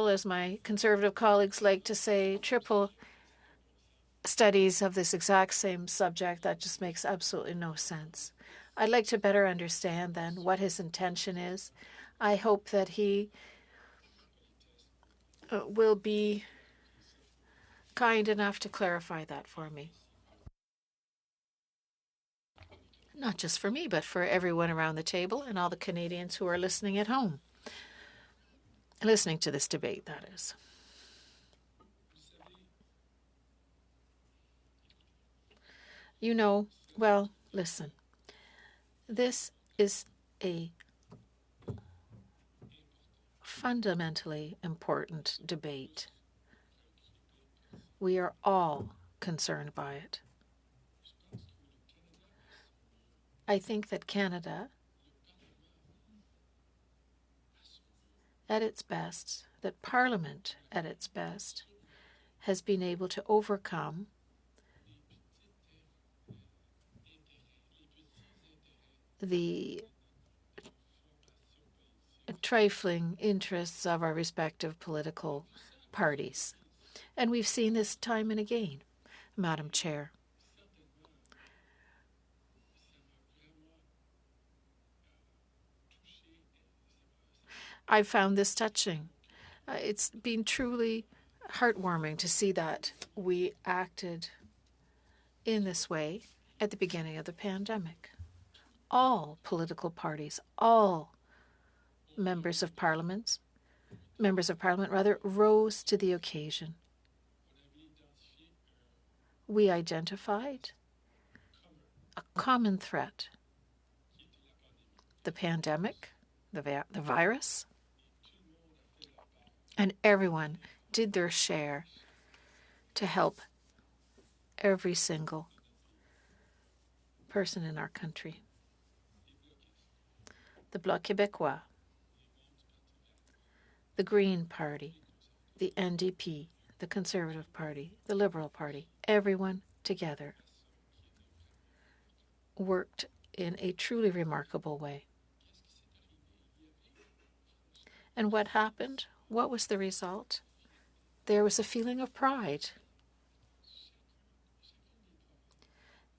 as my Conservative colleagues like to say, triple studies of this exact same subject. That just makes absolutely no sense. I'd like to better understand then what his intention is. I hope that he will be kind enough to clarify that for me. Not just for me, but for everyone around the table and all the Canadians who are listening at home. Listening to this debate, that is. You know, well, listen. This is a fundamentally important debate. We are all concerned by it. I think that Canada, at its best, that Parliament at its best, has been able to overcome the trifling interests of our respective political parties. And we've seen this time and again, Madam Chair. I found this touching. It's been truly heartwarming to see that we acted in this way at the beginning of the pandemic. All political parties, all members of Parliament rose to the occasion. We identified a common threat: the pandemic, the virus, and everyone did their share to help every single person in our country. The Bloc Québécois, the Green Party, the NDP, the Conservative Party, the Liberal Party, everyone together worked in a truly remarkable way. And what happened? What was the result? There was a feeling of pride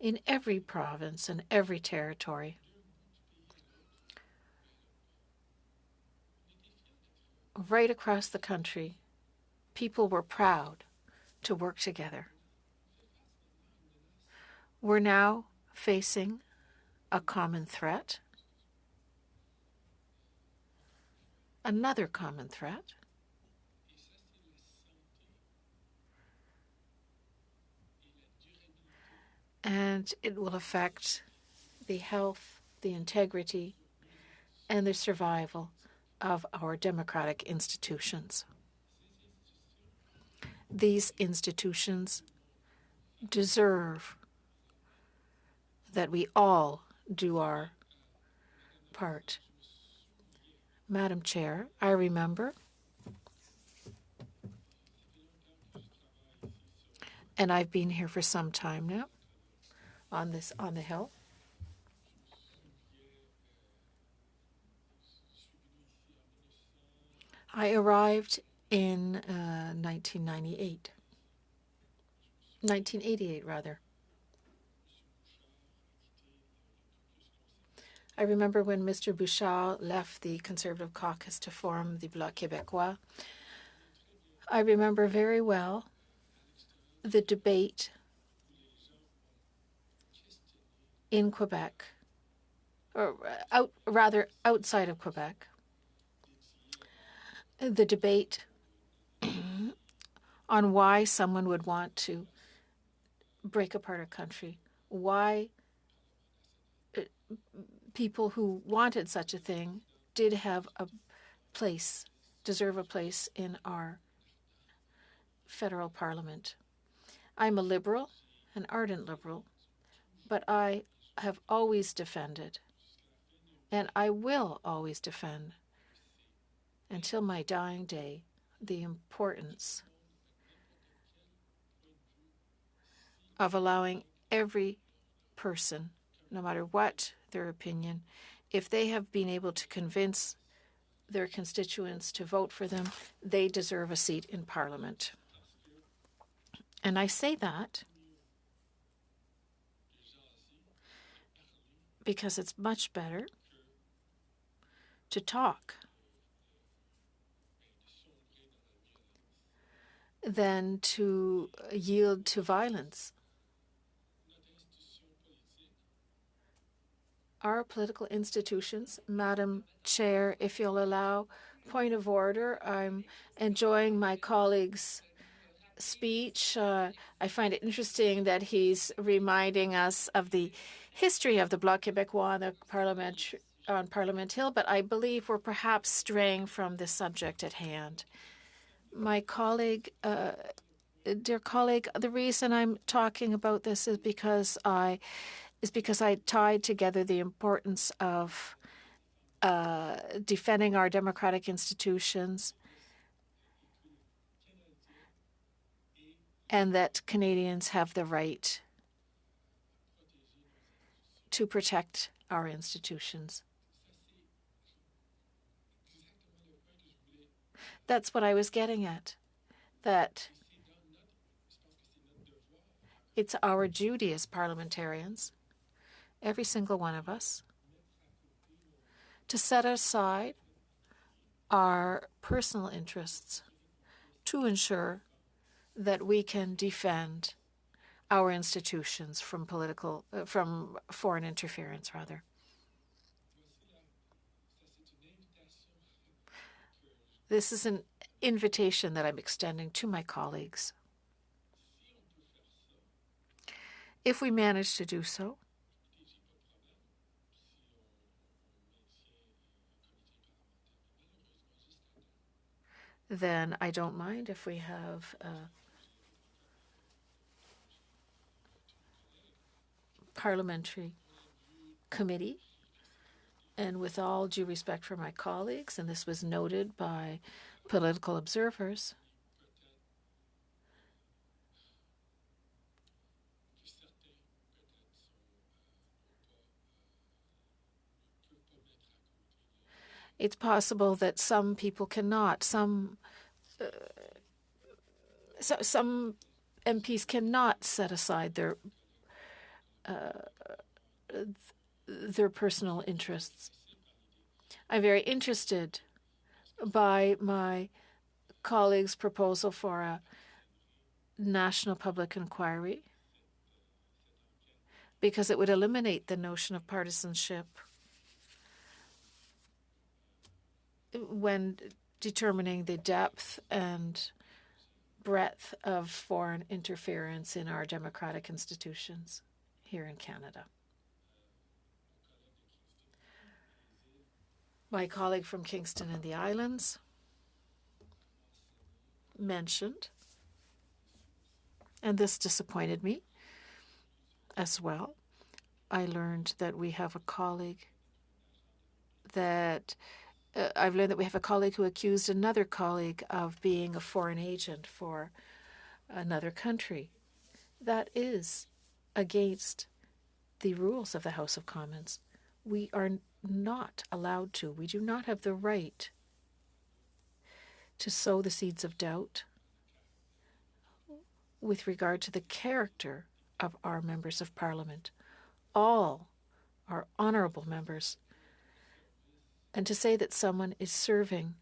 in every province and every territory. Right across the country, people were proud to work together. We're now facing a common threat, another common threat, and it will affect the health, the integrity, and the survival of our democratic institutions. These institutions deserve that we all do our part. Madam Chair, I remember, and I've been here for some time now on the Hill. I arrived in 1988 rather. I remember when Mr. Bouchard left the Conservative caucus to form the Bloc Québécois. I remember very well the debate in Quebec, or outside of Quebec, the debate on why someone would want to break apart a country, why people who wanted such a thing did have a place, deserve a place in our federal parliament. I'm a liberal, an ardent liberal, but I have always defended, and I will always defend until my dying day, the importance of allowing every person, no matter what their opinion, if they have been able to convince their constituents to vote for them, they deserve a seat in Parliament. And I say that because it's much better to talk than to yield to violence. Our political institutions, Madam Chair, if you'll allow, point of order. I'm enjoying my colleague's speech. I find it interesting that he's reminding us of the history of the Bloc Québécois on Parliament Hill, but I believe we're perhaps straying from the subject at hand. My colleague, dear colleague, the reason I'm talking about this is because I tied together the importance of defending our democratic institutions and that Canadians have the right to protect our institutions. That's what I was getting at, that it's our duty as parliamentarians, every single one of us, to set aside our personal interests to ensure that we can defend our institutions from from foreign interference, rather. This is an invitation that I'm extending to my colleagues. If we manage to do so, then I don't mind if we have a parliamentary committee. And with all due respect for my colleagues, and this was noted by political observers, it's possible that some people cannot, some MPs cannot set aside their personal interests. I'm very interested by my colleague's proposal for a national public inquiry because it would eliminate the notion of partisanship when determining the depth and breadth of foreign interference in our democratic institutions here in Canada. My colleague from Kingston and the Islands mentioned, and this disappointed me as well, I learned that we have a colleague I've learned that we have a colleague who accused another colleague of being a foreign agent for another country. That is against the rules of the House of Commons. We are not allowed to. We do not have the right to sow the seeds of doubt with regard to the character of our members of Parliament. All are honourable members And to say that someone is serving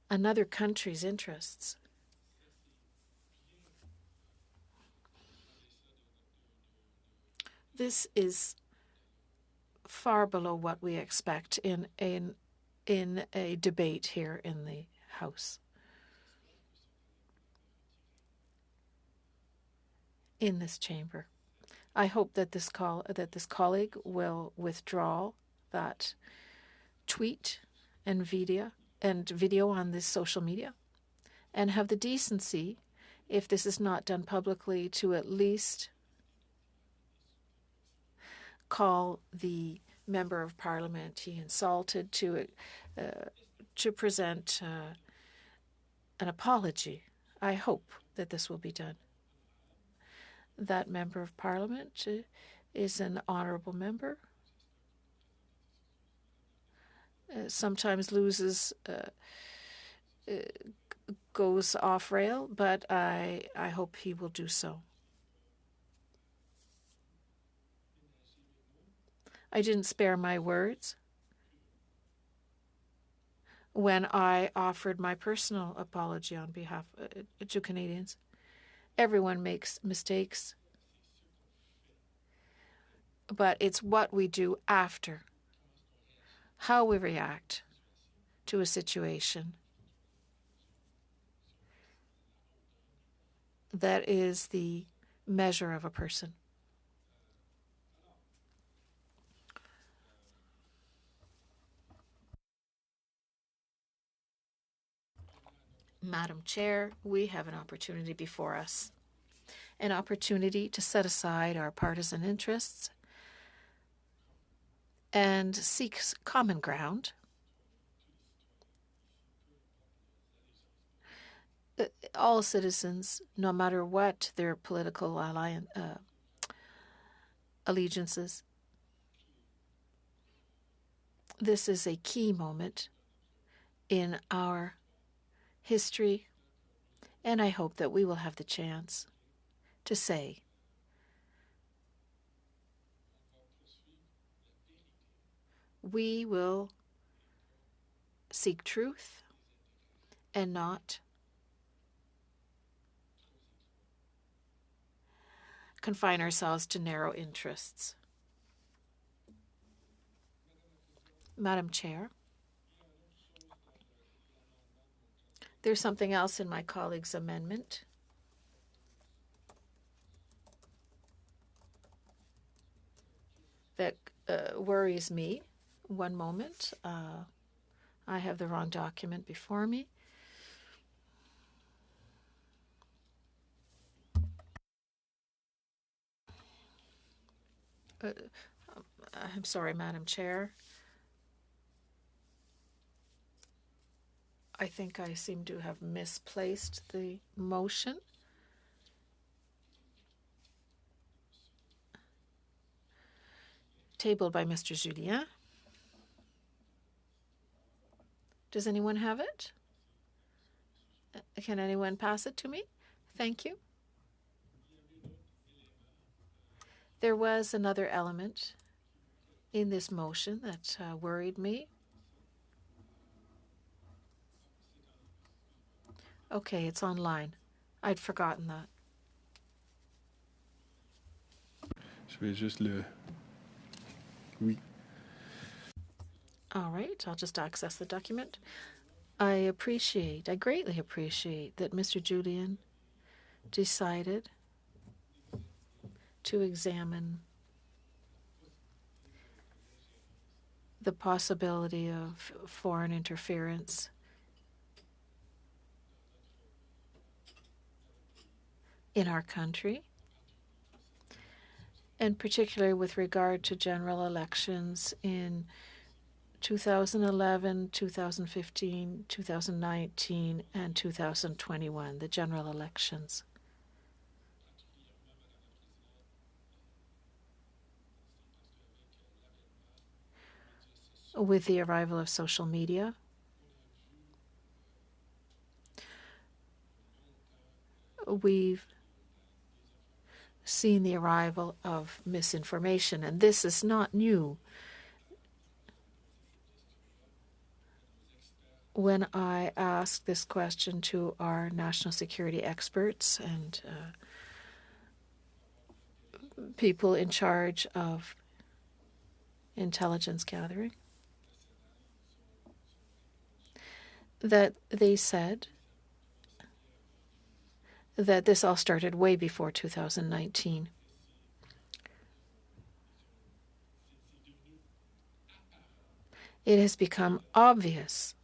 another country's interests this is far below what we expect in a debate here in the House. In this chamber. I hope that this colleague will withdraw that tweet and video on this social media and have the decency, if this is not done publicly, to at least call the member of parliament he insulted to present an apology. I hope that this will be done. That member of parliament is an honourable member. Sometimes loses, goes off rail, but I hope he will do so. I didn't spare my words when I offered my personal apology on behalf to Canadians. Everyone makes mistakes, but it's what we do after, how we react to a situation that is the measure of a person. Madam Chair, we have an opportunity before us, an opportunity to set aside our partisan interests and seek common ground. All citizens, no matter what their political allegiances, this is a key moment in our history, and I hope that we will have the chance to say we will seek truth and not confine ourselves to narrow interests. Madam Chair, there's something else in my colleague's amendment. That worries me. One moment. I have the wrong document before me. I'm sorry, Madam Chair. I think I seem to have misplaced the motion. Tabled by Mr. Julien. Does anyone have it? Can anyone pass it to me? Thank you. There was another element in this motion that worried me. Okay, it's online. I'd forgotten that. Je vais juste le... Oui. All right, I'll just access the document. I greatly appreciate that Mr. Julien decided to examine the possibility of foreign interference in our country, and particularly with regard to general elections in 2011, 2015, 2019, and 2021, the general elections. With the arrival of social media, we've seen the arrival of misinformation, and this is not new. when I asked this question to our national security experts and people in charge of intelligence gathering, that they said that this all started way before 2019. It has become obvious.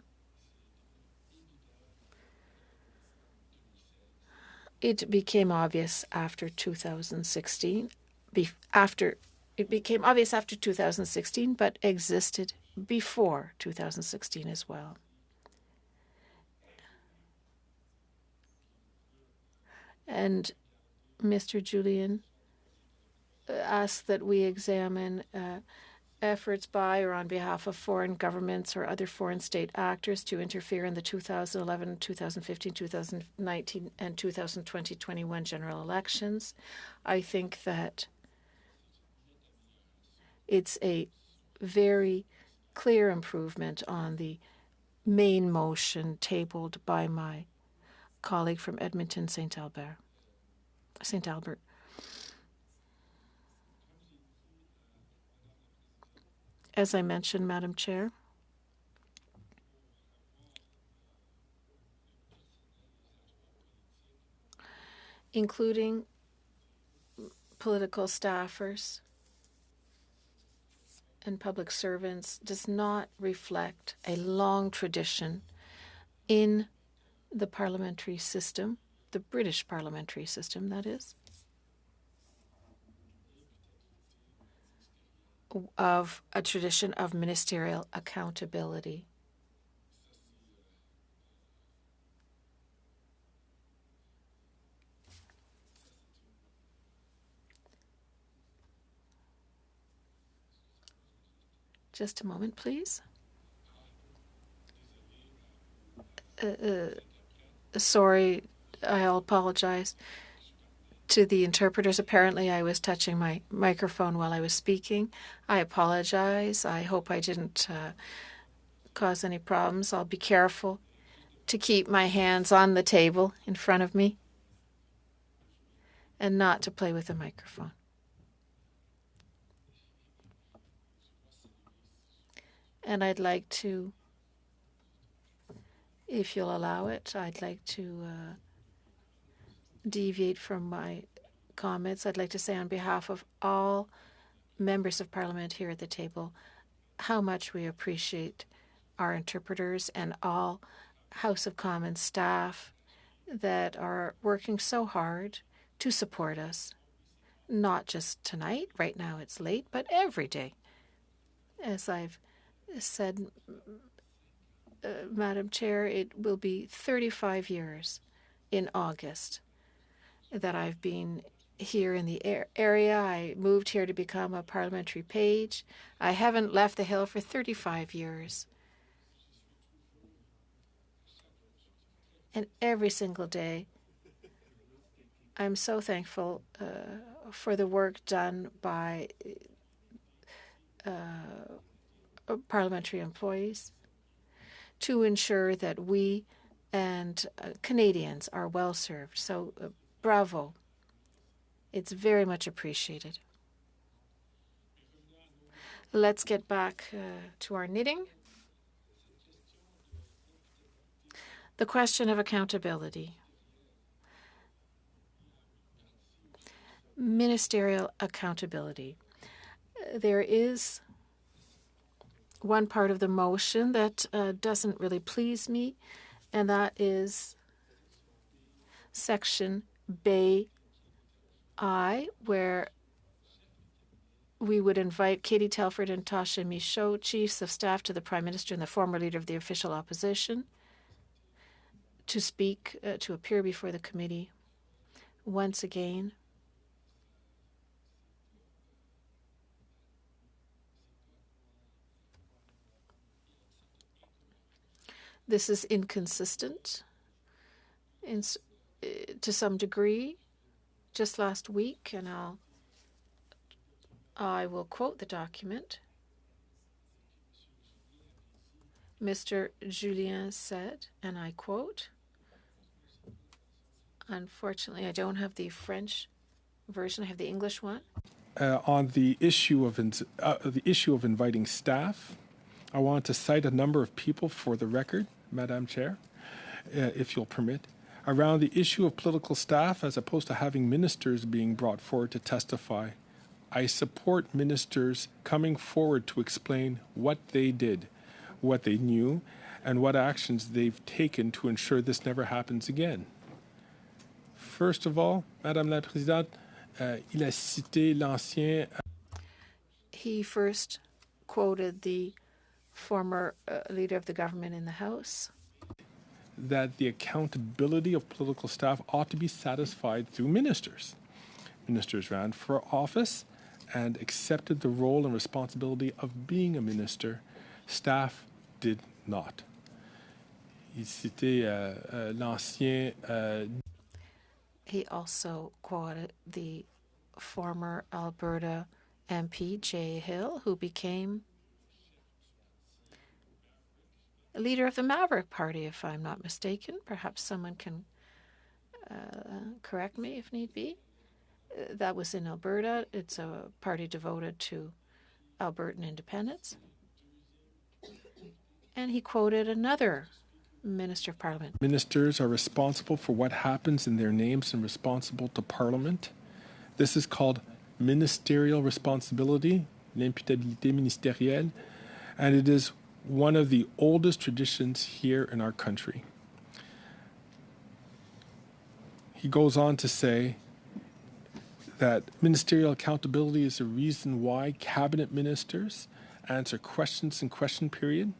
It became obvious after 2016. It became obvious after 2016, but existed before 2016 as well. And Mr. Julian asked that we examine efforts by or on behalf of foreign governments or other foreign state actors to interfere in the 2011, 2015, 2019, and 2020-21 general elections. I think that it's a very clear improvement on the main motion tabled by my colleague from Edmonton, St. Albert. As I mentioned, Madam Chair, including political staffers and public servants, does not reflect a long tradition in the parliamentary system, the British parliamentary system, that is, of a tradition of ministerial accountability. Just a moment, please. Sorry, I'll apologize to the interpreters. Apparently, I was touching my microphone while I was speaking. I apologize. I hope I didn't cause any problems. I'll be careful to keep my hands on the table in front of me and not to play with the microphone. And I'd like to, if you'll allow it, I'd like to deviate from my comments. I'd like to say on behalf of all members of Parliament here at the table how much we appreciate our interpreters and all House of Commons staff that are working so hard to support us, not just tonight, right now it's late, but every day. As I've said, Madam Chair, it will be 35 years in August that I've been here in the area. I moved here to become a parliamentary page. I haven't left the Hill for 35 years. And every single day, I'm so thankful for the work done by parliamentary employees to ensure that we and Canadians are well served. So bravo. It's very much appreciated. Let's get back to our knitting. The question of accountability. Ministerial accountability. There is one part of the motion that doesn't really please me, and that is Section Bay I, where we would invite Katie Telford and Tasha Michaud, Chiefs of Staff to the Prime Minister and the former Leader of the Official Opposition, to speak, to appear before the committee once again. This is inconsistent to some degree. Just last week, and I will quote the document. Mr. Julien said, and I quote, unfortunately, I don't have the French version, I have the English one. On the issue of inviting staff, I want to cite a number of people for the record, Madam Chair, if you'll permit, around the issue of political staff as opposed to having ministers being brought forward to testify. I support ministers coming forward to explain what they did, what they knew, and what actions they've taken to ensure this never happens again. First of all, Madame la Présidente, il a cité l'ancien. He first quoted the former leader of the government in the House. That the accountability of political staff ought to be satisfied through ministers. Ministers ran for office and accepted the role and responsibility of being a minister. Staff did not. Il citait l'ancien. He also quoted the former Alberta MP, Jay Hill, who became leader of the Maverick Party, if I'm not mistaken. Perhaps someone can correct me if need be. That was in Alberta. It's a party devoted to Albertan independence. And he quoted another Minister of Parliament. Ministers are responsible for what happens in their names and responsible to Parliament. This is called ministerial responsibility, l'imputabilité ministérielle, and it is one of the oldest traditions here in our country. He goes on to say that ministerial accountability is the reason why cabinet ministers answer questions in question period,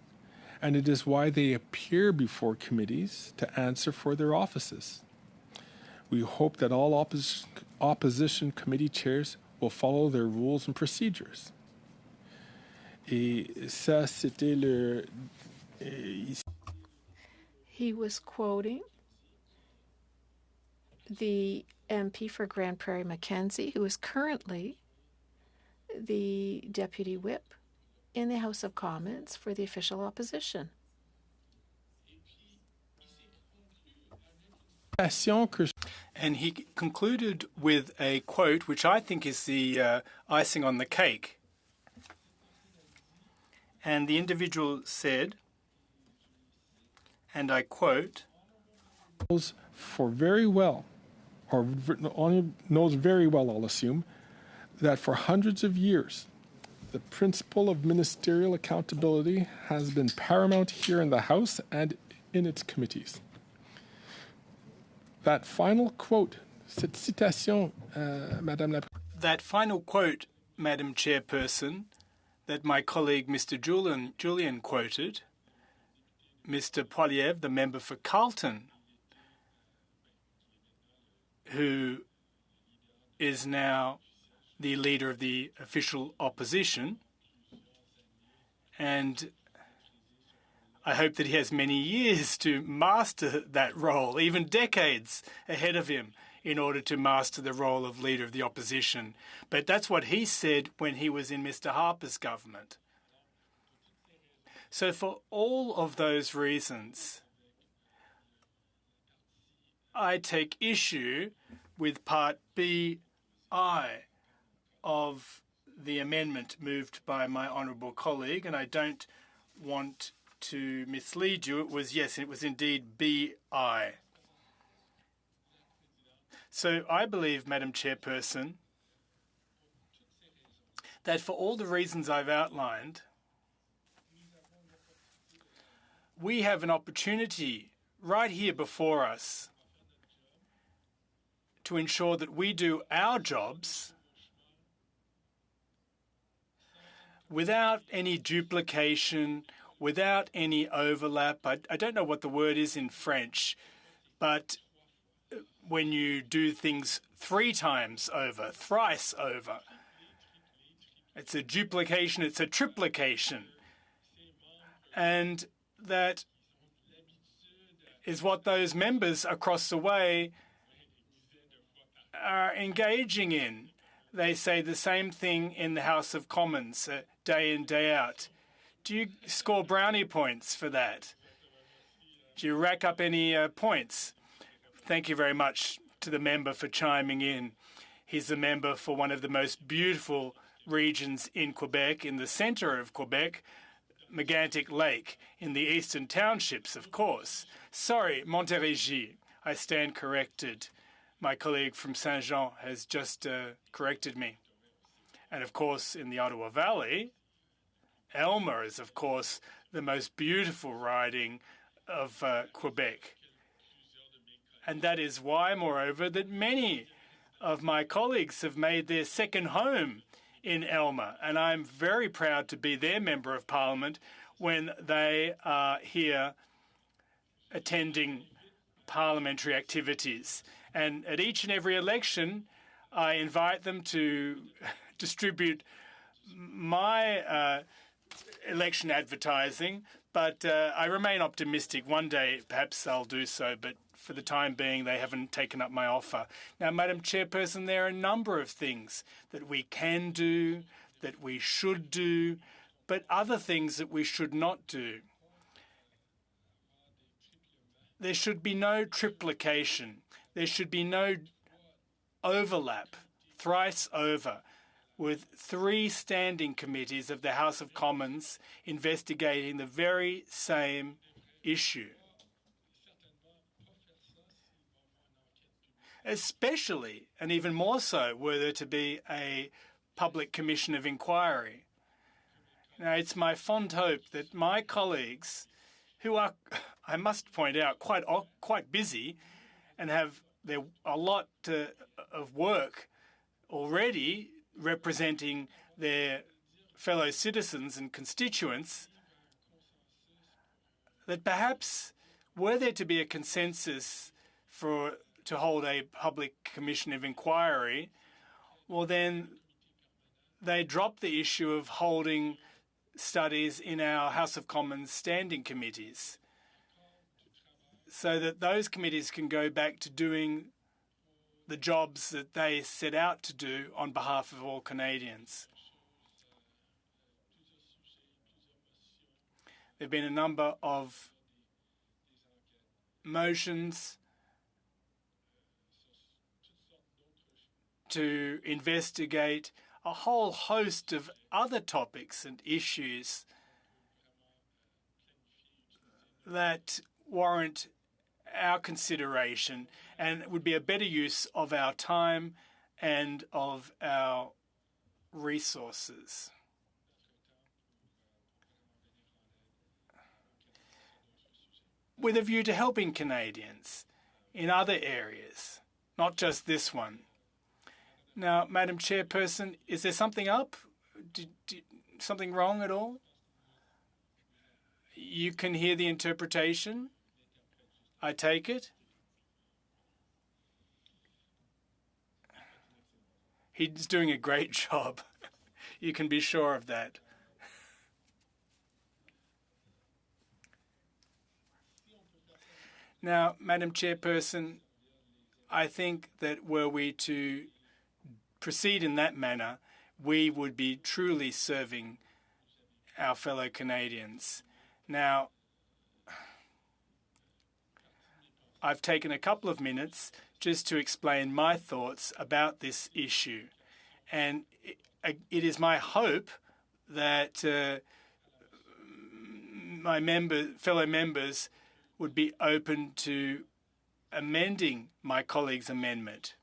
and it is why they appear before committees to answer for their offices. We hope that all opposition committee chairs will follow their rules and procedures. Et ça, c'était le. He was quoting the MP for Grand Prairie Mackenzie, who is currently the deputy whip in the House of Commons for the official opposition. And he concluded with a quote, which I think is the icing on the cake. And the individual said, and I quote, knows very well, I'll assume, that for hundreds of years, the principle of ministerial accountability has been paramount here in the House and in its committees. That final quote, cette citation, Madame la that final quote, Madam Chairperson, that my colleague Mr. Julien quoted, Mr. Poilievre, the member for Carlton, who is now the leader of the official opposition, and I hope that he has many years to master that role, even decades ahead of him, in order to master the role of leader of the opposition. But that's what he said when he was in Mr. Harper's government. So for all of those reasons, I take issue with Part B(I) of the amendment moved by my honourable colleague, and I don't want to mislead you. It was indeed B(I). So I believe, Madam Chairperson, that for all the reasons I've outlined, we have an opportunity right here before us to ensure that we do our jobs without any duplication, without any overlap. I don't know what the word is in French, but when you do things 3 times over, thrice over, it's a duplication, it's a triplication. And that is what those members across the way are engaging in. They say the same thing in the House of Commons day in, day out. Do you score brownie points for that? Do you rack up any points? Thank you very much to the member for chiming in. He's the member for one of the most beautiful regions in Quebec, in the centre of Quebec, Megantic Lake, in the eastern townships, of course. Sorry, Montérégie, I stand corrected. My colleague from Saint-Jean has just corrected me. And of course, in the Ottawa Valley, Elmer is, of course, the most beautiful riding of Quebec. And that is why, moreover, that many of my colleagues have made their second home in Elmer, and I'm very proud to be their Member of Parliament when they are here attending parliamentary activities. And at each and every election, I invite them to distribute my election advertising, but I remain optimistic. One day, perhaps I'll do so, but for the time being, they haven't taken up my offer. Now, Madam Chairperson, there are a number of things that we can do, that we should do, but other things that we should not do. There should be no triplication. There should be no overlap, thrice over, with 3 standing committees of the House of Commons investigating the very same issue. Especially, and even more so, were there to be a public commission of inquiry. Now, it's my fond hope that my colleagues, who are, I must point out, quite busy and have a lot of work already representing their fellow citizens and constituents, that perhaps were there to be a consensus to hold a public commission of inquiry, well, then they drop the issue of holding studies in our House of Commons standing committees so that those committees can go back to doing the jobs that they set out to do on behalf of all Canadians. There have been a number of motions to investigate a whole host of other topics and issues that warrant our consideration and would be a better use of our time and of our resources. With a view to helping Canadians in other areas, not just this one. Now, Madam Chairperson, is there something up? Something wrong at all? You can hear the interpretation, I take it? He's doing a great job. You can be sure of that. Now, Madam Chairperson, I think that were we to proceed in that manner, we would be truly serving our fellow Canadians. Now, I've taken a couple of minutes just to explain my thoughts about this issue. And it is my hope that my fellow members would be open to amending my colleague's amendment.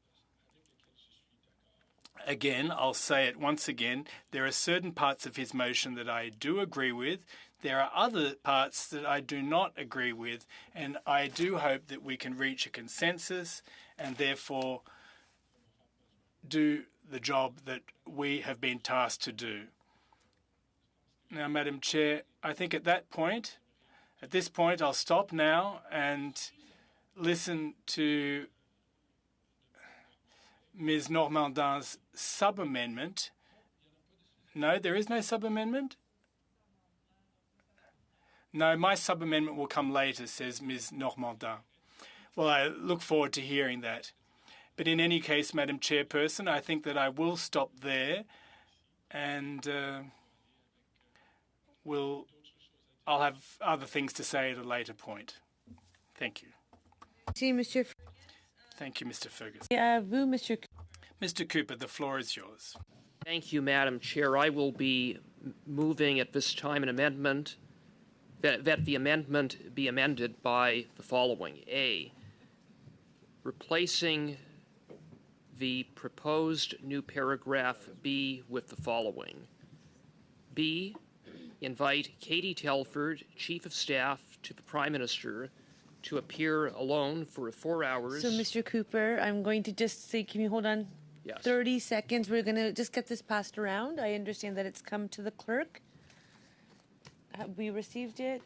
Again, I'll say it once again, there are certain parts of his motion that I do agree with. There are other parts that I do not agree with, and I do hope that we can reach a consensus and therefore do the job that we have been tasked to do. Now, Madam Chair, I think at this point, I'll stop now and listen to Ms. Normandin's sub-amendment. No, there is no sub-amendment? No, my sub-amendment will come later, says Ms. Normandin. Well, I look forward to hearing that. But in any case, Madam Chairperson, I think that I will stop there and I'll have other things to say at a later point. Thank you. Thank you, Mr. Ferguson. Mr. Cooper, the floor is yours. Thank you, Madam Chair. I will be moving at this time an amendment that the amendment be amended by the following. A, replacing the proposed new paragraph B with the following. B, invite Katie Telford, Chief of Staff to the Prime Minister, to appear alone for 4 hours. So, Mr. Cooper, I'm going to just say, can you hold on? Yes. 30 seconds. We're going to just get this passed around. I understand that it's come to the clerk. We received it,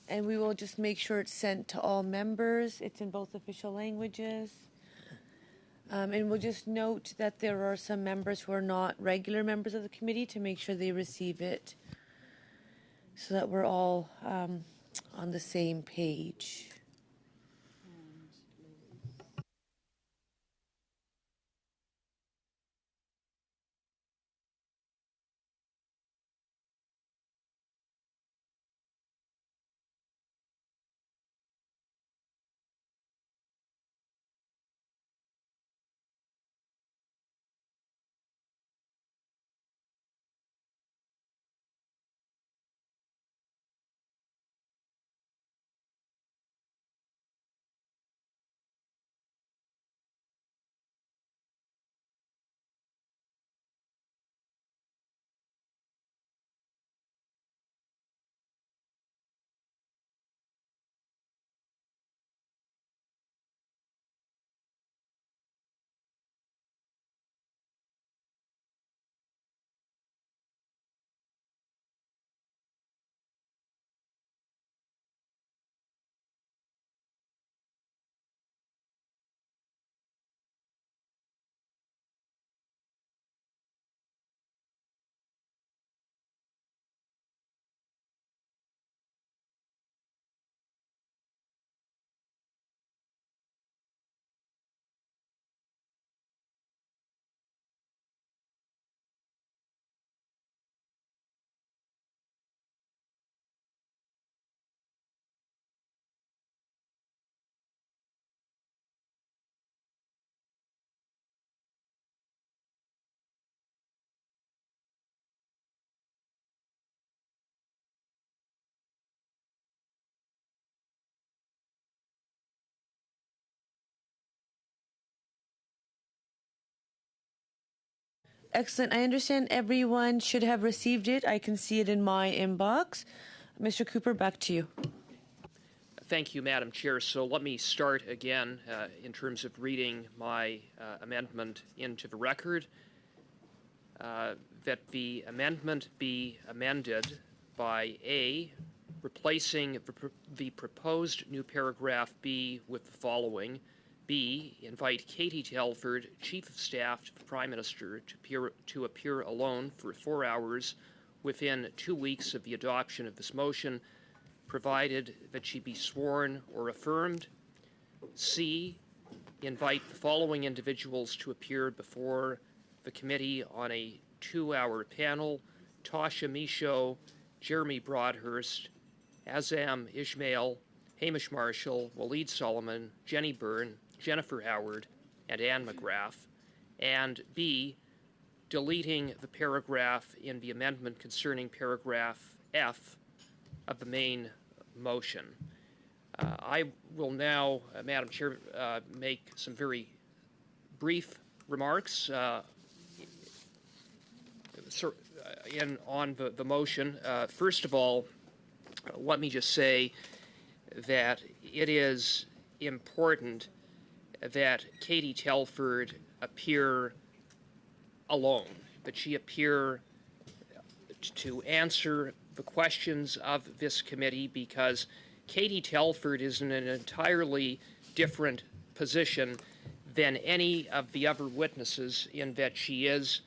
and we will just make sure it's sent to all members. It's in both official languages. And we'll just note that there are some members who are not regular members of the committee to make sure they receive it so that we're all on the same page. Excellent. I understand everyone should have received it. I can see it in my inbox. Mr. Cooper, back to you. Thank you, Madam Chair. So let me start again in terms of reading my amendment into the record. That the amendment be amended by A, replacing the proposed new paragraph B with the following. B, invite Katie Telford, Chief of Staff to the Prime Minister, to appear alone for 4 hours within 2 weeks of the adoption of this motion, provided that she be sworn or affirmed. C, invite the following individuals to appear before the committee on a 2-hour panel: Tasha Michaud, Jeremy Broadhurst, Azam Ismail, Hamish Marshall, Waleed Solomon, Jenny Byrne, Jennifer Howard, and Anne McGrath. And B, deleting the paragraph in the amendment concerning paragraph F of the main motion. I will now, Madam Chair, make some very brief remarks on the motion. First of all, let me just say that it is important that Katie Telford appear alone, that she appear to answer the questions of this committee, because Katie Telford is in an entirely different position than any of the other witnesses, in that she is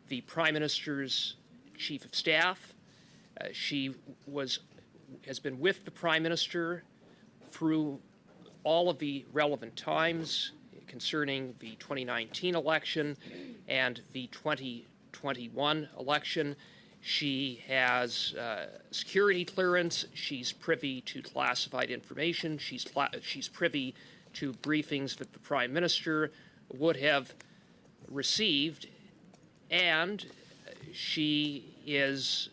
the Prime Minister's Chief of Staff. She has been with the Prime Minister through all of the relevant times concerning the 2019 election and the 2021 election. She has security clearance. She's privy to classified information. She's privy to briefings that the Prime Minister would have received. And she is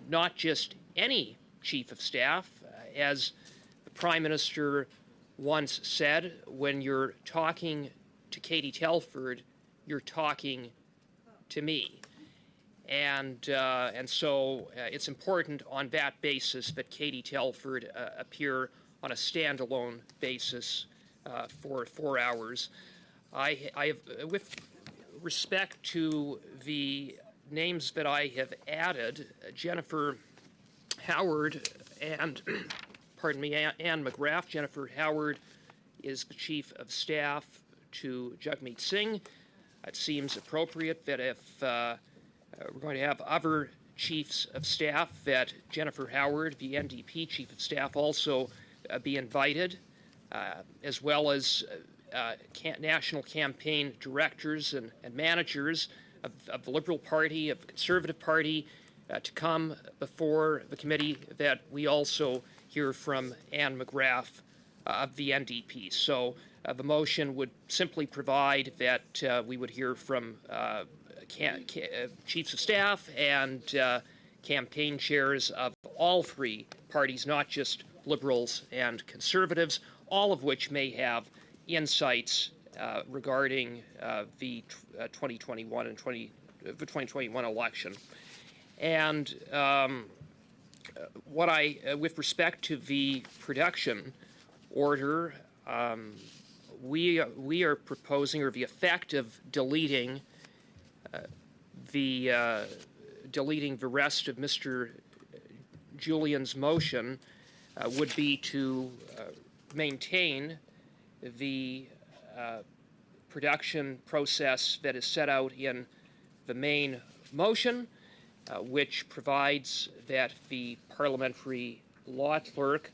not just any Chief of Staff. As the Prime Minister once said, when you're talking to Katie Telford, you're talking to me. And so it's important on that basis that Katie Telford appear on a standalone basis for 4 hours. I have, with respect to the names that I have added, Jennifer Howard and, pardon me, Anne McGrath. Jennifer Howard is the Chief of Staff to Jagmeet Singh. It seems appropriate that if we're going to have other Chiefs of Staff, that Jennifer Howard, the NDP Chief of Staff, also be invited, as well as national campaign directors and managers of the Liberal Party, of the Conservative Party, to come before the committee, that we also hear from Anne McGrath of the NDP. So the motion would simply provide that we would hear from chiefs of staff and campaign chairs of all three parties, not just Liberals and Conservatives, all of which may have insights regarding the 2021 and the 2021 election. And with respect to the production order, we are proposing, or the effect of deleting the rest of Mr. Julian's motion would be to maintain the production process that is set out in the main motion, which provides that the parliamentary law clerk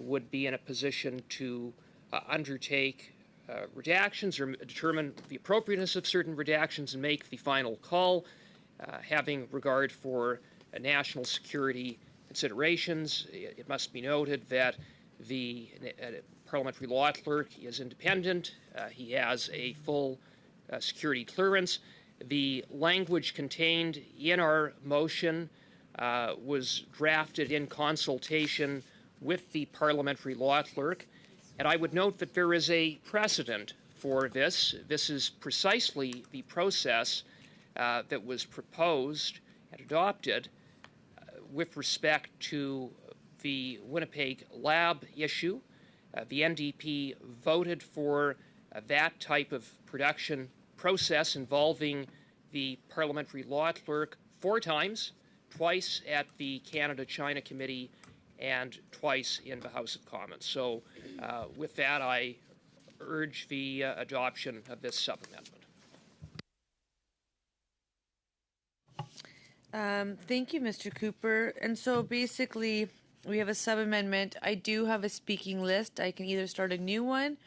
would be in a position to undertake redactions or determine the appropriateness of certain redactions and make the final call, having regard for national security considerations. It must be noted that the parliamentary law clerk is independent. He has a full security clearance. The language contained in our motion was drafted in consultation with the parliamentary law clerk. And I would note that there is a precedent for this. This is precisely the process that was proposed and adopted with respect to the Winnipeg lab issue. The NDP voted for that type of production process involving the parliamentary law clerk 4 times, twice at the Canada-China Committee and twice in the House of Commons. So with that, I urge the adoption of this sub-amendment. Thank you, Mr. Cooper. And so basically, we have a sub-amendment. I do have a speaking list. I can either start a new one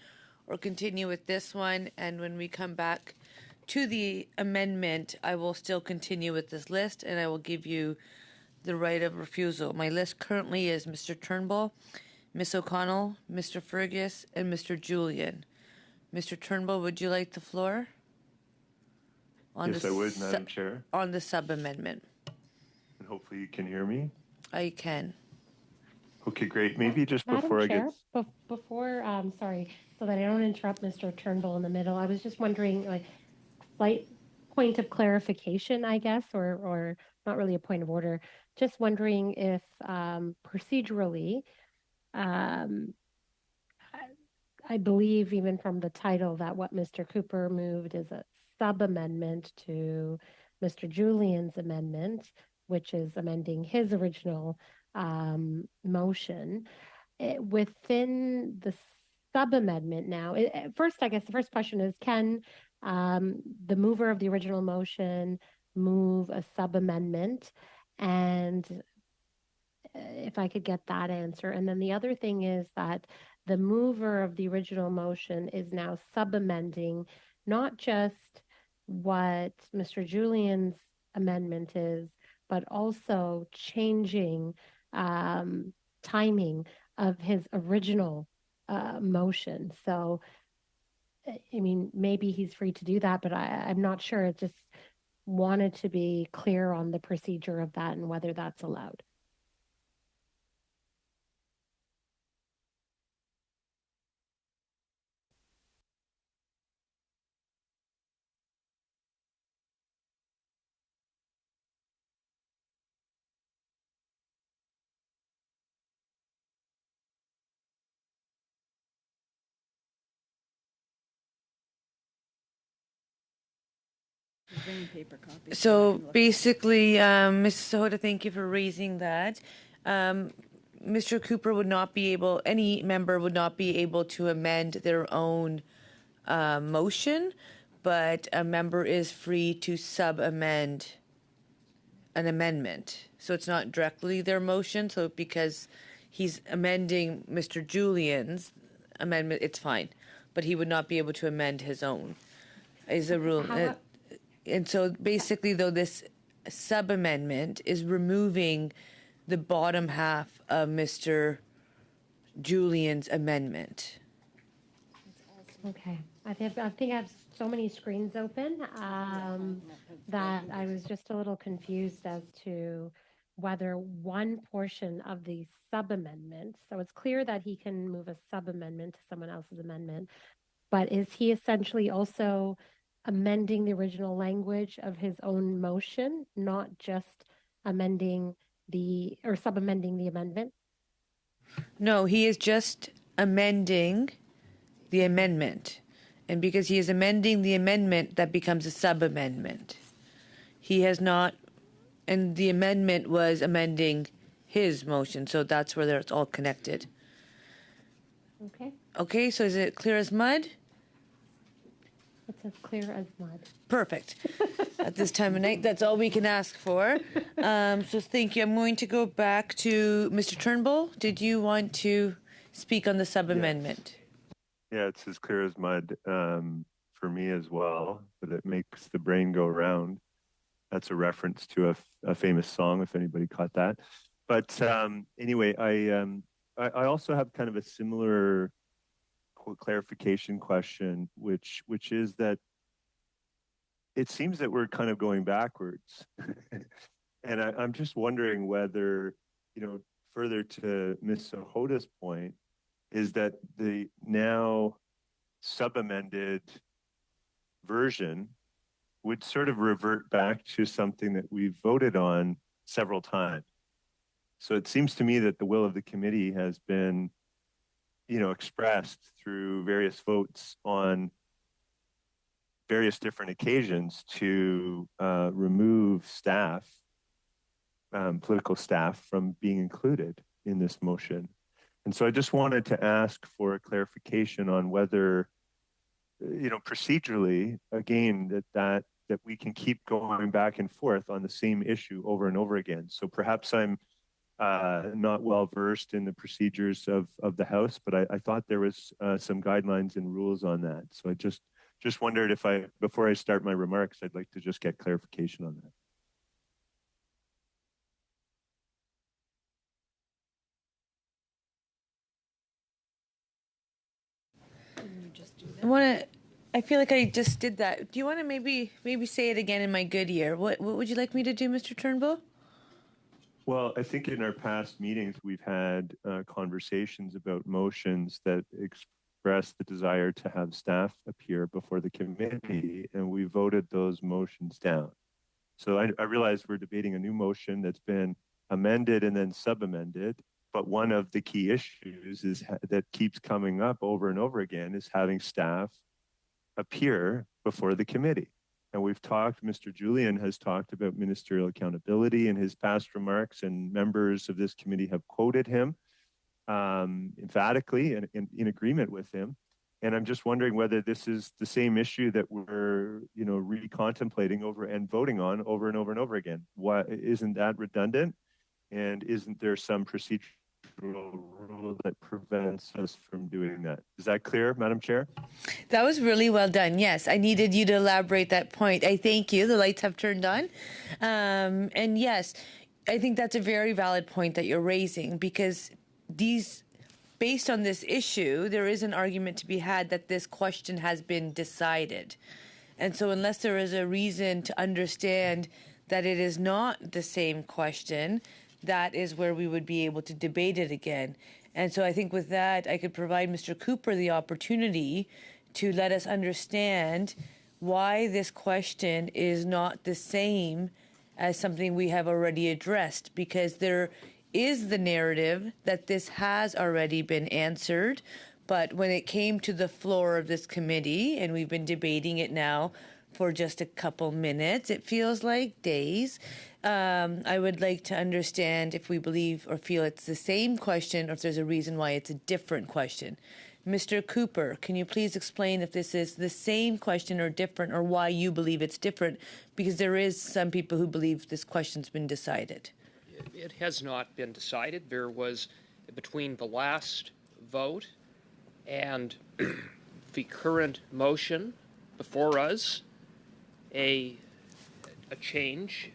or continue with this one. And when we come back to the amendment, I will still continue with this list, and I will give you the right of refusal. My list currently is Mr. Turnbull, Ms. O'Connell, Mr. Fergus, and Mr. Julian. Mr. Turnbull, would you like the floor? Yes, I would, Madam Chair. On the sub-amendment. And hopefully you can hear me. I can. Okay, great. Maybe just Madam before Chair, I get... before, sorry, so that I don't interrupt Mr. Turnbull in the middle, I was just wondering, like, slight point of clarification, I guess, or not really a point of order. Just wondering if procedurally, I believe even from the title that what Mr. Cooper moved is a sub-amendment to Mr. Julian's amendment, which is amending his original motion. Within the sub-amendment now, first, I guess the first question is, can the mover of the original motion move a sub-amendment? And if I could get that answer. And then the other thing is that the mover of the original motion is now sub-amending not just what Mr. Julian's amendment is, but also changing timing of his original motion. So, I mean, maybe he's free to do that, but I'm not sure. It just wanted to be clear on the procedure of that and whether that's allowed. So basically, Mrs. Sahota, thank you for raising that. Mr. Cooper would not be able, any member would not be able to amend their own motion, but a member is free to sub-amend an amendment. So it's not directly their motion. So because he's amending Mr. Julian's amendment, it's fine. But he would not be able to amend his own, is a rule. And so basically, though, this sub-amendment is removing the bottom half of Mr. Julian's amendment. Okay. I think I have so many screens open that I was just a little confused as to whether one portion of the sub-amendment, so it's clear that he can move a sub-amendment to someone else's amendment, but is he essentially also amending the original language of his own motion, not just amending or sub-amending the amendment? No, he is just amending the amendment. And because he is amending the amendment, that becomes a sub-amendment. He has not, and the amendment was amending his motion, so that's where it's all connected. Okay. Okay, so is it clear as mud? It's as clear as mud. Perfect. At this time of night, that's all we can ask for. So thank you. I'm going to go back to Mr. Turnbull. Did you want to speak on the sub-amendment? Yeah, it's as clear as mud for me as well, but it makes the brain go round. That's a reference to a famous song, if anybody caught that. But anyway, I also have kind of a similar clarification question, which is that it seems that we're kind of going backwards. And I'm just wondering whether, further to Ms. Sahota's point, is that the now sub-amended version would sort of revert back to something that we've voted on several times. So it seems to me that the will of the committee has been, expressed through various votes on various different occasions to remove staff, political staff, from being included in this motion. And so I just wanted to ask for a clarification on whether, procedurally, again, that we can keep going back and forth on the same issue over and over again. So perhaps I'm not well versed in the procedures of the House, but I thought there was some guidelines and rules on that. So I just wondered if before I start my remarks, I'd like to just get clarification on that. I feel like I just did that. Do you want to maybe say it again in my good ear? What would you like me to do, Mr. Turnbull? Well, I think in our past meetings, we've had conversations about motions that express the desire to have staff appear before the committee, and we voted those motions down. So I realize we're debating a new motion that's been amended and then sub-amended, but one of the key issues that keeps coming up over and over again is having staff appear before the committee. And Mr. Julian has talked about ministerial accountability in his past remarks, and members of this committee have quoted him emphatically and in agreement with him. And I'm just wondering whether this is the same issue that we're, recontemplating over and voting on over and over and over again. Why isn't that redundant? And isn't there some procedural procedural rule that prevents us from doing that. Is that clear, Madam Chair? That was really well done. Yes, I needed you to elaborate that point. I thank you. The lights have turned on. And yes, I think that's a very valid point that you're raising, because based on this issue, there is an argument to be had that this question has been decided. And so unless there is a reason to understand that it is not the same question, that is where we would be able to debate it again. And so I think with that, I could provide Mr. Cooper the opportunity to let us understand why this question is not the same as something we have already addressed, because there is the narrative that this has already been answered. But when it came to the floor of this committee, and we've been debating it now for just a couple minutes, it feels like days. I would like to understand if we believe or feel it's the same question, or if there's a reason why it's a different question. Mr. Cooper, can you please explain if this is the same question or different, or why you believe it's different? Because there is some people who believe this question's been decided. It has not been decided. There was, between the last vote and the current motion before us, a change.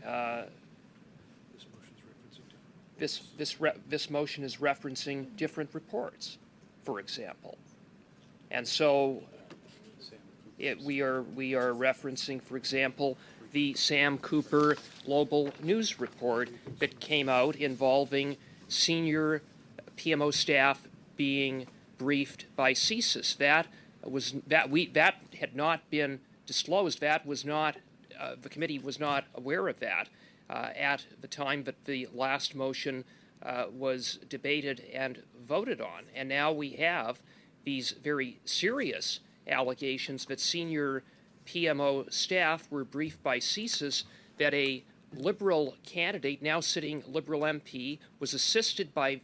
This motion is referencing different reports, for example, and so we are referencing, for example, the Sam Cooper Global News report that came out involving senior PMO staff being briefed by CSIS. That had not been disclosed. That was not. The committee was not aware of that at the time that the last motion was debated and voted on. And now we have these very serious allegations that senior PMO staff were briefed by CSIS that a Liberal candidate, now sitting Liberal MP, was assisted by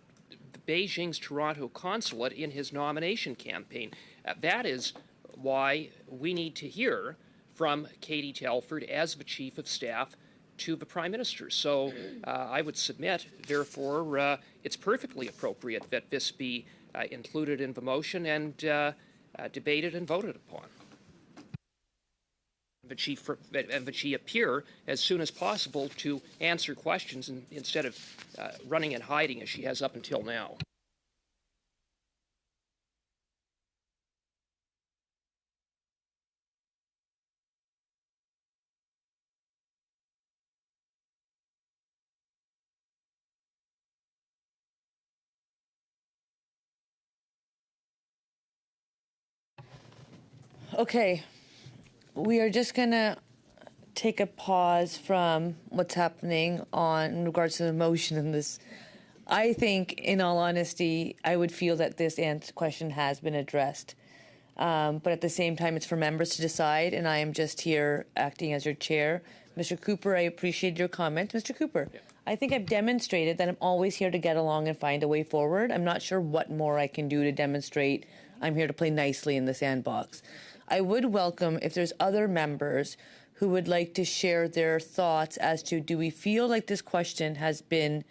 Beijing's Toronto consulate in his nomination campaign. That is why we need to hear from Katie Telford as the Chief of Staff to the Prime Minister. So I would submit, therefore, it's perfectly appropriate that this be included in the motion and debated and voted upon. That she appear as soon as possible to answer questions instead of running and hiding as she has up until now. Okay, we are just going to take a pause from what's happening in regards to the motion in this. I think, in all honesty, I would feel that this question has been addressed. But at the same time, it's for members to decide, and I am just here acting as your chair. Mr. Cooper, I appreciate your comment. Mr. Cooper, yeah. I think I've demonstrated that I'm always here to get along and find a way forward. I'm not sure what more I can do to demonstrate I'm here to play nicely in the sandbox. I would welcome if there's other members who would like to share their thoughts as to, do we feel like this question has been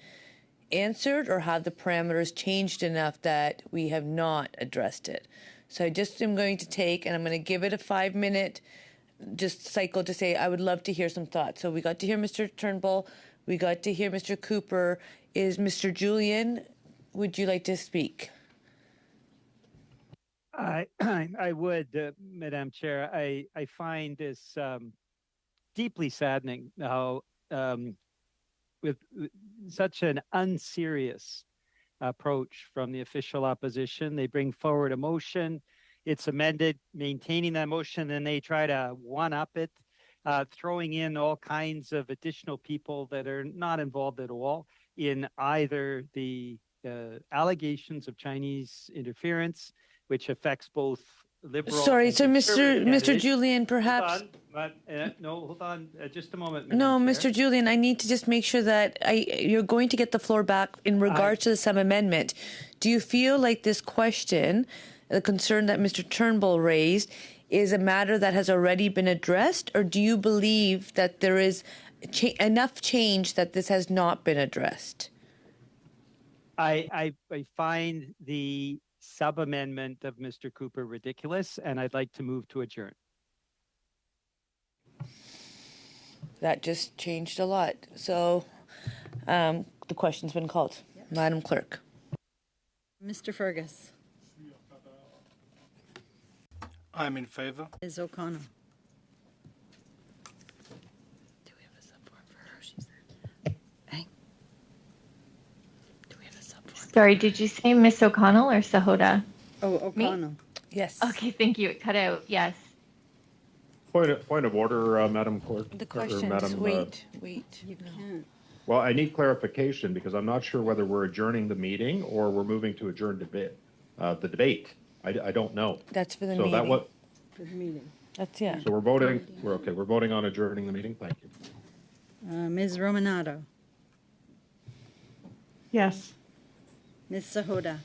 answered, or have the parameters changed enough that we have not addressed it? So I just am going to take, and I'm going to give it a 5-minute just cycle to say I would love to hear some thoughts. So we got to hear Mr. Turnbull. We got to hear Mr. Cooper. Is Mr. Julian, would you like to speak? I would, Madam Chair. I find this deeply saddening how, with such an unserious approach from the official opposition, they bring forward a motion, it's amended, maintaining that motion, and they try to one-up it, throwing in all kinds of additional people that are not involved at all in either the allegations of Chinese interference, which affects both Liberal. Sorry, so Mr. Julian, perhaps. Hold on, just a moment. No, Mr. Julian, I need to just make sure that you're going to get the floor back in regards to the sub amendment. Do you feel like this question, the concern that Mr. Turnbull raised, is a matter that has already been addressed, or do you believe that there is enough change that this has not been addressed? I find the sub-amendment of Mr. Cooper ridiculous, and I'd like to move to adjourn. That just changed a lot. So the question's been called. Madam Clerk. Mr. Fergus. I'm in favour. Ms. O'Connell. Sorry, did you say Miss O'Connell or Sahota? Oh, O'Connell. Yes. Okay, thank you. It cut out. Yes. Point of order, Madam Clerk. The or question, Madam, just wait. You can't. well, I need clarification because I'm not sure whether we're adjourning the meeting or we're moving to adjourn debate. The debate. I don't know. That's for the So meeting. that what? For the meeting. That's, yeah. So we're voting. We're okay. We're voting on adjourning the meeting. Thank you. Ms. Romanato. Yes. Ms. Sahota.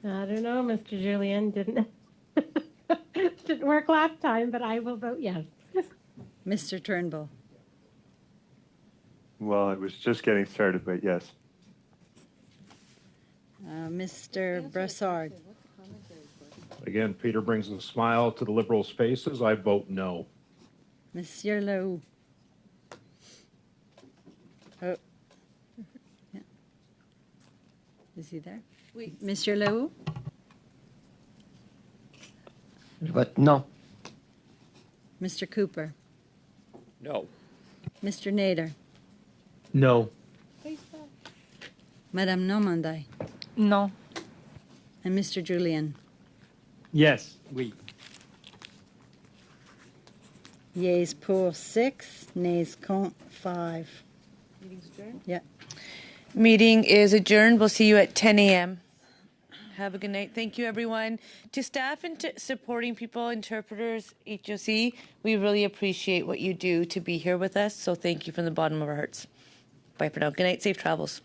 I don't know, Mr. Julian didn't work last time, but I will vote yes. Mr. Turnbull. Well, it was just getting started, but yes. Mr. Brassard. Again, Peter brings a smile to the Liberals' faces. I vote no. Monsieur Leroux. Oh. Yeah. Is he there? Wait. Monsieur Leroux? But no. Mr. Cooper? No. Mr. Nader? No. Madame Normandie? No. And Mr. Julian? Yes, oui. Yeas pour 6, nays contre 5. Meeting's adjourned? Yeah. Meeting is adjourned. We'll see you at 10 a.m. Have a good night. Thank you, everyone. To staff and to supporting people, interpreters, HOC, we really appreciate what you do to be here with us. So thank you from the bottom of our hearts. Bye for now. Good night. Safe travels.